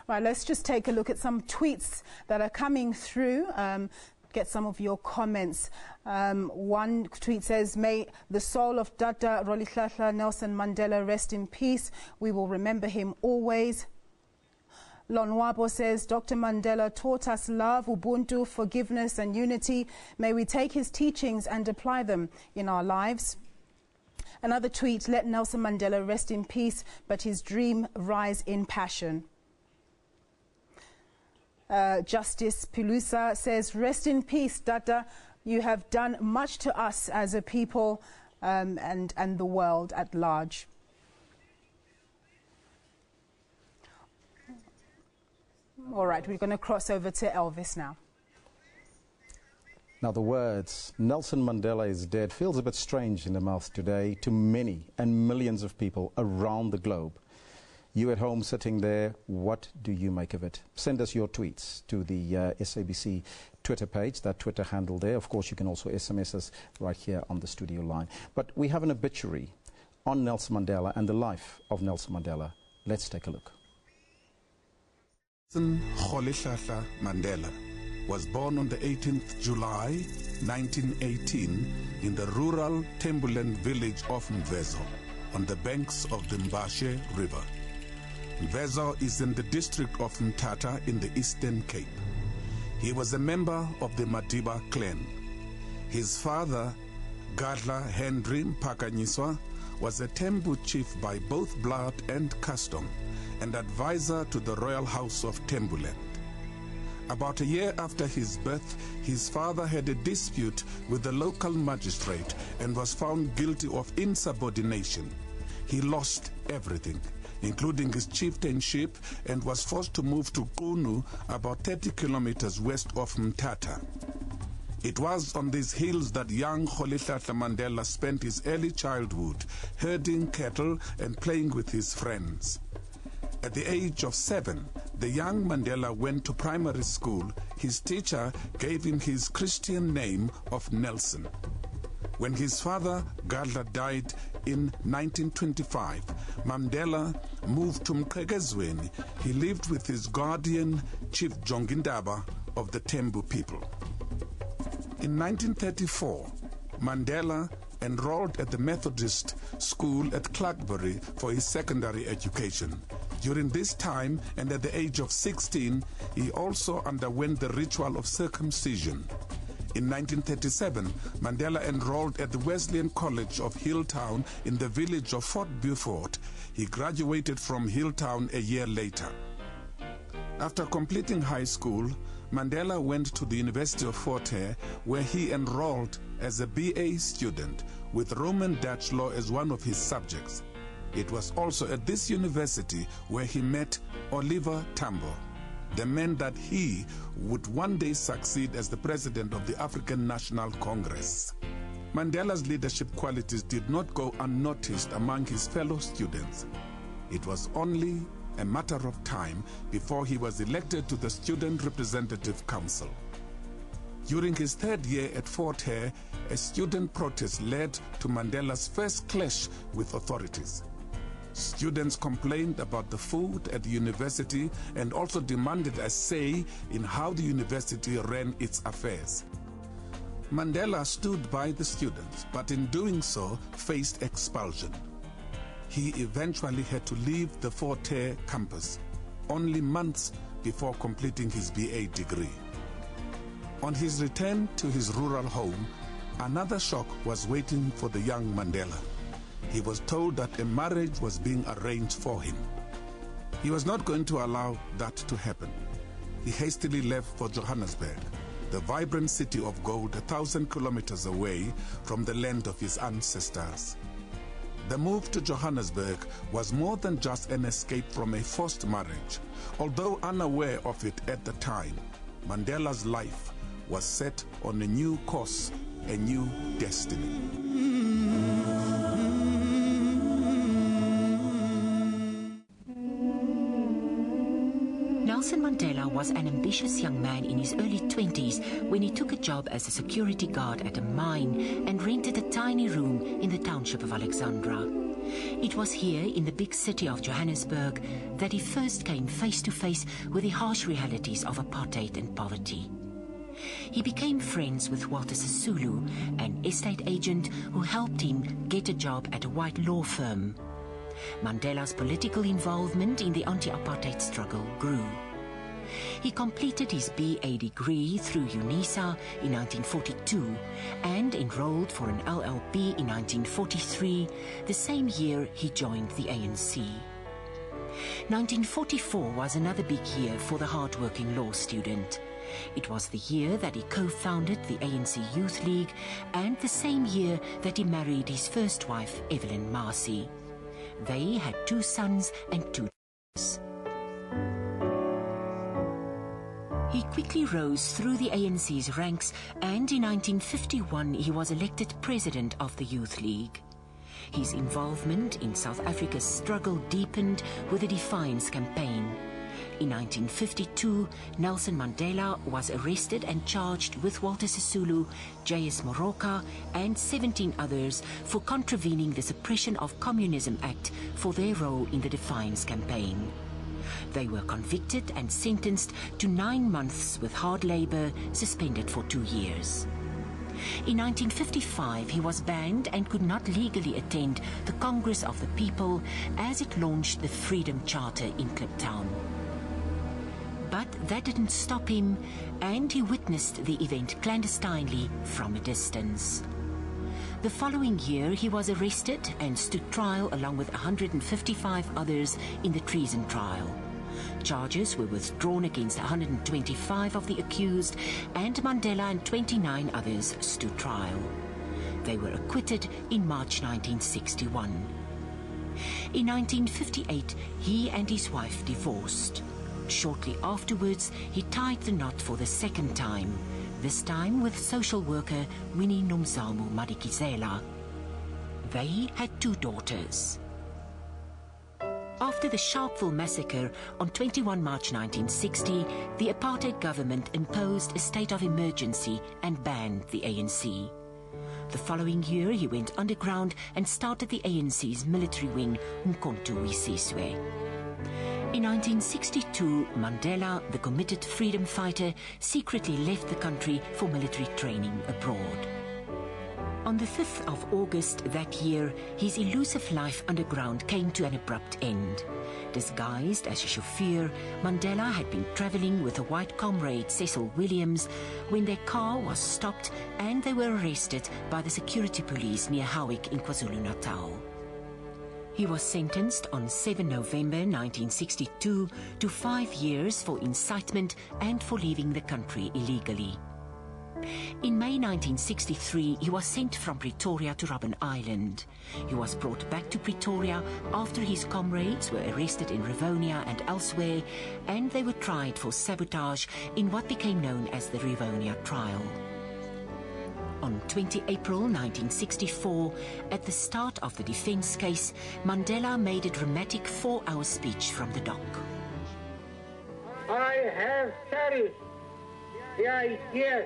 Right, let's just take a look at some tweets that are coming through. Get some of your comments. One tweet says, "May the soul of Dada Rolihlahla Nelson Mandela rest in peace. We will remember him always." Lonwabo says, "Dr. Mandela taught us love, ubuntu, forgiveness and unity. May we take his teachings and apply them in our lives." Another tweet, "Let Nelson Mandela rest in peace, but his dream rise in passion." Justice Pilusa says, "Rest in peace, Dada. You have done much to us as a people and the world at large." All right, we're going to cross over to Elvis now. Now, the words, Nelson Mandela is dead, feels a bit strange in the mouth today to many and millions of people around the globe. You at home sitting there, what do you make of it? Send us your tweets to the SABC Twitter page, that Twitter handle there. Of course, you can also SMS us right here on the studio line. But we have an obituary on Nelson Mandela and the life of Nelson Mandela. Let's take a look. Nelson Rolihlahla Mandela was born on the 18th July 1918 in the rural Tembuland village of Mvezo on the banks of the Mbashe River. Mvezo is in the district of Mthatha in the Eastern Cape. He was a member of the Madiba clan. His father, Gadla Henry Mpakanyiswa, was a Tembu chief by both blood and custom and advisor to the royal house of Tembuland. About a year after his birth, his father had a dispute with the local magistrate and was found guilty of insubordination. He lost everything, including his chieftainship, and was forced to move to Qunu, about 30 kilometers west of Mthatha. It was on these hills that young Rolihlahla Mandela spent his early childhood, herding cattle and playing with his friends. At the age of 7, the young Mandela went to primary school. His teacher gave him his Christian name of Nelson. When his father, Gadla, died in 1925, Mandela moved to Mqhekezweni. He lived with his guardian, Chief Jongindaba of the Tembu people. In 1934, Mandela enrolled at the Methodist school at Clarkbury for his secondary education. During this time, and at the age of 16, he also underwent the ritual of circumcision. In 1937, Mandela enrolled at the Wesleyan College of Hilltown in the village of Fort Beaufort. He graduated from Hilltown a year later. After completing high school, Mandela went to the University of Fort Hare, where he enrolled as a BA student with Roman Dutch law as one of his subjects. It was also at this university where he met Oliver Tambo, the man that he would one day succeed as the president of the African National Congress. Mandela's leadership qualities did not go unnoticed among his fellow students. It was only a matter of time before he was elected to the Student Representative Council. During his third year at Fort Hare, a student protest led to Mandela's first clash with authorities. Students complained about the food at the university and also demanded a say in how the university ran its affairs. Mandela stood by the students, but in doing so faced expulsion. He eventually had to leave the Fort Hare campus only months before completing his BA degree. On his return to his rural home, another shock was waiting for the young Mandela. He was told that a marriage was being arranged for him. He was not going to allow that to happen. He hastily left for Johannesburg, the vibrant city of gold 1,000 kilometers away from the land of his ancestors. The move to Johannesburg was more than just an escape from a forced marriage. Although unaware of it at the time, Mandela's life was set on a new course, a new destiny. Nelson Mandela was an ambitious young man in his early 20s when he took a job as a security guard at a mine and rented a tiny room in the township of Alexandra. It was here in the big city of Johannesburg that he first came face to face with the harsh realities of apartheid and poverty. He became friends with Walter Sisulu, an estate agent who helped him get a job at a white law firm. Mandela's political involvement in the anti-apartheid struggle grew. He completed his BA degree through UNISA in 1942 and enrolled for an LLB in 1943, the same year he joined the ANC. 1944 was another big year for the hard-working law student. It was the year that he co-founded the ANC Youth League and the same year that he married his first wife, Evelyn Masi. They had 2 sons and 2 daughters. He quickly rose through the ANC's ranks and in 1951 he was elected president of the Youth League. His involvement in South Africa's struggle deepened with the Defiance campaign. In 1952, Nelson Mandela was arrested and charged with Walter Sisulu, J.S. Moroka and 17 others for contravening the Suppression of Communism Act for their role in the Defiance campaign. They were convicted and sentenced to 9 months with hard labor, suspended for 2 years. In 1955, he was banned and could not legally attend the Congress of the People as it launched the Freedom Charter in Kliptown. But that didn't stop him, and he witnessed the event clandestinely from a distance. The following year, he was arrested and stood trial along with 155 others in the treason trial. Charges were withdrawn against 125 of the accused, and Mandela and 29 others stood trial. They were acquitted in March 1961. In 1958, he and his wife divorced. Shortly afterwards, he tied the knot for the second time, this time with social worker Winnie Nomzamo Madikizela. They had 2 daughters. After the Sharpeville massacre on 21 March 1960, the apartheid government imposed a state of emergency and banned the ANC. The following year, he went underground and started the ANC's military wing, Umkhonto weSizwe. In 1962, Mandela, the committed freedom fighter, secretly left the country for military training abroad. On the 5th of August that year, his elusive life underground came to an abrupt end. Disguised as a chauffeur, Mandela had been traveling with a white comrade, Cecil Williams, when their car was stopped and they were arrested by the security police near Howick in KwaZulu-Natal. He was sentenced on 7 November 1962 to 5 years for incitement and for leaving the country illegally. In May 1963, he was sent from Pretoria to Robben Island. He was brought back to Pretoria after his comrades were arrested in Rivonia and elsewhere, and they were tried for sabotage in what became known as the Rivonia trial. On 20 April 1964, at the start of the defense case, Mandela made a dramatic 4-hour speech from the dock. I have cherished the idea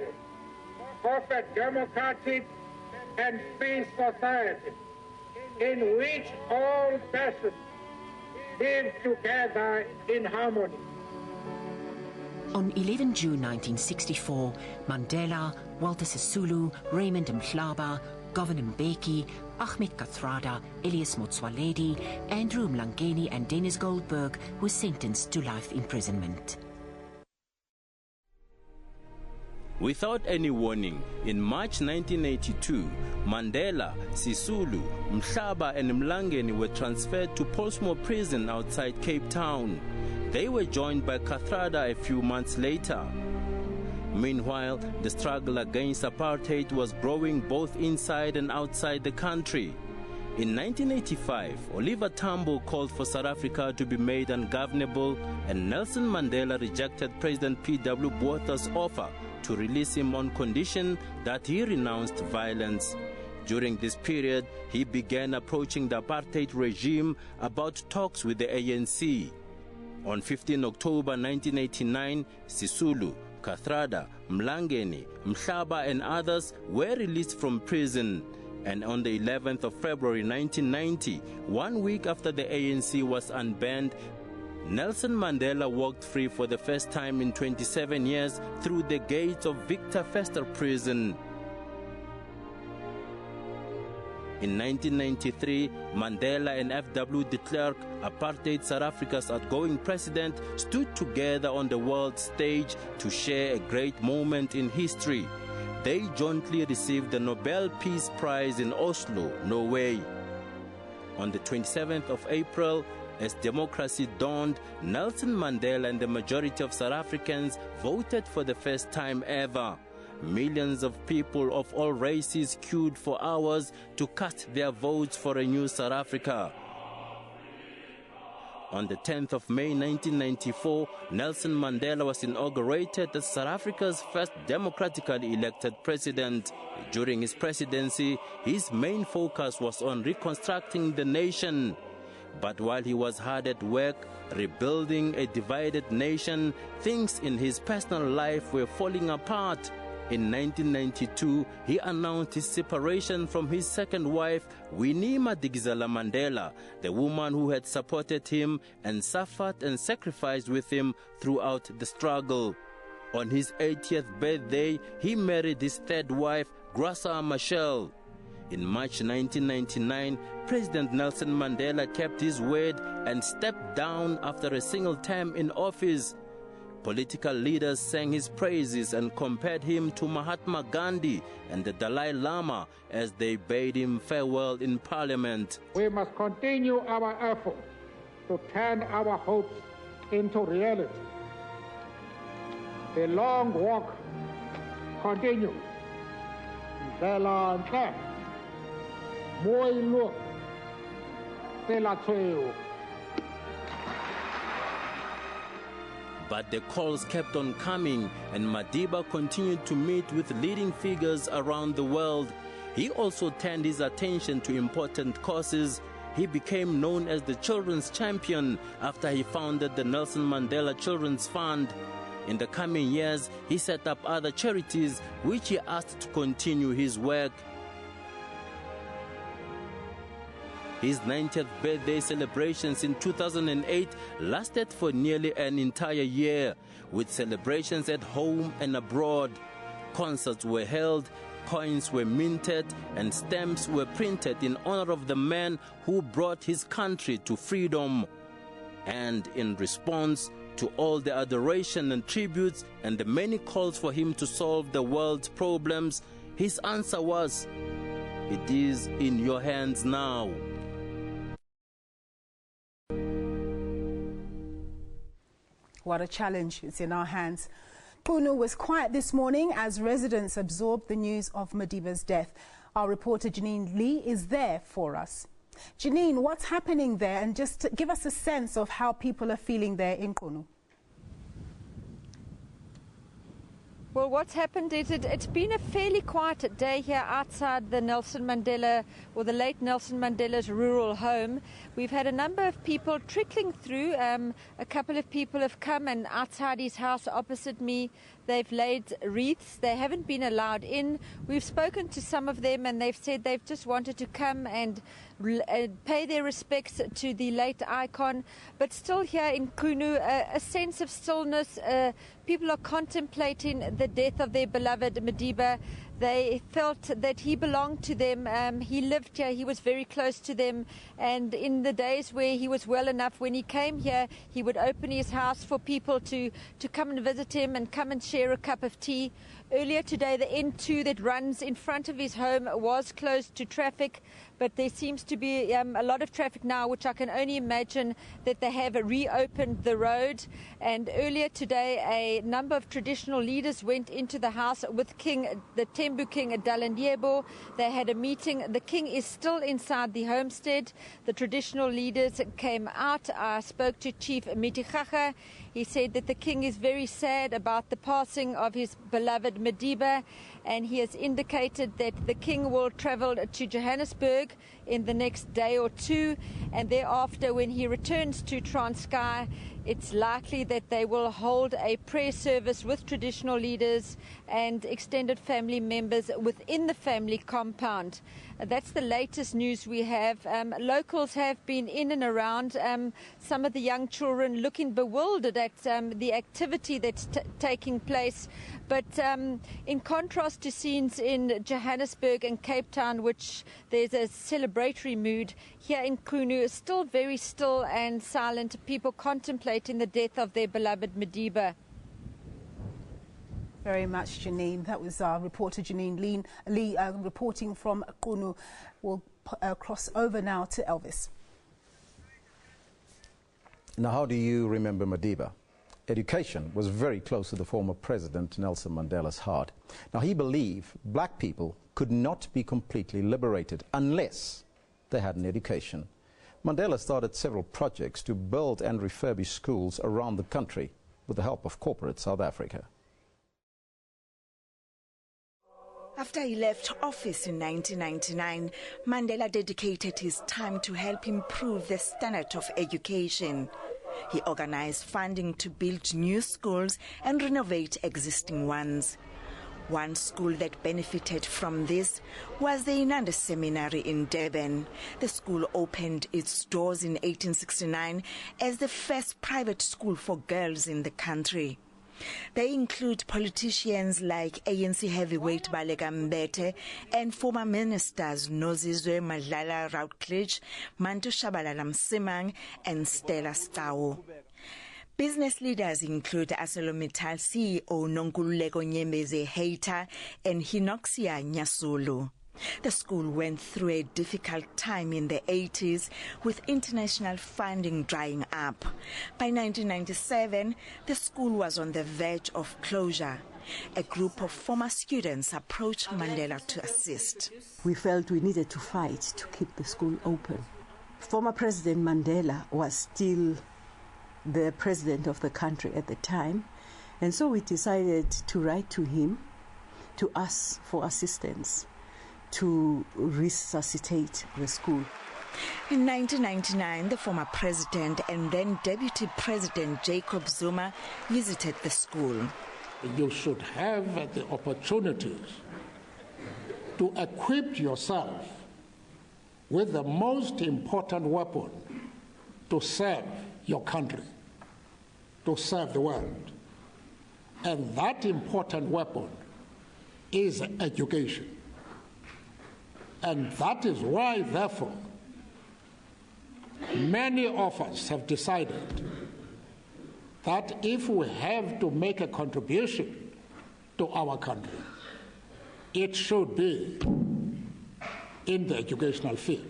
of a democratic and free society in which all persons live together in harmony. On 11 June 1964, Mandela, Walter Sisulu, Raymond Mhlaba, Govan Mbeki, Ahmed Kathrada, Elias Motsoaledi, Andrew Mlangeni and Dennis Goldberg were sentenced to life imprisonment. Without any warning, in March 1982, Mandela, Sisulu, Mhlaba and Mlangeni were transferred to Portsmouth Prison outside Cape Town. They were joined by Kathrada a few months later. Meanwhile, the struggle against apartheid was growing both inside and outside the country. In 1985, Oliver Tambo called for South Africa to be made ungovernable, and Nelson Mandela rejected President P.W. Botha's offer to release him on condition that he renounced violence. During this period, he began approaching the apartheid regime about talks with the ANC. On 15 October 1989, Sisulu, Kathrada, Mlangeni, Mhlaba and others were released from prison. And on the 11th of February 1990, 1 week after the ANC was unbanned, Nelson Mandela walked free for the first time in 27 years through the gates of Victor Verster prison. In 1993, Mandela and F.W. de Klerk, apartheid South Africa's outgoing president, stood together on the world stage to share a great moment in history. They jointly received the Nobel Peace Prize in Oslo, Norway. On the 27th of April, as democracy dawned, Nelson Mandela and the majority of South Africans voted for the first time ever. Millions of people of all races queued for hours to cast their votes for a new South Africa. On the 10th of May 1994, Nelson Mandela was inaugurated as South Africa's first democratically elected president. During his presidency, his main focus was on reconstructing the nation. But while he was hard at work rebuilding a divided nation, things in his personal life were falling apart. In 1992, he announced his separation from his second wife, Winnie Madikizela Mandela, the woman who had supported him and suffered and sacrificed with him throughout the struggle. On his 80th birthday, he married his third wife, Graça Machel. In March 1999, President Nelson Mandela kept his word and stepped down after a single term in office. Political leaders sang his praises and compared him to Mahatma Gandhi and the Dalai Lama as they bade him farewell in Parliament. We must continue our effort to turn our hopes into reality. The long walk continues. But the calls kept on coming, and Madiba continued to meet with leading figures around the world. He also turned his attention to important causes. He became known as the children's champion after he founded the Nelson Mandela Children's Fund. In the coming years, he set up other charities which he asked to continue his work. His 90th birthday celebrations in 2008 lasted for nearly an entire year, with celebrations at home and abroad. Concerts were held, coins were minted, and stamps were printed in honor of the man who brought his country to freedom. And in response to all the adoration and tributes and the many calls for him to solve the world's problems, his answer was, "It is in your hands now." What a challenge. It's in our hands. Qunu was quiet this morning as residents absorbed the news of Madiba's death. Our reporter Janine Lee is there for us. Janine, what's happening there? And just give us a sense of how people are feeling there in Qunu. Well, what's happened is it's been a fairly quiet day here outside the Nelson Mandela, or the late Nelson Mandela's rural home. We've had a number of people trickling through. A couple of people have come, and outside his house opposite me, they've laid wreaths. They haven't been allowed in. We've spoken to some of them, and they've said they've just wanted to come and pay their respects to the late icon. But still here in Qunu, a sense of stillness. People are contemplating the death of their beloved Madiba. They felt that he belonged to them. He lived here. He was very close to them. And in the days where he was well enough, when he came here, he would open his house for people to come and visit him and come and share a cup of tea. Earlier today, the N2 that runs in front of his home was closed to traffic, but there seems to be a lot of traffic now, which I can only imagine that they have reopened the road. And earlier today, a number of traditional leaders went into the house with King the 10th Thembu King Dalandyebo. They had a meeting. The king is still inside the homestead. The traditional leaders came out. I spoke to Chief Mitigaga. He said that the king is very sad about the passing of his beloved Madiba, and he has indicated that the king will travel to Johannesburg in the next day or two, and thereafter when he returns to Transkei, it's likely that they will hold a prayer service with traditional leaders and extended family members within the family compound. That's the latest news we have. Locals have been in and around. Some of the young children looking bewildered at the activity that's taking place. But in contrast to scenes in Johannesburg and Cape Town, which there's a celebratory mood, here in Qunu is still very still and silent, people contemplating the death of their beloved Madiba. Very much, Janine. That was our reporter Janine Lee reporting from Qunu. We'll cross over now to Elvis. Now, how do you remember Madiba? Education was very close to the former president Nelson Mandela's heart. Now, he believed black people could not be completely liberated unless they had an education. Mandela started several projects to build and refurbish schools around the country with the help of corporate South Africa. After he left office in 1999, Mandela dedicated his time to help improve the standard of education. He organized funding to build new schools and renovate existing ones. One school that benefited from this was the Inanda Seminary in Durban. The school opened its doors in 1869 as the first private school for girls in the country. They include politicians like ANC heavyweight Baleka Mbete and former ministers Nozizwe Madlala Routledge, Manto Shabalala Msimang and Stella Stawo. Business leaders include ArcelorMittal CEO Nonkululeko Nyembezi Hayter and Hinoxia Nyasulu. The school went through a difficult time in the 80s with international funding drying up. By 1997, the school was on the verge of closure. A group of former students approached Mandela to assist. We felt we needed to fight to keep the school open. Former President Mandela was still the president of the country at the time, and so we decided to write to him to ask for assistance to resuscitate the school. In 1999, the former president and then deputy president Jacob Zuma visited the school. You should have the opportunities to equip yourself with the most important weapon to serve your country, to serve the world. And that important weapon is education. And that is why, therefore, many of us have decided that if we have to make a contribution to our country, it should be in the educational field.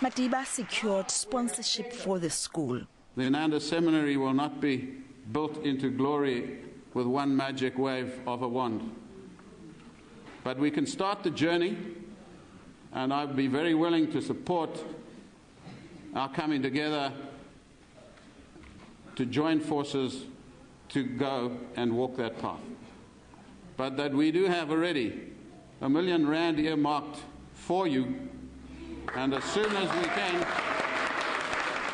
Madiba secured sponsorship for the school. The Inanda Seminary will not be built into glory with one magic wave of a wand. But we can start the journey, and I'd be very willing to support our coming together to join forces to go and walk that path. But that we do have already R1 million earmarked for you, and as soon as we can.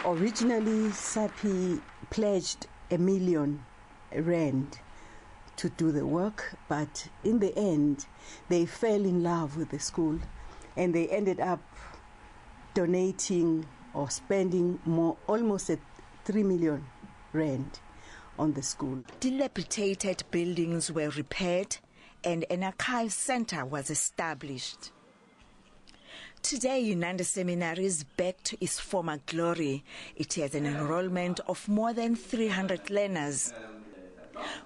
Originally, SAPI pledged R1 million to do the work, but in the end, they fell in love with the school, and they ended up donating or spending almost R3 million on the school. Dilapidated buildings were repaired and an archive center was established. Today, Inanda Seminary is back to its former glory. It has an enrollment of more than 300 learners.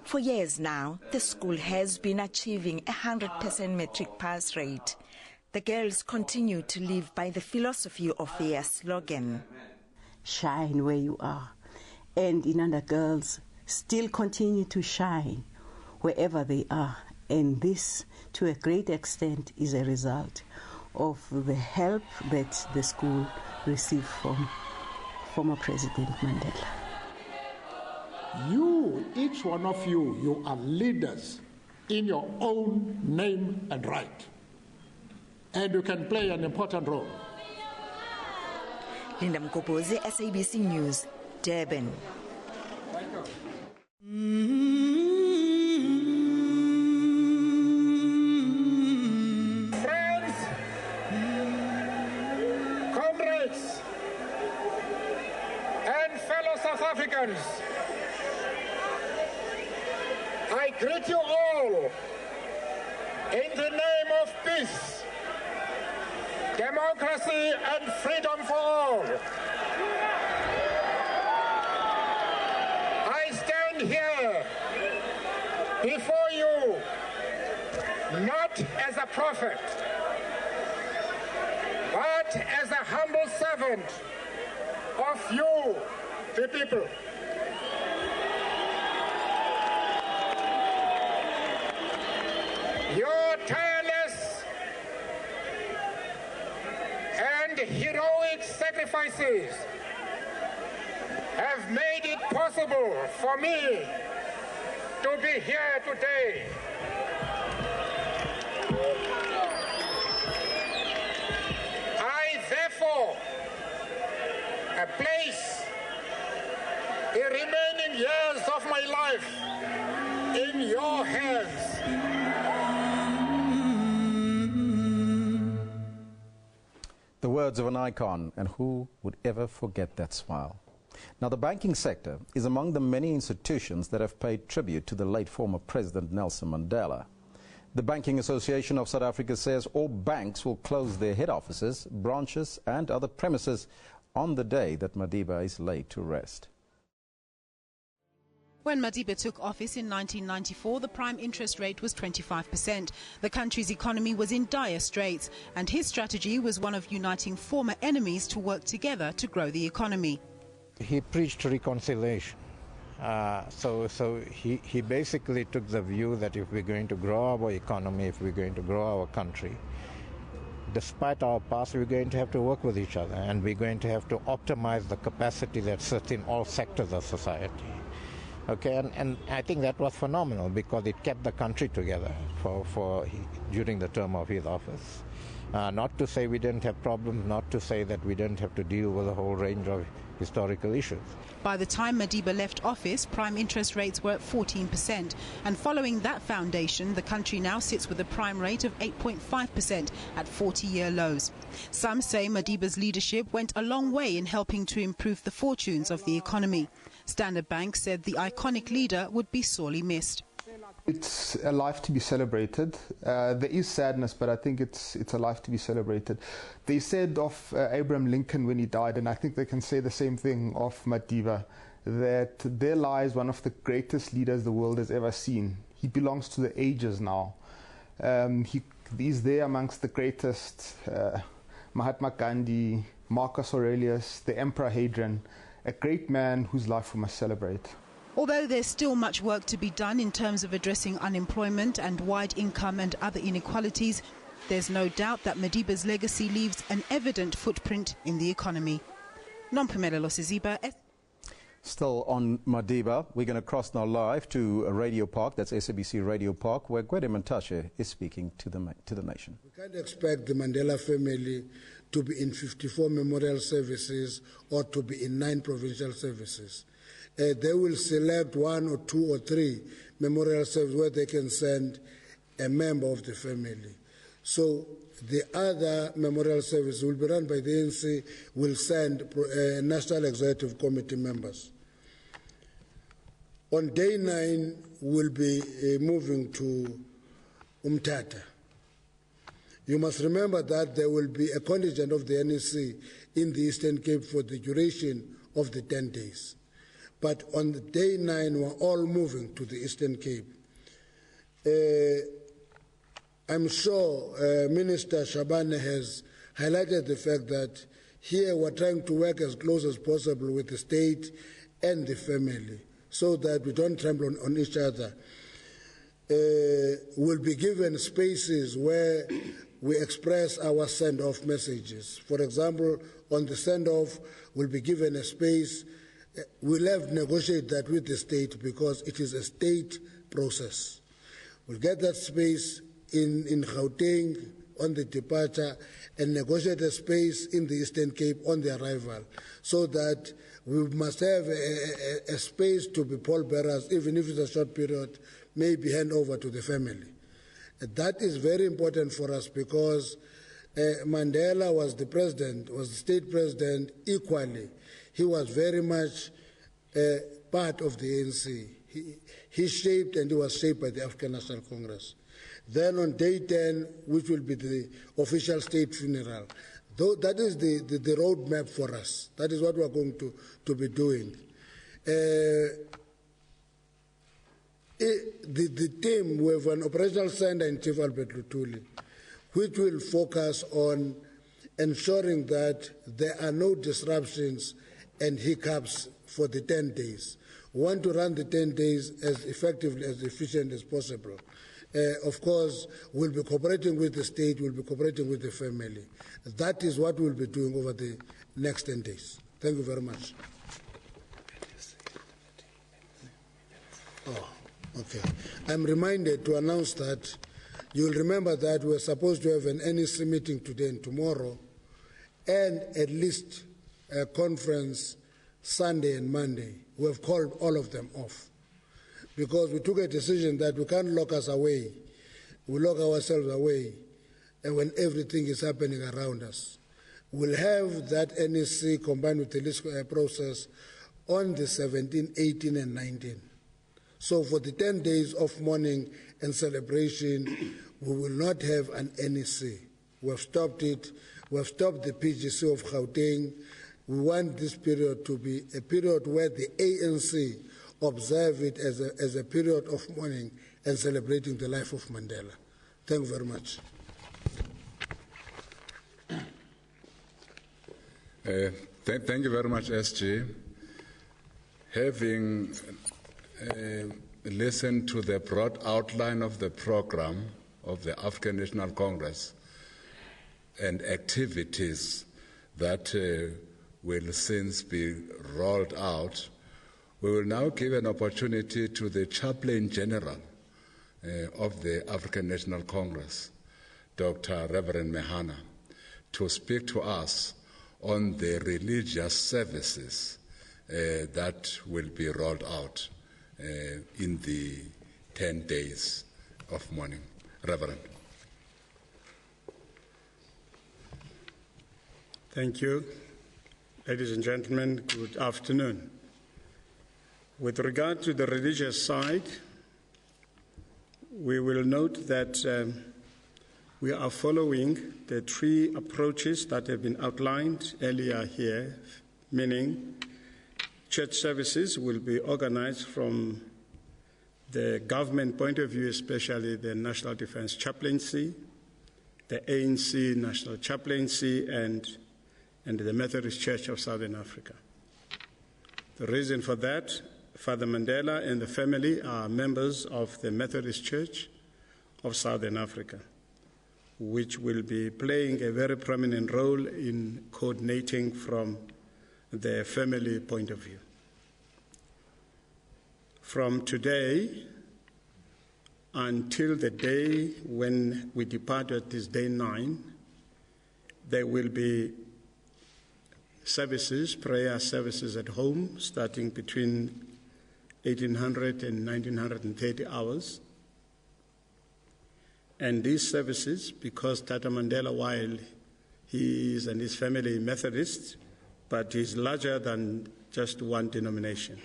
For years now, the school has been achieving 100% matric pass rate. The girls continue to live by the philosophy of their slogan. Shine where you are. And Inanda girls still continue to shine wherever they are. And this, to a great extent, is a result of the help that the school received from former President Mandela. You, each one of you, you are leaders in your own name and right. And you can play an important role. Linda Mkobozi, SABC News, Durban. Friends, comrades, and fellow South Africans, I greet you all in the name of peace, democracy, and freedom for all. I stand here before you not as a prophet, but as a humble servant of you, the people. Your tireless and heroic sacrifices have made it possible for me to be here today. I therefore place the remaining years of my life in your hands. The words of an icon, and who would ever forget that smile? Now, the banking sector is among the many institutions that have paid tribute to the late former President Nelson Mandela. The Banking Association of South Africa says all banks will close their head offices, branches and other premises on the day that Madiba is laid to rest. When Madiba took office in 1994, the prime interest rate was 25%. The country's economy was in dire straits, and his strategy was one of uniting former enemies to work together to grow the economy. He preached reconciliation. So he basically took the view that if we're going to grow our economy, if we're going to grow our country, despite our past, we're going to have to work with each other, and we're going to have to optimize the capacity that sits in all sectors of society. Okay, and I think that was phenomenal because it kept the country together during the term of his office. Not to say we didn't have problems, not to say that we didn't have to deal with a whole range of historical issues. By the time Madiba left office, prime interest rates were at 14%. And following that foundation, the country now sits with a prime rate of 8.5% at 40-year lows. Some say Madiba's leadership went a long way in helping to improve the fortunes of the economy. Standard Bank said the iconic leader would be sorely missed. It's a life to be celebrated. There is sadness, but I think it's a life to be celebrated. They said of Abraham Lincoln when he died, and I think they can say the same thing of Madiba, that there lies one of the greatest leaders the world has ever seen. He belongs to the ages now. He's there amongst the greatest, Mahatma Gandhi, Marcus Aurelius, the Emperor Hadrian, a great man whose life we must celebrate. Although there's still much work to be done in terms of addressing unemployment and wide income and other inequalities, there's no doubt that Madiba's legacy leaves an evident footprint in the economy. Nompumelelo Siziba. Still on Madiba, we're going to cross now live to Radio Park, that's SABC Radio Park, where Gwede Mantashe is speaking to the nation. We can't expect the Mandela family to be in 54 memorial services or to be in 9 provincial services. They will select 1 or 2 or 3 memorial services where they can send a member of the family. So the other memorial service will be run by the ANC, will send National Executive Committee members. On day 9, we'll be moving to Umtata. You must remember that there will be a contingent of the NEC in the Eastern Cape for the duration of the 10 days. But on the day 9, we're all moving to the Eastern Cape. I'm sure Minister Shabane has highlighted the fact that here we're trying to work as close as possible with the state and the family so that we don't trample on each other. will be given spaces where we express our send-off messages. For example, on the send-off, we'll be given a space. We'll have to negotiate that with the state because it is a state process. We'll get that space in Gauteng on the departure and negotiate a space in the Eastern Cape on the arrival, so that we must have a space to be pallbearers, even if it's a short period, maybe hand over to the family. That is very important for us because Mandela was the president, was the state president equally. He was very much part of the ANC. He shaped and he was shaped by the African National Congress. Then on day 10, which will be the official state funeral, that is the roadmap for us. That is what we are going to be doing. The team, we have an operational center in Chief Albert Lutuli, which will focus on ensuring that there are no disruptions and hiccups for the 10 days. We want to run the 10 days as effectively, as efficient as possible. Of course, we'll be cooperating with the state, we'll be cooperating with the family. That is what we'll be doing over the next 10 days. Thank you very much. Oh, okay. I'm reminded to announce that you'll remember that we're supposed to have an NEC meeting today and tomorrow, and at least a conference Sunday and Monday. We have called all of them off, because we took a decision that we can't lock us away. We lock ourselves away and when everything is happening around us. We'll have that NEC combined with the list process on the 17th, 18th, and 19th. So for the 10 days of mourning and celebration, we will not have an NEC. We have stopped it. We have stopped the PGC of Gauteng. We want this period to be a period where the ANC observe it as a period of mourning and celebrating the life of Mandela. Thank you very much. Thank you very much, SG. Having listened to the broad outline of the program of the African National Congress and activities that will since be rolled out, we will now give an opportunity to the Chaplain General of the African National Congress, Dr. Reverend Mehana, to speak to us on the religious services that will be rolled out in the 10 days of mourning. Reverend. Thank you. Ladies and gentlemen, good afternoon. With regard to the religious side, we will note that we are following the three approaches that have been outlined earlier here, meaning church services will be organized from the government point of view, especially the National Defense Chaplaincy, the ANC National Chaplaincy, and the Methodist Church of Southern Africa. The reason for that, Father Mandela and the family are members of the Methodist Church of Southern Africa, which will be playing a very prominent role in coordinating from the family point of view. From today until the day when we depart at this day 9, there will be services, prayer services at home, starting between 1800 and 1930 hours. And these services, because Tata Mandela, while he is and his family Methodist, but he's larger than just one denomination.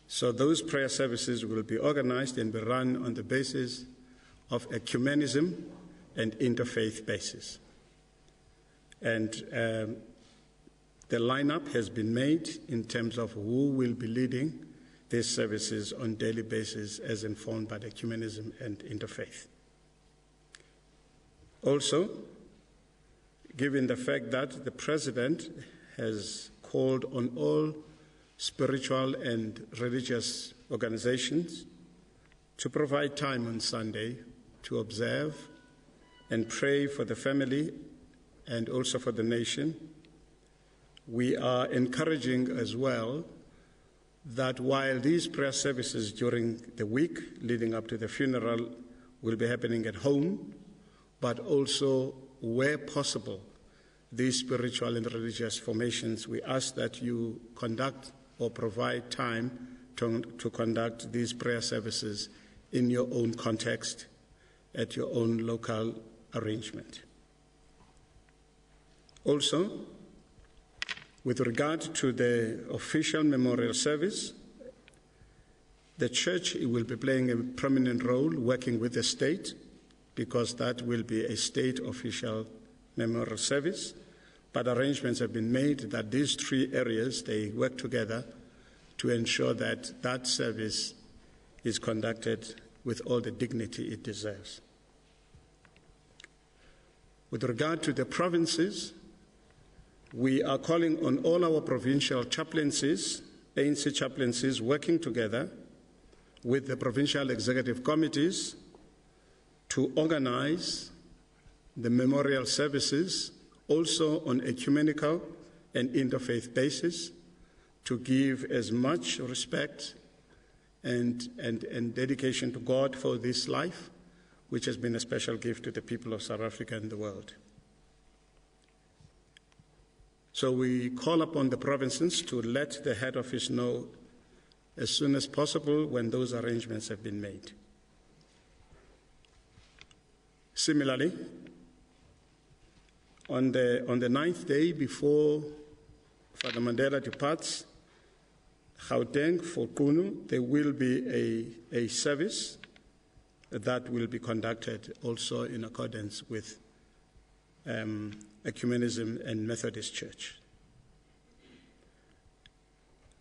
So those prayer services will be organized and be run on the basis of ecumenism and interfaith basis. And the lineup has been made in terms of who will be leading these services on a daily basis as informed by ecumenism and interfaith. Also, given the fact that the President has called on all spiritual and religious organizations to provide time on Sunday to observe and pray for the family and also for the nation. We are encouraging as well that while these prayer services during the week leading up to the funeral will be happening at home, but also where possible, these spiritual and religious formations, we ask that you conduct or provide time to conduct these prayer services in your own context, at your own local arrangement. Also, with regard to the official memorial service, the church will be playing a prominent role working with the state, because that will be a state official memorial service. But arrangements have been made that these three areas, they work together to ensure that that service is conducted with all the dignity it deserves. With regard to the provinces, we are calling on all our provincial chaplaincies, ANC chaplaincies, working together with the provincial executive committees to organize the memorial services also on ecumenical and interfaith basis, to give as much respect and dedication to God for this life, which has been a special gift to the people of South Africa and the world. So we call upon the provinces to let the head office know as soon as possible when those arrangements have been made. Similarly, on the ninth day before Father Mandela departs Gauteng for Qunu, there will be a service that will be conducted also in accordance with Ecumenism and Methodist Church.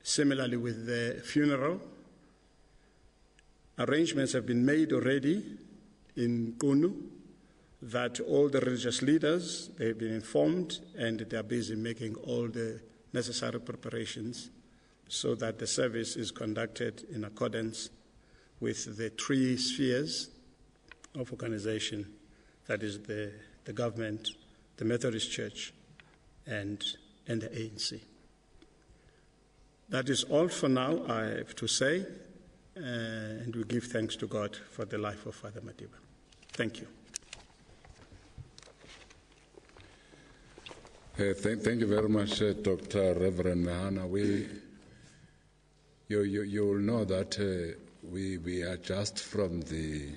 Similarly, with the funeral, arrangements have been made already in Qunu that all the religious leaders, they've been informed and they are busy making all the necessary preparations so that the service is conducted in accordance with the three spheres of organization, that is the government, the Methodist Church, and the ANC. That is all for now, I have to say, and we give thanks to God for the life of Father Madiba. Thank you. Thank you very much, Dr. Reverend Mahana. You will know that we are just from the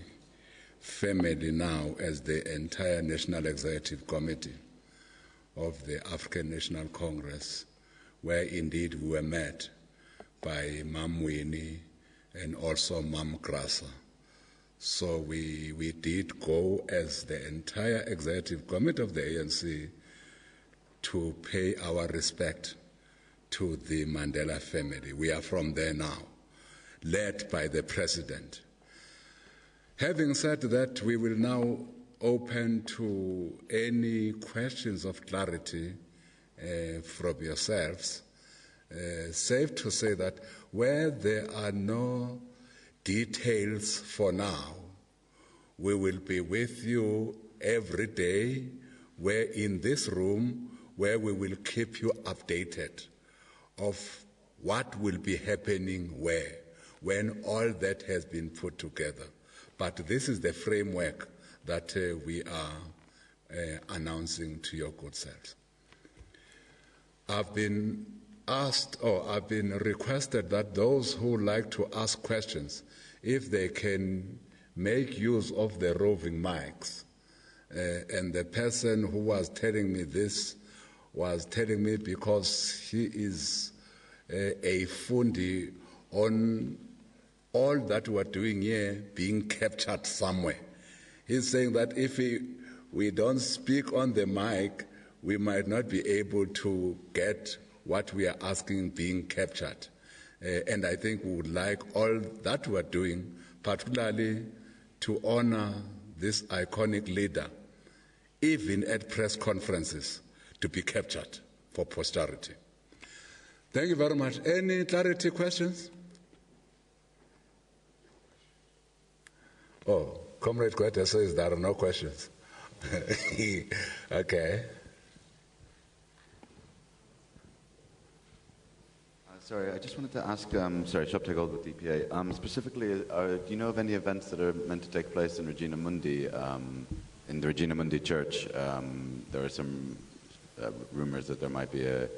family now as the entire National Executive Committee of the African National Congress, where indeed we were met by Mam Winnie and also Mam Grasa. So we did go as the entire Executive Committee of the ANC to pay our respect to the Mandela family. We are from there now, led by the President. Having said that, we will now open to any questions of clarity from yourselves. Safe to say that where there are no details for now, we will be with you every day. We're in this room where we will keep you updated of what will be happening where, when all that has been put together. But this is the framework that we are announcing to your good selves. I've been requested that those who like to ask questions, if they can make use of the roving mics. And the person who was telling me this was telling me because he is a fundi on all that we're doing here being captured somewhere. He's saying that if we don't speak on the mic, we might not be able to get what we are asking being captured. And I think we would like all that we're doing, particularly to honor this iconic leader, even at press conferences, to be captured for posterity. Thank you very much. Any clarity questions? Oh, Comrade Kwete says there are no questions. Okay. Sorry, I just wanted to ask, sorry, Shoptake Gold with DPA. Specifically, do you know of any events that are meant to take place in Regina Mundi, in the Regina Mundi Church? There are some rumors that there might be a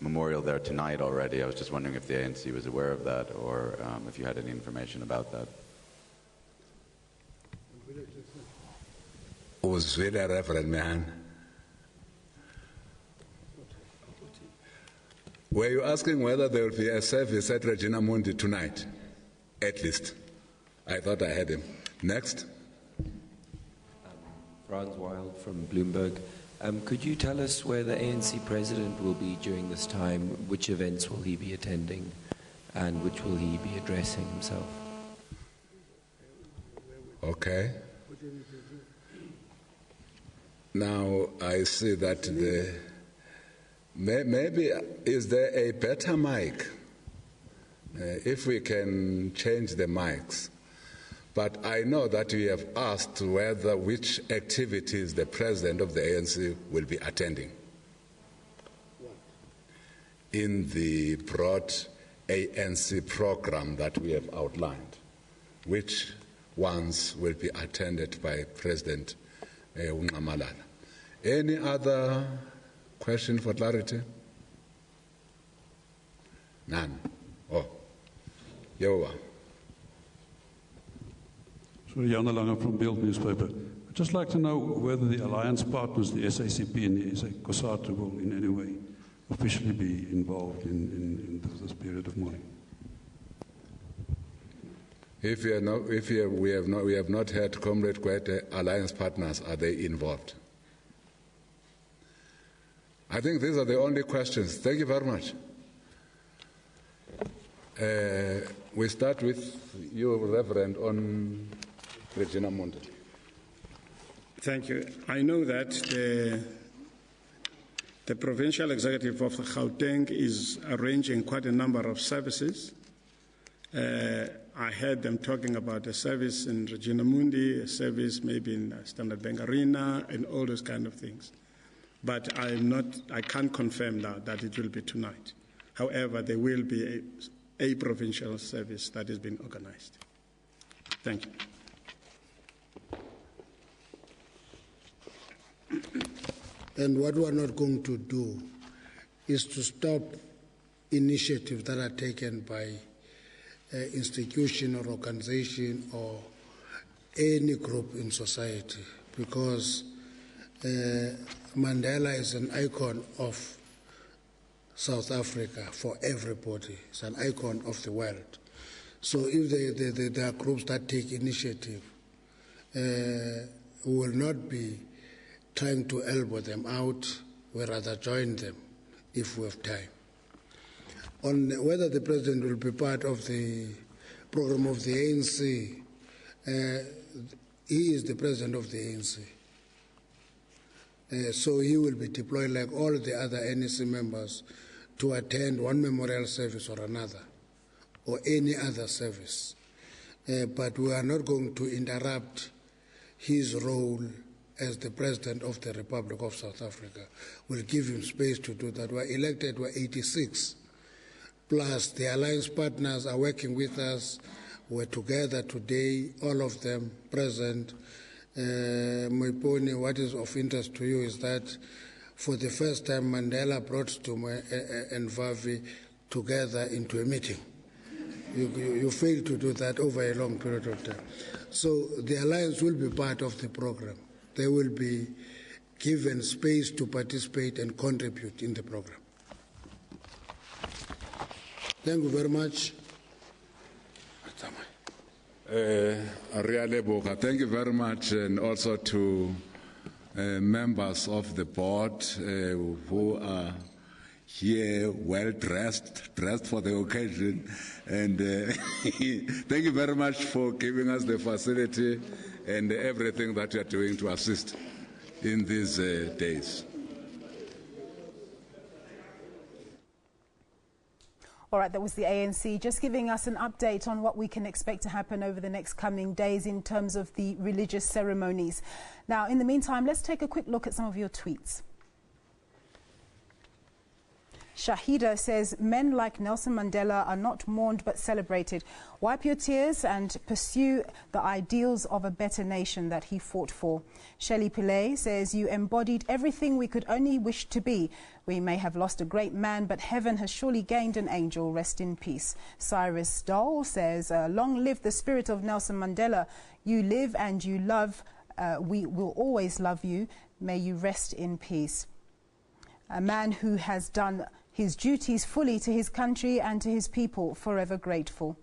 memorial there tonight already. I was just wondering if the ANC was aware of that, or if you had any information about that. Was really a reverend man. Were you asking whether there will be a service at Regina Mundi tonight? At least. I thought I had him. Next. Franz Wild from Bloomberg. Could you tell us where the ANC president will be during this time? Which events will he be attending? And which will he be addressing himself? Okay. Now I see that maybe is there a better mic? If we can change the mics. But I know that we have asked which activities the president of the ANC will be attending in the broad ANC program that we have outlined. Which ones will be attended by President Malala? Any other question for clarity? None. Oh, Yowa. Sorry, Jan de Lange from Beeld newspaper. I'd just like to know whether the alliance partners, the SACP and the COSATU, will in any way officially be involved in this period of mourning. We have not heard Comrade Kwete, alliance partners, are they involved? I think these are the only questions. Thank you very much. We start with you, Reverend, on Regina Mundi. Thank you. I know that the provincial executive of Gauteng is arranging quite a number of services. I heard them talking about a service in Regina Mundi, a service maybe in Standard Bank Arena, and all those kind of things. But I can't confirm now that it will be tonight. However, there will be a provincial service that is being organized. Thank you. And what we're not going to do is to stop initiatives that are taken by institution or organization or any group in society, because Mandela is an icon of South Africa for everybody. It's an icon of the world. So if there are groups that take initiative, we will not be trying to elbow them out. We'd rather join them if we have time. On whether the president will be part of the program of the ANC, he is the president of the ANC. So he will be deployed like all the other NEC members to attend one memorial service or another, or any other service. But we are not going to interrupt his role as the President of the Republic of South Africa. We'll give him space to do that. We're elected, we're 86. Plus, the alliance partners are working with us. We're together today, all of them present. Moiponi, what is of interest to you is that for the first time, Mandela brought Zuma and Vavi together into a meeting. You failed to do that over a long period of time. So the alliance will be part of the program. They will be given space to participate and contribute in the program. Thank you very much. Thank you very much, and also to members of the board who are here, well dressed for the occasion, and thank you very much for giving us the facility and everything that you are doing to assist in these days. All right, that was the ANC just giving us an update on what we can expect to happen over the next coming days in terms of the religious ceremonies. Now, in the meantime, let's take a quick look at some of your tweets. Shahida says, men like Nelson Mandela are not mourned but celebrated. Wipe your tears and pursue the ideals of a better nation that he fought for. Shelley Pillay says, you embodied everything we could only wish to be. We may have lost a great man, but heaven has surely gained an angel. Rest in peace. Cyrus Dole says, long live the spirit of Nelson Mandela. You live and you love. We will always love you. May you rest in peace. A man who has done his duties fully to his country and to his people, forever grateful.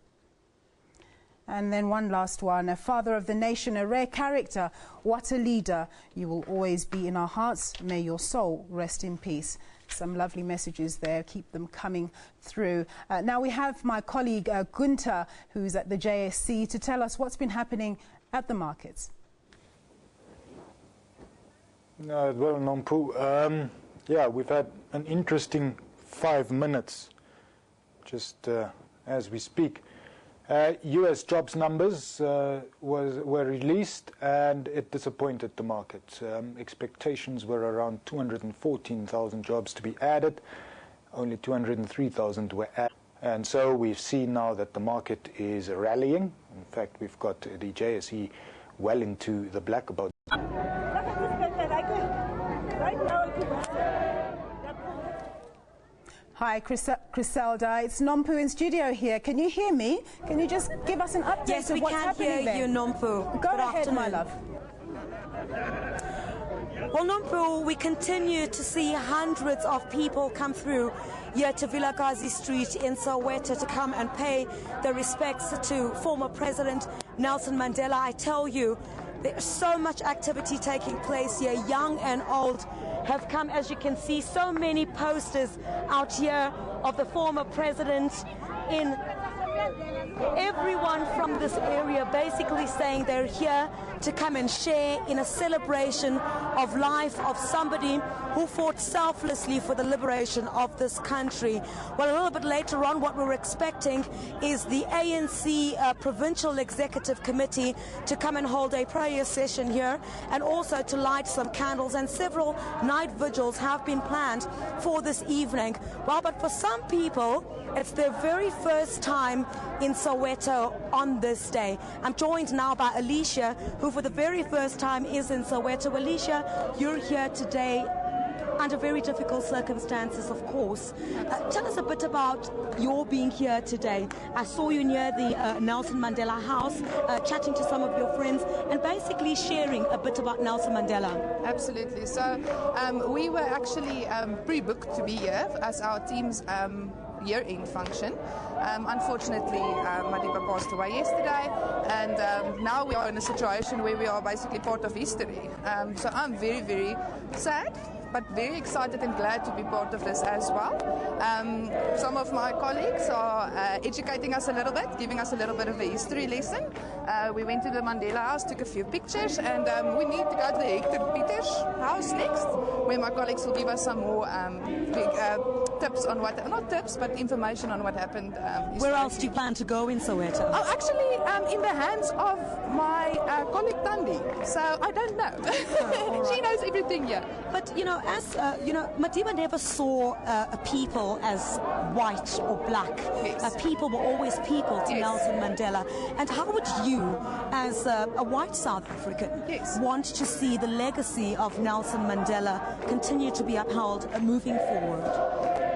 And then one last one, a father of the nation, a rare character, what a leader. You will always be in our hearts. May your soul rest in peace. Some lovely messages there. Keep them coming through. Now we have my colleague Gunter, who's at the JSC, to tell us what's been happening at the markets. Well, Nompu, yeah, we've had an interesting 5 minutes, just as we speak. U.S. jobs numbers were released, and it disappointed the market. Expectations were around 214,000 jobs to be added. Only 203,000 were added. And so we've seen now that the market is rallying. In fact, we've got the JSE well into the black about. Hi, Criselda. It's Nompu in studio here. Can you hear me? Can you just give us an update of what's happening there? Yes, we can hear you, Nompu. Go ahead, my love. Well, Nompu, we continue to see hundreds of people come through here to Vilakazi Street in Soweto to come and pay their respects to former President Nelson Mandela. I tell you, there's so much activity taking place here. Young and old have come, as you can see, so many posters out here of the former president, in everyone from this area basically saying they're here to come and share in a celebration of life of somebody who fought selflessly for the liberation of this country. Well, a little bit later on, what we're expecting is the ANC Provincial Executive Committee to come and hold a prayer session here, and also to light some candles, and several night vigils have been planned for this evening. Well, but for some people, it's their very first time in Soweto on this day. I'm joined now by Alicia, who for the very first time is in Soweto. Alicia, you're here today under very difficult circumstances, of course. Tell us a bit about your being here today. I saw you near the Nelson Mandela house, chatting to some of your friends and basically sharing a bit about Nelson Mandela. Absolutely. So we were actually pre-booked to be here as our team's year-end function. Unfortunately, Madiba passed away yesterday, and now we are in a situation where we are basically part of history. So I'm very, very sad, but very excited and glad to be part of this as well. Some of my colleagues are educating us a little bit, giving us a little bit of a history lesson. We went to the Mandela house, took a few pictures, and we need to go to the Hector Peters house next, where my colleagues will give us some more tips on what, not tips, but information on what happened. Where else do you plan to go in Soweto? Oh, actually, in the hands of my colleague Tandi. So I don't know. Right. She knows everything here. But you know, as you know, Madiba never saw people as white or black. Yes. People were always people to Nelson Mandela. And how would you, as a white South African, want to see the legacy of Nelson Mandela continue to be upheld moving forward?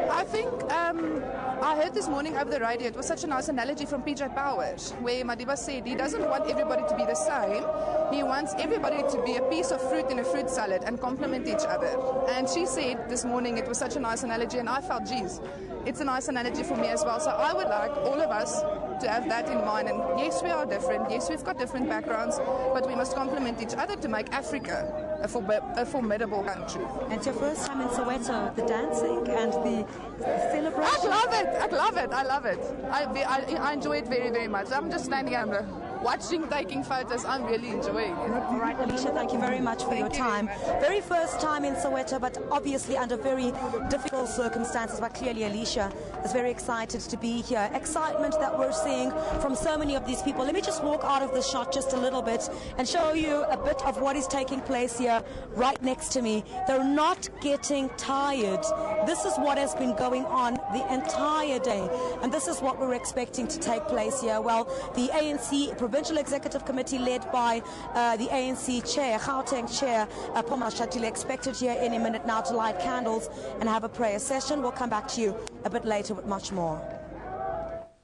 I think I heard this morning over the radio, it was such a nice analogy from PJ Powers, where Madiba said he doesn't want everybody to be the same. He wants everybody to be a piece of fruit in a fruit salad and complement each other. And she said this morning it was such a nice analogy, and I felt, geez, it's a nice analogy for me as well. So I would like all of us to have that in mind. And yes, we are different. Yes, we've got different backgrounds, but we must complement each other to make Africa a formidable country. And it's your first time in Soweto, the dancing and the celebration? I love it. I love it. I love it. I enjoy it very, very much. I'm just standing here watching, taking photos. I'm really enjoying it. All right, Alicia, thank you very much for your time. Very first time in Soweto, but obviously under very difficult circumstances. But clearly, Alicia, is very excited to be here. Excitement that we're seeing from so many of these people. Let me just walk out of the shot just a little bit and show you a bit of what is taking place here right next to me. They're not getting tired. This is what has been going on the entire day, and this is what we're expecting to take place here. Well, the ANC Provincial Executive Committee, led by the ANC Chair, Gauteng Chair, Poma Shatile, expected here any minute now to light candles and have a prayer session. We'll come back to you a bit later with much more.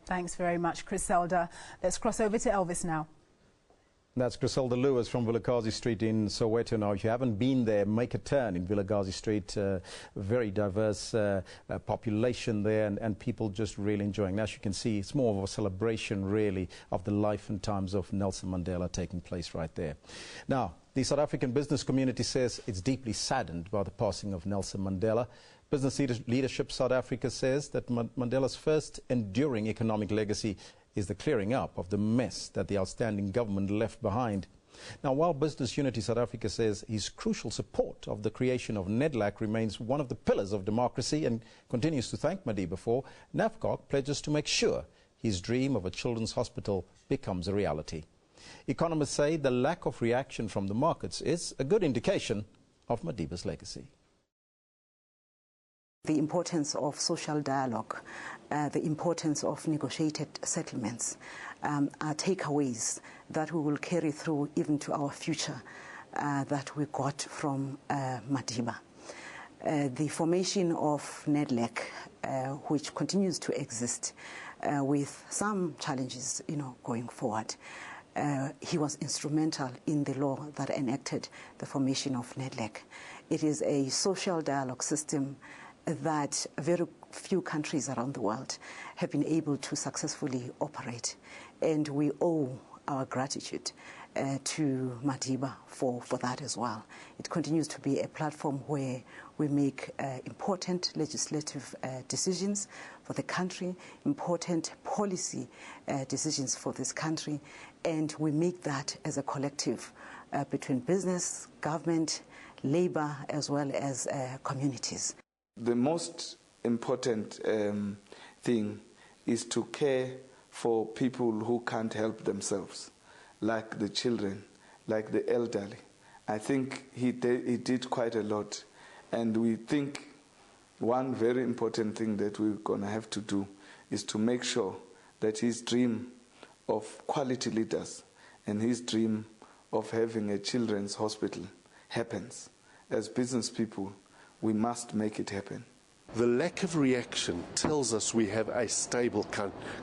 Thanks very much, Griselda. Let's cross over to Elvis now. That's Griselda Lewis from Vilakazi Street in Soweto. Now, if you haven't been there, make a turn in Vilakazi Street. Very diverse population there, and people just really enjoying. As you can see, it's more of a celebration, really, of the life and times of Nelson Mandela taking place right there. Now, the South African business community says it's deeply saddened by the passing of Nelson Mandela. Business leadership South Africa says that Mandela's first enduring economic legacy is the clearing up of the mess that the outstanding government left behind. Now, while Business Unity South Africa says his crucial support of the creation of NEDLAC remains one of the pillars of democracy and continues to thank Madiba for, NAFCOC pledges to make sure his dream of a children's hospital becomes a reality. Economists say the lack of reaction from the markets is a good indication of Madiba's legacy. The importance of social dialogue, the importance of negotiated settlements are takeaways that we will carry through even to our future that we got from Madiba. The formation of NEDLAC, which continues to exist with some challenges, going forward. He was instrumental in the law that enacted the formation of NEDLAC. It is a social dialogue system that very few countries around the world have been able to successfully operate. And we owe our gratitude to Madiba for that as well. It continues to be a platform where we make important legislative decisions for the country, important policy decisions for this country, and we make that as a collective between business, government, labor, as well as communities. The most important thing is to care for people who can't help themselves, like the children, like the elderly. I think he did quite a lot. And we think one very important thing that we're going to have to do is to make sure that his dream of quality leaders and his dream of having a children's hospital happens. As business people, we must make it happen. The lack of reaction tells us we have a stable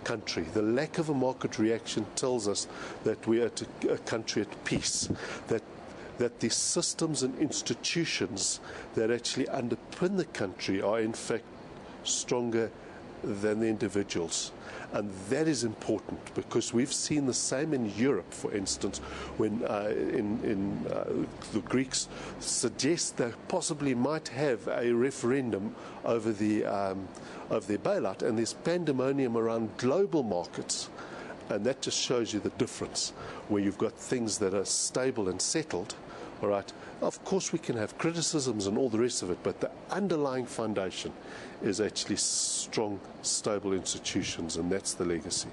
country. The lack of a market reaction tells us that we are a country at peace, that the systems and institutions that actually underpin the country are in fact stronger than the individuals. And that is important because we've seen the same in Europe, for instance, when the Greeks suggest they possibly might have a referendum over their bailout, and there's pandemonium around global markets. And that just shows you the difference, where you've got things that are stable and settled. All right. Of course, we can have criticisms and all the rest of it, but the underlying foundation is actually strong, stable institutions, and that's the legacy.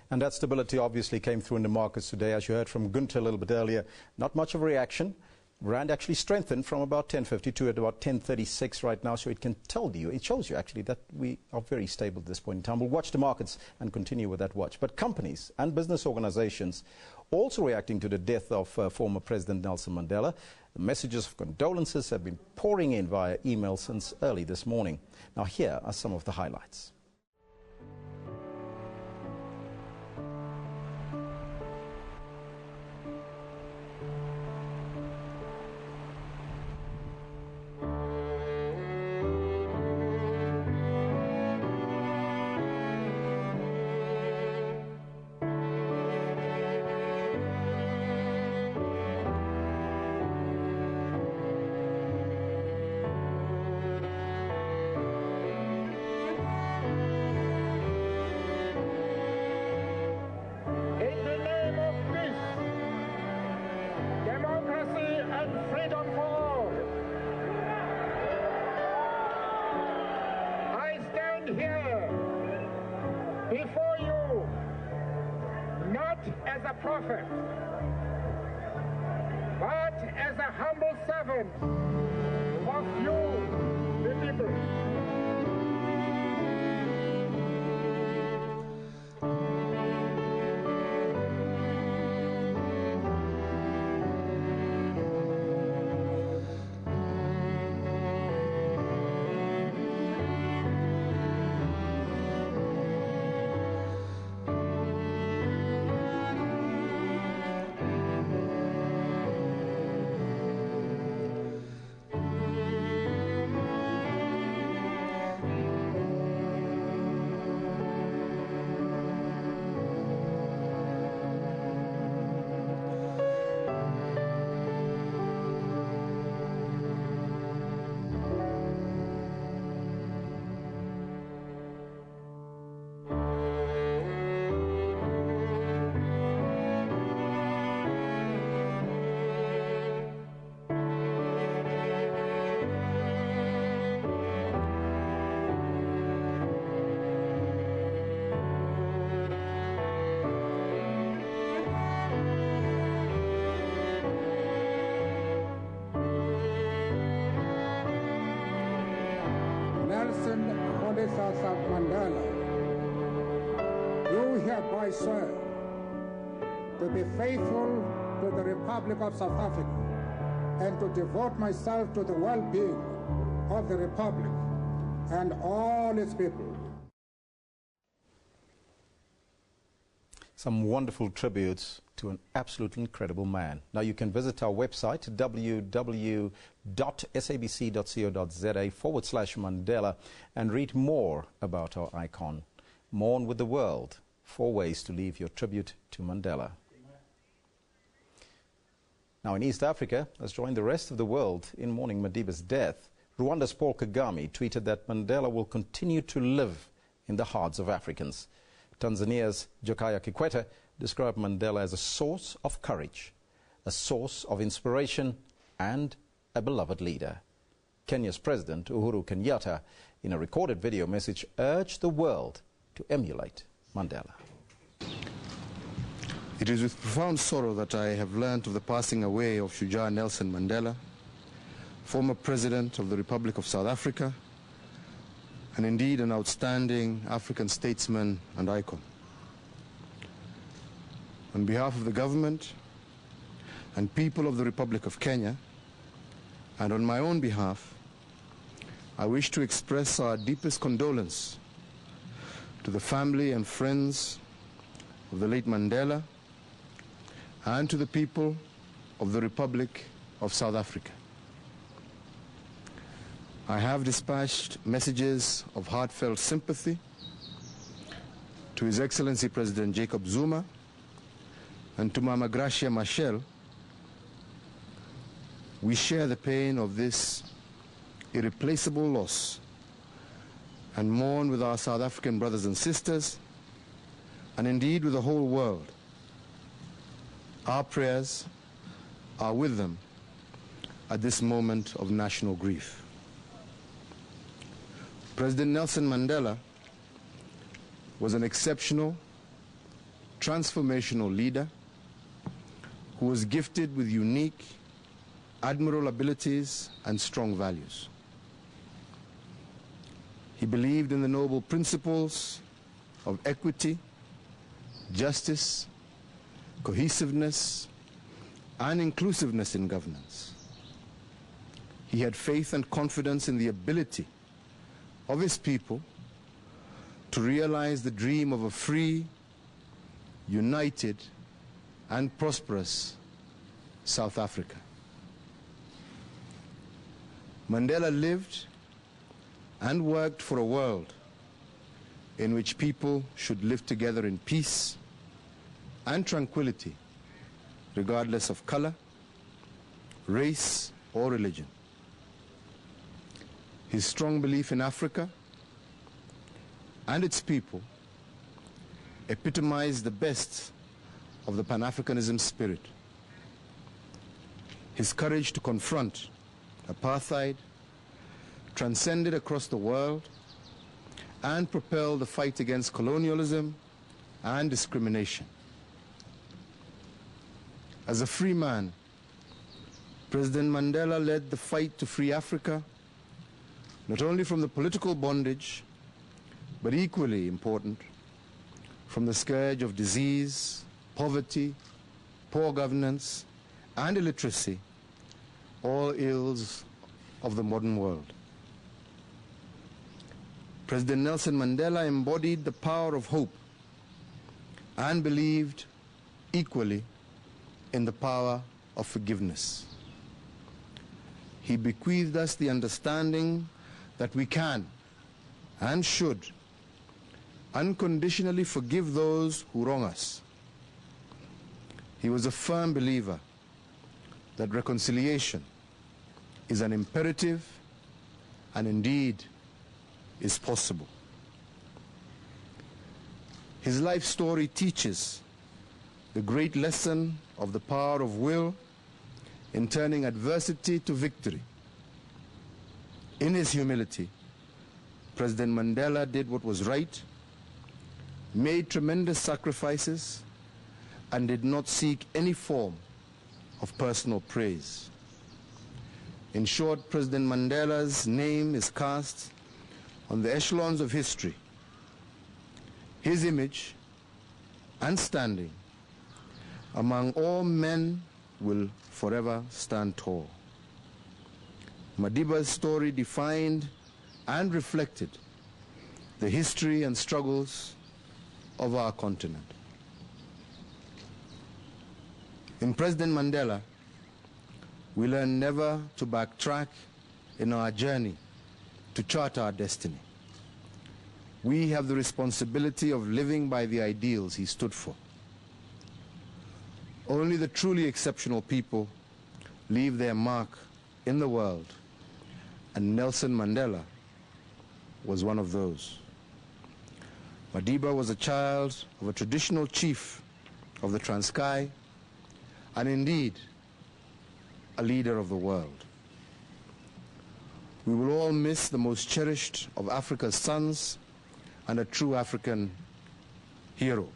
And that stability obviously came through in the markets today. As you heard from Gunther a little bit earlier, not much of a reaction. Rand actually strengthened from about 10.52 at about 10.36 right now, so it shows you actually that we are very stable at this point in time. We'll watch the markets and continue with that watch. But companies and business organizations also reacting to the death of former President Nelson Mandela. The messages of condolences have been pouring in via email since early this morning. Now here are some of the highlights. a prophet, but as a humble servant of you, the people. Nelson Mandela, do hereby swear to be faithful to the Republic of South Africa and to devote myself to the well-being of the Republic and all its people. Some wonderful tributes to an absolutely incredible man. Now you can visit our website www.sabc.co.za/Mandela and read more about our icon. Mourn with the world. 4 ways to leave your tribute to Mandela. Now in East Africa, has joined the rest of the world in mourning Madiba's death. Rwanda's Paul Kagame tweeted that Mandela will continue to live in the hearts of Africans. Tanzania's Jakaya Kikwete described Mandela as a source of courage, a source of inspiration, and a beloved leader. Kenya's President Uhuru Kenyatta, in a recorded video message, urged the world to emulate Mandela. It is with profound sorrow that I have learned of the passing away of Shujaa Nelson Mandela, former President of the Republic of South Africa, and indeed an outstanding African statesman and icon. On behalf of the government and people of the Republic of Kenya, and on my own behalf, I wish to express our deepest condolence to the family and friends of the late Mandela and to the people of the Republic of South Africa. I have dispatched messages of heartfelt sympathy to His Excellency President Jacob Zuma and to Mama Gracia Machel. We share the pain of this irreplaceable loss and mourn with our South African brothers and sisters, and indeed with the whole world. Our prayers are with them at this moment of national grief. President Nelson Mandela was an exceptional, transformational leader who was gifted with unique, admirable abilities and strong values. He believed in the noble principles of equity, justice, cohesiveness, and inclusiveness in governance. He had faith and confidence in the ability of his people to realize the dream of a free, united, and prosperous South Africa. Mandela lived and worked for a world in which people should live together in peace and tranquility, regardless of color, race, or religion. His strong belief in Africa and its people epitomized the best of the Pan-Africanism spirit. His courage to confront apartheid transcended across the world and propelled the fight against colonialism and discrimination. As a free man, President Mandela led the fight to free Africa, not only from the political bondage, but equally important, from the scourge of disease, poverty, poor governance, and illiteracy, all ills of the modern world. President Nelson Mandela embodied the power of hope and believed equally in the power of forgiveness. He bequeathed us the understanding that we can and should unconditionally forgive those who wrong us. He was a firm believer that reconciliation is an imperative and indeed is possible. His life story teaches the great lesson of the power of will in turning adversity to victory. In his humility, President Mandela did what was right, made tremendous sacrifices, and did not seek any form of personal praise. In short, President Mandela's name is cast on the echelons of history. His image and standing among all men will forever stand tall. Madiba's story defined and reflected the history and struggles of our continent. In President Mandela, we learn never to backtrack in our journey to chart our destiny. We have the responsibility of living by the ideals he stood for. Only the truly exceptional people leave their mark in the world, and Nelson Mandela was one of those. Madiba was a child of a traditional chief of the Transkei, and indeed a leader of the world. We will all miss the most cherished of Africa's sons and a true African hero.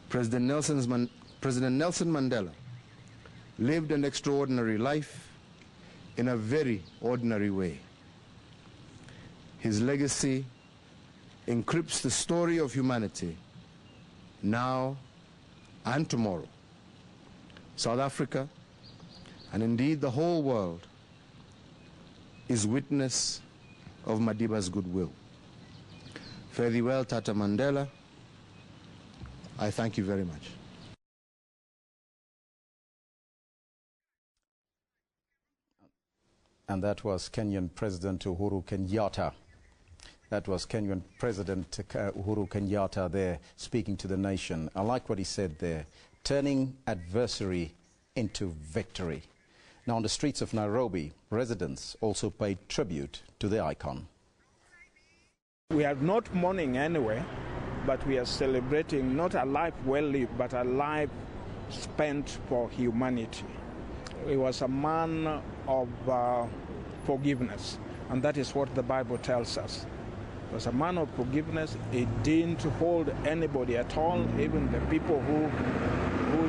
President Nelson Mandela lived an extraordinary life in a very ordinary way. His legacy encrypts the story of humanity now and tomorrow. South Africa, and indeed the whole world, is witness of Madiba's goodwill. Fare thee well, Tata Mandela. I thank you very much. And that was Kenyan President Uhuru Kenyatta. That was Kenyan President Uhuru Kenyatta there speaking to the nation. I like what he said there, turning adversary into victory. Now, on the streets of Nairobi, residents also paid tribute to the icon. We are not mourning anyway, but we are celebrating not a life well lived, but a life spent for humanity. He was a man of forgiveness, and that is what the Bible tells us. He was a man of forgiveness. He didn't hold anybody at all, even the people who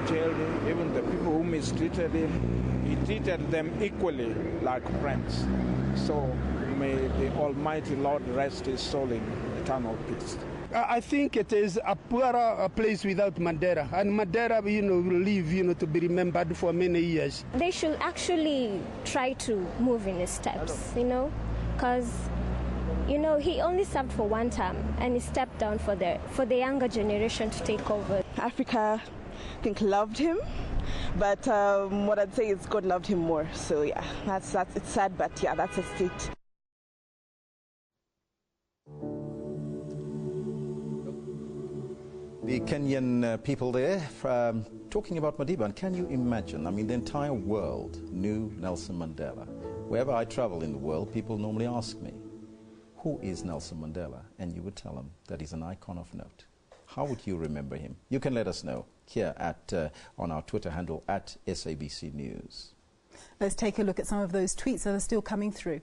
jailed him, even the people who mistreated him. He treated them equally like friends. So may the Almighty Lord rest his soul in eternal peace. I think it is a poorer place without Mandela, and Mandela, will live, to be remembered for many years. They should actually try to move in his steps, because, he only served for one term, and he stepped down for the younger generation to take over. Africa, I think, loved him, but what I'd say is God loved him more. So yeah, that's it's sad, but yeah, that's a state. The Kenyan people there talking about Madiba, and can you imagine? I mean, the entire world knew Nelson Mandela. Wherever I travel in the world, people normally ask me, who is Nelson Mandela? And you would tell them that he's an icon of note. How would you remember him? You can let us know here on our Twitter handle @SABC News. Let's take a look at some of those tweets that are still coming through.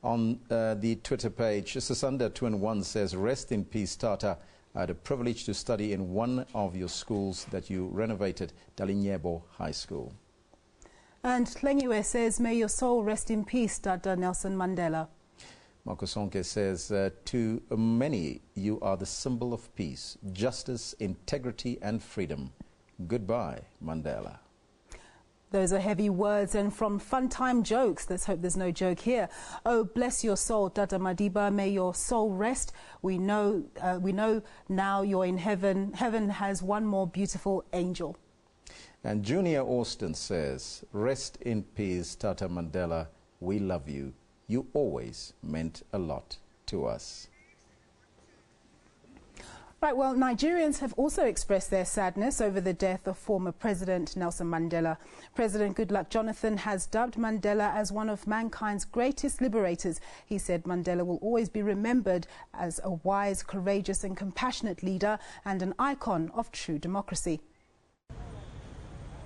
On the Twitter page, Sasanda2-1 says, rest in peace, Tata. I had a privilege to study in one of your schools that you renovated, Dalinyebo High School. And Tlengiwe says, may your soul rest in peace, Dada Nelson Mandela. Makosonke says, to many, you are the symbol of peace, justice, integrity and freedom. Goodbye, Mandela. Those are heavy words, and from fun time jokes, let's hope there's no joke here. Oh, bless your soul, Dada Madiba, may your soul rest. We know now you're in heaven. Heaven has one more beautiful angel. And Junior Austin says, rest in peace, Tata Mandela. We love you. You always meant a lot to us. Right, well, Nigerians have also expressed their sadness over the death of former President Nelson Mandela. President Goodluck Jonathan has dubbed Mandela as one of mankind's greatest liberators. He said Mandela will always be remembered as a wise, courageous and compassionate leader and an icon of true democracy.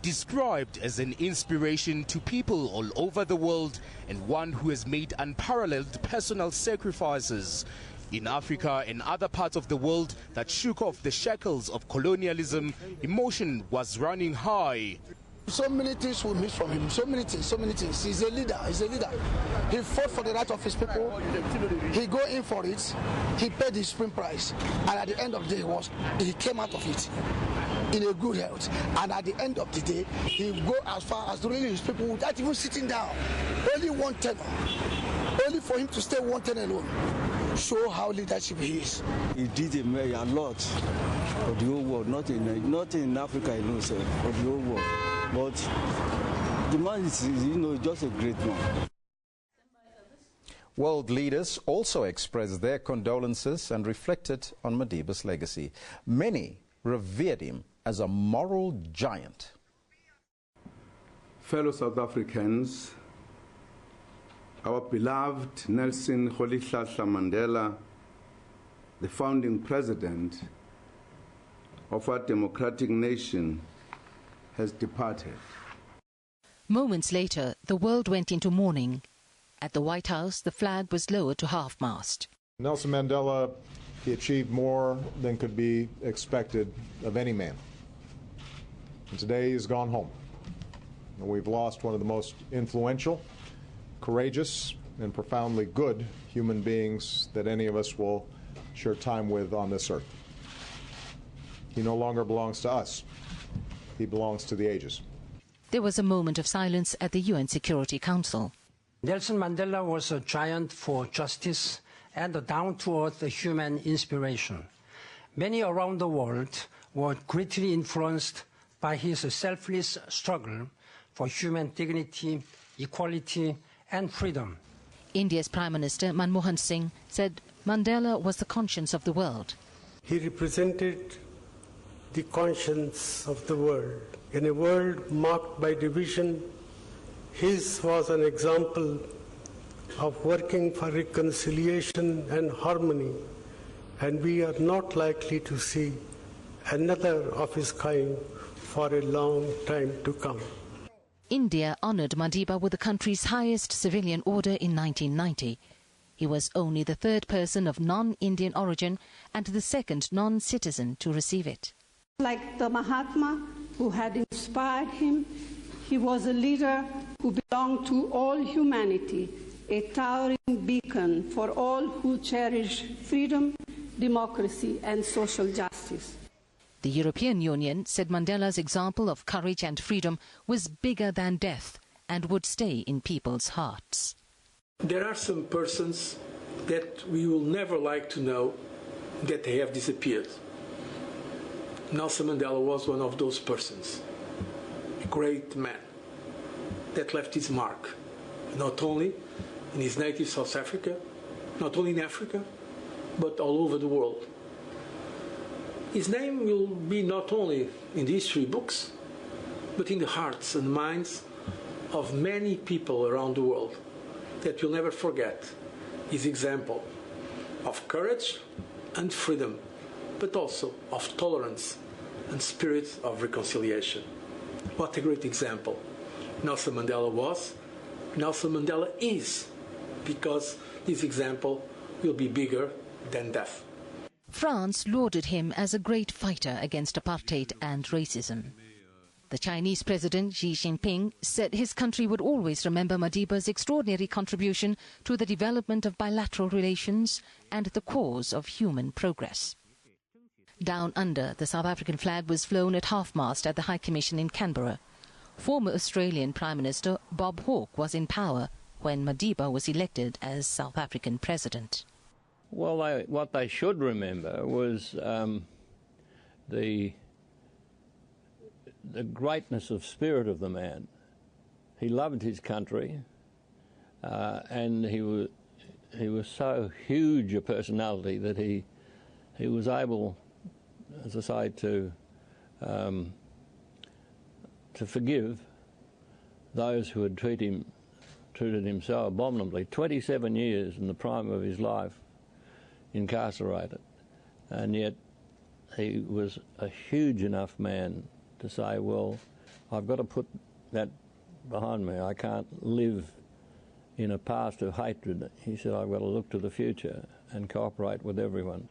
Described as an inspiration to people all over the world and one who has made unparalleled personal sacrifices in Africa and other parts of the world that shook off the shackles of colonialism, emotion was running high. So many things we miss from him, so many things. He's a leader, He fought for the right of his people, he go in for it, he paid the supreme price, and at the end of the day he came out of it in a good health. And at the end of the day, he go as far as ruling his people without even sitting down. Only one tenor, only for him to stay one tenor alone. Show how leadership he is. He did a lot for the whole world, not in Africa alone, sir, for the whole world. But the man is, just a great man. World leaders also expressed their condolences and reflected on Madiba's legacy. Many revered him as a moral giant. Fellow South Africans, our beloved Nelson Rolihlahla Mandela, the founding president of our democratic nation, has departed. Moments later, the world went into mourning. At the White House, the flag was lowered to half-mast. Nelson Mandela, he achieved more than could be expected of any man. And today he's gone home. And we've lost one of the most influential, courageous, and profoundly good human beings that any of us will share time with on this earth. He no longer belongs to us. He belongs to the ages. There was a moment of silence at the UN Security Council. Nelson Mandela was a giant for justice and a down-to-earth human inspiration. Many around the world were greatly influenced by his selfless struggle for human dignity, equality and freedom. India's Prime Minister Manmohan Singh said Mandela was the conscience of the world. He represented the conscience of the world. In a world marked by division, his was an example of working for reconciliation and harmony, and we are not likely to see another of his kind for a long time to come. India honoured Madiba with the country's highest civilian order in 1990. He was only the third person of non-Indian origin and the second non-citizen to receive it. Like the Mahatma who had inspired him, he was a leader who belonged to all humanity, a towering beacon for all who cherish freedom, democracy and social justice. The European Union said Mandela's example of courage and freedom was bigger than death and would stay in people's hearts. There are some persons that we will never like to know that they have disappeared. Nelson Mandela was one of those persons, a great man that left his mark, not only in his native South Africa, not only in Africa, but all over the world. His name will be not only in the history books, but in the hearts and minds of many people around the world that will never forget his example of courage and freedom, but also of tolerance and spirit of reconciliation. What a great example Nelson Mandela was, Nelson Mandela is, because this example will be bigger than death. France lauded him as a great fighter against apartheid and racism. The Chinese President Xi Jinping said his country would always remember Madiba's extraordinary contribution to the development of bilateral relations and the cause of human progress. Down under, the South African flag was flown at half-mast at the High Commission in Canberra. Former Australian Prime Minister Bob Hawke was in power when Madiba was elected as South African president. Well, what they should remember was the greatness of spirit of the man. He loved his country, and he was so huge a personality that he was able, as I say, to forgive those who had treated him so abominably. 27 years in the prime of his life incarcerated, and yet he was a huge enough man to say, well, I've got to put that behind me. I can't live in a past of hatred. He said, I've got to look to the future and cooperate with everyone.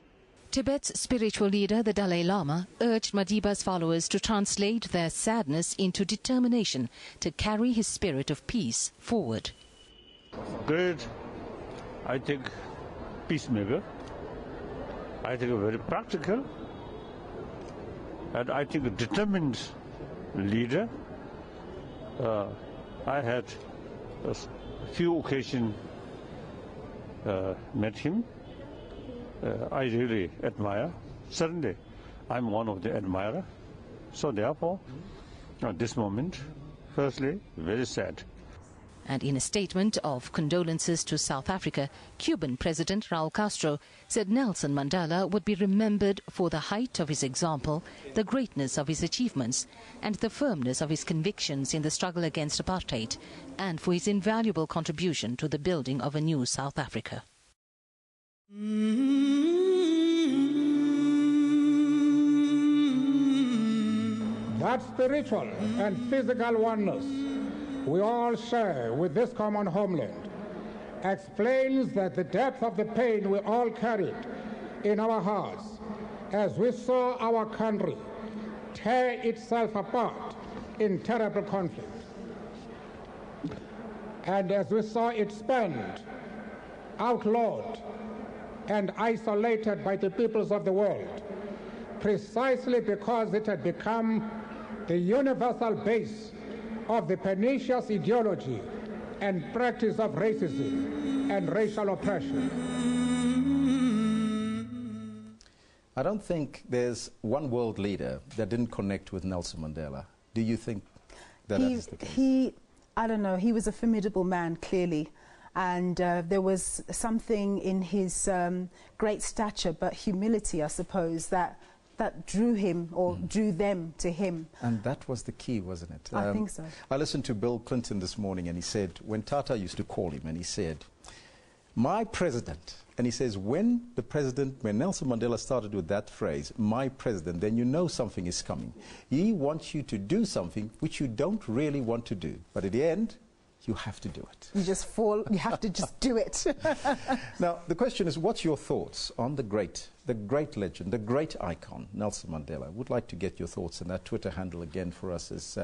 Tibet's spiritual leader, the Dalai Lama, urged Madiba's followers to translate their sadness into determination to carry his spirit of peace forward. Great, I think, peacemaker. I think a very practical, and I think a determined leader. I had a few occasions met him. I really admire. Certainly, I'm one of the admirers. So therefore, at this moment, firstly, very sad. And in a statement of condolences to South Africa, Cuban President Raul Castro said Nelson Mandela would be remembered for the height of his example, the greatness of his achievements, and the firmness of his convictions in the struggle against apartheid, and for his invaluable contribution to the building of a new South Africa. That spiritual and physical oneness we all share with this common homeland explains that the depth of the pain we all carried in our hearts as we saw our country tear itself apart in terrible conflict, and as we saw it spent, outlawed, and isolated by the peoples of the world, precisely because it had become the universal base of the pernicious ideology and practice of racism and racial oppression. I don't think there's one world leader that didn't connect with Nelson Mandela. Do you think that is the case? I don't know, he was a formidable man, clearly. And there was something in his great stature, but humility, I suppose, that drew him or drew them to him. And that was the key, wasn't it? I think so. I listened to Bill Clinton this morning, and he said, when Tata used to call him, and he said, my president, and he says, when Nelson Mandela started with that phrase, my president, then you know something is coming. He wants you to do something which you don't really want to do. But at the end, you have to do it. You just fall, you have to just do it. Now, the question is, what's your thoughts on the great legend, the great icon, Nelson Mandela? I would like to get your thoughts, and that Twitter handle again for us is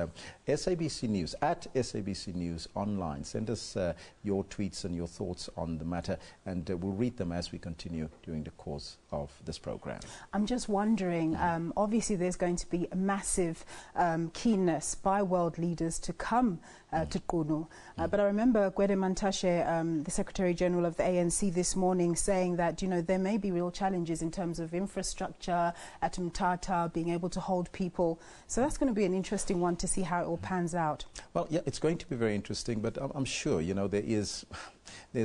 SABC News, at SABC News Online. Send us your tweets and your thoughts on the matter, and we'll read them as we continue during the course of this program. I'm just wondering, obviously there's going to be a massive keenness by world leaders to come to Qunu. But I remember Gwede Mantashe, the Secretary General of the ANC this morning, saying that, you know, there may be real challenges in terms of infrastructure at Mthatha, being able to hold people. So that's going to be an interesting one to see how it all pans out. Well, yeah, it's going to be very interesting, but I'm sure, you know, there's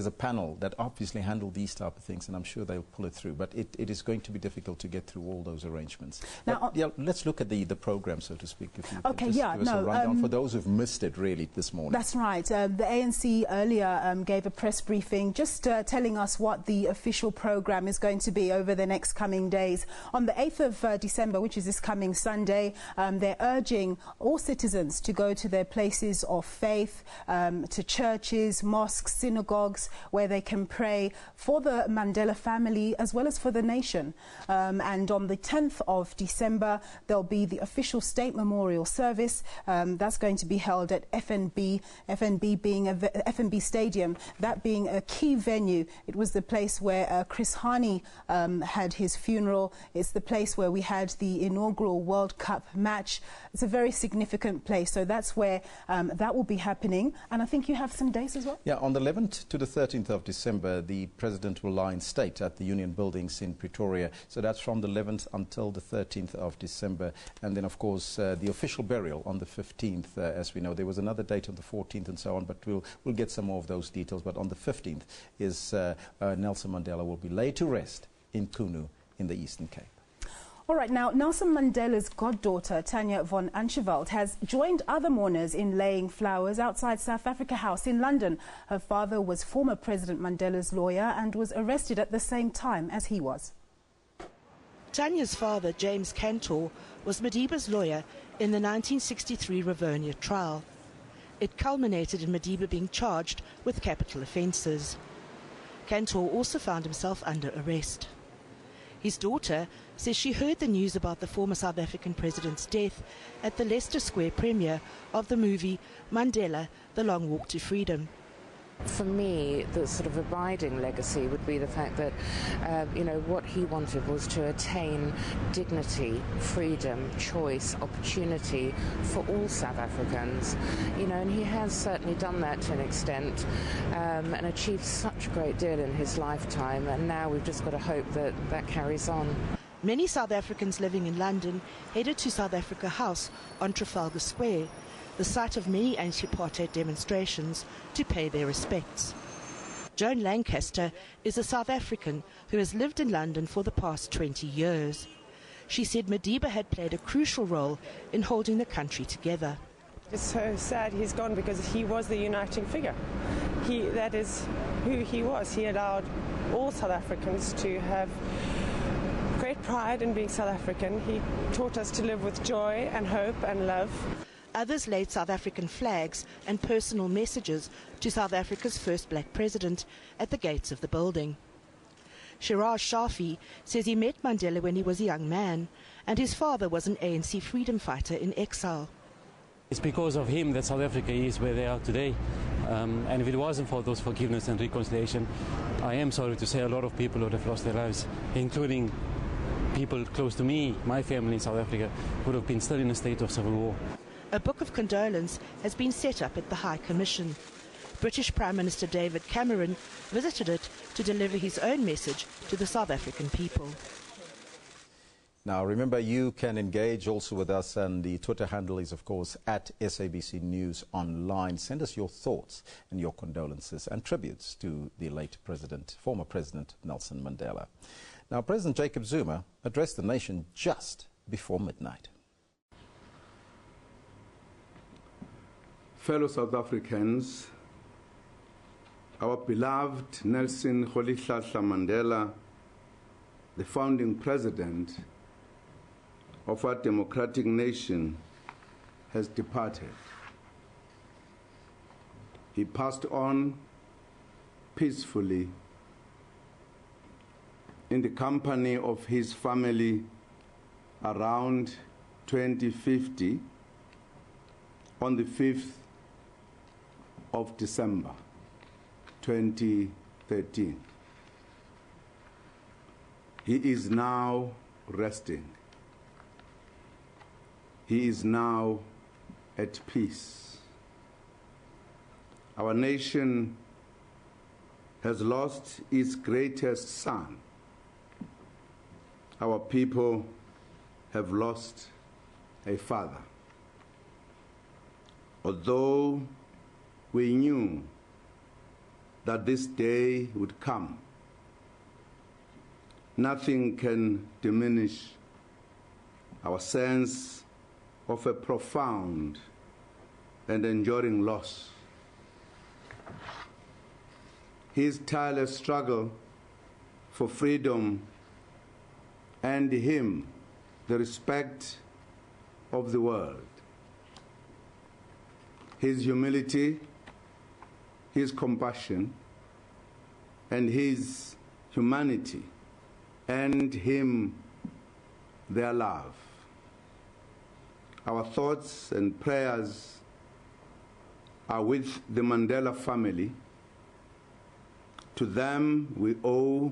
a panel that obviously handle these type of things, and I'm sure they'll pull it through. But it is going to be difficult to get through all those arrangements. Now, yeah, let's look at the program, so to speak. If you okay, just yeah, give us a rundown for those who've missed it really this morning. That's right. The ANC earlier gave a press briefing just telling us what the official program is going to be over the next coming days. On the 8th of December, which is this coming Sunday, they're urging all citizens to go to their places of faith, to churches, mosques, synagogues, box where they can pray for the Mandela family as well as for the nation. And on the 10th of December, there'll be the official state memorial service. That's going to be held at FNB Stadium, that being a key venue. It was the place where Chris Hani had his funeral. It's the place where we had the inaugural World Cup match. It's a very significant place, so that's where that will be happening. And I think you have some dates as well? Yeah, on the 11th to the 13th of December, the President will lie in state at the Union Buildings in Pretoria. So that's from the 11th until the 13th of December. And then, of course, the official burial on the 15th, as we know. There was another date on the 14th and so on, but we'll get some more of those details. But on the 15th is Nelson Mandela will be laid to rest in Qunu in the Eastern Cape. All right, now, Nelson Mandela's goddaughter, Tanya von Anscheveld, has joined other mourners in laying flowers outside South Africa House in London. Her father was former President Mandela's lawyer and was arrested at the same time as he was. Tanya's father, James Cantor, was Madiba's lawyer in the 1963 Rivonia trial. It culminated in Madiba being charged with capital offences. Cantor also found himself under arrest. His daughter says she heard the news about the former South African president's death at the Leicester Square premiere of the movie Mandela, The Long Walk to Freedom. For me, the sort of abiding legacy would be the fact that, what he wanted was to attain dignity, freedom, choice, opportunity for all South Africans. And he has certainly done that to an extent and achieved such a great deal in his lifetime. And now we've just got to hope that that carries on. Many South Africans living in London headed to South Africa House on Trafalgar Square, the site of many anti-apartheid demonstrations, to pay their respects. Joan Lancaster is a South African who has lived in London for the past 20 years. She said Madiba had played a crucial role in holding the country together. It's so sad he's gone because he was the uniting figure. That is who he was. He allowed all South Africans to have great pride in being South African. He taught us to live with joy and hope and love. Others laid South African flags and personal messages to South Africa's first black president at the gates of the building. Shiraj Shafi says he met Mandela when he was a young man, and his father was an ANC freedom fighter in exile. It's because of him that South Africa is where they are today. And if it wasn't for those forgiveness and reconciliation, I am sorry to say a lot of people would have lost their lives, including people close to me, my family in South Africa, would have been still in a state of civil war. A book of condolence has been set up at the High Commission. British Prime Minister David Cameron visited it to deliver his own message to the South African people. Now, remember, you can engage also with us, and the Twitter handle is, of course, at SABC News Online. Send us your thoughts and your condolences and tributes to the late former President Nelson Mandela. Now, President Jacob Zuma addressed the nation just before midnight. Fellow South Africans, our beloved Nelson Mandela, the founding president of our democratic nation, has departed. He passed on peacefully in the company of his family around 2050 on the 5th of December 2013. He is now resting. He is now at peace. Our nation has lost its greatest son. Our people have lost a father. Although we knew that this day would come, nothing can diminish our sense of a profound and enduring loss. His tireless struggle for freedom earned him the respect of the world. His humility, his compassion, and his humanity earned him their love. Our thoughts and prayers are with the Mandela family. To them we owe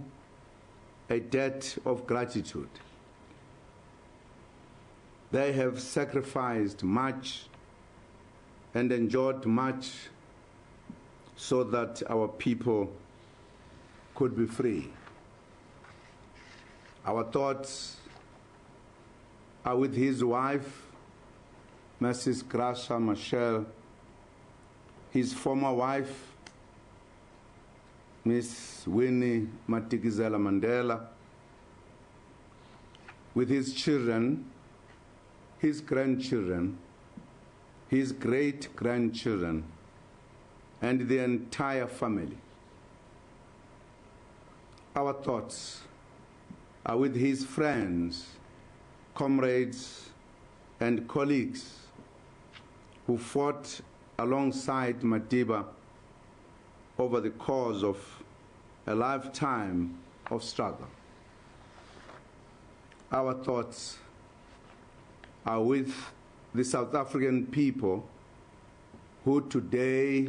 a debt of gratitude. They have sacrificed much and endured much so that our people could be free. Our thoughts are with his wife, Mrs. Graça Machel, his former wife, Miss Winnie Madikizela Mandela, with his children, his grandchildren, his great-grandchildren, and the entire family. Our thoughts are with his friends, comrades, and colleagues who fought alongside Madiba over the cause of a lifetime of struggle. Our thoughts are with the South African people who today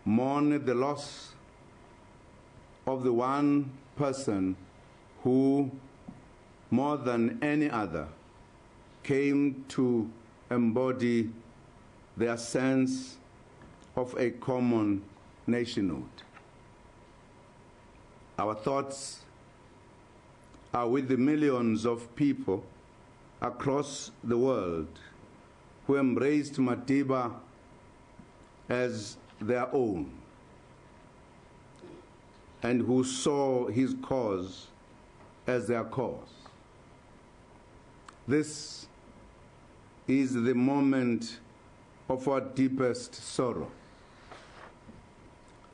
mourn the loss of the one person who, more than any other, came to embody their sense of a common nationhood. Our thoughts are with the millions of people across the world who embraced Madiba as their own and who saw his cause as their cause. This is the moment of our deepest sorrow.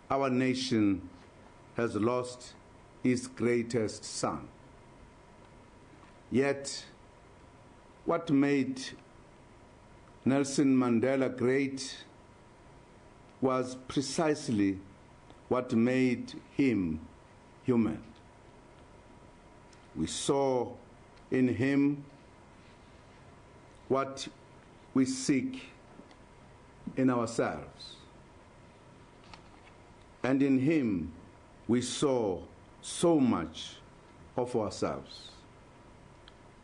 Our nation has lost its greatest son. Yet, what made Nelson Mandela great was precisely what made him human. We saw in him what we seek in ourselves. And in him, we saw so much of ourselves.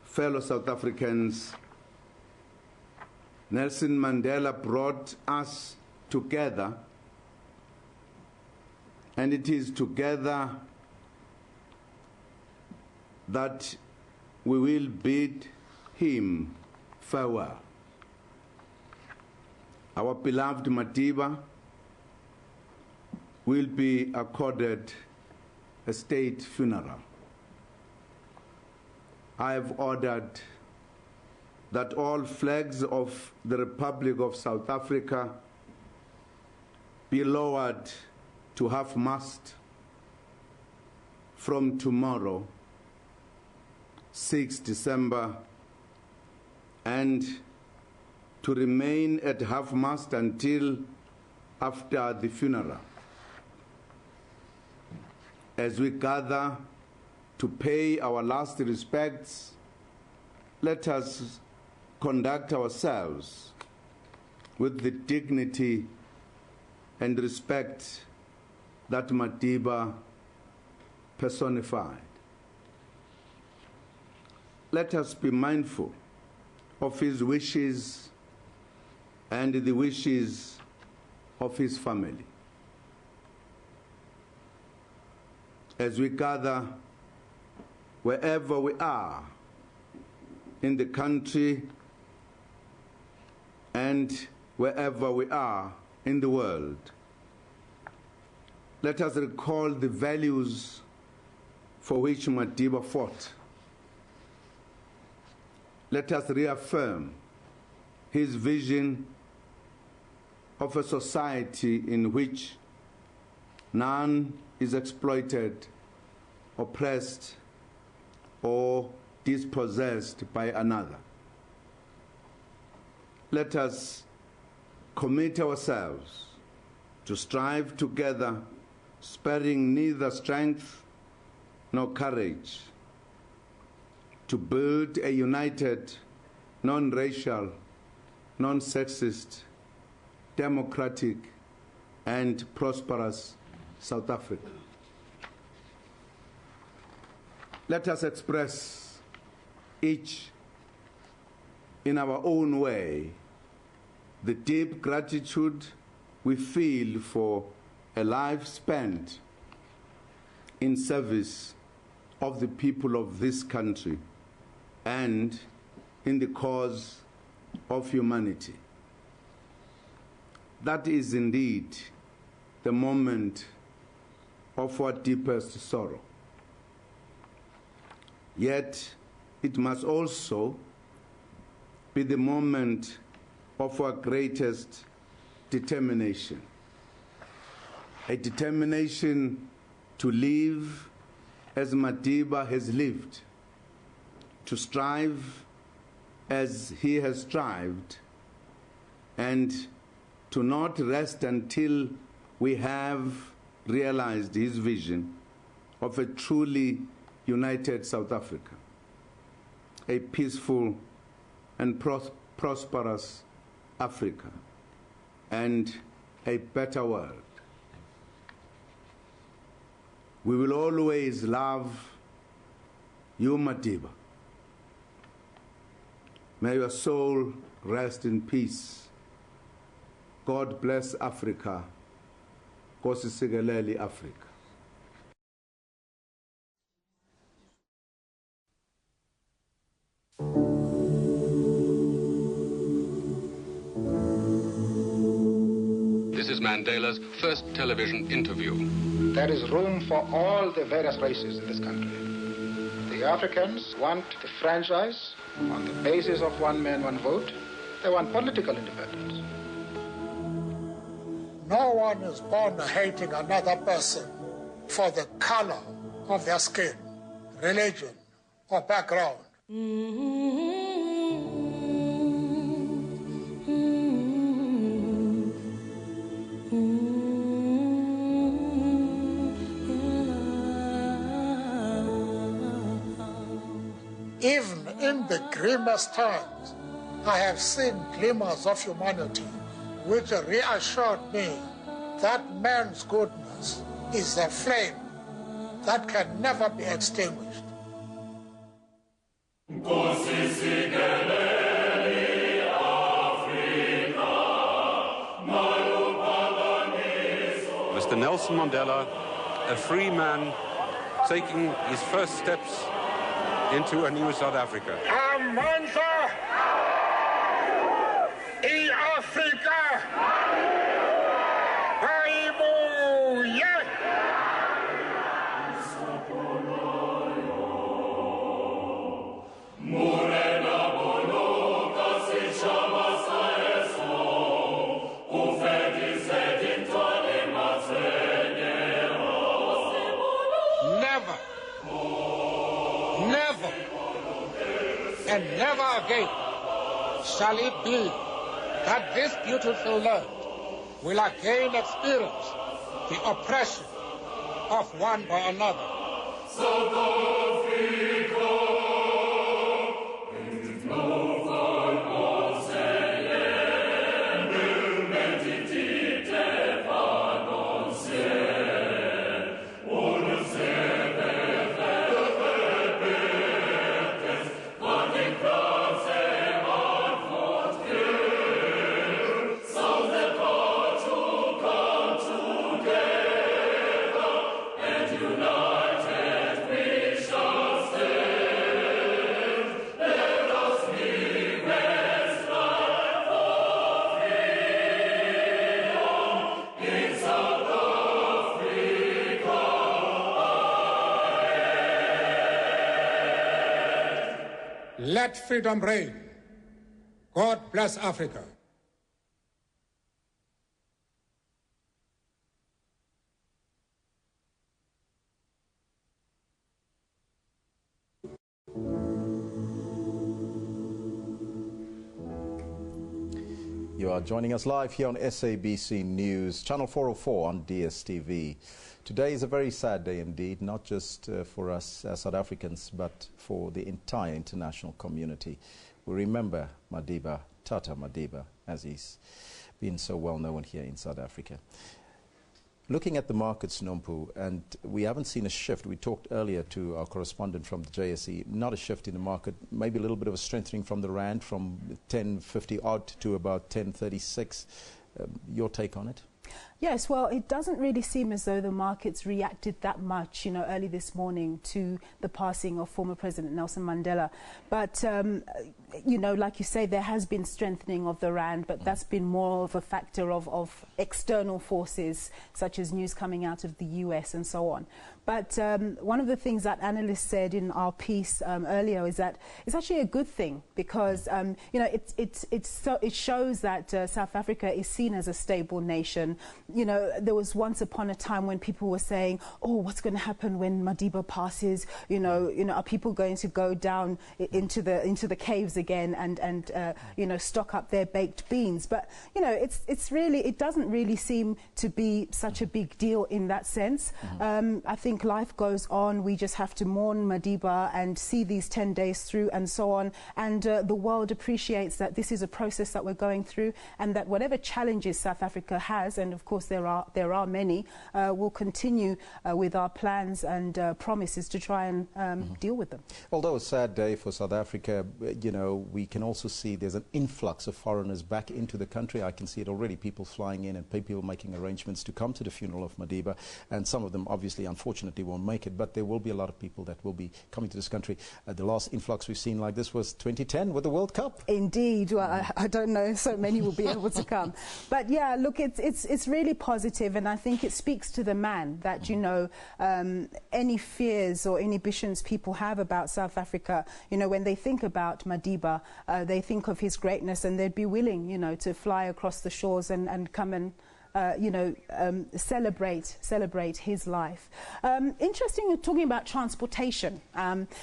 Fellow South Africans, Nelson Mandela brought us together, and it is together that we will bid him farewell. Our beloved Madiba will be accorded a state funeral. I have ordered that all flags of the Republic of South Africa be lowered to half-mast from tomorrow, 6 December, and to remain at half-mast until after the funeral. As we gather to pay our last respects, let us conduct ourselves with the dignity and respect that Madiba personified. Let us be mindful of his wishes and the wishes of his family. As we gather wherever we are in the country and wherever we are in the world, let us recall the values for which Madiba fought. Let us reaffirm his vision of a society in which none is exploited, oppressed, or dispossessed by another. Let us commit ourselves to strive together sparing neither strength nor courage to build a united, non-racial, non-sexist, democratic, and prosperous South Africa. Let us express each in our own way the deep gratitude we feel for a life spent in service of the people of this country and in the cause of humanity. That is indeed the moment of our deepest sorrow. Yet it must also be the moment of our greatest determination. A determination to live as Madiba has lived, to strive as he has strived, and to not rest until we have realized his vision of a truly united South Africa, a peaceful and prosperous Africa, and a better world. We will always love you, Madiba. May your soul rest in peace. God bless Africa. Nkosi sikelele Africa. This is Mandela's first television interview. There is room for all the various races in this country. The Africans want the franchise on the basis of one man, one vote. They want political independence. No one is born hating another person for the color of their skin, religion, or background. Even in the grimmest times, I have seen glimmers of humanity which reassured me that man's goodness is a flame that can never be extinguished. Mr. Nelson Mandela, a free man taking his first steps into a new South Africa. Amandla i-Afrika. Haleluya. Never, never, and never again shall it be that this beautiful land will again experience the oppression of one by another. South Africa, let freedom reign. God bless Africa. You you are joining us live here on SABC News, Channel 404 on DSTV. Today is a very sad day indeed, not just for us South Africans, but for the entire international community. We remember Madiba, Tata Madiba, as he's been so well known here in South Africa. Looking at the markets, Nompu, and we haven't seen a shift. We talked earlier to our correspondent from the JSE, not a shift in the market, maybe a little bit of a strengthening from the rand from 10.50 odd to about 10.36. Your take on it? Yes, well, it doesn't really seem as though the markets reacted that much, early this morning to the passing of former President Nelson Mandela. But, like you say, there has been strengthening of the rand, but that's been more of a factor of external forces, such as news coming out of the US and so on. But one of the things that analysts said in our piece earlier is that it's actually a good thing because, it shows that South Africa is seen as a stable nation. There was once upon a time when people were saying, oh, what's going to happen when Madiba passes? Are people going to go down into the caves again and stock up their baked beans? But, it doesn't really seem to be such a big deal in that sense. I think life goes on. We just have to mourn Madiba and see these 10 days through and so on. And the world appreciates that this is a process that we're going through and that whatever challenges South Africa has, and of course there are many, we'll continue with our plans and promises to try and deal with them. Although a sad day for South Africa, we can also see there's an influx of foreigners back into the country. I can see it already, people flying in and people making arrangements to come to the funeral of Madiba, and some of them obviously unfortunately won't make it, but there will be a lot of people that will be coming to this country. The last influx we've seen like this was 2010 with the World Cup. Indeed. Well, I don't know so many will be able to come. But yeah, look, it's really positive, and I think it speaks to the man that, any fears or inhibitions people have about South Africa, when they think about Madiba, they think of his greatness and they'd be willing, to fly across the shores and come and celebrate his life. Interesting, you're talking about transportation.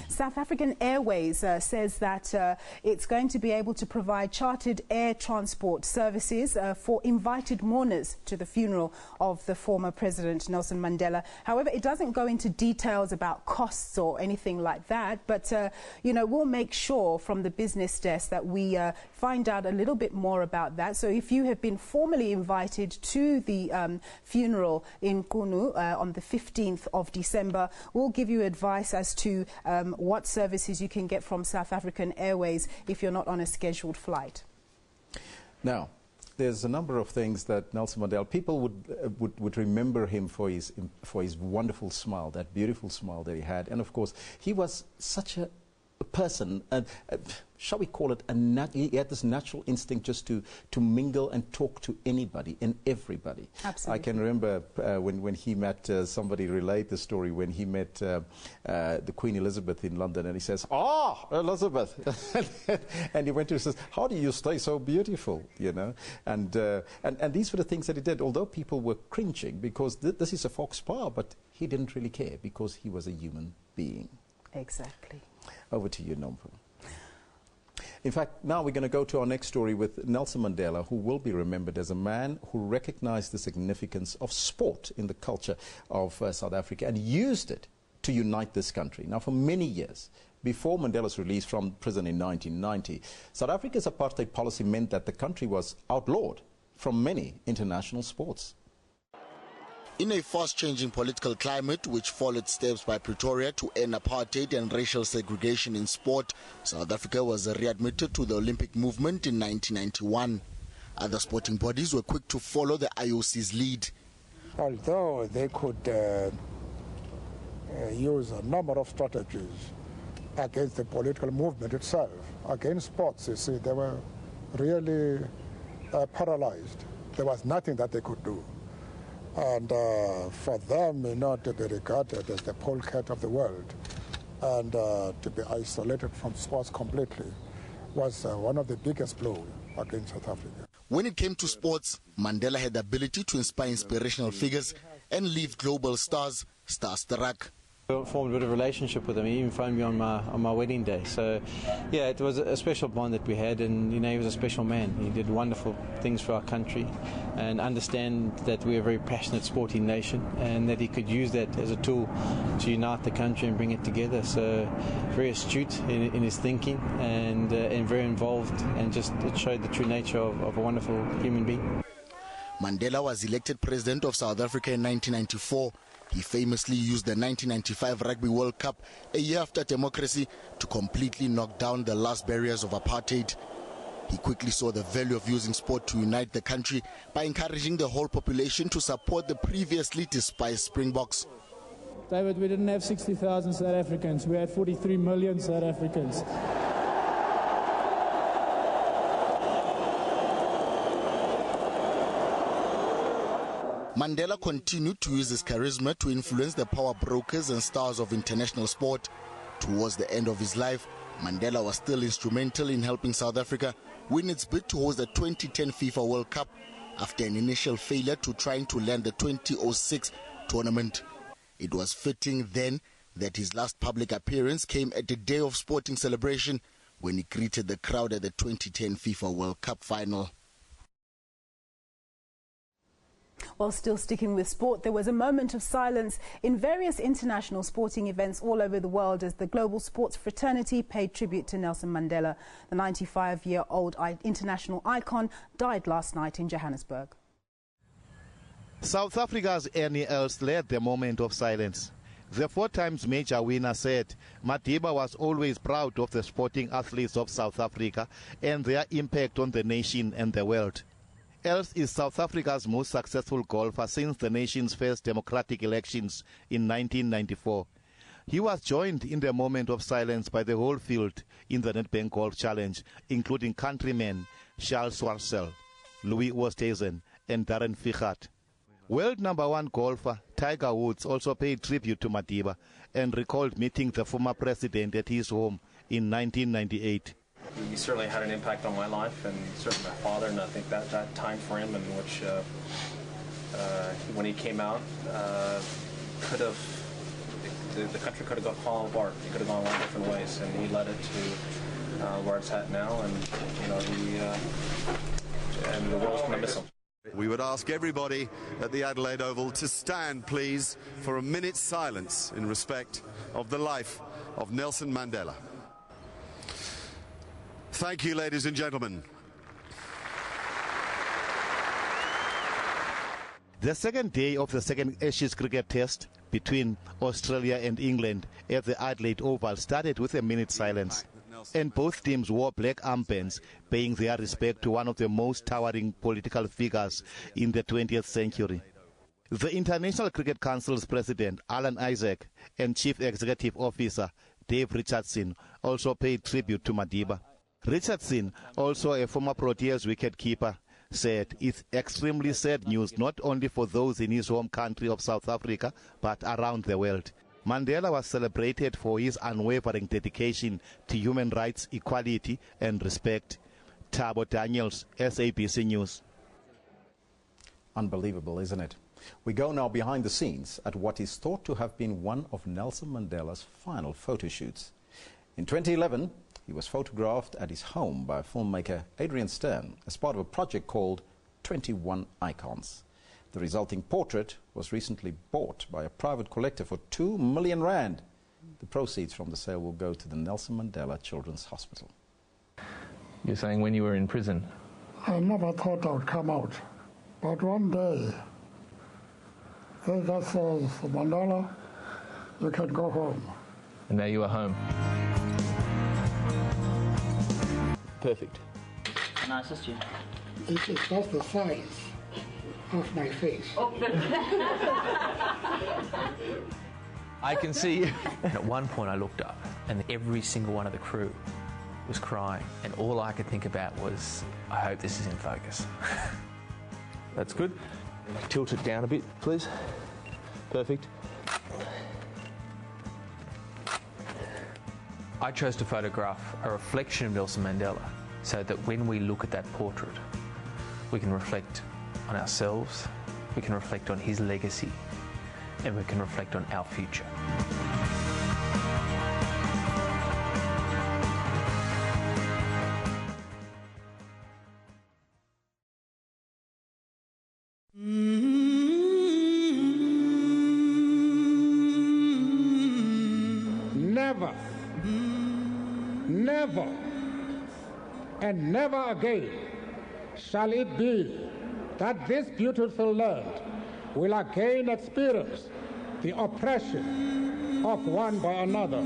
South African Airways says that it's going to be able to provide chartered air transport services for invited mourners to the funeral of the former President Nelson Mandela. However, it doesn't go into details about costs or anything like that, but we'll make sure from the business desk that we find out a little bit more about that. So if you have been formally invited to the funeral in Qunu on the 15th of December, we'll give you advice as to what services you can get from South African Airways if you're not on a scheduled flight. Now, there's a number of things that Nelson Mandela, people would remember him for his wonderful smile, that beautiful smile that he had. And of course, he was such a person, shall we call it, he had this natural instinct just to mingle and talk to anybody and everybody. Absolutely. I can remember when he met, somebody relayed the story when he met the Queen Elizabeth in London, and he says, "Ah, Elizabeth," and he went to her and says, "How do you stay so beautiful?" And these were the things that he did. Although people were cringing because this is a fox power, but he didn't really care because he was a human being. Exactly. Over to you, Nompu. In fact, now we're going to go to our next story with Nelson Mandela, who will be remembered as a man who recognized the significance of sport in the culture of South Africa and used it to unite this country. Now, for many years, before Mandela's release from prison in 1990, South Africa's apartheid policy meant that the country was outlawed from many international sports. In a fast-changing political climate which followed steps by Pretoria to end apartheid and racial segregation in sport, South Africa was readmitted to the Olympic movement in 1991. Other sporting bodies were quick to follow the IOC's lead. Although they could use a number of strategies against the political movement itself, against sports, you see, they were really paralyzed. There was nothing that they could do. And for them, to be regarded as the polecat of the world and to be isolated from sports completely was one of the biggest blows against South Africa. When it came to sports, Mandela had the ability to inspire inspirational figures and leave global stars starstruck. I formed a bit of a relationship with him. He even phoned me on my wedding day. So, yeah, it was a special bond that we had, and he was a special man. He did wonderful things for our country, and understand that we're a very passionate sporting nation, and that he could use that as a tool to unite the country and bring it together. So, very astute in his thinking, and very involved, and just it showed the true nature of a wonderful human being. Mandela was elected president of South Africa in 1994. He famously used the 1995 Rugby World Cup, a year after democracy, to completely knock down the last barriers of apartheid. He quickly saw the value of using sport to unite the country by encouraging the whole population to support the previously despised Springboks. David, we didn't have 60,000 South Africans. We had 43 million South Africans. Mandela continued to use his charisma to influence the power brokers and stars of international sport. Towards the end of his life, Mandela was still instrumental in helping South Africa win its bid to host the 2010 FIFA World Cup after an initial failure to trying to land the 2006 tournament. It was fitting then that his last public appearance came at the day of sporting celebration when he greeted the crowd at the 2010 FIFA World Cup final. While still sticking with sport, there was a moment of silence in various international sporting events all over the world as the global sports fraternity paid tribute to Nelson Mandela. The 95-year-old international icon died last night in Johannesburg. South Africa's Ernie Els led the moment of silence. The 4-times major winner said Madiba was always proud of the sporting athletes of South Africa and their impact on the nation and the world. Els is South Africa's most successful golfer since the nation's first democratic elections in 1994. He was joined in the moment of silence by the whole field in the Nedbank Golf Challenge, including countrymen Charles Schwartzel, Louis Oosthuizen and Darren Figart. World #1 golfer Tiger Woods also paid tribute to Madiba and recalled meeting the former president at his home in 1998. He certainly had an impact on my life and certainly my father, and I think that time frame in which when he came out could have, the country could have got fallen apart. It could have gone a lot of different ways, and he led it to where it's at now, and and the world's going to miss him. We would ask everybody at the Adelaide Oval to stand, please, for a minute's silence in respect of the life of Nelson Mandela. Thank you, ladies and gentlemen. The second day of the second Ashes cricket test between Australia and England at the Adelaide Oval started with a minute's silence. And both teams wore black armbands, paying their respect to one of the most towering political figures in the 20th century. The International Cricket Council's president, Alan Isaac, and Chief Executive Officer, Dave Richardson, also paid tribute to Madiba. Richardson, also a former Proteas wicketkeeper, said it's extremely sad news not only for those in his home country of South Africa, but around the world. Mandela was celebrated for his unwavering dedication to human rights, equality and respect. Thabo Daniels, SABC News. Unbelievable, isn't it? We go now behind the scenes at what is thought to have been one of Nelson Mandela's final photo shoots. In 2011, he was photographed at his home by filmmaker Adrian Stern as part of a project called 21 Icons. The resulting portrait was recently bought by a private collector for R2 million. The proceeds from the sale will go to the Nelson Mandela Children's Hospital. You're saying when you were in prison? I never thought I would come out. But one day, they just said, Mandela, you can go home. And now you are home. Perfect. Can I assist you? It's just the size of my face. I can see. At one point I looked up and every single one of the crew was crying, and all I could think about was, I hope this is in focus. That's good. Tilt it down a bit, please. Perfect. I chose to photograph a reflection of Nelson Mandela so that when we look at that portrait, we can reflect on ourselves, we can reflect on his legacy, and we can reflect on our future. Never, never, and never again shall it be that this beautiful land will again experience the oppression of one by another.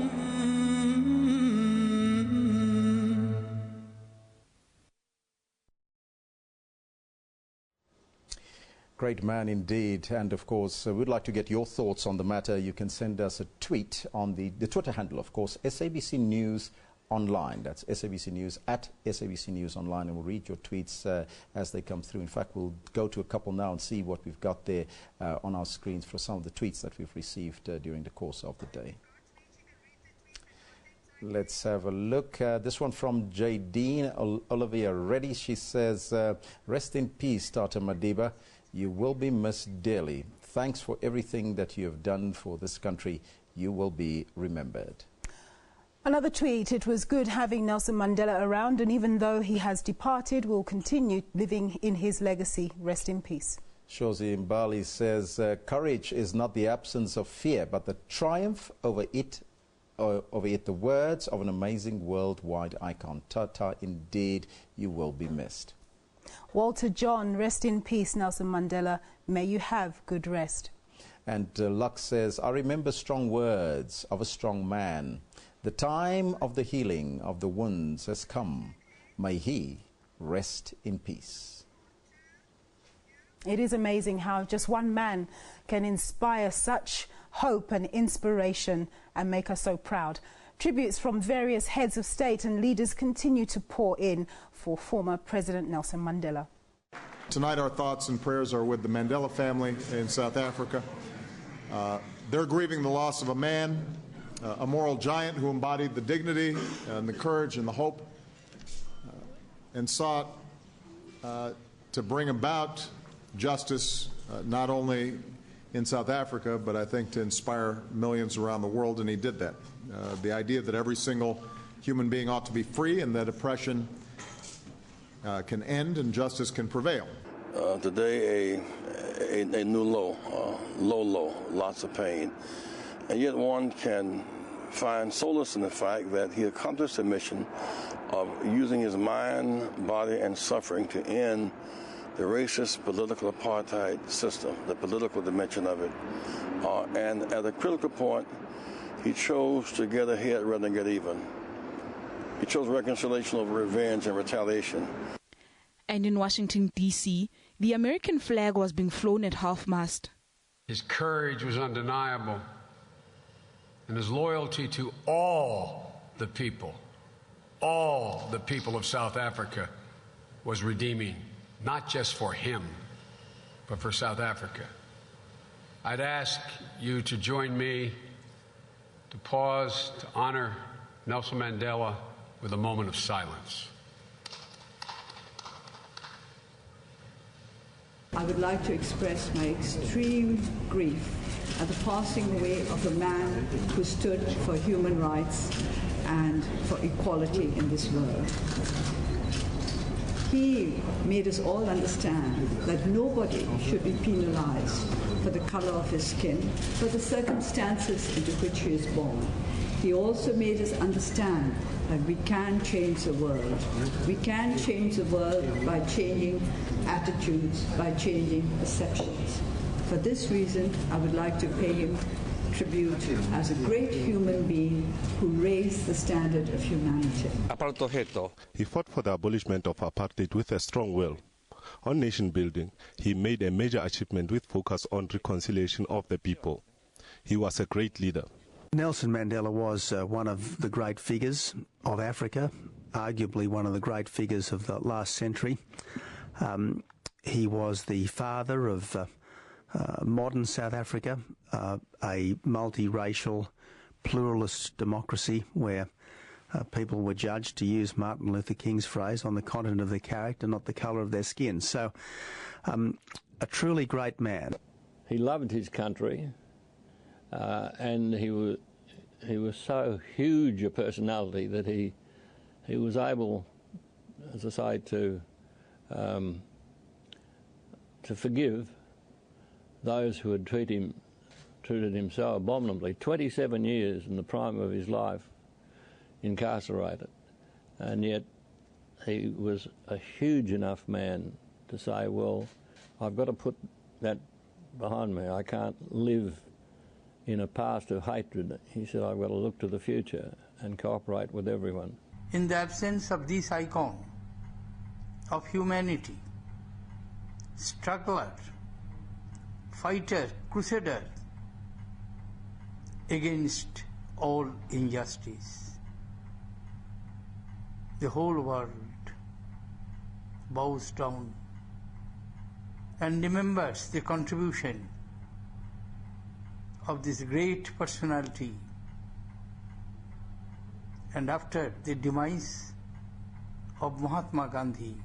Great man indeed, and of course we'd like to get your thoughts on the matter. You can send us a tweet on the Twitter handle, of course, SABC News Online. That's SABC News at SABC News Online, and we'll read your tweets as they come through. In fact, we'll go to a couple now and see what we've got there on our screens for some of the tweets that we've received during the course of the day. Let's have a look. This one from Jadine Olivia Reddy. She says, rest in peace, Tata Madiba. You will be missed dearly. Thanks for everything that you have done for this country. You will be remembered. Another tweet, it was good having Nelson Mandela around, and even though he has departed, we'll continue living in his legacy. Rest in peace. Shozi Mbali says, courage is not the absence of fear, but the triumph over it, the words of an amazing worldwide icon. Tata, indeed, you will be missed. Walter John, rest in peace, Nelson Mandela. May you have good rest. And Lux says, I remember strong words of a strong man. The time of the healing of the wounds has come. May he rest in peace. It is amazing how just one man can inspire such hope and inspiration and make us so proud. Tributes from various heads of state and leaders continue to pour in for former President Nelson Mandela. Tonight our thoughts and prayers are with the Mandela family in South Africa. They're grieving the loss of a man, a moral giant who embodied the dignity and the courage and the hope and sought to bring about justice not only in South Africa, but I think to inspire millions around the world, and he did that. The idea that every single human being ought to be free and that oppression can end and justice can prevail. Today, a new low, low, lots of pain. And yet one can find solace in the fact that he accomplished the mission of using his mind, body, and suffering to end the racist political apartheid system, the political dimension of it. And at a critical point, he chose to get ahead rather than get even. He chose reconciliation over revenge and retaliation. And in Washington, D.C., the American flag was being flown at half-mast. His courage was undeniable, and his loyalty to all the people of South Africa was redeeming, not just for him, but for South Africa. I'd ask you to join me to pause to honor Nelson Mandela with a moment of silence. I would like to express my extreme grief at the passing away of a man who stood for human rights and for equality in this world. He made us all understand that nobody should be penalized for the color of his skin, but the circumstances into which he is born. He also made us understand that we can change the world. We can change the world by changing attitudes, by changing perceptions. For this reason, I would like to pay him tribute as a great human being who raised the standard of humanity. He fought for the abolishment of apartheid with a strong will. On nation building, he made a major achievement with focus on reconciliation of the people. He was a great leader. Nelson Mandela was one of the great figures of Africa, arguably one of the great figures of the last century. He was the father of modern South Africa, a multiracial, pluralist democracy where people were judged, to use Martin Luther King's phrase, on the content of their character, not the colour of their skin. So, a truly great man. He loved his country, and he he was so huge a personality that he was able, as I say, to forgive those who had treated him so abominably. 27 years in the prime of his life incarcerated, and yet he was a huge enough man to say, well, I've got to put that behind me. I can't live in a past of hatred. He said, I've got to look to the future and cooperate with everyone. In the absence of this icon of humanity, struggler, fighter, crusader against all injustice, the whole world bows down and remembers the contribution of this great personality. And after the demise of Mahatma Gandhi,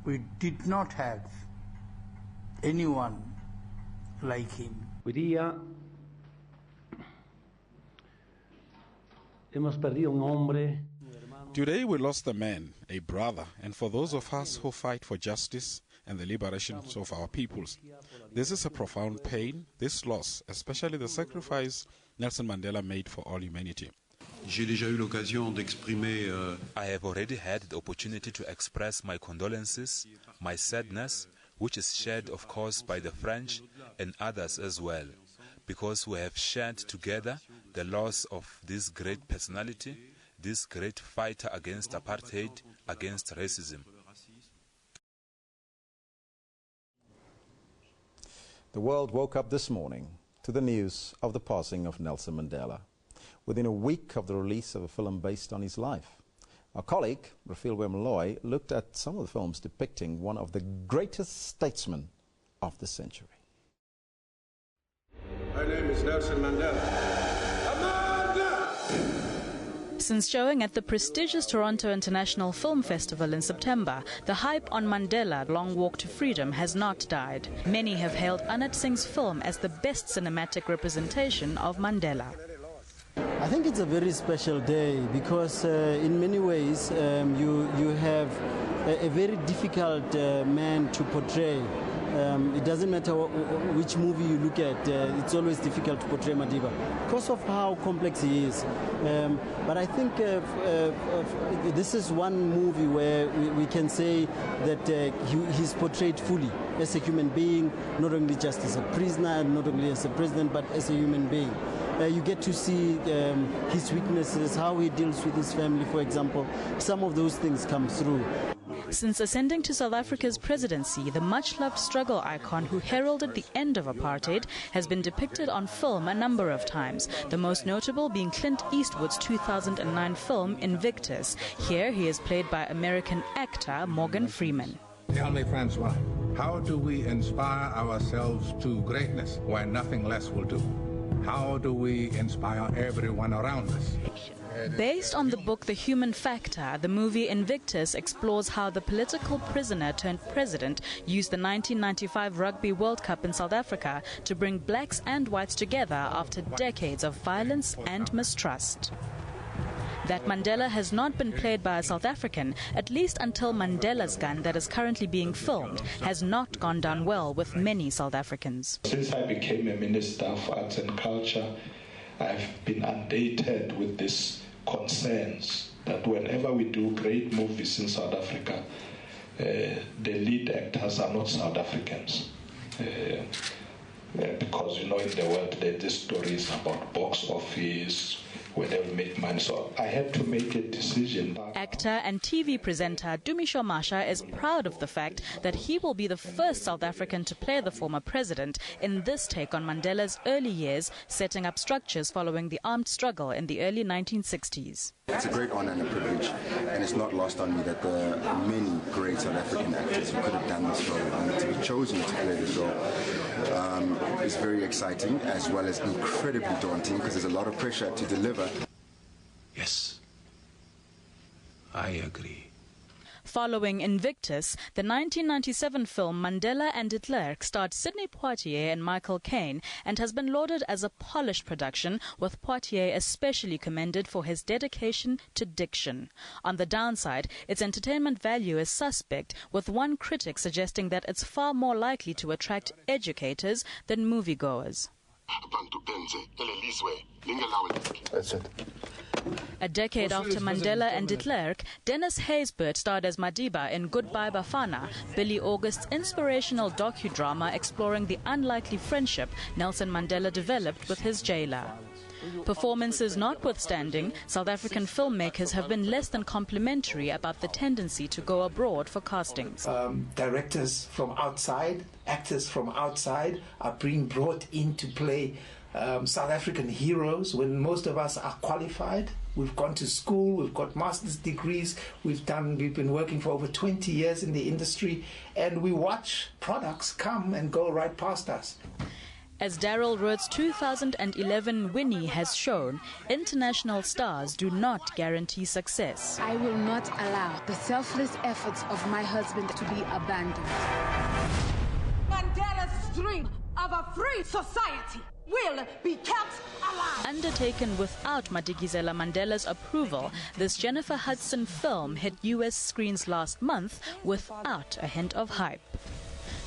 we did not have anyone like him. Hoy día hemos perdido un hombre. Today we lost a man, a brother, and for those of us who fight for justice and the liberation of our peoples, this is a profound pain, this loss, especially the sacrifice Nelson Mandela made for all humanity. I have already had the opportunity to express my condolences, my sadness, which is shared, of course, by the French and others as well, because we have shared together the loss of this great personality, this great fighter against apartheid, against racism. The world woke up this morning to the news of the passing of Nelson Mandela, within a week of the release of a film based on his life. Our colleague, Rafael Wemaloy, looked at some of the films depicting one of the greatest statesmen of the century. My name is Nelson Mandela. Since showing at the prestigious Toronto International Film Festival in September, the hype on Mandela, Long Walk to Freedom, has not died. Many have hailed Anat Singh's film as the best cinematic representation of Mandela. I think it's a very special day because in many ways you have a very difficult man to portray. It doesn't matter which movie you look at, it's always difficult to portray Madiba because of how complex he is. But I think this is one movie where we can say that he's portrayed fully as a human being, not only just as a prisoner, not only as a president, but as a human being. You get to see his weaknesses, how he deals with his family, for example. Some of those things come through. Since ascending to South Africa's presidency, the much-loved struggle icon who heralded the end of apartheid has been depicted on film a number of times, the most notable being Clint Eastwood's 2009 film Invictus. Here he is played by American actor Morgan Freeman. Tell me, Francois, how do we inspire ourselves to greatness when nothing less will do? How do we inspire everyone around us? Based on the book The Human Factor, the movie Invictus explores how the political prisoner turned president used the 1995 Rugby World Cup in South Africa to bring blacks and whites together after decades of violence and mistrust. That Mandela has not been played by a South African, at least until Mandela's Gun, that is currently being filmed, has not gone down well with many South Africans. Since I became a Minister of Arts and Culture, I've been undated with these concerns that whenever we do great movies in South Africa, the lead actors are not South Africans. Because, you know, in the world there are these stories about box office, where they will make money. So I had to make a decision. Actor and TV presenter Dumisho Masha is proud of the fact that he will be the first South African to play the former president in this take on Mandela's early years, setting up structures following the armed struggle in the early 1960s. It's a great honor and a privilege, and it's not lost on me that there are many great South African actors who could have done this role, and to be chosen to play this role is very exciting as well as incredibly daunting because there's a lot of pressure to deliver. Yes, I agree. Following Invictus, the 1997 film Mandela and Klerk starred Sidney Poitier and Michael Caine and has been lauded as a polished production, with Poitier especially commended for his dedication to diction. On the downside, its entertainment value is suspect, with one critic suggesting that it's far more likely to attract educators than moviegoers. That's it. A decade after Mandela and de Klerk, Dennis Haysbert starred as Madiba in Goodbye Bafana, Billy August's inspirational docudrama exploring the unlikely friendship Nelson Mandela developed with his jailer. Performances notwithstanding, South African filmmakers have been less than complimentary about the tendency to go abroad for castings. Directors from outside, actors from outside are being brought in to play South African heroes when most of us are qualified. We've gone to school, we've got master's degrees, we've been working for over 20 years in the industry, and we watch products come and go right past us. As Daryl Roth's 2011 Winnie has shown, international stars do not guarantee success. I will not allow the selfless efforts of my husband to be abandoned. Mandela's dream of a free society will be kept alive. Undertaken without Madikizela Mandela's approval, this Jennifer Hudson film hit US screens last month without a hint of hype.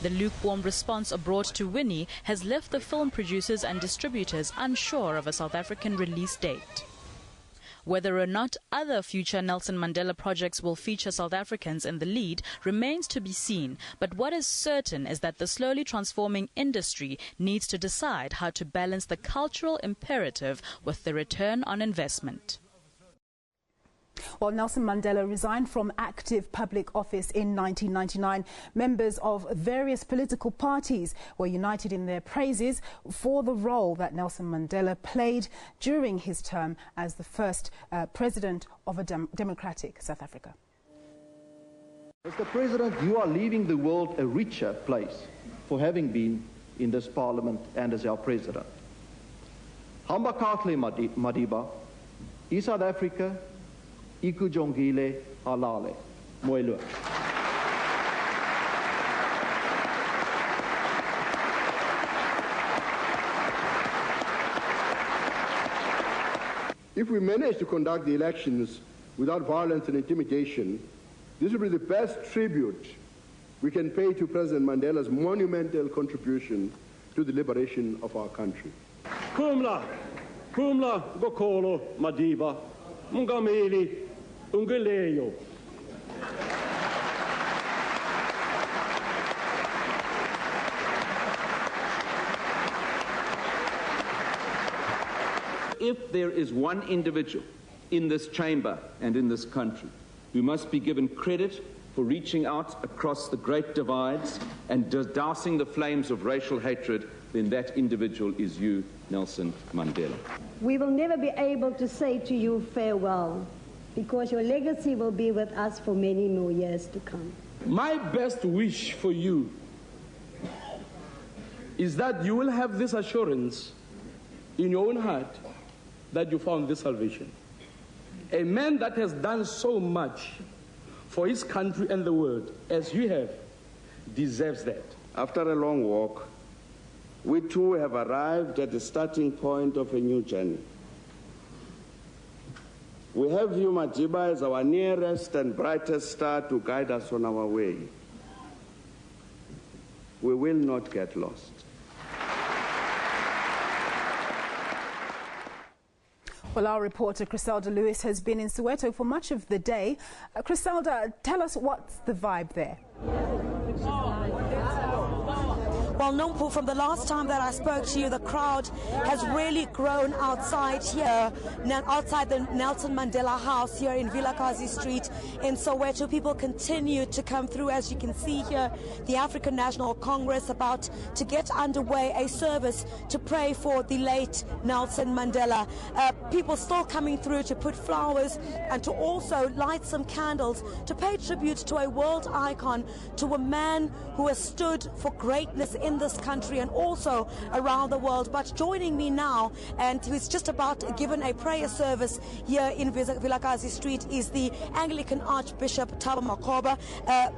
The lukewarm response abroad to Winnie has left the film producers and distributors unsure of a South African release date. Whether or not other future Nelson Mandela projects will feature South Africans in the lead remains to be seen, but what is certain is that the slowly transforming industry needs to decide how to balance the cultural imperative with the return on investment. Well, Nelson Mandela resigned from active public office in 1999. Members of various political parties were united in their praises for the role that Nelson Mandela played during his term as the first president of a democratic South Africa. Mr. President, you are leaving the world a richer place for having been in this parliament and as our president. Hamba kahle Madiba, i South Africa, Iku jongile halale. Moelo. If we manage to conduct the elections without violence and intimidation, this will be the best tribute we can pay to President Mandela's monumental contribution to the liberation of our country. Kumla Gokolo Madiba, Mungameli Ungeleyo. If there is one individual in this chamber and in this country who must be given credit for reaching out across the great divides and dousing the flames of racial hatred, then that individual is you, Nelson Mandela. We will never be able to say to you farewell, because your legacy will be with us for many more years to come. My best wish for you is that you will have this assurance in your own heart that you found this salvation. A man that has done so much for his country and the world as you have deserves that. After a long walk, we too have arrived at the starting point of a new journey. We have you, Madiba, as our nearest and brightest star to guide us on our way. We will not get lost. Well, our reporter Criselda Lewis has been in Soweto for much of the day. Criselda, tell us what's the vibe there. Well, Nompu, from the last time that I spoke to you, the crowd has really grown outside here, outside the Nelson Mandela House here in Vilakazi Street in Soweto. People continue to come through. As you can see here, the African National Congress about to get underway a service to pray for the late Nelson Mandela. People still coming through to put flowers and to also light some candles to pay tribute to a world icon, to a man who has stood for greatness in this country and also around the world. But joining me now, and who's just about given a prayer service here in Vilakazi Street, is the Anglican Archbishop Thabo Makgoba.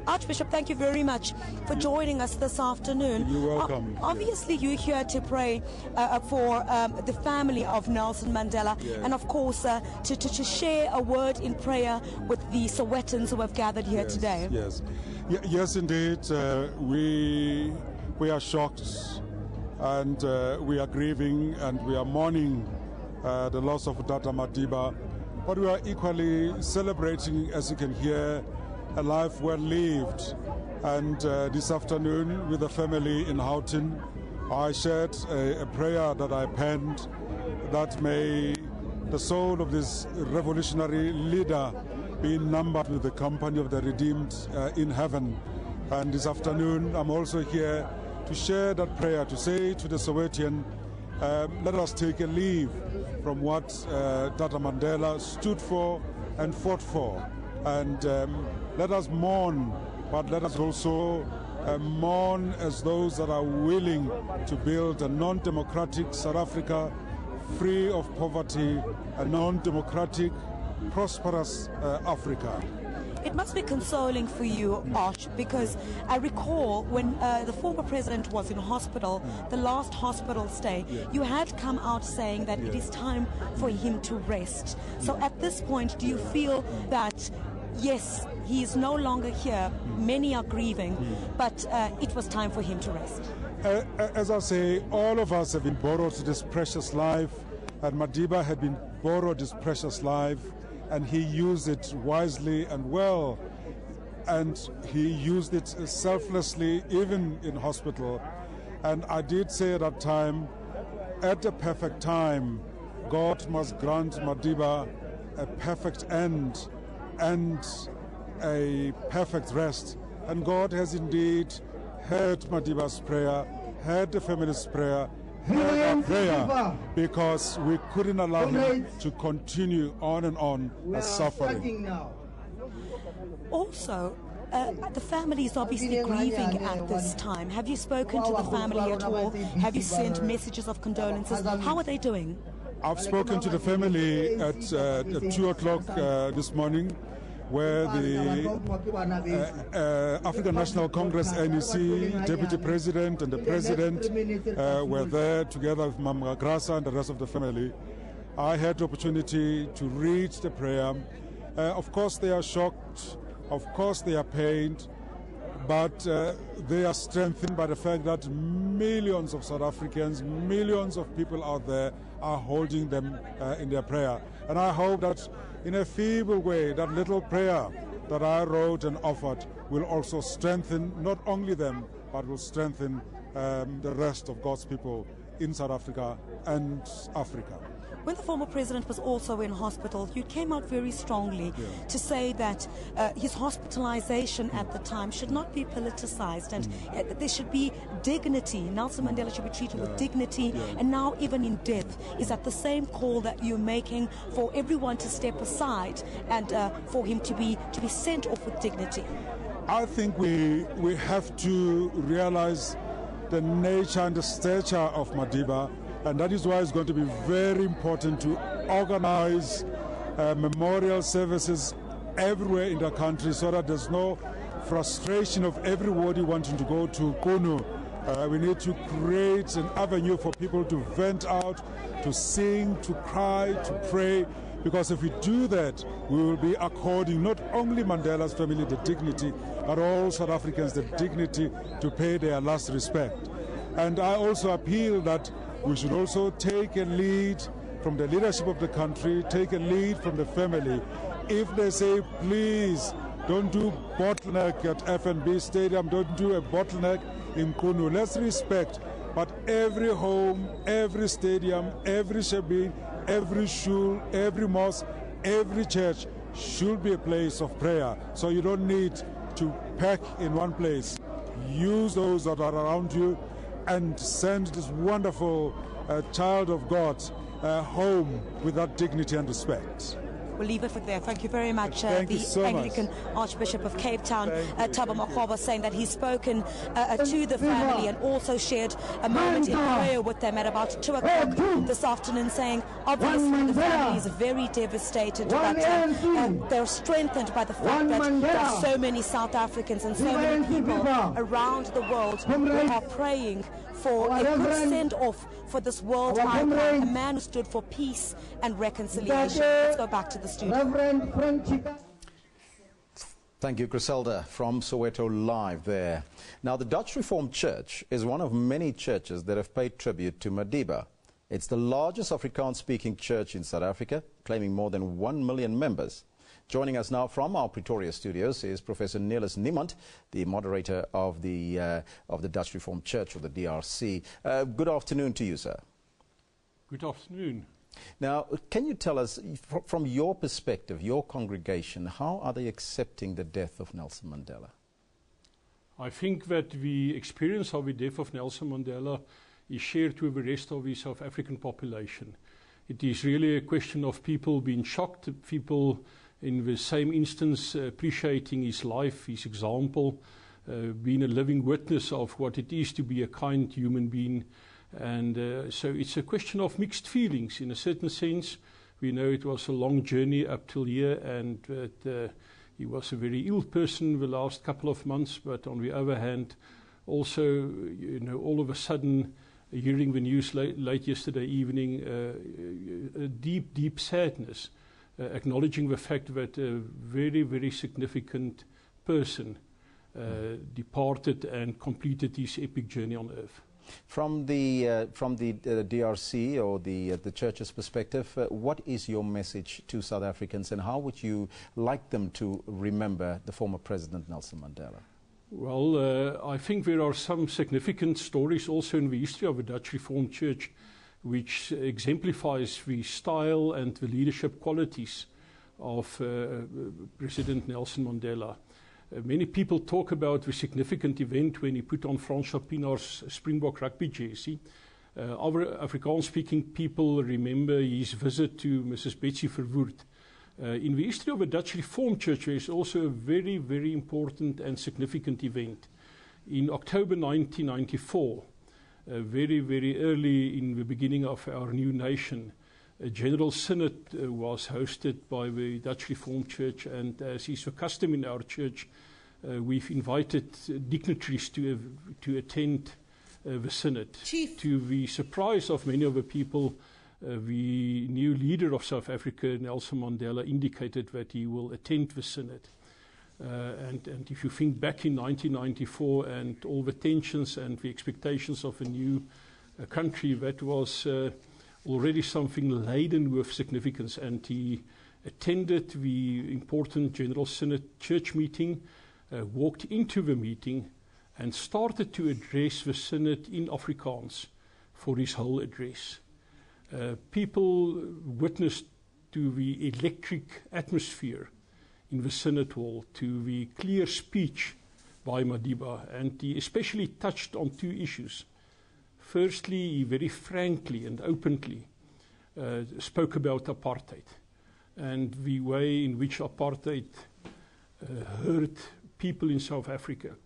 Archbishop, thank you very much for joining us this afternoon. You're welcome. Obviously, you're here to pray for the family of Nelson Mandela, yes. and of course to share a word in prayer with the Sowetans who have gathered here today. Yes, yes, indeed. We are shocked, and we are grieving, and we are mourning the loss of Tata Madiba, but we are equally celebrating, as you can hear, a life well lived. And this afternoon, with the family in Houghton, I shared a prayer that I penned, that may the soul of this revolutionary leader be numbered with the company of the redeemed in heaven. And this afternoon, I'm also here to share that prayer, to say to the Sowetian, let us take a leave from what Tata Mandela stood for and fought for. And let us mourn, but let us also mourn as those that are willing to build a non-democratic South Africa, free of poverty, a non-democratic, prosperous Africa. It must be consoling for you, Arch, because I recall when the former president was in hospital, the last hospital stay, you had come out saying that it is time for him to rest. So at this point, do you feel that, yes, he is no longer here, many are grieving, but it was time for him to rest? As I say, all of us have been borrowed this precious life, and Madiba had been borrowed this precious life, and he used it wisely and well, and he used it selflessly even in hospital. And I did say at that time, at the perfect time, God must grant Madiba a perfect end and a perfect rest. And God has indeed heard Madiba's prayer, heard the family's prayer, heard our prayer, because we couldn't allow him to continue on and on suffering. Also, the family is obviously grieving at this time. Have you spoken to the family at all? Have you sent messages of condolences? How are they doing? I've spoken to the family at 2 o'clock this morning, where the African National Congress NEC Deputy President and the President were there together with Mama Grasa and the rest of the family. I had the opportunity to read the prayer. Of course they are shocked, of course they are pained, but they are strengthened by the fact that millions of South Africans, millions of people out there are holding them in their prayer. And I hope that in a feeble way, that little prayer that I wrote and offered will also strengthen not only them, but will strengthen the rest of God's people in South Africa and Africa. When the former president was also in hospital, you came out very strongly to say that his hospitalization at the time should not be politicized, and there should be dignity. Nelson Mandela should be treated with dignity, and now even in death. Is that the same call that you're making for everyone to step aside and for him to be sent off with dignity? I think we have to realize the nature and the stature of Madiba, and that is why it's going to be very important to organize memorial services everywhere in the country, so that there's no frustration of everybody wanting to go to Qunu. We need to create an avenue for people to vent out, to sing, to cry, to pray, because if we do that, we will be according not only Mandela's family the dignity, but all South Africans the dignity to pay their last respect. And I also appeal that we should also take a lead from the leadership of the country, take a lead from the family. If they say, please, don't do bottleneck at FNB Stadium, don't do a bottleneck in Qunu, let's respect. But every home, every stadium, every shabin, every shul, every mosque, every church should be a place of prayer. So you don't need to pack in one place. Use those that are around you and send this wonderful child of God home with that dignity and respect. We'll leave it for there. Thank you very much. Thank you so Anglican Archbishop of Cape Town, Thabo Makgoba, saying that he's spoken to the family and also shared a moment in prayer with them at about 2 o'clock this afternoon, saying obviously the family is very devastated, but they're strengthened by the fact that there are so many South Africans and so many people around the world who are praying for a good send-off for this world icon, a man who stood for peace and reconciliation. Let's go back to the studio. Thank you, Griselda, from Soweto live there. Now, the Dutch Reformed Church is one of many churches that have paid tribute to Madiba. It's the largest Afrikaans-speaking church in South Africa, claiming more than 1 million members. Joining us now from our Pretoria studios is Professor Neelis Niemand, the moderator of the Dutch Reformed Church, or the DRC. Good afternoon to you, sir. Good afternoon. Now, can you tell us, from your perspective, your congregation, how are they accepting the death of Nelson Mandela? I think that the experience of the death of Nelson Mandela is shared with the rest of the South African population. It is really a question of people being shocked, people in the same instance appreciating his life, his example, being a living witness of what it is to be a kind human being. And so it's a question of mixed feelings. In a certain sense, we know it was a long journey up till here, and that he was a very ill person the last couple of months. But on the other hand, also, you know, all of a sudden, hearing the news late yesterday evening, a deep, deep sadness, acknowledging the fact that a very, very significant person departed and completed his epic journey on earth. From the DRC or the church's perspective, what is your message to South Africans, and how would you like them to remember the former President Nelson Mandela? Well, I think there are some significant stories also in the history of the Dutch Reformed Church which exemplifies the style and the leadership qualities of President Nelson Mandela. Many people talk about the significant event when he put on Fransja Pienaar's Springbok rugby jersey. Our Afrikaans-speaking people remember his visit to Mrs. Betsy Verwoerd. In the history of the Dutch Reformed Church, there is also a very, very important and significant event. In October 1994, very, very early in the beginning of our new nation, a General Synod was hosted by the Dutch Reformed Church, and as is the custom in our church, we've invited dignitaries to attend the Synod. To the surprise of many of the people, the new leader of South Africa, Nelson Mandela, indicated that he will attend the Synod. And if you think back in 1994 and all the tensions and the expectations of a new country, that was already something laden with significance. And he attended the important General Synod church meeting, walked into the meeting and started to address the Synod in Afrikaans for his whole address. People witnessed to the electric atmosphere in the Synod Hall, to the clear speech by Madiba, and he especially touched on two issues. Firstly, he very frankly and openly spoke about apartheid and the way in which apartheid hurt people in South Africa,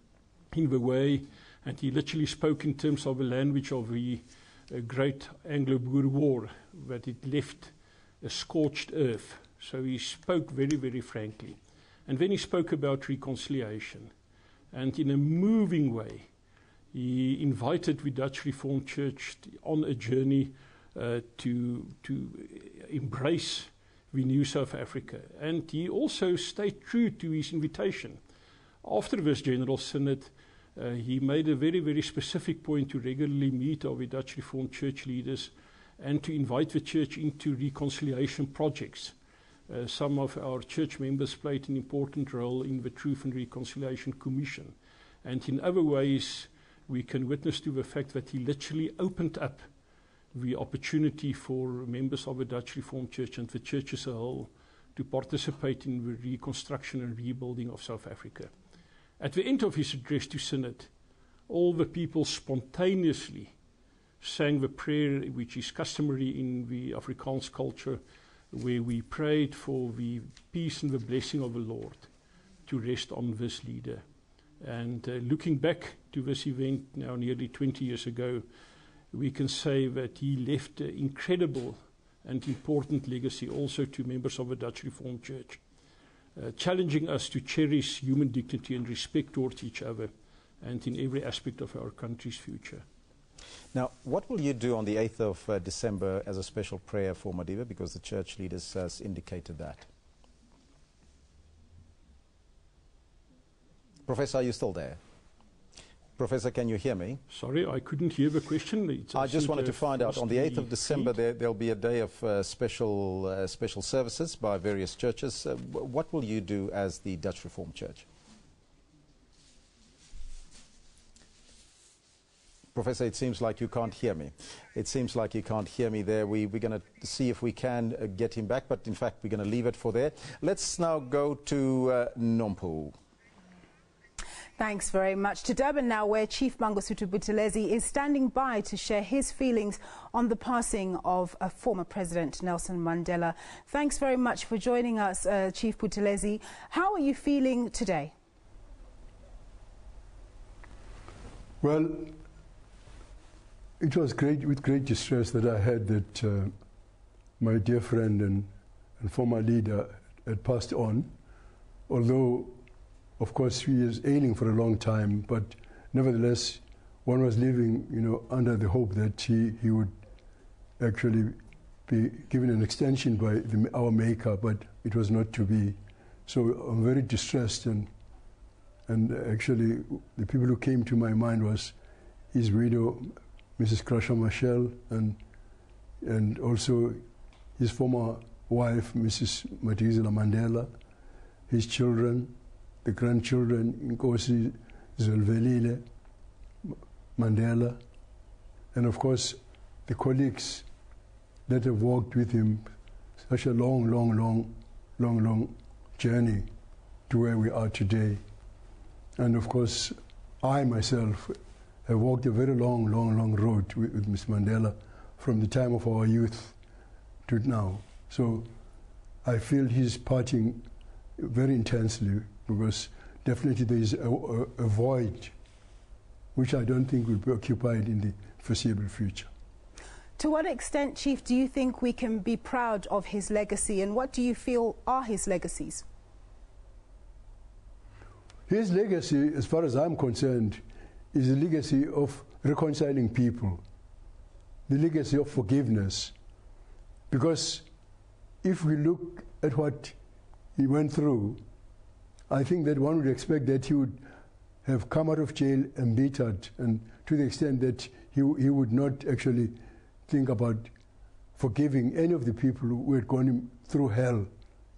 in the way, and he literally spoke in terms of the language of the great Anglo-Boer War, that it left a scorched earth. So he spoke very, very frankly. And then he spoke about reconciliation. And in a moving way, he invited the Dutch Reformed Church on a journey to embrace the new South Africa. And he also stayed true to his invitation. After this General Synod, he made a very, very specific point to regularly meet our Dutch Reformed Church leaders and to invite the church into reconciliation projects. Some of our church members played an important role in the Truth and Reconciliation Commission. And in other ways, we can witness to the fact that he literally opened up the opportunity for members of the Dutch Reformed Church and the church as a whole to participate in the reconstruction and rebuilding of South Africa. At the end of his address to Synod, all the people spontaneously sang the prayer which is customary in the Afrikaans culture, where we prayed for the peace and the blessing of the Lord to rest on this leader. And looking back to this event now nearly 20 years ago, we can say that he left an incredible and important legacy also to members of the Dutch Reformed Church, challenging us to cherish human dignity and respect towards each other and in every aspect of our country's future. Now, what will you do on the 8th of December as a special prayer for Madiba, because the church leaders has indicated that? Professor, are you still there? Professor, can you hear me? Sorry, I couldn't hear the question. I just wanted to find out, on the 8th of December, there'll be a day of special services by various churches. What will you do as the Dutch Reformed Church? Professor, it seems like you can't hear me. It seems like you can't hear me there. We're going to see if we can get him back, but in fact, we're going to leave it for there. Let's now go to Nompu. Thanks very much. To Durban now, where Chief Mangosuthu Buthelezi is standing by to share his feelings on the passing of former President Nelson Mandela. Thanks very much for joining us, Chief Buthelezi. How are you feeling today? Well, it was with great distress that I heard that my dear friend and former leader had passed on, although of course he is ailing for a long time, but nevertheless one was living, under the hope that he would actually be given an extension by our Maker, but it was not to be. So I'm very distressed, and actually the people who came to my mind was his widow, Mrs. Crusher Marshall, and also his former wife, Mrs. Madikizela Mandela, his children, the grandchildren, Nkosi Zwelivelile Mandela, and of course the colleagues that have walked with him such a long journey to where we are today. And of course, I myself have walked a very long road with Ms. Mandela from the time of our youth to now. So I feel his parting very intensely, because definitely there is a void which I don't think will be occupied in the foreseeable future. To what extent, Chief, do you think we can be proud of his legacy, and what do you feel are his legacies? His legacy, as far as I'm concerned, is a legacy of reconciling people, the legacy of forgiveness. Because if we look at what he went through, I think that one would expect that he would have come out of jail embittered, and to the extent that he would not actually think about forgiving any of the people who had gone through hell,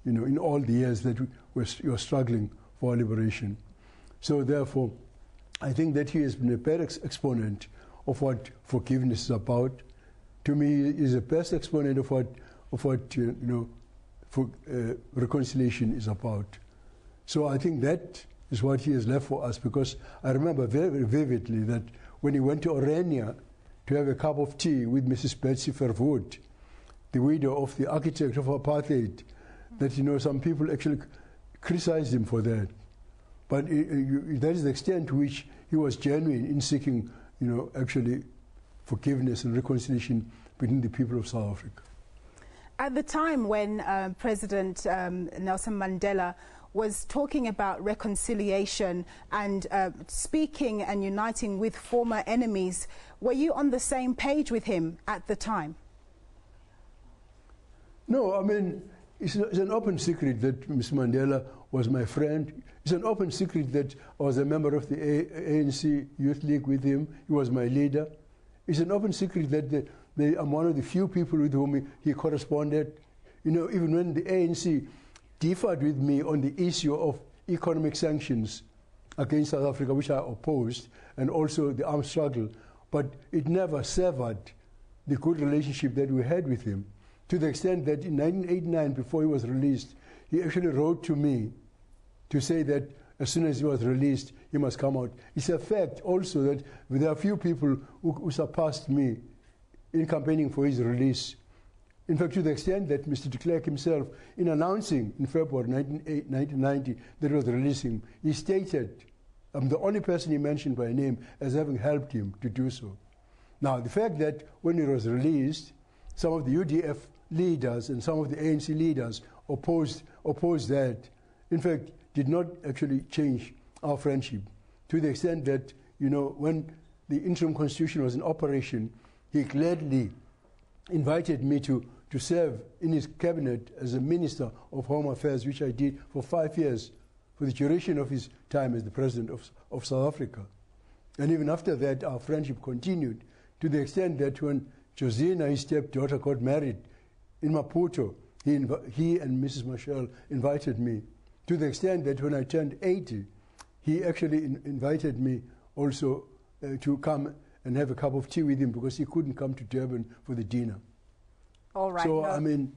in all the years that you were struggling for our liberation. So therefore, I think that he has been a better exponent of what forgiveness is about. To me, he is the best exponent of what reconciliation is about. So I think that is what he has left for us, because I remember very, very vividly that when he went to Orania to have a cup of tea with Mrs. Betsy Verwoerd, the widow of the architect of apartheid, that some people actually criticized him for that. But that is the extent to which he was genuine in seeking, actually forgiveness and reconciliation between the people of South Africa. At the time when President Nelson Mandela was talking about reconciliation and speaking and uniting with former enemies, were you on the same page with him at the time? No, I mean, it's an open secret that Mr. Mandela was my friend. It's an open secret that I was a member of the ANC Youth League with him. He was my leader. It's an open secret that I'm one of the few people with whom he corresponded. Even when the ANC differed with me on the issue of economic sanctions against South Africa, which I opposed, and also the armed struggle, but it never severed the good relationship that we had with him, to the extent that in 1989, before he was released, he actually wrote to me to say that as soon as he was released, he must come out. It's a fact also that there are few people who surpassed me in campaigning for his release. In fact, to the extent that Mr. de Klerk himself, in announcing in February 1990 that he was releasing him, he stated, I'm the only person he mentioned by name as having helped him to do so. Now, the fact that when he was released, some of the UDF leaders and some of the ANC leaders opposed that, in fact, did not actually change our friendship, to the extent that, you know, when the interim constitution was in operation, he gladly invited me to serve in his cabinet as a Minister of Home Affairs, which I did for 5 years, for the duration of his time as the President of South Africa. And even after that, our friendship continued, to the extent that when Josina, his stepdaughter, got married in Maputo, he and Mrs. Marshall invited me, to the extent that when I turned 80, he actually invited me also to come and have a cup of tea with him, because he couldn't come to Durban for the dinner. All right. So, I mean,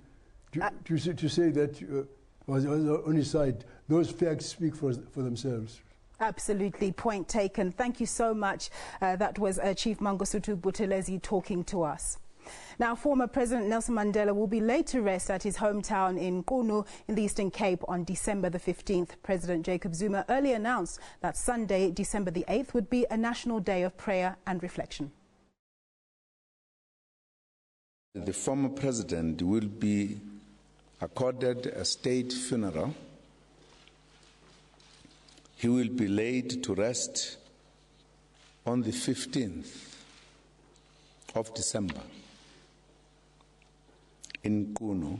to say that was on his side, those facts speak for themselves. Absolutely, point taken. Thank you so much. That was Chief Mangosuthu Buthelezi talking to us. Now, former President Nelson Mandela will be laid to rest at his hometown in Qunu in the Eastern Cape on December the 15th. President Jacob Zuma earlier announced that Sunday, December the 8th, would be a national day of prayer and reflection. The former president will be accorded a state funeral. He will be laid to rest on the 15th of December in Qunu,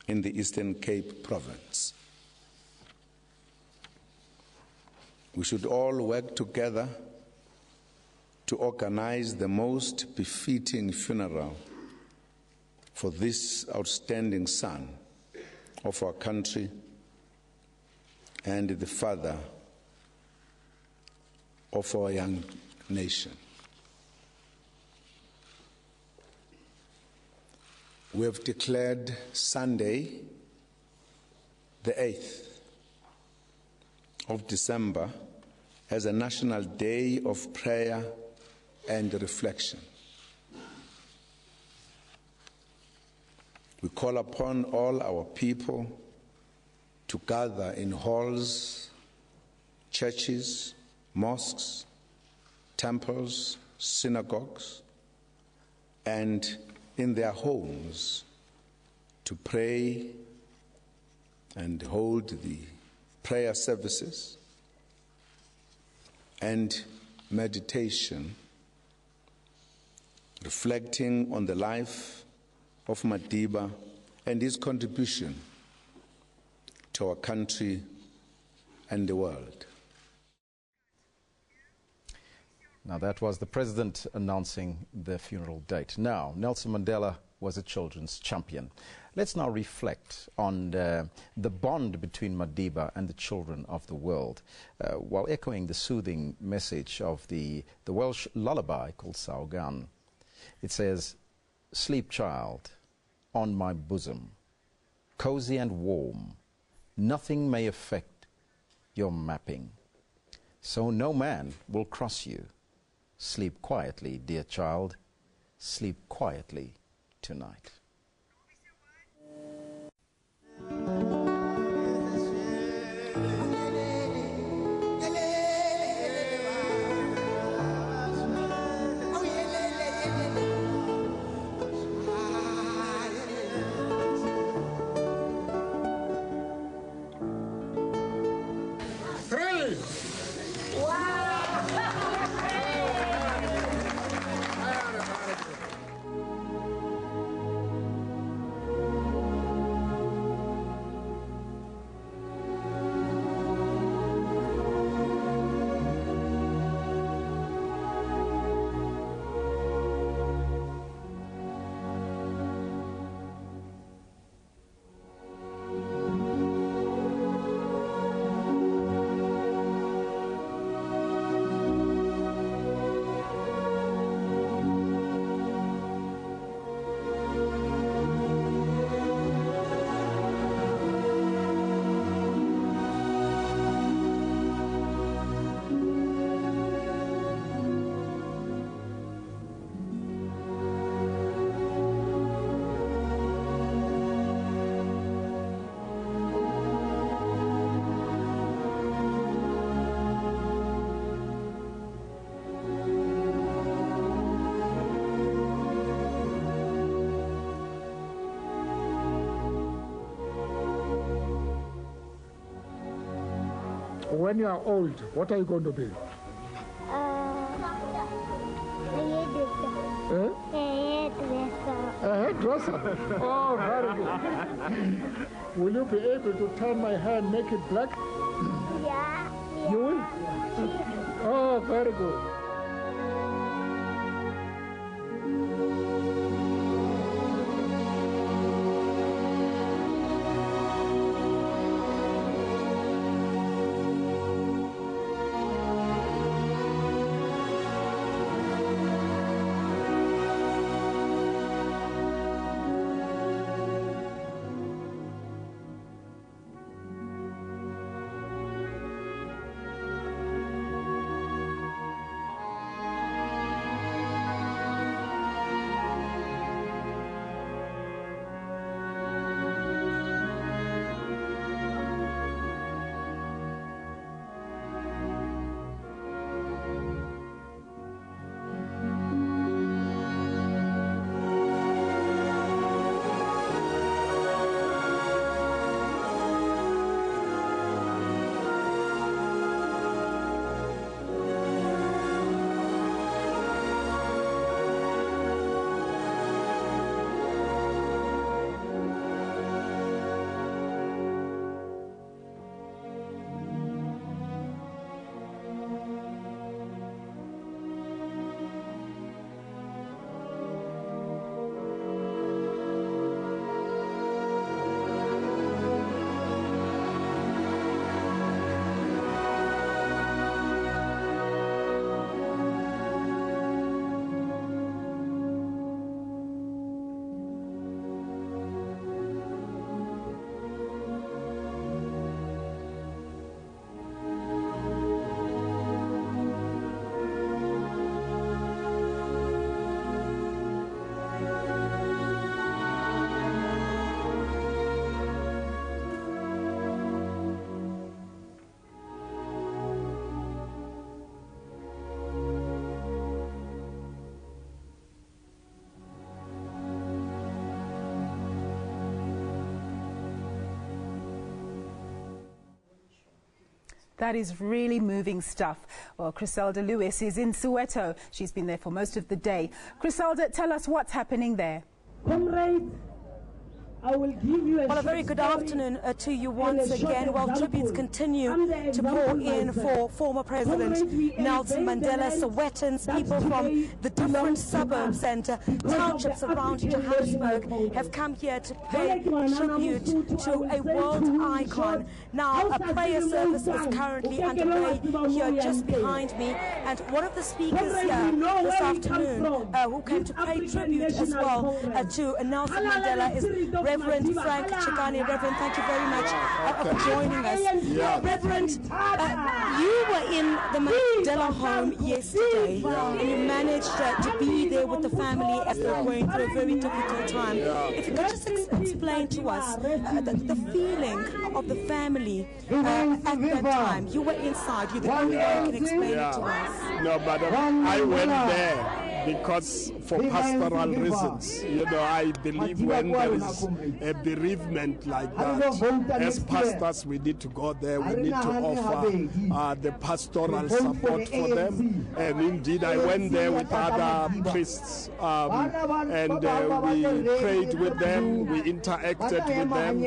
in the Eastern Cape province. We should all work together to organize the most befitting funeral for this outstanding son of our country and the father of our young nation. We have declared Sunday, the 8th of December, as a national day of prayer and reflection. We call upon all our people to gather in halls, churches, mosques, temples, synagogues, and in their homes to pray and hold the prayer services and meditation, reflecting on the life of Madiba and his contribution to our country and the world. Now, that was the president announcing the funeral date. Now, Nelson Mandela was a children's champion. Let's now reflect on the bond between Madiba and the children of the world, while echoing the soothing message of the Welsh lullaby called Saugan. It says, "Sleep, child, on my bosom, cozy and warm, nothing may affect your mapping, so no man will cross you. Sleep quietly, dear child, sleep quietly tonight." When you are old, what are you going to be? A hairdresser. Oh, very good. Will you be able to turn my hair and make it black? Yeah. You will? Oh, very good. That is really moving stuff. Well, Criselda Lewis is in Soweto. She's been there for most of the day. Criselda, tell us what's happening there. Comrades, I will give you a very good afternoon to you once again. While tributes continue to pour in for former President Nelson Mandela, Sowetans, people from the different suburbs and townships around Johannesburg have come here to pay tribute to a world icon. Now, a prayer service is currently underway here just behind me, and one of the speakers here this afternoon who came to pay tribute as well to Nelson Mandela is Reverend Frank Chikane. Reverend, thank you very much for joining us. Yeah. Reverend, you were in the Mandela home yesterday, and you managed to be there with the family as they were going through a very difficult time. If you could just explain to us the feeling of the family at that time. You were inside. You're the only one who can explain it to us. No, but I went there because for pastoral reasons. You know, I believe when there is a bereavement like that, as pastors we need to go there, we need to offer the pastoral support for them. And indeed I went there with other priests and we prayed with them, we interacted with them,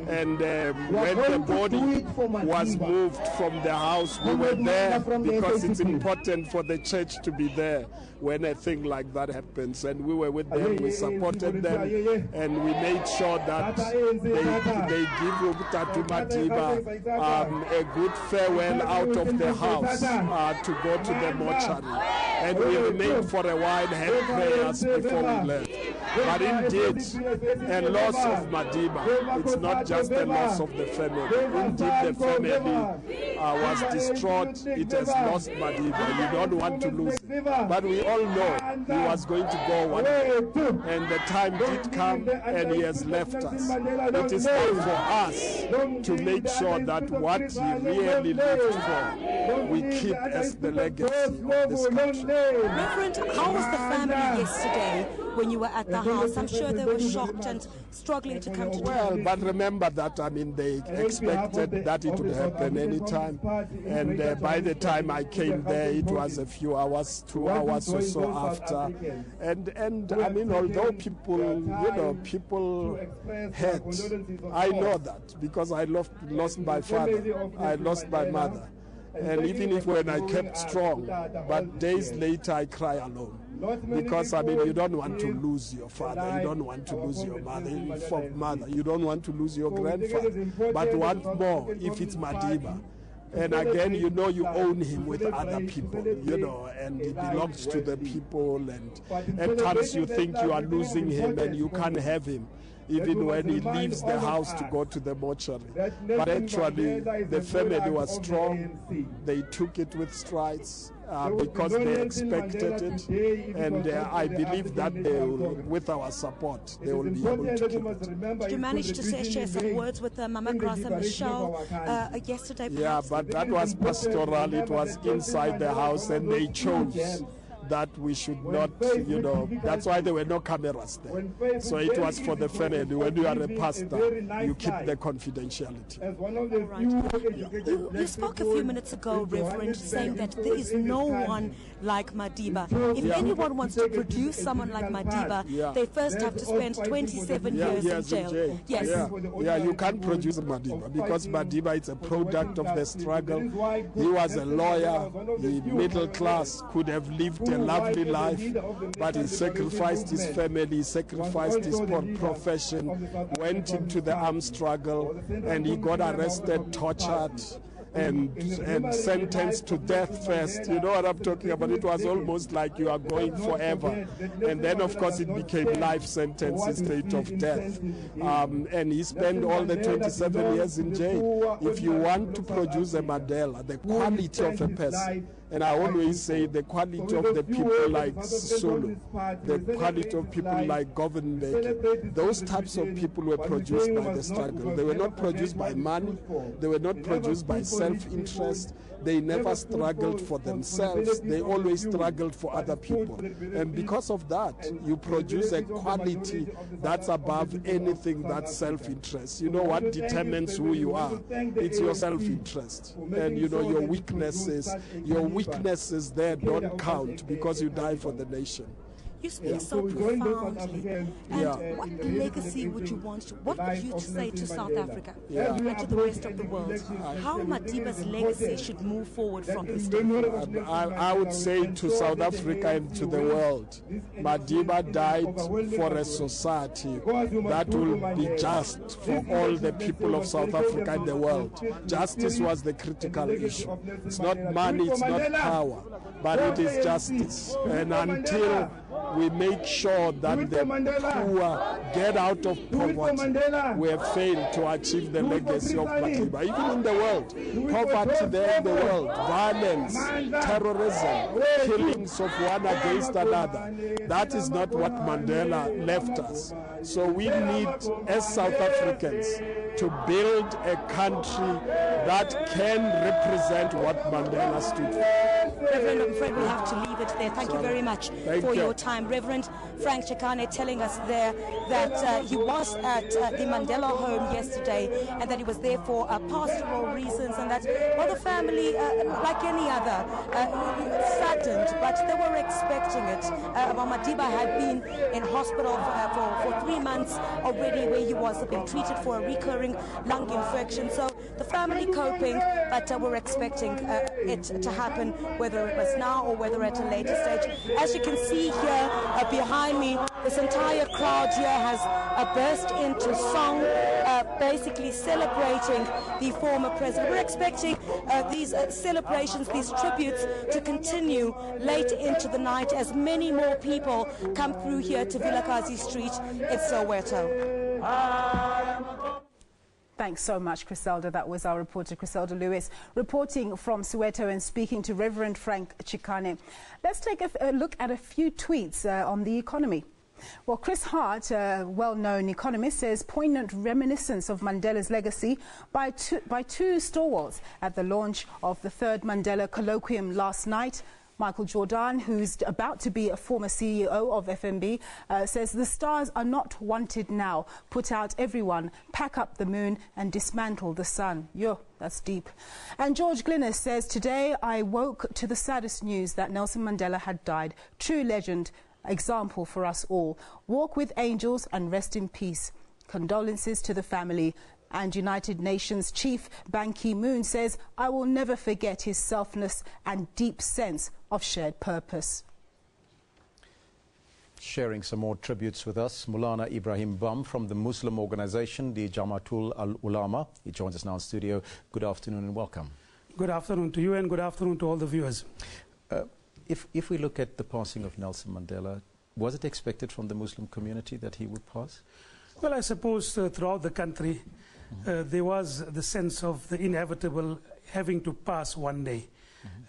and when the body was moved from the house, we were there because it's important for the church to be there when a thing like that happens, and we were with them, we supported them, and we made sure that they give Tatu Madiba a good farewell out of the house to go to the mortuary. And we remained for a while, had prayers before we left. But indeed, a loss of Madiba, it's not just a loss of the family. Indeed, the family was distraught. It has lost Madiba. You don't want to lose it. But we all know he was going to go one day. And the time did come, and he has left us. It is time for us to make sure that what he really lived for, we keep as the legacy of this country. Reverend, how was the family yesterday when you were at the house. I'm sure they were shocked and struggling to come to terms. Well, but remember that, I mean, they expected that it would happen anytime. And by the time I came there, it was a few hours, 2 hours or so after. And I mean, although people, you know, people hurt, I know that because I lost my father, I lost my mother. And even if when I kept strong, but days later I cry alone. Because, I mean, you don't want to lose your father, you don't want to lose your mother, you don't want to lose your grandfather. But what more if it's Madiba? And again, you know, you own him with other people, you know, and he belongs to the people. And at times you think you are losing him and you can't have him, even when he leaves the house to go to the mortuary. But actually, the family was strong. They took it with strides because they expected it. And I believe that they will, with our support, they will be able to keep it. Did you manage to share some words with Mama Graça Michelle yesterday? Yeah, but that was pastoral. It was inside the house, and they chose that we should not, you know, that's why there were no cameras there. So it was for the family. When you are a pastor, you keep the confidentiality. Right. You spoke a few minutes ago, Reverend, saying that there is no one like Madiba. If anyone wants to produce someone like Madiba, they first have to spend 27 years in jail. Yes. Yeah, you can't produce Madiba because Madiba is a product of the struggle. He was a lawyer, the middle class, could have lived a lovely life, but he sacrificed his family, he sacrificed his profession, went into the armed struggle, and he got arrested, tortured, and sentenced to death first. You know what I'm talking about? It was almost like you are going forever. And then, of course, it became life sentence instead of death. And he spent all the 27 years in jail. If you want to produce a Mandela, the quality of a person, and I always say the quality of the people like Sulu, the quality of people like Government, those types of people were produced by the struggle. They were not produced by money. They were not produced by self-interest. They never struggled for themselves. They always struggled for other people. And because of that, you produce a quality that's above anything that's self-interest. You know what determines who you are? It's your self-interest. And you know, your weaknesses there don't count because you die for the nation. You speak so profoundly. And what legacy would you want to, what would you say to South Africa and to the rest of the world? How Madiba's legacy should move forward from this day? I would say to South Africa and to the world, Madiba died for a society that will be just for all the people of South Africa and the world. Justice was the critical issue. It's not money, it's not power, but it is justice. And until we make sure that the poor get out of poverty, we have failed to achieve the legacy of Madiba. Even in the world, poverty there in the world, violence, terrorism, killings of one against another. That is not what Mandela left us. So we need, as South Africans, to build a country that can represent what Mandela stood for. Reverend, I'm afraid we have to leave it there. Thank you very much for your time. Reverend Frank Chikane telling us there that he was at the Mandela home yesterday and that he was there for pastoral reasons, and that, well, the family, like any other, saddened, but they were expecting it. Madiba had been in hospital for 3 months already, where he was being treated for a recurring lung infection. So the family coping, but we're expecting it to happen, whether it was now or whether at a later stage. As you can see here behind me, this entire crowd here has burst into song, basically celebrating the former president. We're expecting these celebrations, these tributes to continue late into the night as many more people come through here to Vilakazi Street in Soweto. Thanks so much, Griselda. That was our reporter, Griselda Lewis, reporting from Soweto and speaking to Reverend Frank Chikane. Let's take a look at a few tweets on the economy. Well, Chris Hart, a well-known economist, says poignant reminiscence of Mandela's legacy by two stalwarts at the launch of the third Mandela colloquium last night. Michael Jordan, who's about to be a former CEO of FNB, says the stars are not wanted now. Put out everyone, pack up the moon and dismantle the sun. Yo, that's deep. And George Glynis says, today I woke to the saddest news that Nelson Mandela had died. True legend, example for us all. Walk with angels and rest in peace. Condolences to the family. And United Nations Chief Ban Ki-moon says, I will never forget his selfless and deep sense of shared purpose. Sharing some more tributes with us, Maulana Ibrahim Bam from the Muslim organization, the Jamaatul Al-Ulama. He joins us now in studio. Good afternoon and welcome. Good afternoon to you and good afternoon to all the viewers. If we look at the passing of Nelson Mandela, was it expected from the Muslim community that he would pass? Well, I suppose throughout the country, there was the sense of the inevitable having to pass one day.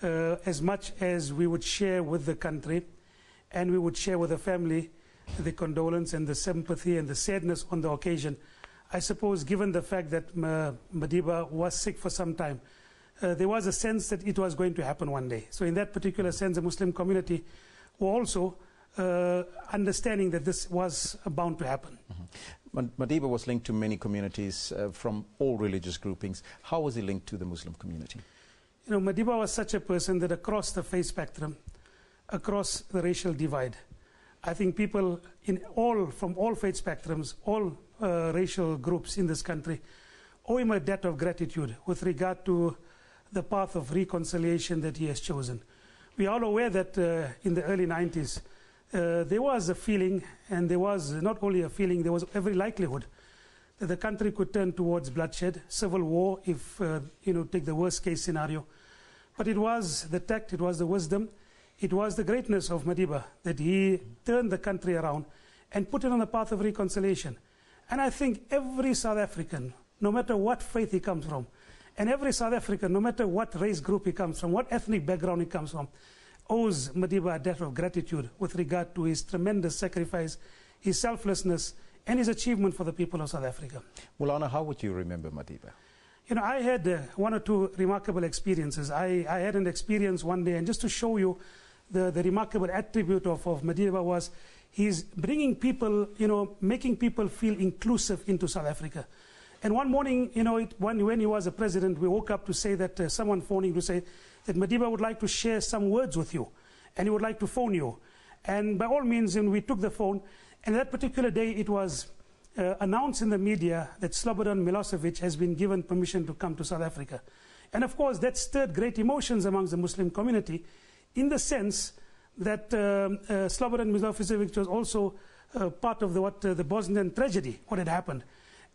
As much as we would share with the country and we would share with the family the condolence and the sympathy and the sadness on the occasion, I suppose given the fact that Madiba was sick for some time, there was a sense that it was going to happen one day. So in that particular sense, the Muslim community were also understanding that this was bound to happen. Madiba was linked to many communities from all religious groupings. How was he linked to the Muslim community? You know, Madiba was such a person that across the faith spectrum, across the racial divide, I think people from all faith spectrums, all racial groups in this country, owe him a debt of gratitude with regard to the path of reconciliation that he has chosen. We are all aware that in the early 90s, there was a feeling, and there was not only a feeling, there was every likelihood that the country could turn towards bloodshed, civil war, if take the worst case scenario. But it was the tact, it was the wisdom, it was the greatness of Madiba that he turned the country around and put it on the path of reconciliation. And I think every South African, no matter what faith he comes from, and every South African, no matter what race group he comes from, what ethnic background he comes from, owes Madiba a debt of gratitude with regard to his tremendous sacrifice, his selflessness, and his achievement for the people of South Africa. Maulana, how would you remember Madiba? You know, I had one or two remarkable experiences. I had an experience one day, and just to show you the remarkable attribute of Madiba was he's bringing people, making people feel inclusive into South Africa. And one morning, when he was a president, we woke up to say that someone phoning to say that Madiba would like to share some words with you, and he would like to phone you. And by all means, we took the phone, and that particular day it was announced in the media that Slobodan Milosevic has been given permission to come to South Africa. And of course, that stirred great emotions amongst the Muslim community in the sense that Slobodan Milosevic was also part of the Bosnian tragedy, what had happened.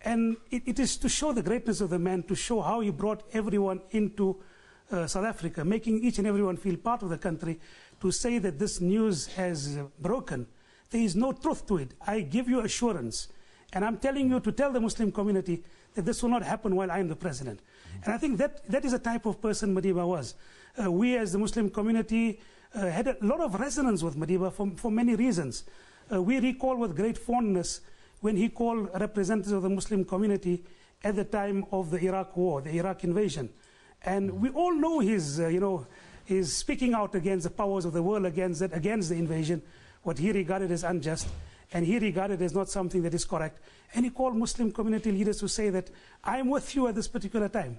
And it is to show the greatness of the man, to show how he brought everyone into South Africa, making each and everyone feel part of the country, to say that this news has broken. There is no truth to it. I give you assurance. And I'm telling you to tell the Muslim community that this will not happen while I am the president. And I think that is the type of person Madiba was. We as the Muslim community had a lot of resonance with Madiba for many reasons. We recall with great fondness when he called representatives of the Muslim community at the time of the Iraq war, the Iraq invasion. And we all know his speaking out against the powers of the world, against the invasion, what he regarded as unjust, and he regarded as not something that is correct. And he called Muslim community leaders to say that I am with you at this particular time.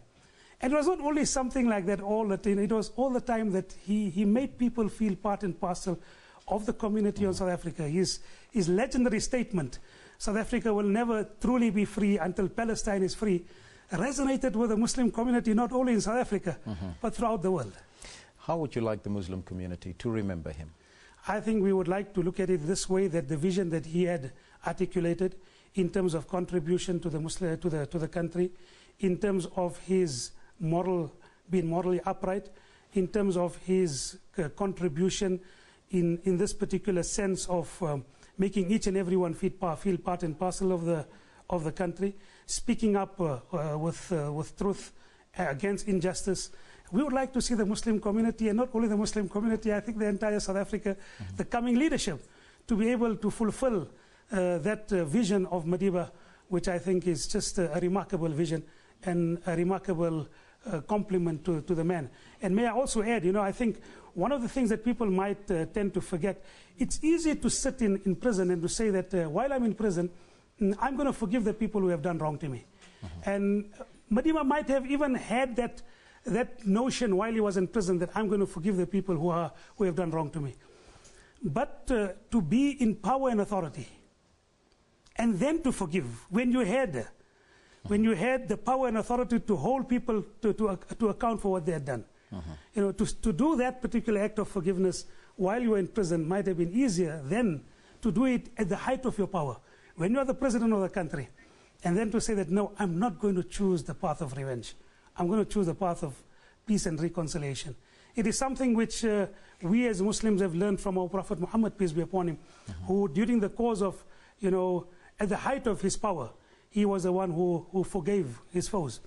And it was not only something like that all the time, it was all the time that he made people feel part and parcel of the community of South Africa. His legendary statement, South Africa will never truly be free until Palestine is free, resonated with the Muslim community not only in South Africa, but throughout the world. How would you like the Muslim community to remember him? I think we would like to look at it this way, that the vision that he had articulated in terms of contribution to the country, in terms of his being morally upright, in terms of his contribution in this particular sense of making each and everyone feel part and parcel of the country, speaking up with truth against injustice. We would like to see the Muslim community, and not only the Muslim community, I think the entire South Africa, the coming leadership, to be able to fulfill that vision of Madiba, which I think is just a remarkable vision and a remarkable compliment to the man. And may I also add, I think one of the things that people might tend to forget, it's easy to sit in prison and to say that while I'm in prison, I'm going to forgive the people who have done wrong to me. And Madiba might have even had that notion while he was in prison that I'm going to forgive the people who have done wrong to me. But to be in power and authority, and then to forgive, when you had the power and authority to hold people to account for what they had done, you know, to do that particular act of forgiveness while you were in prison might have been easier than to do it at the height of your power, when you are the president of the country, and then to say that, no, I'm not going to choose the path of revenge. I'm going to choose the path of peace and reconciliation. It is something which we as Muslims have learned from our Prophet Muhammad, peace be upon him, who during the course of, you know, at the height of his power, he was the one who forgave his foes.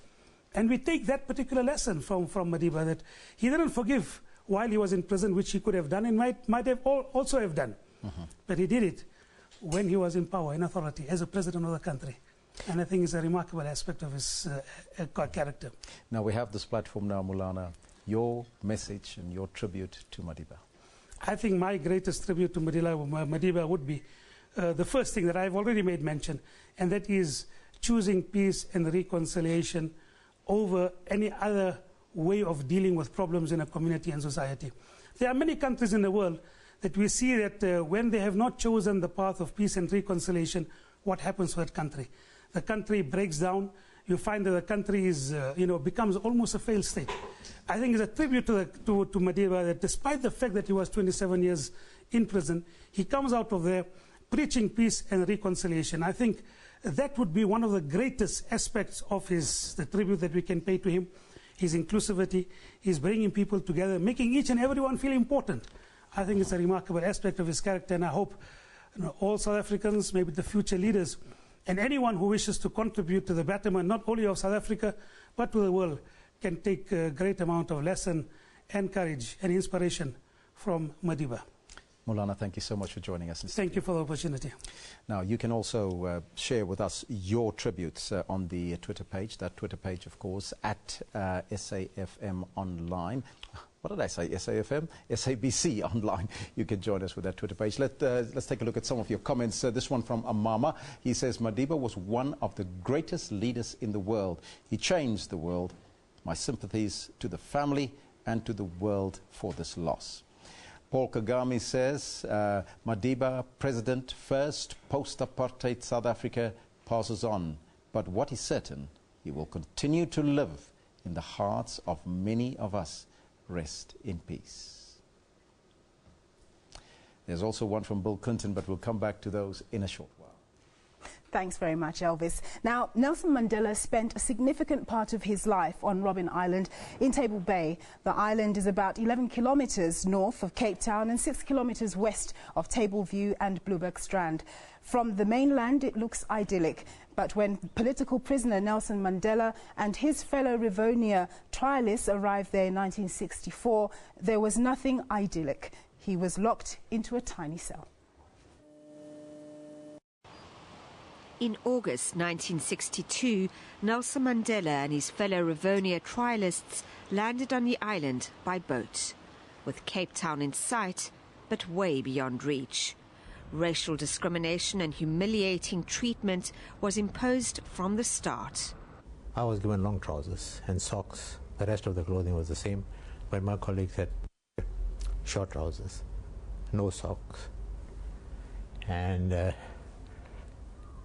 And we take that particular lesson from Madiba, that he didn't forgive while he was in prison, which he could have done and might have also have done. But he did it when he was in power, in authority, as a president of the country. And I think it's a remarkable aspect of his character. Now we have this platform now, Maulana. Your message and your tribute to Madiba. I think my greatest tribute to Madiba would be the first thing that I've already made mention, and that is choosing peace and reconciliation over any other way of dealing with problems in a community and society. There are many countries in the world that we see that when they have not chosen the path of peace and reconciliation, what happens to that country? The country breaks down. You find that the country is, becomes almost a failed state. I think it's a tribute to Madiba that despite the fact that he was 27 years in prison, he comes out of there preaching peace and reconciliation. I think that would be one of the greatest aspects of the tribute that we can pay to him. His inclusivity, his bringing people together, making each and everyone feel important. I think it's a remarkable aspect of his character, and I hope all South Africans, maybe the future leaders, and anyone who wishes to contribute to the betterment not only of South Africa, but to the world, can take a great amount of lesson and courage and inspiration from Madiba. Maulana, thank you so much for joining us. Thank you for the opportunity. Now, you can also share with us your tributes on the Twitter page. That Twitter page, of course, at SAFM Online. What did I say? SAFM? SABC Online. You can join us with that Twitter page. Let's take a look at some of your comments. This one from Amama. He says, Madiba was one of the greatest leaders in the world. He changed the world. My sympathies to the family and to the world for this loss. Paul Kagame says, Madiba, president, first post-apartheid South Africa, passes on. But what is certain, he will continue to live in the hearts of many of us. Rest in peace. There's also one from Bill Clinton, but we'll come back to those in a short while. Thanks very much, Elvis. Now, Nelson Mandela spent a significant part of his life on Robben Island in Table Bay. The island is about 11 kilometres north of Cape Town and 6 kilometres west of Tableview and Blueberg Strand. From the mainland, it looks idyllic. But when political prisoner Nelson Mandela and his fellow Rivonia trialists arrived there in 1964, there was nothing idyllic. He was locked into a tiny cell. In August 1962, Nelson Mandela and his fellow Rivonia trialists landed on the island by boat, with Cape Town in sight, but way beyond reach. Racial discrimination and humiliating treatment was imposed from the start. I was given long trousers and socks. The rest of the clothing was the same, but my colleagues had short trousers, no socks. And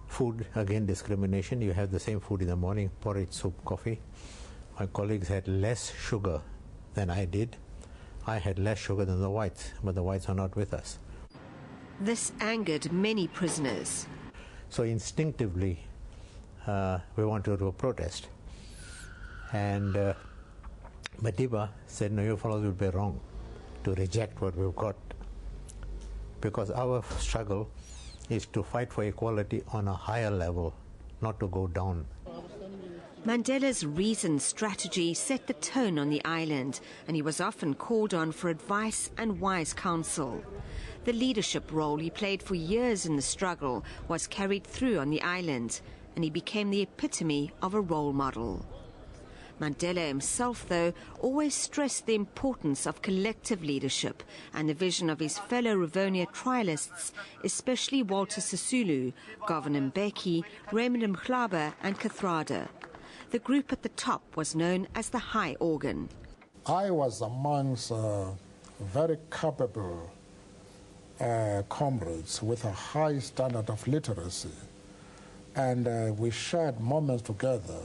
food, again discrimination. You have the same food in the morning, porridge, soup, coffee. My colleagues had less sugar than I did. I had less sugar than the whites, but the whites are not with us. This angered many prisoners. So instinctively, we wanted to protest. And Madiba said, no, you fellows will be wrong to reject what we've got. Because our struggle is to fight for equality on a higher level, not to go down. Mandela's reasoned strategy set the tone on the island, and he was often called on for advice and wise counsel. The leadership role he played for years in the struggle was carried through on the island, and he became the epitome of a role model. Mandela himself, though, always stressed the importance of collective leadership and the vision of his fellow Rivonia trialists, especially Walter Sisulu, Govan Mbeki, Raymond Mhlaba and Kathrada. The group at the top was known as the High Organ. I was amongst very capable comrades with a high standard of literacy, and we shared moments together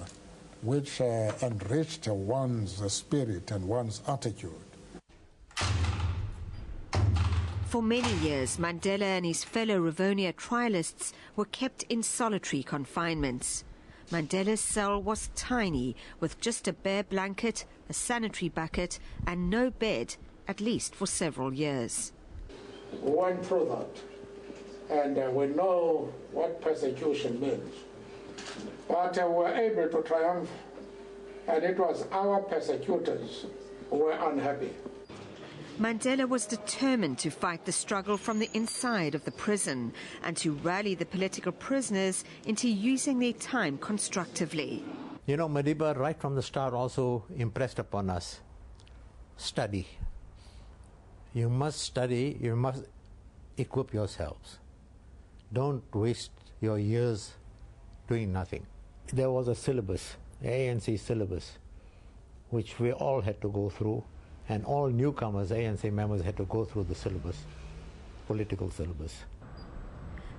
which enriched one's spirit and one's attitude. For many years, Mandela and his fellow Rivonia trialists were kept in solitary confinements. Mandela's cell was tiny, with just a bare blanket, a sanitary bucket and no bed, at least for several years. We went through that, and we know what persecution means. But we were able to triumph, and it was our persecutors who were unhappy. Mandela was determined to fight the struggle from the inside of the prison and to rally the political prisoners into using their time constructively. You know, Madiba right from the start also impressed upon us, study. You must study, you must equip yourselves. Don't waste your years doing nothing. There was a syllabus, ANC syllabus, which we all had to go through, and all newcomers, ANC members, had to go through the syllabus, political syllabus.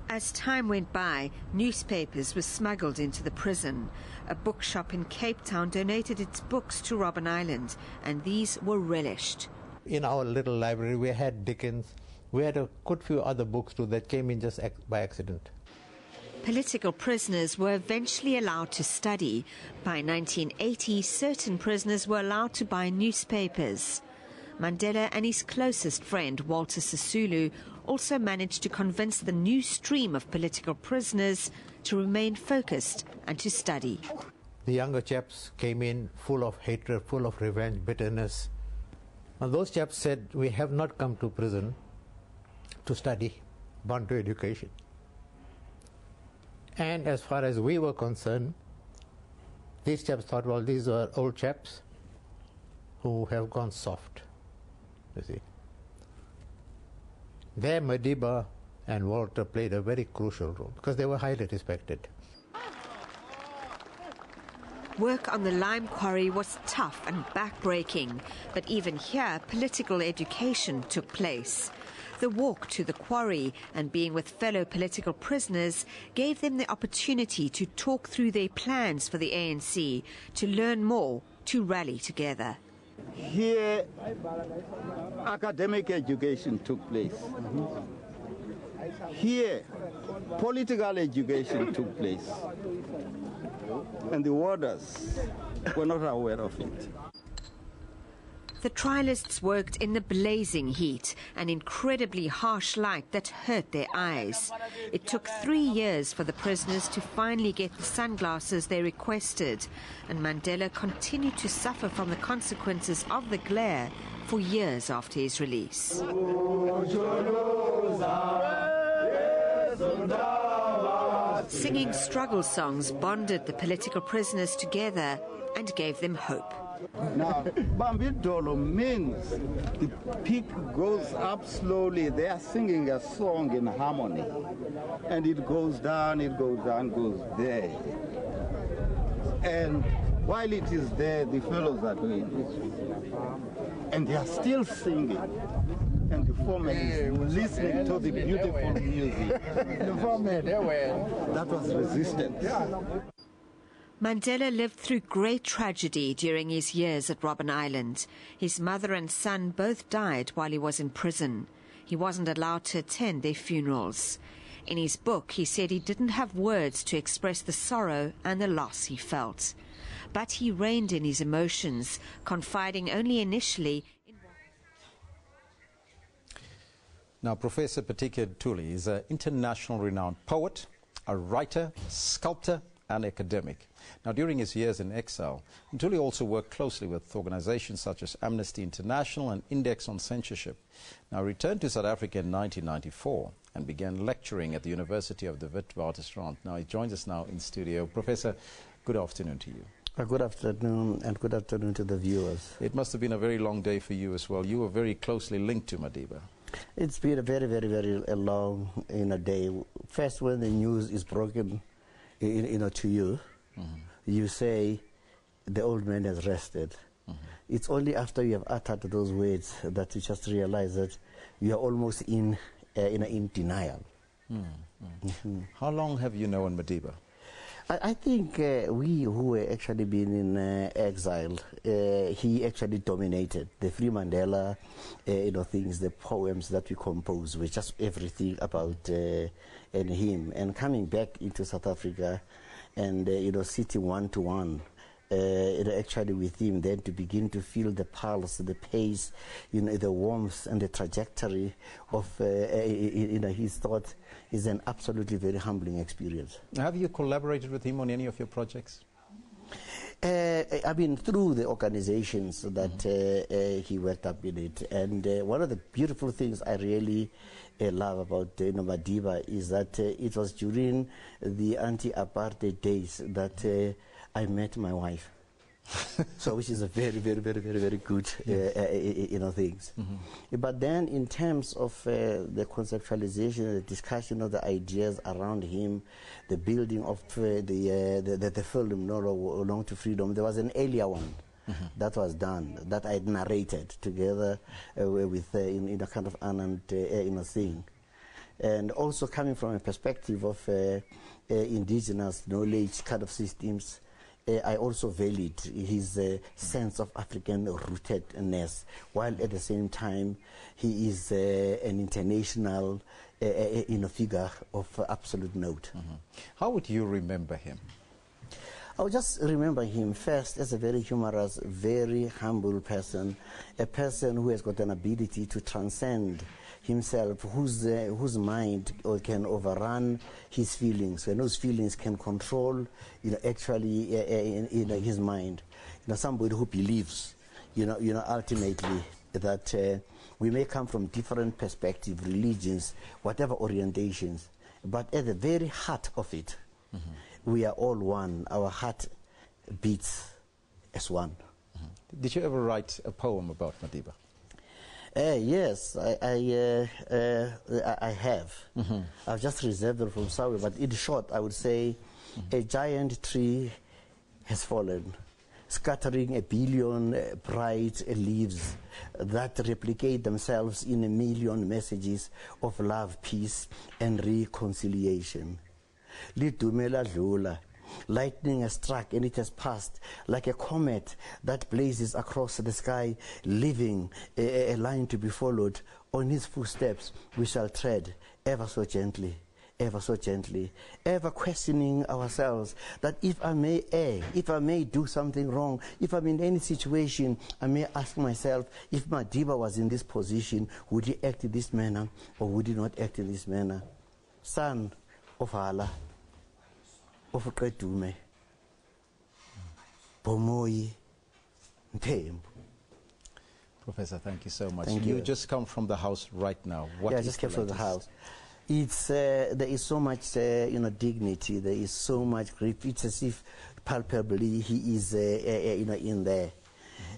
As time went by, newspapers were smuggled into the prison. A bookshop in Cape Town donated its books to Robben Island, and these were relished. In our little library, we had Dickens. We had a good few other books too that came in just by accident. Political prisoners were eventually allowed to study. By 1980, certain prisoners were allowed to buy newspapers. Mandela and his closest friend, Walter Sisulu, also managed to convince the new stream of political prisoners to remain focused and to study. The younger chaps came in full of hatred, full of revenge, bitterness. And those chaps said, we have not come to prison to study, but to education. And as far as we were concerned, these chaps thought, well, these are old chaps who have gone soft, you see. There Madiba and Walter played a very crucial role because they were highly respected. Work on the lime quarry was tough and back-breaking, but even here political education took place. The walk to the quarry and being with fellow political prisoners gave them the opportunity to talk through their plans for the ANC, to learn more, to rally together. Here, academic education took place. Here, political education took place. And the warders were not aware of it. The trialists worked in the blazing heat, an incredibly harsh light that hurt their eyes. It took 3 years for the prisoners to finally get the sunglasses they requested, and Mandela continued to suffer from the consequences of the glare for years after his release. Singing struggle songs bonded the political prisoners together and gave them hope. Now, Bambidolo means the peak goes up slowly. They are singing a song in harmony. And it goes down, goes there. And while it is there, the fellows are doing it. And they are still singing. And the foreman is listening to the beautiful music. That was resistance. Mandela lived through great tragedy during his years at Robben Island. His mother and son both died while he was in prison. He wasn't allowed to attend their funerals. In his book, he said he didn't have words to express the sorrow and the loss he felt. But he reined in his emotions, confiding only initially in... Now, Professor Patika Ntuli is an international renowned poet, a writer, sculptor, and academic. Now, during his years in exile, Ntuli also worked closely with organizations such as Amnesty International and Index on Censorship. Now, he returned to South Africa in 1994 and began lecturing at the University of the Witwatersrand. Now, he joins us now in studio. Professor, good afternoon to you. Good afternoon, and good afternoon to the viewers. It must have been a very long day for you as well. You were very closely linked to Madiba. It's been a very long day. First, when the news is broken, to you, you say the old man has rested. It's only after you have uttered those words that you just realize that you are almost in denial. How long have you known Madiba? I think we who were actually been in exile, he actually dominated. The Free Mandela, things, the poems that we compose were just everything about him. And coming back into South Africa and, sitting one-to-one, actually with him, then to begin to feel the pulse, the pace, the warmth and the trajectory of his thought is an absolutely very humbling experience. Have you collaborated with him on any of your projects? I mean, through the organizations that he worked up in it. And one of the beautiful things I really love about Madiba is that it was during the anti-apartheid days that I met my wife. So which is a very good things. But then in terms of the conceptualization, the discussion of the ideas around him, the building of the film No Long to Freedom, there was an earlier one that was done that I narrated together with in a kind of Anand thing. And also coming from a perspective of indigenous knowledge kind of systems, I also valued his sense of African rootedness, while at the same time he is an international figure of absolute note. How would you remember him? I would just remember him first as a very humorous, very humble person, a person who has got an ability to transcend himself, whose mind can overrun his feelings, and those feelings can control, actually his mind. Somebody who believes, ultimately that we may come from different perspectives, religions, whatever orientations, but at the very heart of it, we are all one. Our heart beats as one. Did you ever write a poem about Madiba? Yes, I have. I've just reserved it from Soweto, but in short, I would say a giant tree has fallen, scattering 1 billion bright leaves that replicate themselves in 1 million messages of love, peace, and reconciliation. Lidumela dlula. Lightning has struck and it has passed like a comet that blazes across the sky, leaving a line to be followed. On his footsteps we shall tread ever so gently, ever questioning ourselves that if I may err, if I may do something wrong, if I'm in any situation, I may ask myself, if Madiba was in this position, would he act in this manner or would he not act in this manner? Son of Allah, of Qedume, Bomoyi, Ntembu. Professor, thank you so much. Thank you you. just come from the house right now. What I is just came the from the house. It's there is so much dignity. There is so much grief. It's as if palpably he is in there.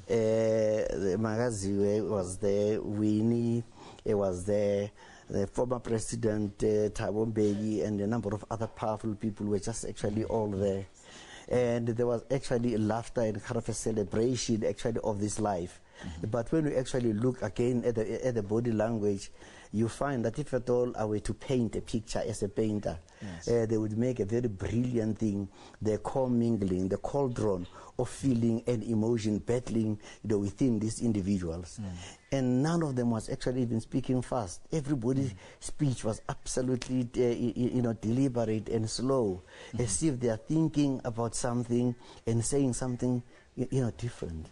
Magaziwe was there. Winnie was there. The former President Thabo Mbeki and a number of other powerful people were just actually all there. And there was actually laughter and kind of a celebration actually of this life. But when we actually look again at the body language, you find that if at all I were to paint a picture as a painter, they would make a very brilliant thing, the commingling, the cauldron of feeling and emotion battling within these individuals. And none of them was actually even speaking fast. Everybody's speech was absolutely deliberate and slow, as if they are thinking about something and saying something different.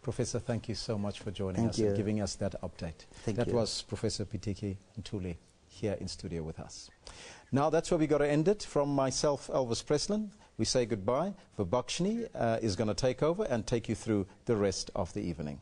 Professor, thank you so much for joining us and giving us that update. That was Professor Pitiki Ntuli here in studio with us. Now that's where we got to end it. From myself, Elvis Preslin, we say goodbye. Vibhakshini is going to take over and take you through the rest of the evening.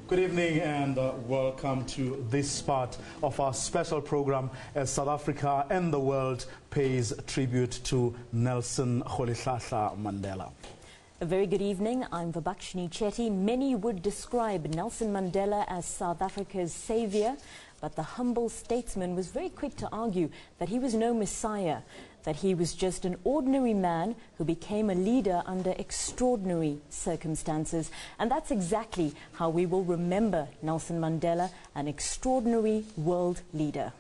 Good evening and welcome to this part of our special program as South Africa and the world pays tribute to Nelson Mandela. A very good evening. I'm Vabakshini Chetty. Many would describe Nelson Mandela as South Africa's savior, but the humble statesman was very quick to argue that he was no messiah, that he was just an ordinary man who became a leader under extraordinary circumstances. And that's exactly how we will remember Nelson Mandela, an extraordinary world leader.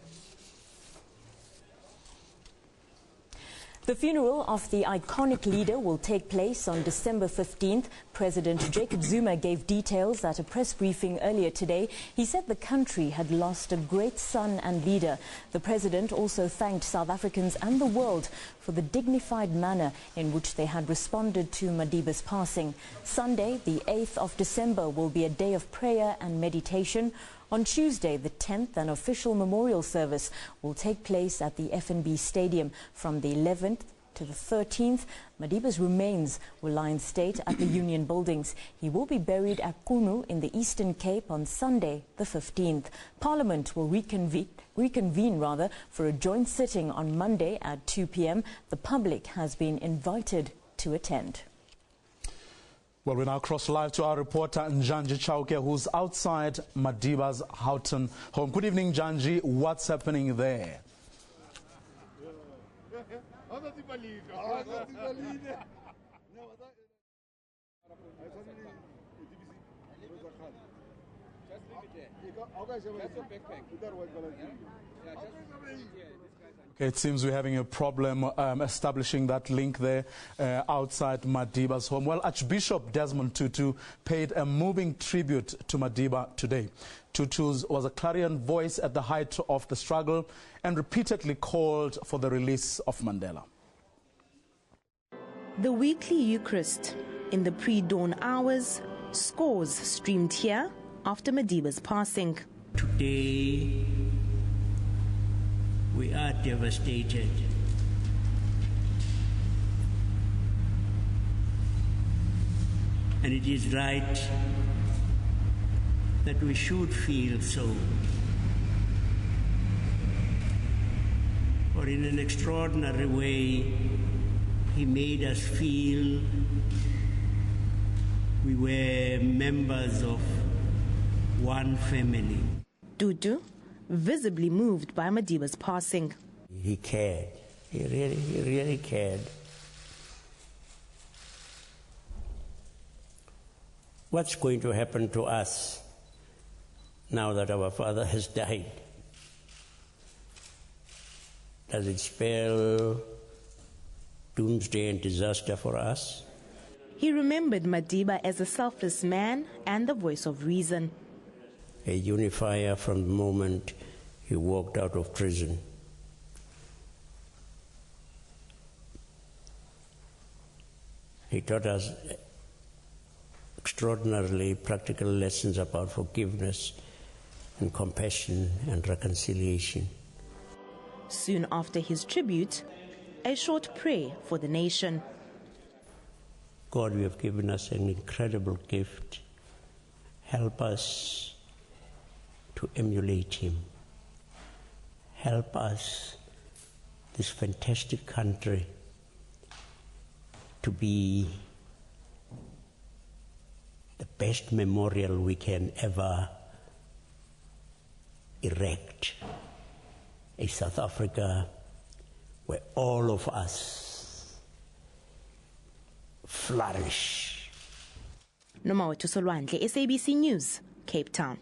The funeral of the iconic leader will take place on December 15th. President Jacob Zuma gave details at a press briefing earlier today. He said the country had lost a great son and leader. The president also thanked South Africans and the world for the dignified manner in which they had responded to Madiba's passing. Sunday, the 8th of December, will be a day of prayer and meditation. On Tuesday, the 10th, an official memorial service will take place at the FNB Stadium from the 11th to the 13th. Madiba's remains will lie in state at the Union Buildings. He will be buried at Qunu in the Eastern Cape on Sunday, the 15th. Parliament will reconvene for a joint sitting on Monday at 2 p.m. The public has been invited to attend. Well, we now cross live to our reporter Njanji Chauke, who's outside Madiba's Houghton home. Good evening, Njanji. What's happening there? Okay, it seems we're having a problem establishing that link there outside Madiba's home. Well, Archbishop Desmond Tutu paid a moving tribute to Madiba today. Tutu was a clarion voice at the height of the struggle and repeatedly called for the release of Mandela. The weekly Eucharist in the pre-dawn hours, scores streamed here after Madiba's passing. Today, we are devastated. And it is right that we should feel so. For in an extraordinary way, he made us feel we were members of one family. Tutu, visibly moved by Madiba's passing. He cared. He really cared. What's going to happen to us now that our father has died? Does it spell doomsday and disaster for us? He remembered Madiba as a selfless man and the voice of reason. A unifier from the moment he walked out of prison. He taught us extraordinarily practical lessons about forgiveness and compassion and reconciliation. Soon after his tribute, a short prayer for the nation. God, you have given us an incredible gift. Help us to emulate him. Help us, this fantastic country, to be the best memorial we can ever erect. A South Africa where all of us flourish. Soweto Solwandle, SABC News, Cape Town.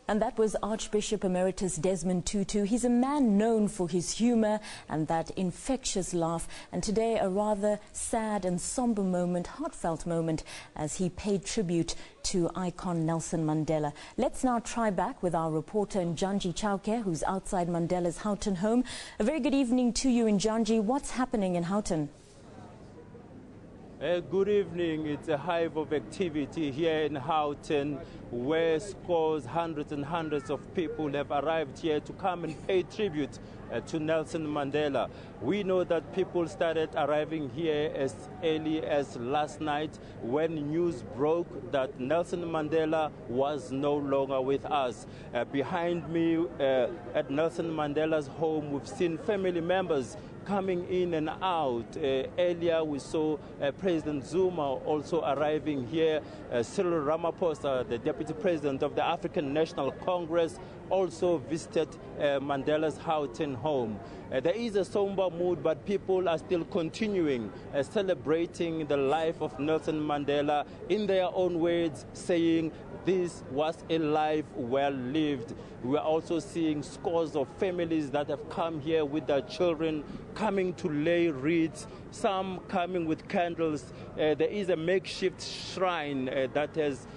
And that was Archbishop Emeritus Desmond Tutu. He's a man known for his humor and that infectious laugh. And today, a rather sad and somber moment, heartfelt moment, as he paid tribute to icon Nelson Mandela. Let's now try back with our reporter Njanji Chauke, who's outside Mandela's Houghton home. A very good evening to you, Njanji. What's happening in Houghton? Good evening. It's a hive of activity here in Gauteng, where scores, hundreds and hundreds of people have arrived here to come and pay tribute to Nelson Mandela. We know that people started arriving here as early as last night when news broke that Nelson Mandela was no longer with us. Behind me at Nelson Mandela's home, we've seen family members coming in and out. Earlier we saw President Zuma also arriving here. Cyril Ramaphosa, the Deputy President of the African National Congress, also visited Mandela's Gauteng home. There is a somber mood, but people are still continuing celebrating the life of Nelson Mandela in their own words, saying this was a life well lived. We are also seeing scores of families that have come here with their children, coming to lay wreaths, some coming with candles. There is a makeshift shrine that has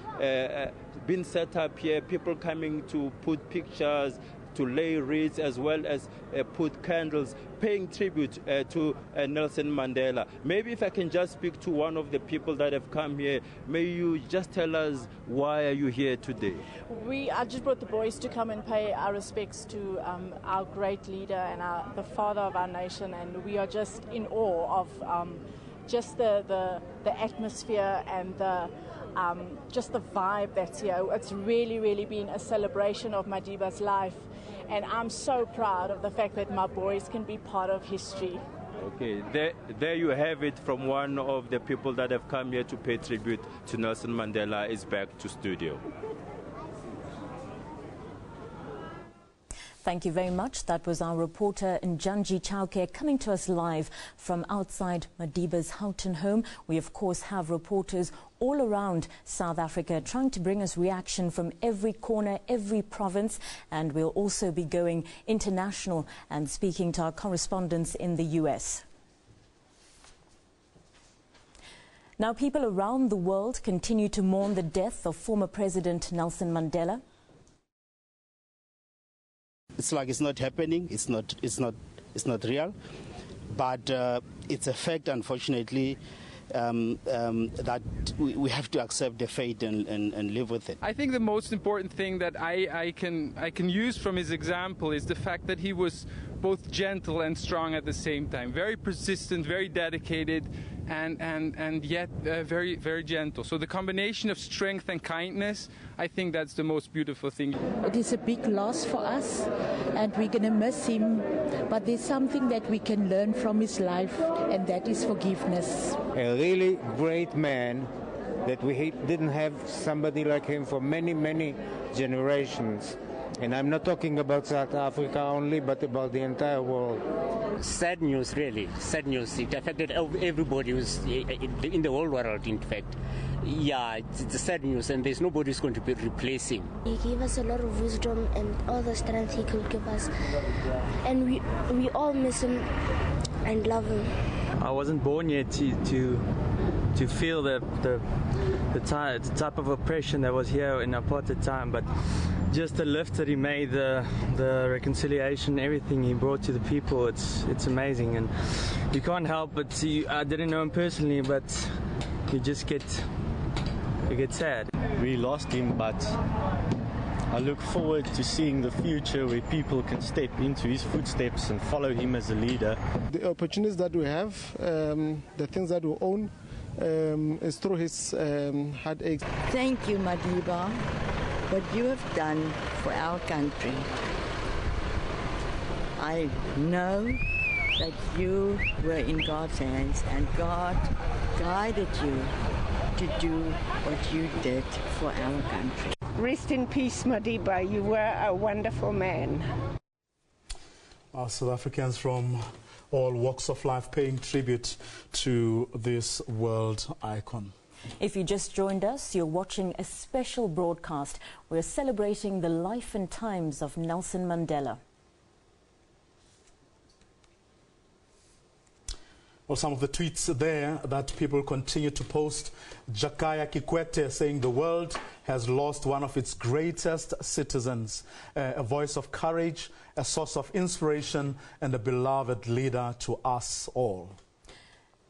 been set up here, people coming to put pictures, to lay wreaths, as well as put candles, paying tribute to Nelson Mandela. Maybe if I can just speak to one of the people that have come here, may you just tell us, why are you here today? I just brought the boys to come and pay our respects to our great leader and the father of our nation, and we are just in awe of just the atmosphere and just the vibe that's here. It's really, really been a celebration of Madiba's life, and I'm so proud of the fact that my boys can be part of history. Okay, there you have it from one of the people that have come here to pay tribute to Nelson Mandela. Is back to studio. Thank you very much. That was our reporter Njanji Chauke coming to us live from outside Madiba's Gauteng home. We, of course, have reporters all around South Africa trying to bring us reaction from every corner, every province, and we'll also be going international and speaking to our correspondents in the US. Now, people around the world continue to mourn the death of former President Nelson Mandela. It's like it's not happening. It's not real, but it's a fact, unfortunately, that we have to accept the fate and live with it. I think the most important thing that I can use from his example is the fact that he was both gentle and strong at the same time. Very persistent, very dedicated, and yet very, very gentle. So the combination of strength and kindness, I think that's the most beautiful thing. It is a big loss for us, and we're going to miss him, but there's something that we can learn from his life, and that is forgiveness. A really great man that we didn't have somebody like him for many, many generations. And I'm not talking about South Africa only, but about the entire world. Sad news, really. Sad news. It affected everybody who's in the whole world, in fact. Yeah, it's sad news, and there's nobody who's going to be replacing. He gave us a lot of wisdom and all the strength he could give us. And we all miss him and love him. I wasn't born yet to feel the type of oppression that was here in apartheid time, but just the lift that he made, the reconciliation, everything he brought to the people, it's amazing, and you can't help but see. I didn't know him personally, but you just get sad. We lost him, but I look forward to seeing the future where people can step into his footsteps and follow him as a leader. The opportunities that we have, the things that we own, is through his heartaches. Thank you, Madiba, what you have done for our country. I know that you were in God's hands, and God guided you to do what you did for our country. Rest in peace, Madiba. You were a wonderful man. Our South Africans from all walks of life paying tribute to this world icon. If you just joined us, you're watching a special broadcast. We're celebrating the life and times of Nelson Mandela. Well, some of the tweets there that people continue to post. Jakaya Kikwete saying the world has lost one of its greatest citizens, a voice of courage, a source of inspiration, and a beloved leader to us all.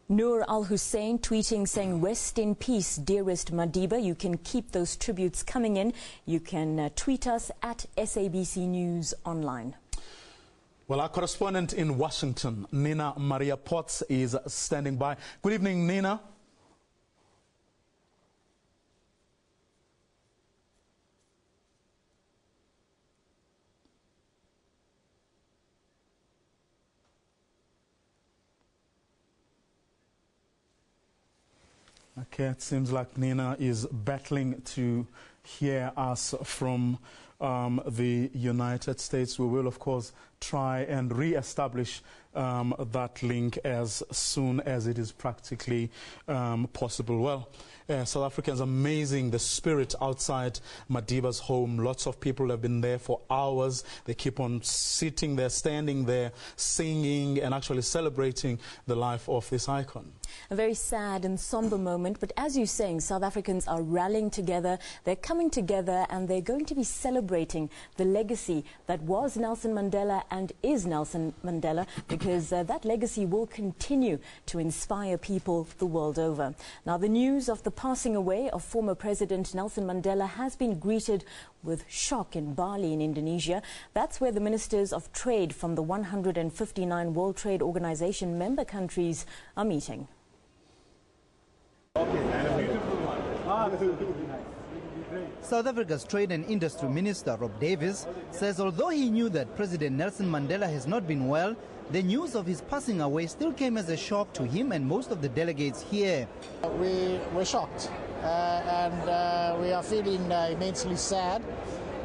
Noor Al-Hussein tweeting saying, "Rest in peace, dearest Madiba." You can keep those tributes coming in. You can tweet us at SABC News Online. Well, our correspondent in Washington, Nina Maria Potts, is standing by. Good evening, Nina. Okay, it seems like Nina is battling to hear us from the United States. We will, of course, try and re-establish that link as soon as it is practically possible. Well, South Africans, amazing, the spirit outside Madiba's home. Lots of people have been there for hours. They keep on sitting there, standing there, singing and actually celebrating the life of this icon. A very sad and somber moment, but as you're saying, South Africans are rallying together, they're coming together, and they're going to be celebrating the legacy that was Nelson Mandela and is Nelson Mandela, because that legacy will continue to inspire people the world over. Now, the news of the passing away of former President Nelson Mandela has been greeted with shock in Bali in Indonesia. That's where the ministers of trade from the 159 World Trade Organization member countries are meeting. South Africa's Trade and Industry Minister, Rob Davies, says although he knew that President Nelson Mandela has not been well, the news of his passing away still came as a shock to him and most of the delegates here. We're shocked and we are feeling immensely sad.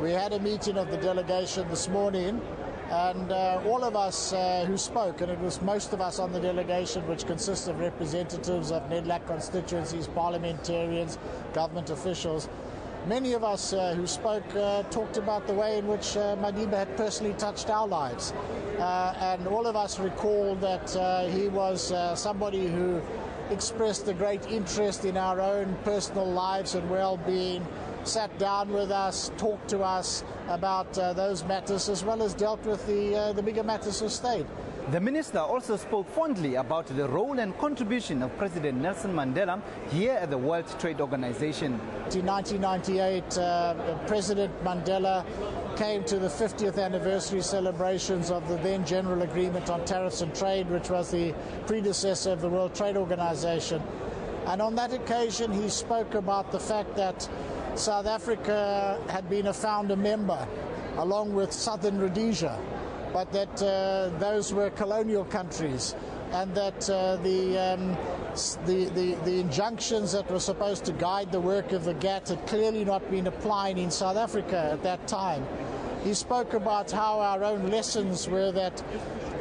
We had a meeting of the delegation this morning, and all of us who spoke, and it was most of us on the delegation, which consists of representatives of NEDLAC constituencies, parliamentarians, government officials, many of us who spoke talked about the way in which Madiba had personally touched our lives. And all of us recalled that he was somebody who expressed a great interest in our own personal lives and well-being, sat down with us, talked to us about those matters, as well as dealt with the bigger matters of state. The minister also spoke fondly about the role and contribution of President Nelson Mandela here at the World Trade Organization. In 1998, President Mandela came to the 50th anniversary celebrations of the then General Agreement on Tariffs and Trade, which was the predecessor of the World Trade Organization. And on that occasion, he spoke about the fact that South Africa had been a founder member, along with Southern Rhodesia, but that those were colonial countries, and that the injunctions that were supposed to guide the work of the GATT had clearly not been applied in South Africa at that time. He spoke about how our own lessons were that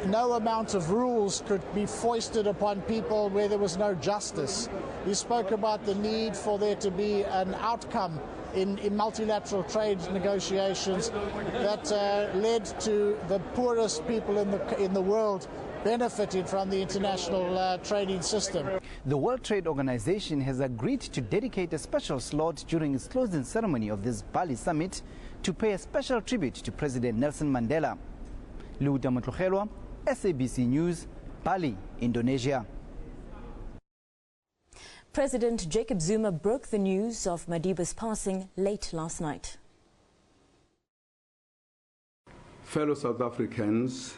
no amount of rules could be foisted upon people where there was no justice. He spoke about the need for there to be an outcome in multilateral trade negotiations that led to the poorest people in the world benefiting from the international trading system. The World Trade Organization has agreed to dedicate a special slot during its closing ceremony of this Bali summit to pay a special tribute to President Nelson Mandela. Luta Motlogelwa, SABC News, Bali, Indonesia. President Jacob Zuma broke the news of Madiba's passing late last night. Fellow South Africans,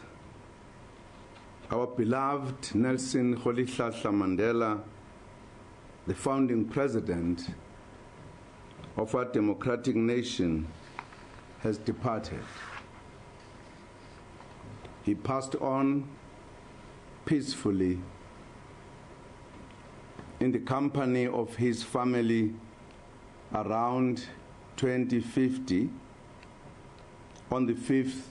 our beloved Nelson Rolihlahla Mandela, the founding president of our democratic nation, has departed. He passed on peacefully in the company of his family around 2050 on the 5th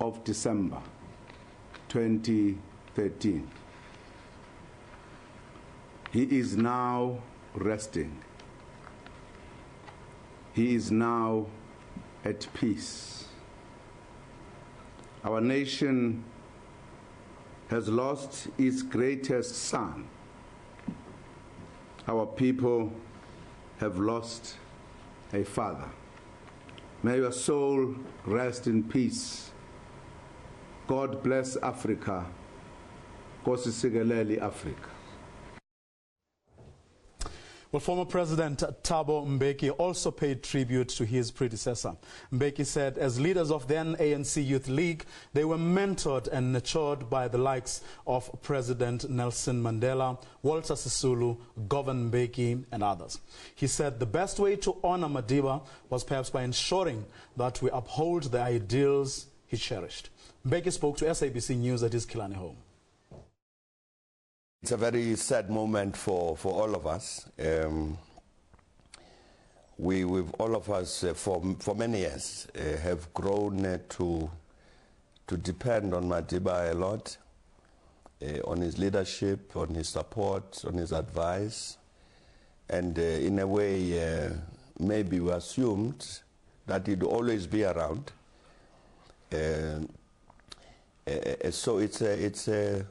of December 2013. He is now resting. He is now at peace. Our nation has lost its greatest son. Our people have lost a father. May your soul rest in peace. God bless Africa. Nkosi sikelele Africa. Well, former President Thabo Mbeki also paid tribute to his predecessor. Mbeki said as leaders of then ANC Youth League, they were mentored and nurtured by the likes of President Nelson Mandela, Walter Sisulu, Govan Mbeki, and others. He said the best way to honor Madiba was perhaps by ensuring that we uphold the ideals he cherished. Mbeki spoke to SABC News at his Killarney home. It's a very sad moment for all of us. We've all of us, for many years, have grown to depend on Madiba a lot, on his leadership, on his support, on his advice. And in a way, maybe we assumed that he'd always be around. So it's a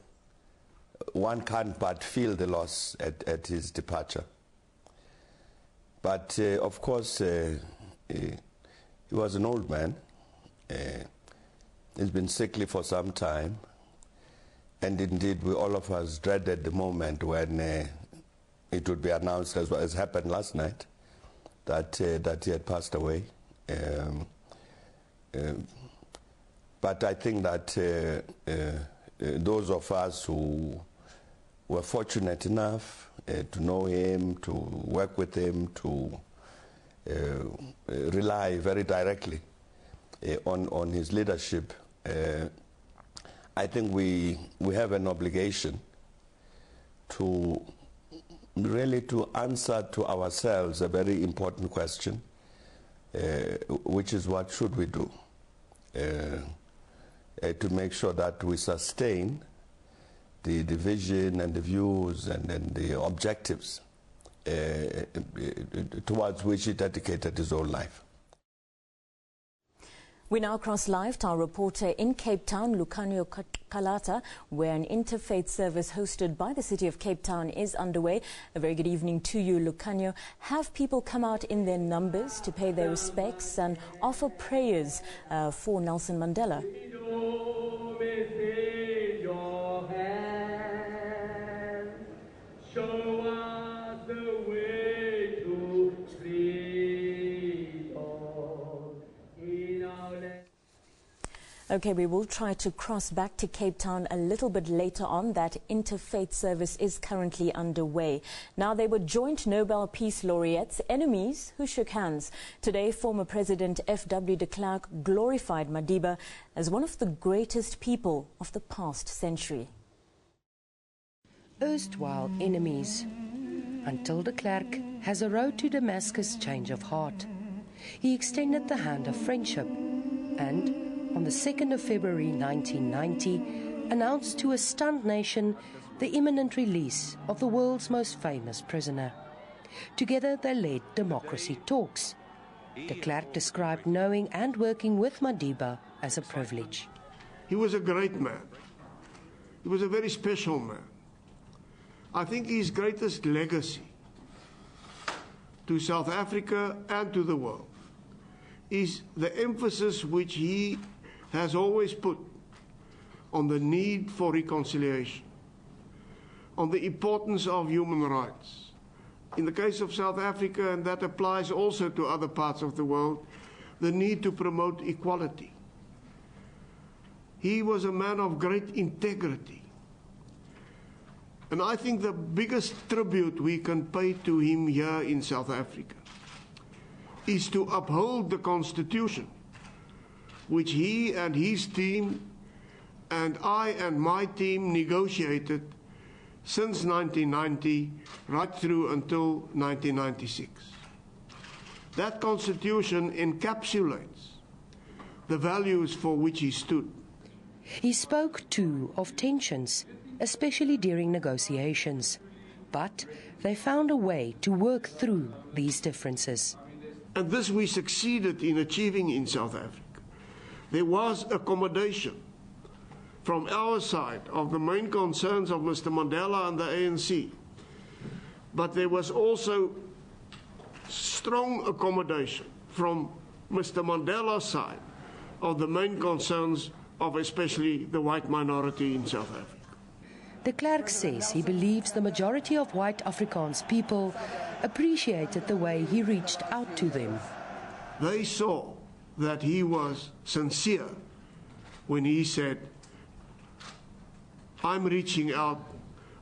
one can't but feel the loss at his departure. But of course, he was an old man. He's been sickly for some time. And indeed, all of us dreaded the moment when it would be announced, as happened last night, that he had passed away. But I think that those of us who were fortunate enough to know him, to work with him, to rely very directly on his leadership, I think we have an obligation to really to answer to ourselves a very important question, which is what should we do to make sure that we sustain the vision and the views and the objectives towards which he dedicated his whole life. We now cross live to our reporter in Cape Town, Lucanio Kalata, where an interfaith service hosted by the city of Cape Town is underway. A very good evening to you, Lucanio. Have people come out in their numbers to pay their respects and offer prayers for Nelson Mandela? Okay, we will try to cross back to Cape Town a little bit later on. That interfaith service is currently underway. Now, they were joint Nobel Peace Laureates, enemies who shook hands. Today, former President F.W. de Klerk glorified Madiba as one of the greatest people of the past century. Erstwhile enemies, until de Klerk has a road to Damascus change of heart. He extended the hand of friendship and, on the 2nd of February 1990, announced to a stunned nation the imminent release of the world's most famous prisoner. Together they led democracy talks. De Klerk described knowing and working with Madiba as a privilege. He was a great man. He was a very special man. I think his greatest legacy to South Africa and to the world is the emphasis which he has always put on the need for reconciliation, on the importance of human rights. In the case of South Africa, and that applies also to other parts of the world, the need to promote equality. He was a man of great integrity. And I think the biggest tribute we can pay to him here in South Africa is to uphold the Constitution, which he and his team and I and my team negotiated since 1990 right through until 1996. That Constitution encapsulates the values for which he stood. He spoke too of tensions, especially during negotiations, but they found a way to work through these differences. And this we succeeded in achieving in South Africa. There was accommodation from our side of the main concerns of Mr. Mandela and the ANC. But there was also strong accommodation from Mr. Mandela's side of the main concerns of especially the white minority in South Africa. De Klerk says he believes the majority of white Afrikaans people appreciated the way he reached out to them. They saw that he was sincere when he said, I'm reaching out,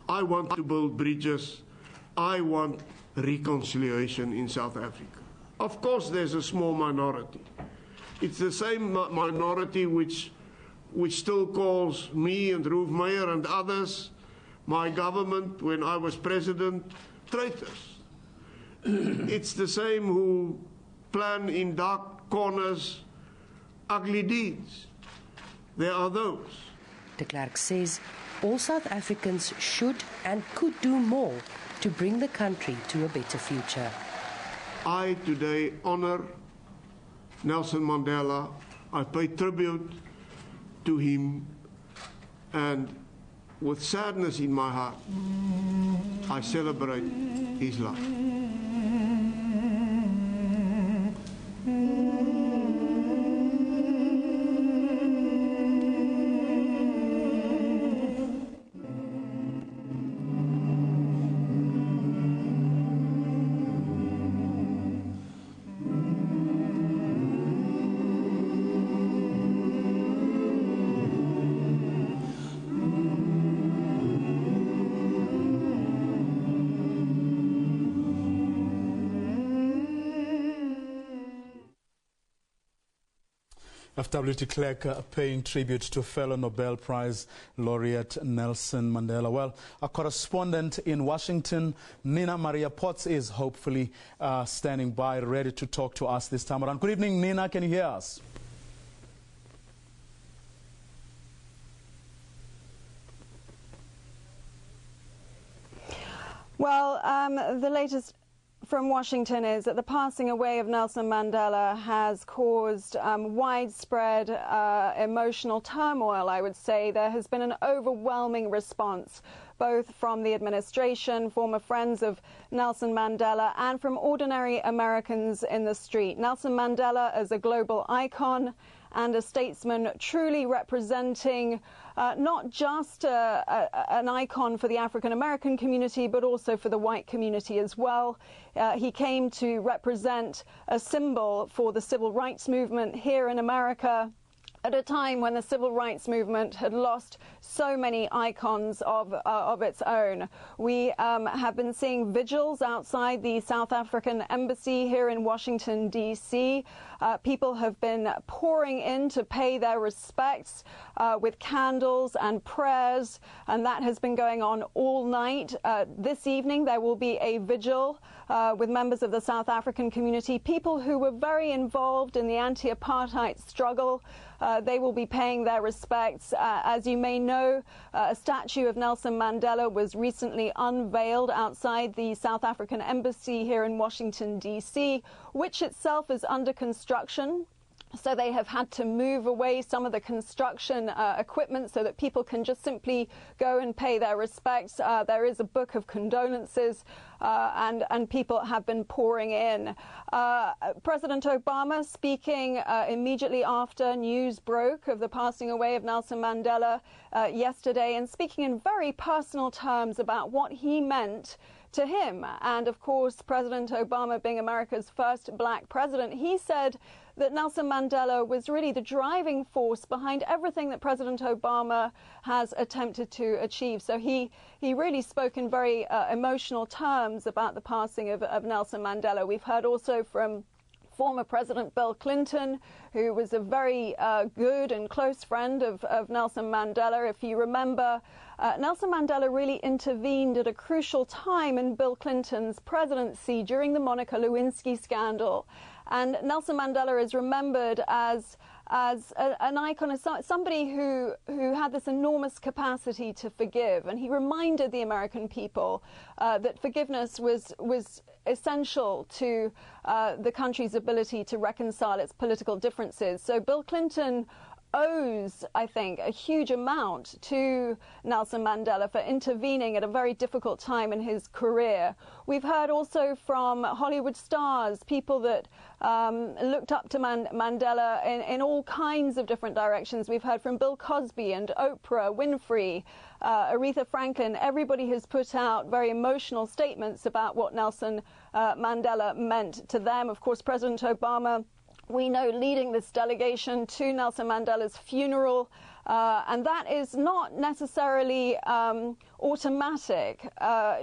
I want to build bridges, I want reconciliation in South Africa. Of course there's a small minority. It's the same minority which still calls me and Ruth Meyer and others, my government when I was president, traitors. It's the same who plan in dark corners ugly deeds. There are those. De Klerk says all South Africans should and could do more to bring the country to a better future. I today honor Nelson Mandela. I pay tribute to him, and with sadness in my heart, I celebrate his life. FW de Klerk paying tribute to fellow Nobel Prize laureate Nelson Mandela. Well, our correspondent in Washington, Nina Maria Potts, is hopefully standing by, ready to talk to us this time around. Good evening, Nina. Can you hear us? Well, the latest from Washington is that the passing away of Nelson Mandela has caused widespread emotional turmoil, I would say. There has been an overwhelming response, both from the administration, former friends of Nelson Mandela, and from ordinary Americans in the street. Nelson Mandela as a global icon and a statesman truly representing not just an icon for the African-American community, but also for the white community as well. He came to represent a symbol for the civil rights movement here in America at a time when the civil rights movement had lost so many icons of its own. We have been seeing vigils outside the South African embassy here in Washington, D.C. People have been pouring in to pay their respects with candles and prayers, and that has been going on all night. This evening there will be a vigil with members of the South African community, people who were very involved in the anti-apartheid struggle. They will be paying their respects. As you may know, a statue of Nelson Mandela was recently unveiled outside the South African embassy here in Washington, D.C., which itself is under construction. So they have had to move away some of the construction equipment so that people can just simply go and pay their respects. There is a book of condolences and people have been pouring in. President Obama speaking immediately after news broke of the passing away of Nelson Mandela yesterday, and speaking in very personal terms about what he meant to him. And of course, President Obama, being America's first black president, he said that Nelson Mandela was really the driving force behind everything that President Obama has attempted to achieve. So he really spoke in very emotional terms about the passing of Nelson Mandela. We've heard also from former President Bill Clinton, who was a very good and close friend of Nelson Mandela. If you remember, Nelson Mandela really intervened at a crucial time in Bill Clinton's presidency during the Monica Lewinsky scandal. And Nelson Mandela is remembered as an icon, as somebody who had this enormous capacity to forgive. And he reminded the American people that forgiveness was essential to the country's ability to reconcile its political differences. So Bill Clinton owes, I think, a huge amount to Nelson Mandela for intervening at a very difficult time in his career. We've heard also from Hollywood stars, people that looked up to Mandela in all kinds of different directions. We've heard from Bill Cosby and Oprah Winfrey, Aretha Franklin. Everybody has put out very emotional statements about what Nelson Mandela meant to them. Of course, President Obama, we know, leading this delegation to Nelson Mandela's funeral, and that is not necessarily automatic.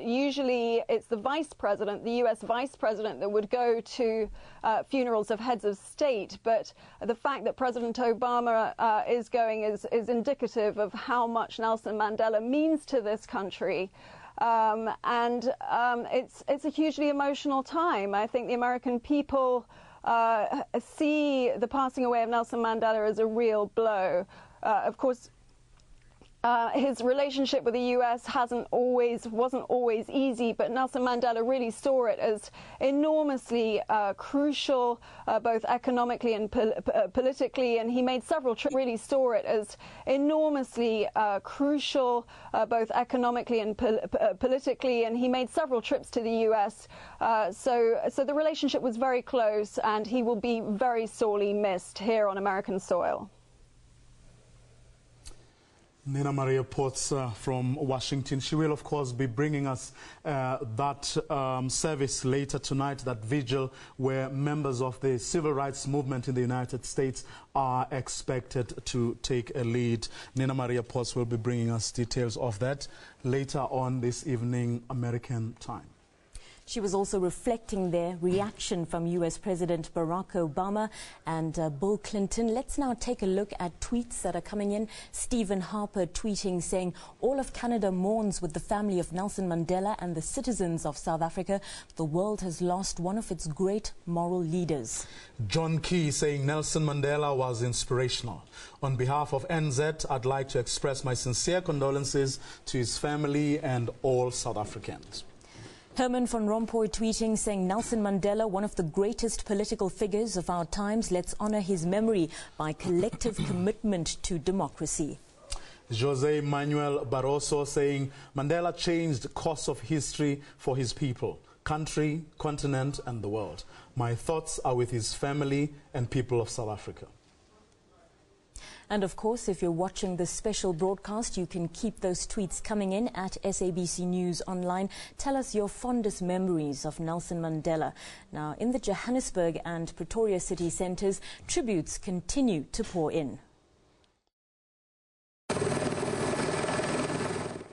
Usually it's the vice president, the US vice president, that would go to funerals of heads of state, but the fact that President Obama is going is indicative of how much Nelson Mandela means to this country. It's a hugely emotional time. I think the American people see the passing away of Nelson Mandela as a real blow. Of course, his relationship with the US wasn't always easy, but Nelson Mandela really saw it as enormously crucial, both economically and politically, and he made several trips. Really saw it as enormously crucial, both economically and politically, and he made several trips to the US. So the relationship was very close, and he will be very sorely missed here on American soil. Nina Maria Potts from Washington. She will, of course, be bringing us that service later tonight, that vigil where members of the civil rights movement in the United States are expected to take a lead. Nina Maria Potts will be bringing us details of that later on this evening, American time. She was also reflecting their reaction from US President Barack Obama and Bill Clinton. Let's now take a look at tweets that are coming in. Stephen Harper tweeting saying, "All of Canada mourns with the family of Nelson Mandela and the citizens of South Africa. The world has lost one of its great moral leaders." John Key saying Nelson Mandela was inspirational. On behalf of NZ, I'd like to express my sincere condolences to his family and all South Africans. Herman van Rompuy tweeting saying Nelson Mandela, one of the greatest political figures of our times. Let's honor his memory by collective commitment to democracy. Jose Manuel Barroso saying Mandela changed the course of history for his people, country, continent and the world. My thoughts are with his family and people of South Africa. And of course, if you're watching this special broadcast, you can keep those tweets coming in at SABC News Online. Tell us your fondest memories of Nelson Mandela. Now, in the Johannesburg and Pretoria city centres, tributes continue to pour in.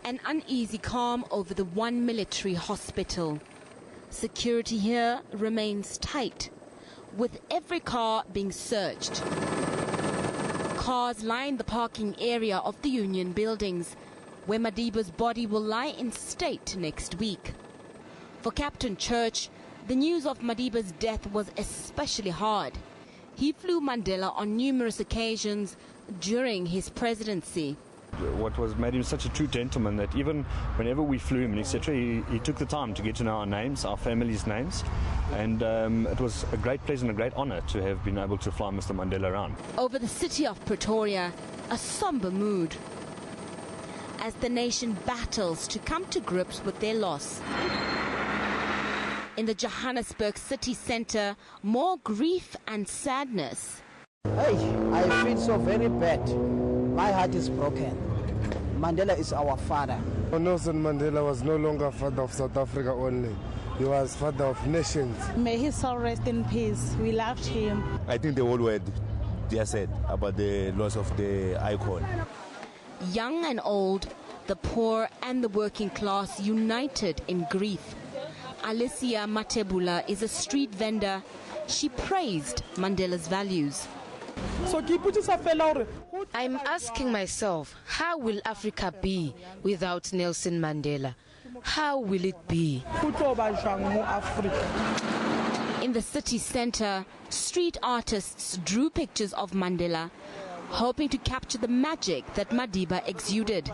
An uneasy calm over the one military hospital. Security here remains tight, with every car being searched. Cars line the parking area of the Union buildings, where Madiba's body will lie in state next week. For Captain Church, the news of Madiba's death was especially hard. He flew Mandela on numerous occasions during his presidency. What made him such a true gentleman that even whenever we flew him, etc., he took the time to get to know our names, our family's names, and it was a great pleasure and a great honour to have been able to fly Mr. Mandela around. Over the city of Pretoria, a sombre mood as the nation battles to come to grips with their loss. In the Johannesburg city centre, more grief and sadness. Hey, I feel so very bad. My heart is broken. Mandela is our father. Nelson Mandela was no longer father of South Africa only. He was father of nations. May his soul rest in peace. We loved him. I think the whole world, they are sad about the loss of the icon. Young and old, the poor and the working class united in grief. Alicia Matebula is a street vendor. She praised Mandela's values. I'm asking myself, how will Africa be without Nelson Mandela? How will it be? In the city centre, street artists drew pictures of Mandela, hoping to capture the magic that Madiba exuded.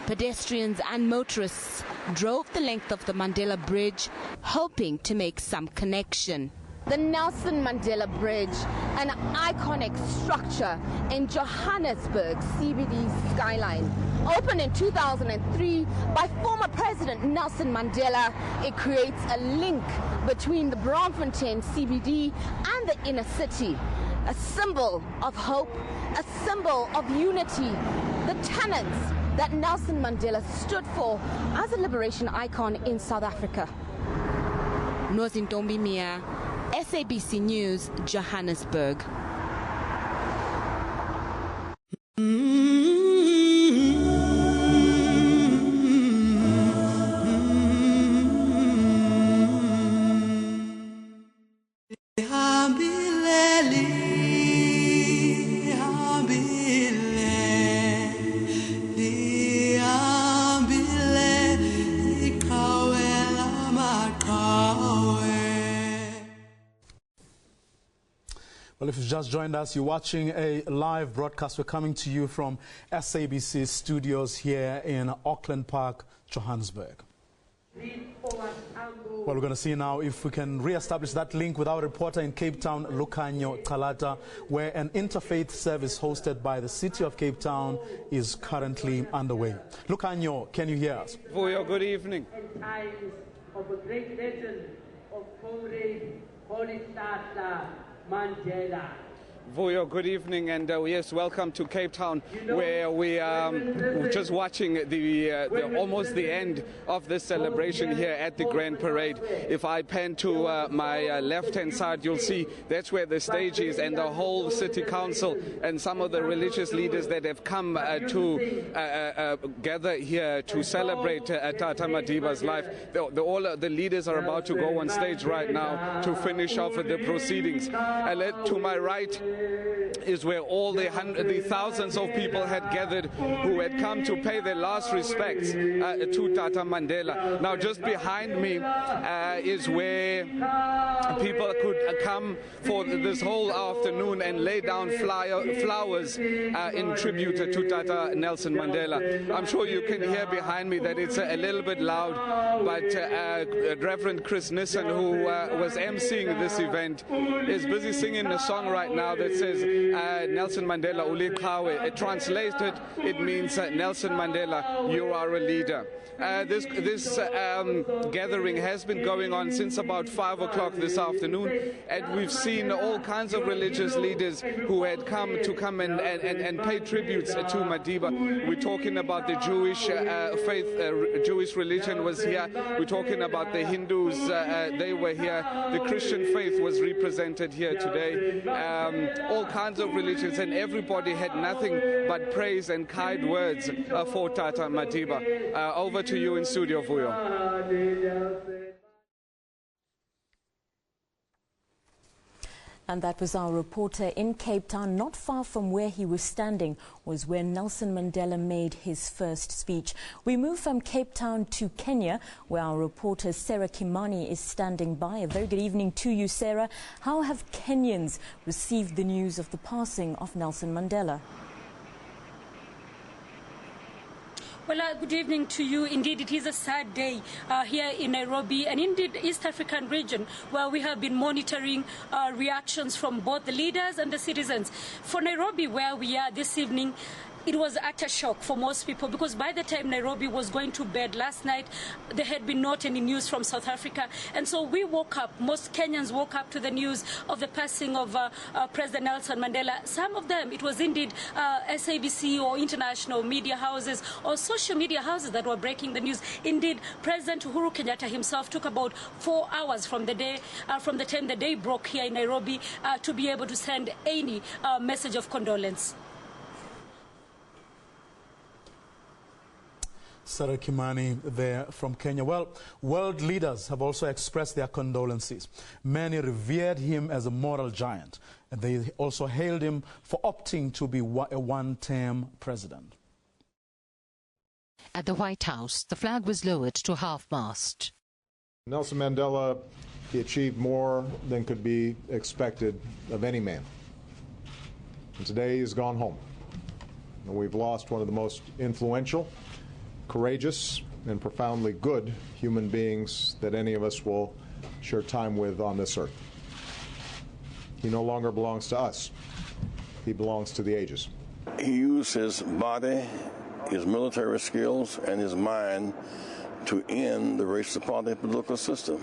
Pedestrians and motorists drove the length of the Mandela Bridge, hoping to make some connection. the Nelson Mandela Bridge, an iconic structure in Johannesburg CBD skyline. Opened in 2003 by former President Nelson Mandela, it creates a link between the Braamfontein CBD and the inner city. A symbol of hope, a symbol of unity, the tenets that Nelson Mandela stood for as a liberation icon in South Africa. Nozintombi Mia, SABC News, Johannesburg. Well, if you've just joined us, you're watching a live broadcast. We're coming to you from SABC studios here in Auckland Park, Johannesburg. Well, we're going to see now if we can re-establish that link with our reporter in Cape Town, Lukhanyo Kalata, where an interfaith service hosted by the City of Cape Town is currently underway. Lukhanyo, can you hear us? Vuyo, good evening. Of a great legend of comrade Holy Tata Mandela. Vuyo, good evening, and yes, welcome to Cape Town, where we are just watching almost the end of this celebration here at the Grand Parade. If I pan to my left-hand side, you'll see that's where the stage is, and the whole City Council and some of the religious leaders that have come to gather here to celebrate Tata Madiba's life. All the leaders are about to go on stage right now to finish off the proceedings. To my right is where all the thousands of people had gathered who had come to pay their last respects to Tata Mandela. Now, just behind me is where people could come for this whole afternoon and lay down flowers in tribute to Tata Nelson Mandela. I'm sure you can hear behind me that it's a little bit loud, but Reverend Chris Nissen, who was emceeing this event, is busy singing a song right now that says Nelson Mandela uliqhawe. Translated, it means Nelson Mandela, you are a leader. This gathering has been going on since about 5 o'clock this afternoon, and we've seen all kinds of religious leaders who had come and pay tributes to Madiba. We're talking about the Jewish faith, Jewish religion was here. We're talking about the Hindus, they were here. The Christian faith was represented here today. All kinds of religions, and everybody had nothing but praise and kind words for Tata Madiba. Over to you in studio, Vuyo. And that was our reporter in Cape Town. Not far from where he was standing was where Nelson Mandela made his first speech. We move from Cape Town to Kenya, where our reporter Sarah Kimani is standing by. A very good evening to you, Sarah. How have Kenyans received the news of the passing of Nelson Mandela? Well, good evening to you. Indeed, it is a sad day here in Nairobi and indeed East African region, where we have been monitoring reactions from both the leaders and the citizens. For Nairobi, where we are this evening, it was utter shock for most people, because by the time Nairobi was going to bed last night, there had been not any news from South Africa. And so we woke up, most Kenyans woke up to the news of the passing of President Nelson Mandela. Some of them, it was indeed SABC or international media houses or social media houses that were breaking the news. Indeed, President Uhuru Kenyatta himself took about 4 hours from the time the day broke here in Nairobi to be able to send any message of condolence. Sarah Kimani there from Kenya. Well, world leaders have also expressed their condolences. Many revered him as a moral giant, and they also hailed him for opting to be a one-term president. At the White House, the flag was lowered to half-mast. Nelson Mandela, he achieved more than could be expected of any man. And today he's gone home. And we've lost one of the most influential, courageous, and profoundly good human beings that any of us will share time with on this earth. He no longer belongs to us. He belongs to the ages. He used his body, his military skills, and his mind to end the racist party political system.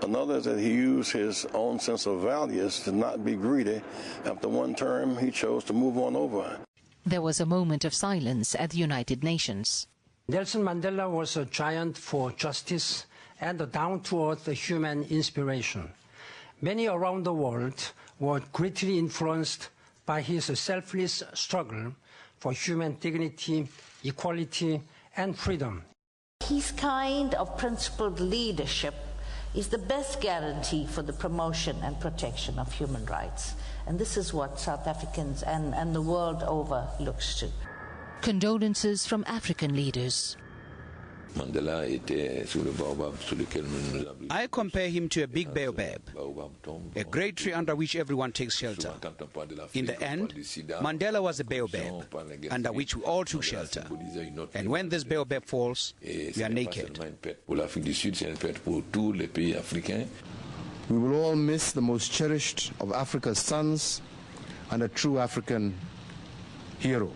Another is that he used his own sense of values to not be greedy. After one term, he chose to move on over. There was a moment of silence at the United Nations. Nelson Mandela was a giant for justice and a down-to-earth human inspiration. Many around the world were greatly influenced by his selfless struggle for human dignity, equality, and freedom. His kind of principled leadership is the best guarantee for the promotion and protection of human rights. And this is what South Africans and the world over looks to. Condolences from African leaders. I compare him to a big baobab, a great tree under which everyone takes shelter. In the end, Mandela was a baobab under which we all took shelter. And when this baobab falls, we are naked. We will all miss the most cherished of Africa's sons and a true African hero.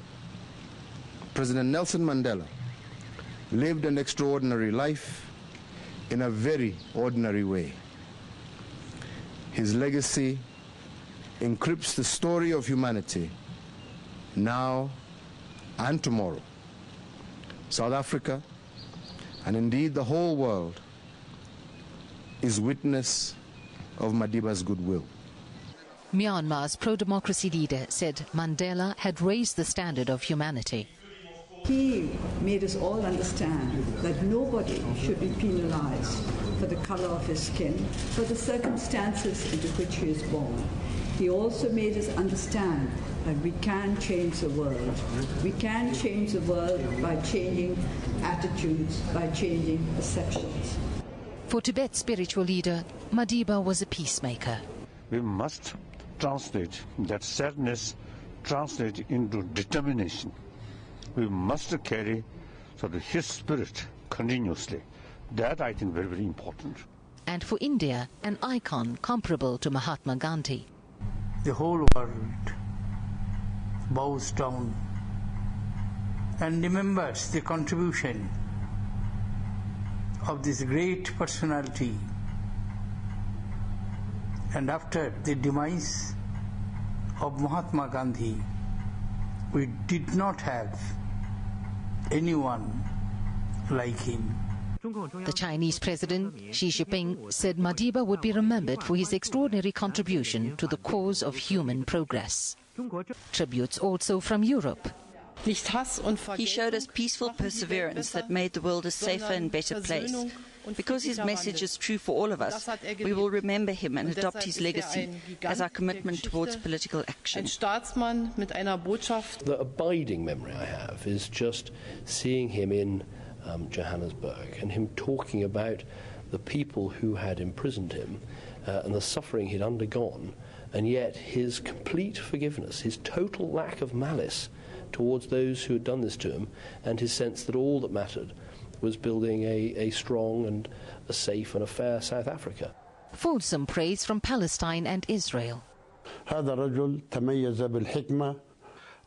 President Nelson Mandela lived an extraordinary life in a very ordinary way. His legacy encrypts the story of humanity now and tomorrow. South Africa, and indeed the whole world, is witness of Madiba's goodwill. Myanmar's pro-democracy leader said Mandela had raised the standard of humanity. He made us all understand that nobody should be penalized for the color of his skin, for the circumstances into which he is born. He also made us understand that we can change the world. We can change the world by changing attitudes, by changing perceptions. For Tibet's spiritual leader, Madiba was a peacemaker. We must translate that sadness, translate into determination. We must carry his spirit continuously. That, I think, very, very important. And for India, an icon comparable to Mahatma Gandhi. The whole world bows down and remembers the contribution of this great personality. And after the demise of Mahatma Gandhi, we did not have anyone like him. The Chinese President Xi Jinping said Madiba would be remembered for his extraordinary contribution to the cause of human progress. Tributes also from Europe. He showed us peaceful perseverance that made the world a safer and better place. Because his message is true for all of us, we will remember him and adopt his legacy as our commitment towards political action. The abiding memory I have is just seeing him in Johannesburg and him talking about the people who had imprisoned him and the suffering he'd undergone, and yet his complete forgiveness, his total lack of malice towards those who had done this to him, and his sense that all that mattered was building a strong and a safe and a fair South Africa. Fulsome praise from Palestine and Israel.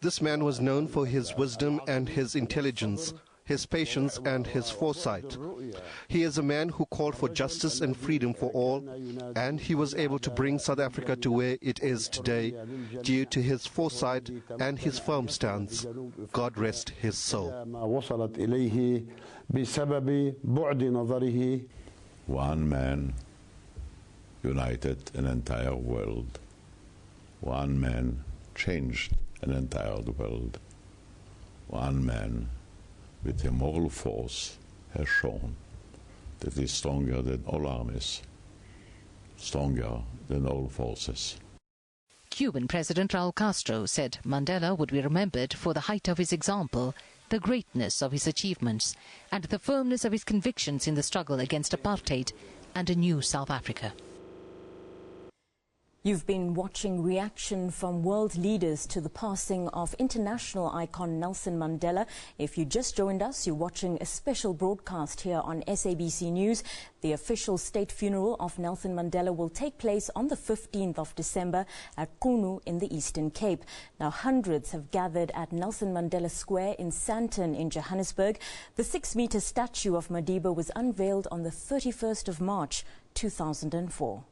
This man was known for his wisdom and his intelligence, his patience and his foresight. He is a man who called for justice and freedom for all, and he was able to bring South Africa to where it is today due to his foresight and his firm stance. God rest his soul. One man united an entire world. One man changed an entire world. One man with a moral force has shown that he is stronger than all armies, stronger than all forces. Cuban President Raul Castro said Mandela would be remembered for the height of his example, the greatness of his achievements, and the firmness of his convictions in the struggle against apartheid and a new South Africa. You've been watching reaction from world leaders to the passing of international icon Nelson Mandela. If you just joined us, you're watching a special broadcast here on SABC News. The official state funeral of Nelson Mandela will take place on the 15th of December at Qunu in the Eastern Cape. Now, hundreds have gathered at Nelson Mandela Square in Sandton in Johannesburg. The 6-meter statue of Madiba was unveiled on the 31st of March 2004.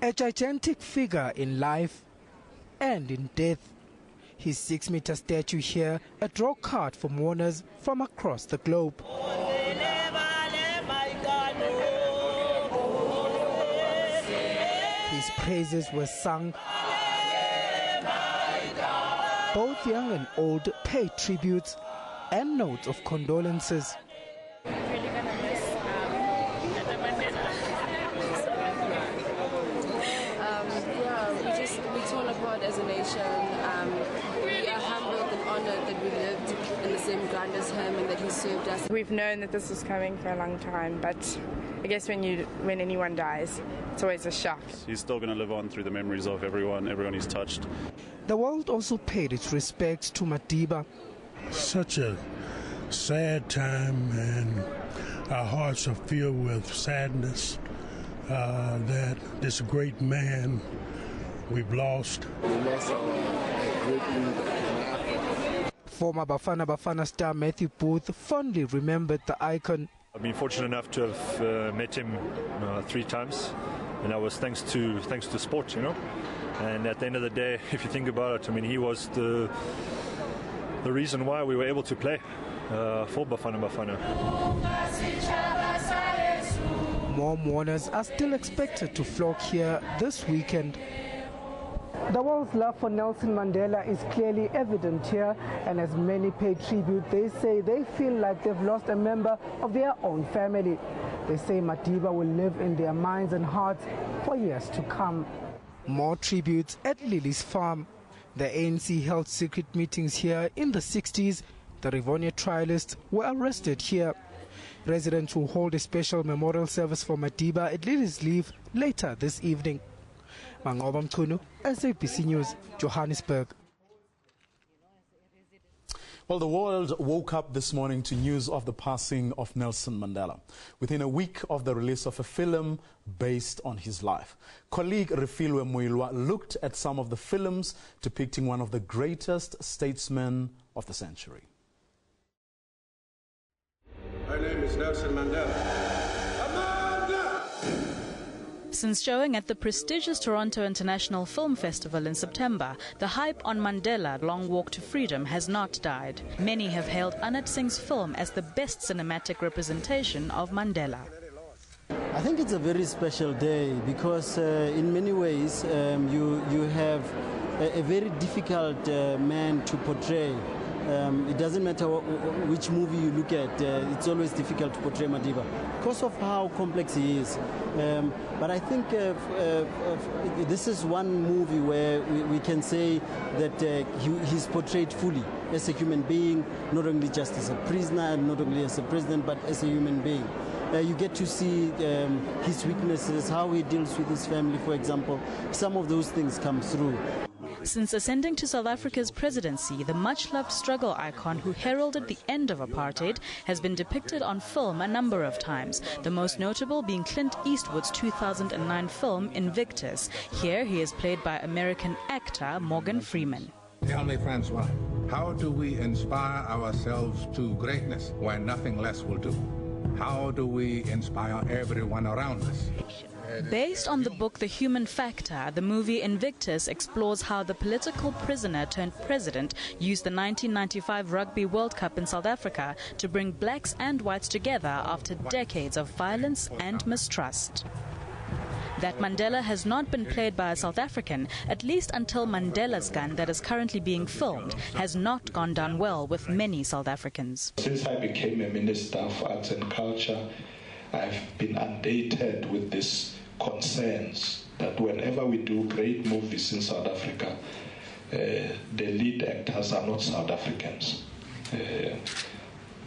A gigantic figure in life and in death. His 6-meter statue here, a draw card for mourners from across the globe. His praises were sung. Both young and old paid tributes and notes of condolences. We torn apart as a nation. We are humbled and honored that we lived in the same ground as him and that he served us. We've known that this was coming for a long time, but I guess when anyone dies, it's always a shock. He's still going to live on through the memories of everyone he's touched. The world also paid its respects to Madiba. Such a sad time, and our hearts are filled with sadness that this great man we've lost. Former Bafana Bafana star Matthew Booth fondly remembered the icon. I've been fortunate enough to have met him 3 times, and that was thanks to sport, you know. And at the end of the day, if you think about it, I mean, he was the reason why we were able to play for Bafana Bafana. More mourners are still expected to flock here this weekend. The world's love for Nelson Mandela is clearly evident here, and as many pay tribute, they say they feel like they've lost a member of their own family. They say Madiba will live in their minds and hearts for years to come. More tributes at Lily's farm. The ANC held secret meetings here in the 60s. The Rivonia trialists were arrested here. Residents will hold a special memorial service for Madiba at Lily's Leaf later this evening. Robben Qunu, SABC News, Johannesburg. Well, the world woke up this morning to news of the passing of Nelson Mandela, within a week of the release of a film based on his life. Colleague Refilwe Muilwa looked at some of the films depicting one of the greatest statesmen of the century. My name is Nelson Mandela. Since showing at the prestigious Toronto International Film Festival in September, the hype on Mandela, Long Walk to Freedom, has not died. Many have hailed Anat Singh's film as the best cinematic representation of Mandela. I think it's a very special day because in many ways you have a very difficult man to portray. It doesn't matter which movie you look at, it's always difficult to portray Madiba because of how complex he is. But I think this is one movie where we can say that he's portrayed fully as a human being, not only just as a prisoner, not only as a president, but as a human being. You get to see his weaknesses, how he deals with his family, for example. Some of those things come through. Since ascending to South Africa's presidency, the much-loved struggle icon who heralded the end of apartheid has been depicted on film a number of times, the most notable being Clint Eastwood's 2009 film Invictus. Here he is played by American actor Morgan Freeman. Tell me, Francois, how do we inspire ourselves to greatness when nothing less will do? How do we inspire everyone around us? Based on the book The Human Factor, the movie Invictus explores how the political prisoner turned president used the 1995 Rugby World Cup in South Africa to bring blacks and whites together after decades of violence and mistrust. That Mandela has not been played by a South African, at least until Mandela's Gun, that is currently being filmed, has not gone down well with many South Africans. Since I became a Minister of Arts and Culture, I've been undated with this concerns that whenever we do great movies in South Africa, the lead actors are not South Africans.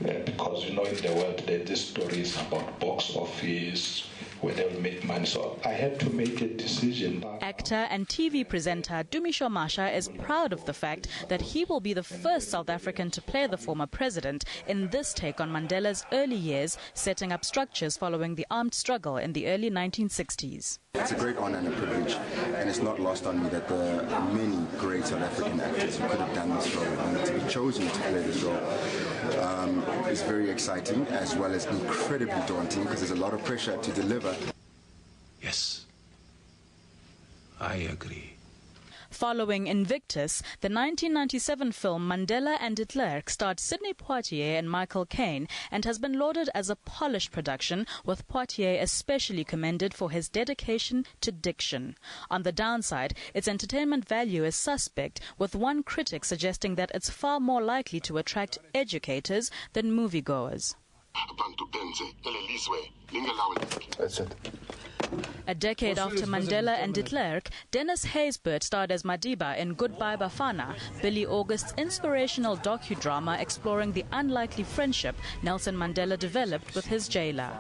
because in the world there's this stories about box office where they'll make money. So I had to make a decision. Actor and TV presenter Dumisho Masha is proud of the fact that he will be the first South African to play the former president in this take on Mandela's early years, setting up structures following the armed struggle in the early 1960s. It's a great honor and a privilege, and it's not lost on me that there are many great South African actors who could have done this role, and to be chosen to play this role is very exciting as well as incredibly daunting, because there's a lot of pressure to deliver. Yes, I agree. Following Invictus, the 1997 film Mandela and Klerk starred Sidney Poitier and Michael Caine and has been lauded as a polished production, with Poitier especially commended for his dedication to diction. On the downside, its entertainment value is suspect, with one critic suggesting that it's far more likely to attract educators than moviegoers. That's it. A decade after Mandela and de Klerk, Dennis Haysbert starred as Madiba in Goodbye Bafana, Billy August's inspirational docudrama exploring the unlikely friendship Nelson Mandela developed with his jailer.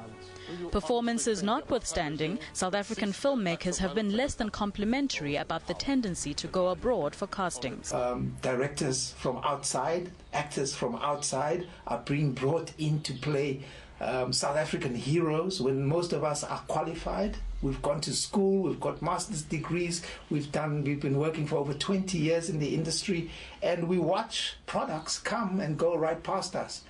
Performances notwithstanding, South African filmmakers have been less than complimentary about the tendency to go abroad for castings. Directors from outside, actors from outside are being brought in to play South African heroes when most of us are qualified. We've gone to school, we've got master's degrees, we've been working for over 20 years in the industry, and we watch products come and go right past us.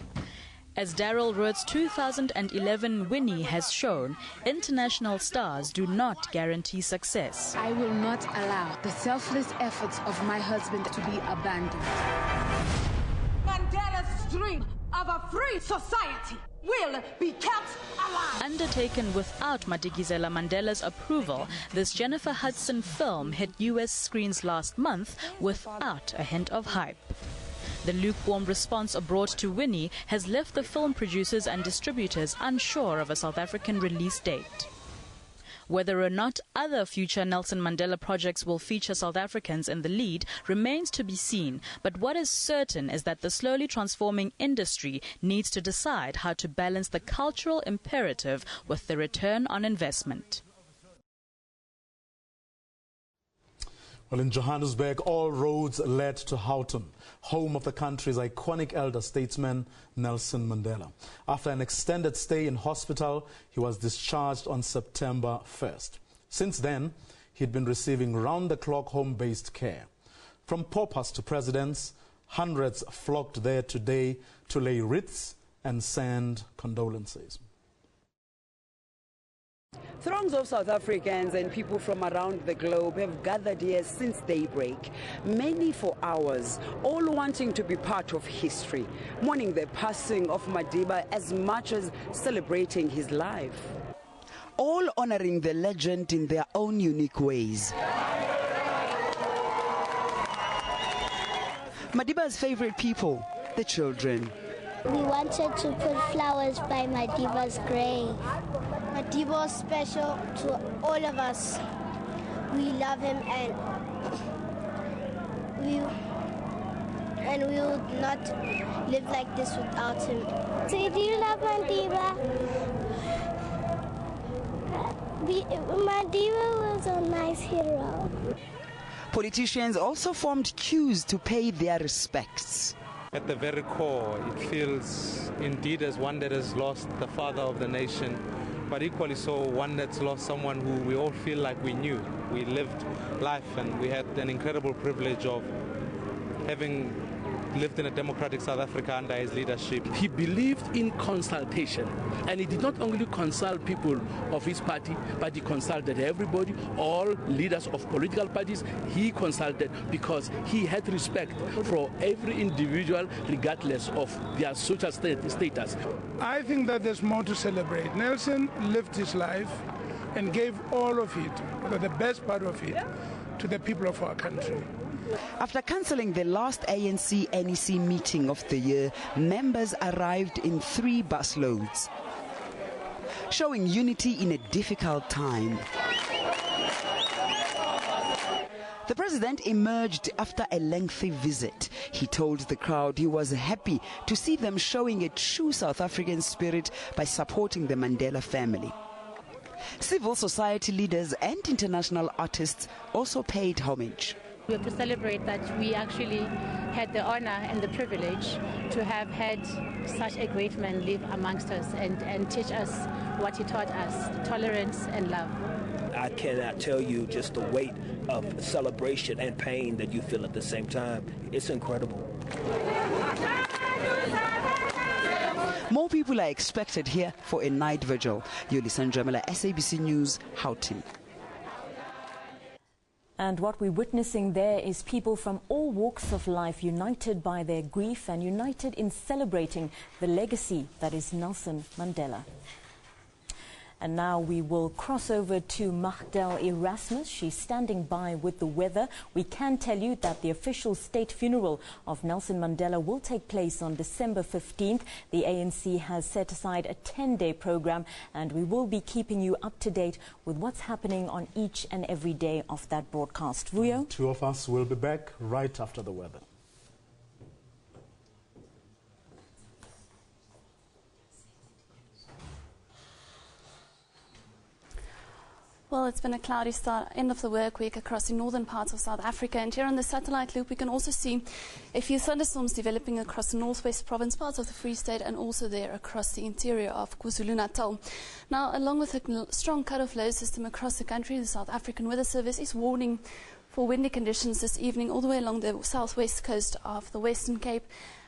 As Daryl Root's 2011 Winnie has shown, international stars do not guarantee success. I will not allow the selfless efforts of my husband to be abandoned. Mandela's dream of a free society will be kept alive. Undertaken without Madikizela Mandela's approval, this Jennifer Hudson film hit US screens last month without a hint of hype. The lukewarm response abroad to Winnie has left the film producers and distributors unsure of a South African release date. Whether or not other future Nelson Mandela projects will feature South Africans in the lead remains to be seen, but what is certain is that the slowly transforming industry needs to decide how to balance the cultural imperative with the return on investment. Well, in Johannesburg, all roads led to Houghton, home of the country's iconic elder statesman, Nelson Mandela. After an extended stay in hospital, he was discharged on September 1st. Since then, he'd been receiving round-the-clock home-based care. From paupers to presidents, hundreds flocked there today to lay wreaths and send condolences. Throngs of South Africans and people from around the globe have gathered here since daybreak, many for hours, all wanting to be part of history, mourning the passing of Madiba as much as celebrating his life. All honoring the legend in their own unique ways. Madiba's favorite people, the children. We wanted to put flowers by Madiba's grave. Madiba was special to all of us. We love him and we would not live like this without him. So do you love Madiba? Madiba was a nice hero. Politicians also formed queues to pay their respects. At the very core, it feels indeed as one that has lost the father of the nation, but equally so one that's lost someone who we all feel like we knew. We lived life and we had an incredible privilege of having lived in a democratic South Africa under his leadership. He believed in consultation, and he did not only consult people of his party, but he consulted everybody, all leaders of political parties. He consulted because he had respect for every individual regardless of their social status. I think that there's more to celebrate. Nelson lived his life and gave all of it, the best part of it, to the people of our country. After cancelling the last ANC-NEC meeting of the year, members arrived in 3 busloads, showing unity in a difficult time. The president emerged after a lengthy visit. He told the crowd he was happy to see them showing a true South African spirit by supporting the Mandela family. Civil society leaders and international artists also paid homage. We have to celebrate that we actually had the honor and the privilege to have had such a great man live amongst us and teach us what he taught us, tolerance and love. I cannot tell you just the weight of celebration and pain that you feel at the same time. It's incredible. More people are expected here for a night vigil. Yoli Sanjamela, SABC News, Gauteng. And what we're witnessing there is people from all walks of life united by their grief and united in celebrating the legacy that is Nelson Mandela. And now we will cross over to Magdal Erasmus. She's standing by with the weather. We can tell you that the official state funeral of Nelson Mandela will take place on December 15th. The ANC has set aside a 10-day program, and we will be keeping you up to date with what's happening on each and every day of that broadcast. Vuyo? Two of us will be back right after the weather. Well, it's been a cloudy start, end of the work week across the northern parts of South Africa. And here on the satellite loop, we can also see a few thunderstorms developing across the northwest province, parts of the Free State, and also there across the interior of KwaZulu-Natal. Now, along with a strong cut-off low system across the country, the South African Weather Service is warning for windy conditions this evening all the way along the southwest coast of the Western Cape.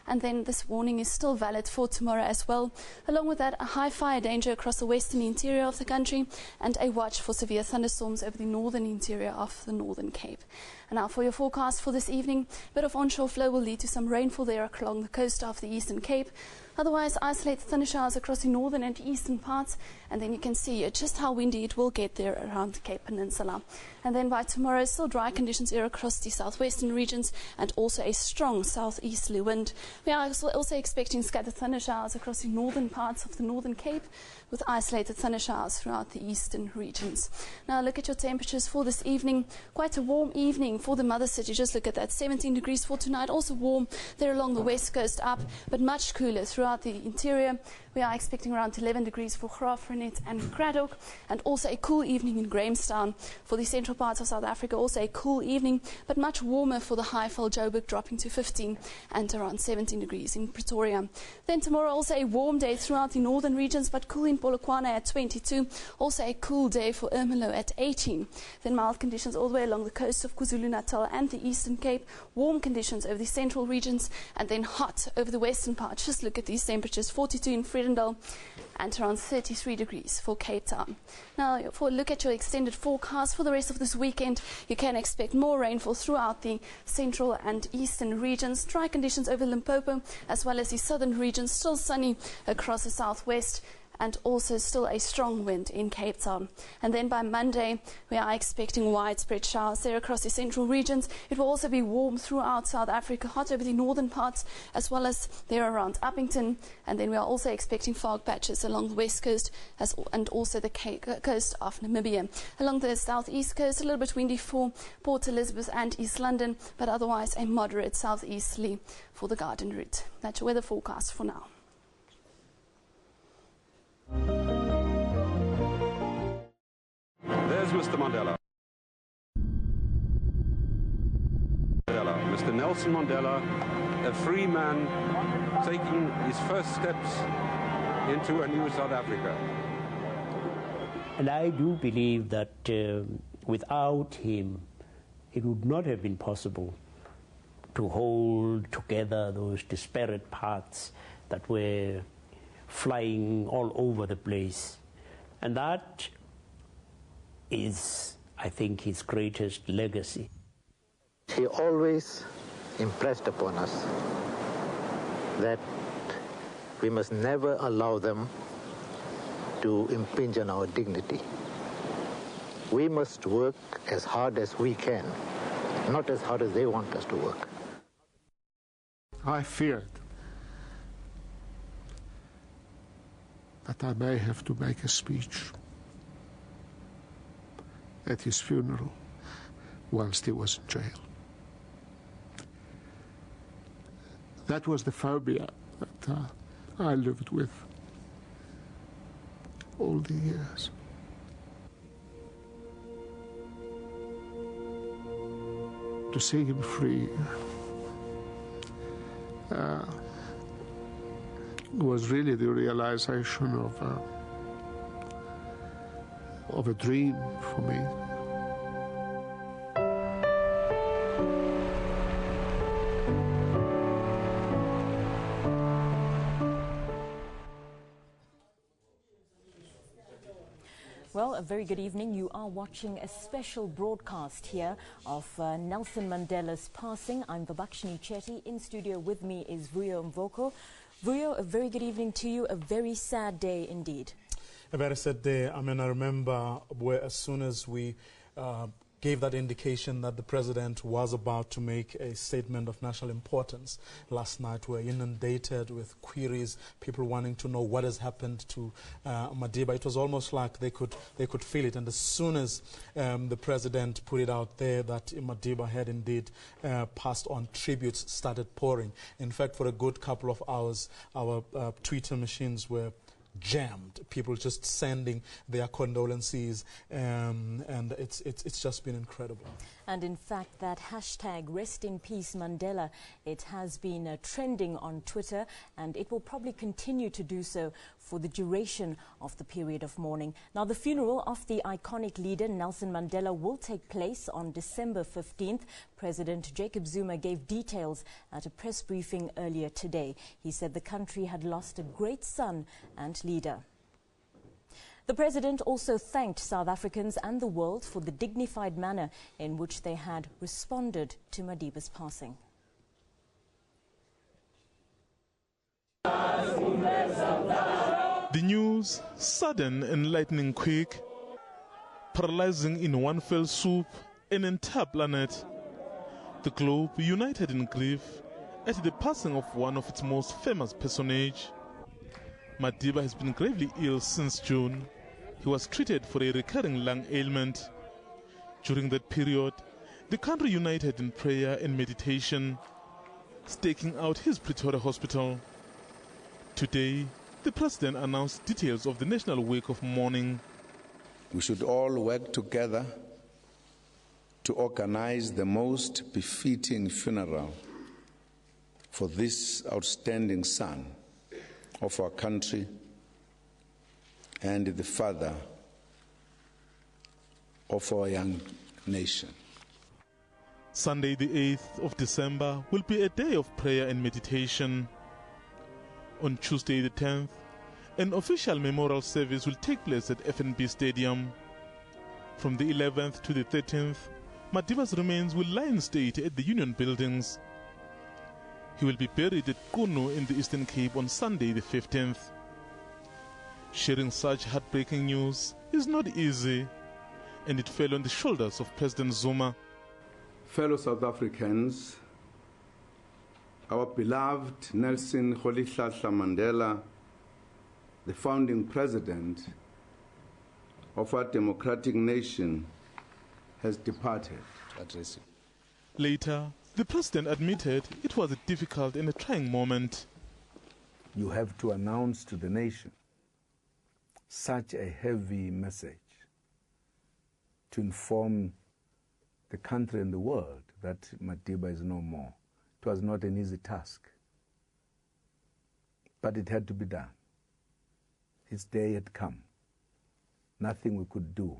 And then this warning is still valid for tomorrow as well. Along with that, a high fire danger across the western interior of the country and a watch for severe thunderstorms over the northern interior of the Northern Cape. And now for your forecast for this evening, a bit of onshore flow will lead to some rainfall there along the coast of the Eastern Cape. Otherwise, isolated thunder showers across the northern and eastern parts, and then you can see just how windy it will get there around the Cape Peninsula. And then by tomorrow, still dry conditions here across the southwestern regions and also a strong southeasterly wind. We are also expecting scattered thunder showers across the northern parts of the Northern Cape with isolated thunder showers throughout the eastern regions. Now look at your temperatures for this evening. Quite a warm evening for the mother city. Just look at that, 17 degrees for tonight. Also warm there along the west coast up, but much cooler throughout the interior. We are expecting around 11 degrees for Graafrenet and Cradock, and also a cool evening in Grahamstown. For the central parts of South Africa, also a cool evening, but much warmer for the Highveld, Joburg, dropping to 15 and around 17 degrees in Pretoria. Then tomorrow, also a warm day throughout the northern regions, but cool in Polokwane at 22. Also a cool day for Ermelo at 18. Then mild conditions all the way along the coast of KwaZulu-Natal and the Eastern Cape. Warm conditions over the central regions, and then hot over the western parts. Just look at these temperatures, 42 in Vredendal and around 33 degrees for Cape Town. Now, for a look at your extended forecast for the rest of this weekend, you can expect more rainfall throughout the central and eastern regions. Dry conditions over Limpopo as well as the southern regions. Still sunny across the southwest, and also still a strong wind in Cape Town. And then by Monday, we are expecting widespread showers there across the central regions. It will also be warm throughout South Africa, hot over the northern parts, as well as there around Uppington. And then we are also expecting fog patches along the west coast and also the coast of Namibia. Along the southeast coast, a little bit windy for Port Elizabeth and East London, but otherwise a moderate southeasterly for the Garden Route. That's your weather forecast for now. There's Mr. Mandela. Mr. Nelson Mandela, a free man taking his first steps into a new South Africa. And I do believe that without him, it would not have been possible to hold together those disparate parts that were flying all over the place. And that is, I think, his greatest legacy. He always impressed upon us that we must never allow them to impinge on our dignity. We must work as hard as we can, not as hard as they want us to work. I feared that I may have to make a speech at his funeral, whilst he was in jail. That was the phobia that I lived with all the years. To see him free was really the realization of a dream for me. Well, a very good evening. You are watching a special broadcast here of Nelson Mandela's passing. I'm Vabakshini Chetty. In studio with me is Vuyo Mvoko. Vuyo, a very good evening to you. A very sad day indeed. A very sad day. I mean, I remember where as soon as we gave that indication that the president was about to make a statement of national importance last night, we were inundated with queries, people wanting to know what has happened to Madiba. It was almost like they could feel it. And as soon as the president put it out there that Madiba had indeed passed on, tributes started pouring. In fact, for a good couple of hours, our Twitter machines were jammed, people just sending their condolences, and it's just been incredible. And in fact, that hashtag Rest in Peace Mandela, it has been trending on Twitter, and it will probably continue to do so for the duration of the period of mourning. Now, the funeral of the iconic leader Nelson Mandela will take place on December 15th. President Jacob Zuma gave details at a press briefing earlier today. He said the country had lost a great son and leader. The president also thanked South Africans and the world for the dignified manner in which they had responded to Madiba's passing. The news, sudden and lightning quick, paralyzing in one fell swoop an entire planet. The globe united in grief at the passing of one of its most famous personages. Madiba has been gravely ill since June. He was treated for a recurring lung ailment. During that period, the country united in prayer and meditation, staking out his Pretoria hospital. Today, the president announced details of the national week of mourning. We should all work together to organize the most befitting funeral for this outstanding son of our country and the father of our young nation. Sunday, the 8th of December, will be a day of prayer and meditation. On Tuesday, the 10th, an official memorial service will take place at FNB Stadium. From the 11th to the 13th, Madiba's remains will lie in state at the Union Buildings. He will be buried at Qunu in the Eastern Cape on Sunday, the 15th. Sharing such heartbreaking news is not easy, and it fell on the shoulders of President Zuma. Fellow South Africans, our beloved Nelson Mandela, the founding president of our democratic nation, has departed. Later, the president admitted it was a difficult and a trying moment. You have to announce to the nation such a heavy message to inform the country and the world that Madiba is no more. It was not an easy task, but it had to be done. His day had come. Nothing we could do.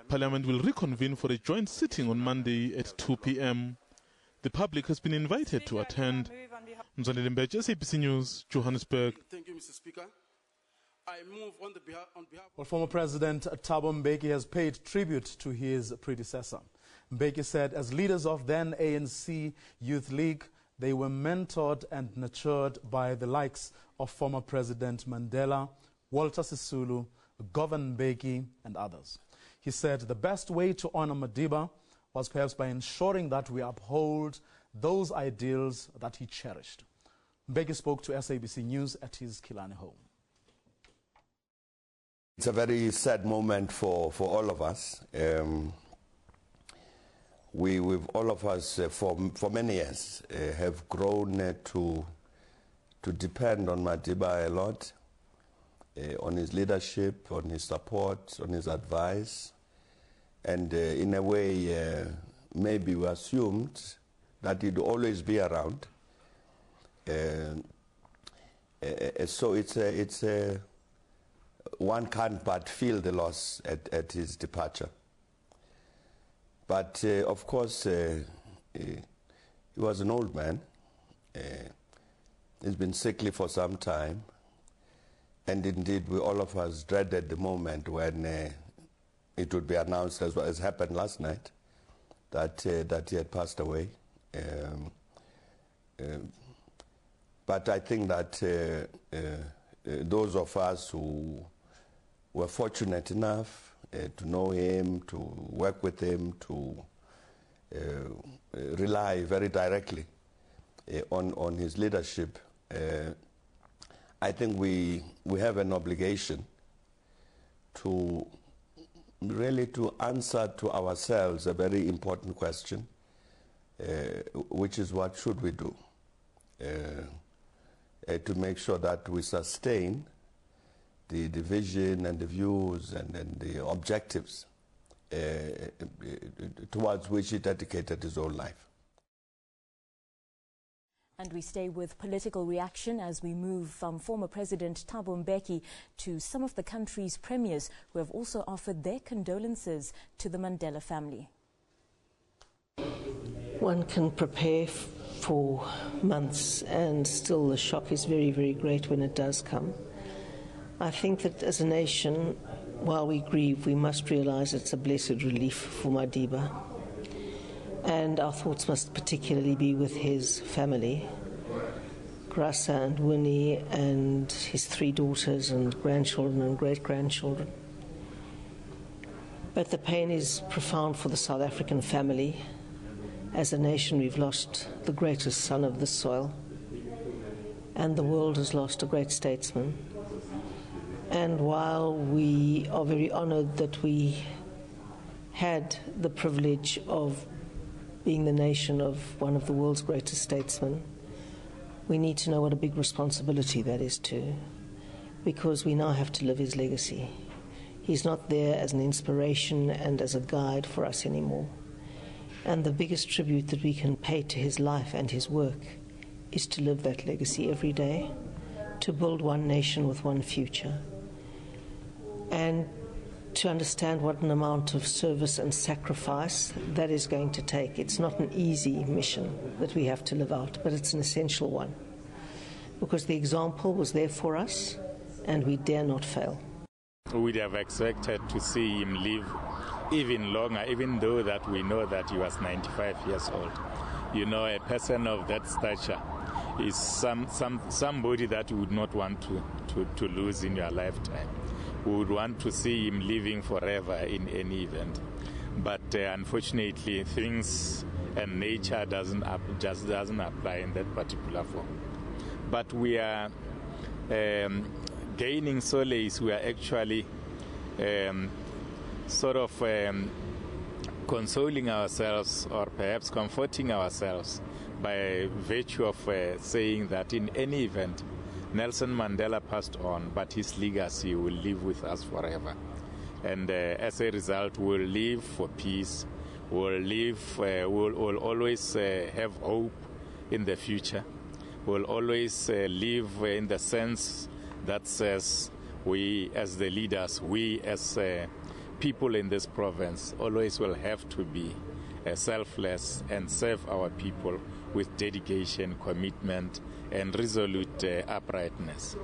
Parliament will reconvene for a joint sitting on Monday at 2 p.m. The public has been invited to attend. Mzanele Mbeje, SABC News, Johannesburg. Thank you, Mr. Speaker. I move on behalf. Well, former President Thabo Mbeki has paid tribute to his predecessor. Mbeki said as leaders of then ANC Youth League, they were mentored and nurtured by the likes of former President Mandela, Walter Sisulu, Govan Mbeki, and others. He said the best way to honor Madiba was perhaps by ensuring that we uphold those ideals that he cherished. Mbeki spoke to SABC News at his Killarney home. It's a very sad moment for all of us. we've all of us for many years have grown to depend on Madiba a lot, on his leadership, on his support, on his advice, and in a way maybe we assumed that he'd always be around. So one can't but feel the loss at his departure. But of course, he was an old man. He's been sickly for some time, and indeed, all of us dreaded the moment when it would be announced, as happened last night, that he had passed away. But I think that those of us who were fortunate enough to know him, to work with him, to rely very directly on his leadership, I think we have an obligation to really to answer to ourselves a very important question, which is what should we do to make sure that we sustain the vision and the views and the objectives towards which he dedicated his whole life. And we stay with political reaction as we move from former President Thabo Mbeki to some of the country's premiers who have also offered their condolences to the Mandela family. One can prepare for months, and still the shock is very, very great when it does come. I think that as a nation, while we grieve, we must realize it's a blessed relief for Madiba. And our thoughts must particularly be with his family, Grasa and Winnie, and his 3 daughters and grandchildren and great-grandchildren. But the pain is profound for the South African family. As a nation, we've lost the greatest son of this soil, and the world has lost a great statesman. And while we are very honored that we had the privilege of being the nation of one of the world's greatest statesmen, we need to know what a big responsibility that is too, because we now have to live his legacy. He's not there as an inspiration and as a guide for us anymore. And the biggest tribute that we can pay to his life and his work is to live that legacy every day, to build one nation with one future, and to understand what an amount of service and sacrifice that is going to take. It's not an easy mission that we have to live out, but it's an essential one, because the example was there for us, and we dare not fail. We'd have expected to see him live even longer, even though that we know that he was 95 years old. You know, a person of that stature is somebody that you would not want to lose in your lifetime. We would want to see him living forever in any event. But unfortunately, things and nature just doesn't apply in that particular form. But we are gaining solace. We are actually consoling ourselves, or perhaps comforting ourselves, by virtue of saying that in any event, Nelson Mandela passed on, but his legacy will live with us forever. And as a result, we'll live for peace, we'll always have hope in the future. We'll always live in the sense that says we as the leaders, we as people in this province, always will have to be selfless and serve our people with dedication, commitment, and resolute uprightness.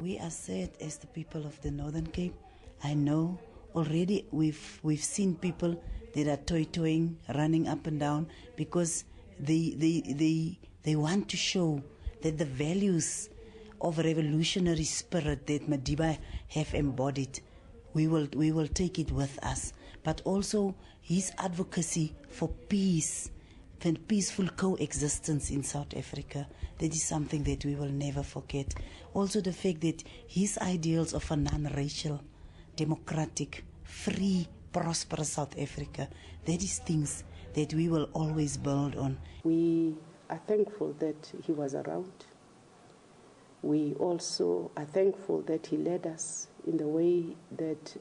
We are sad as the people of the Northern Cape. I know already we've seen people that are toy-toying, running up and down, because they want to show that the values of revolutionary spirit that Madiba have embodied, we will take it with us. But also his advocacy for peace and peaceful coexistence in South Africa, that is something that we will never forget. Also the fact that his ideals of a non-racial, democratic, free, prosperous South Africa, that is things that we will always build on. We are thankful that he was around. We also are thankful that he led us in the way that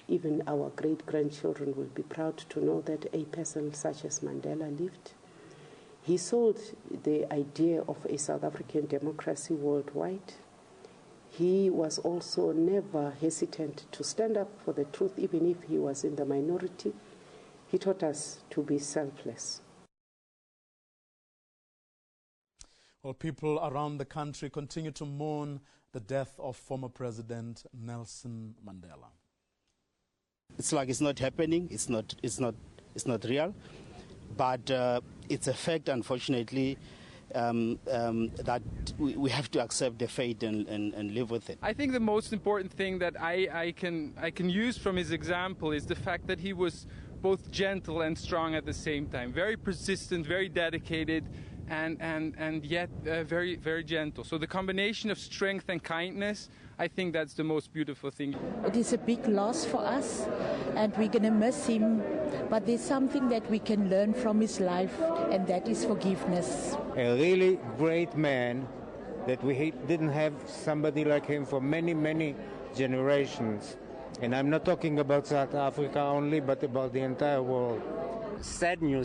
even our great-grandchildren will be proud to know that a person such as Mandela lived. He sold the idea of a South African democracy worldwide. He was also never hesitant to stand up for the truth, even if he was in the minority. He taught us to be selfless. Well, people around the country continue to mourn the death of former President Nelson Mandela. It's like it's not happening. It's not real, but it's a fact, unfortunately, that we have to accept the fate and live with it. I think the most important thing that I can use from his example is the fact that he was both gentle and strong at the same time. Very persistent, very dedicated, and yet very, very gentle. So the combination of strength and kindness, I think that's the most beautiful thing. It is a big loss for us, and we're going to miss him. But there's something that we can learn from his life, and that is forgiveness. A really great man that we didn't have somebody like him for many, many generations. And I'm not talking about South Africa only, but about the entire world. Sad news.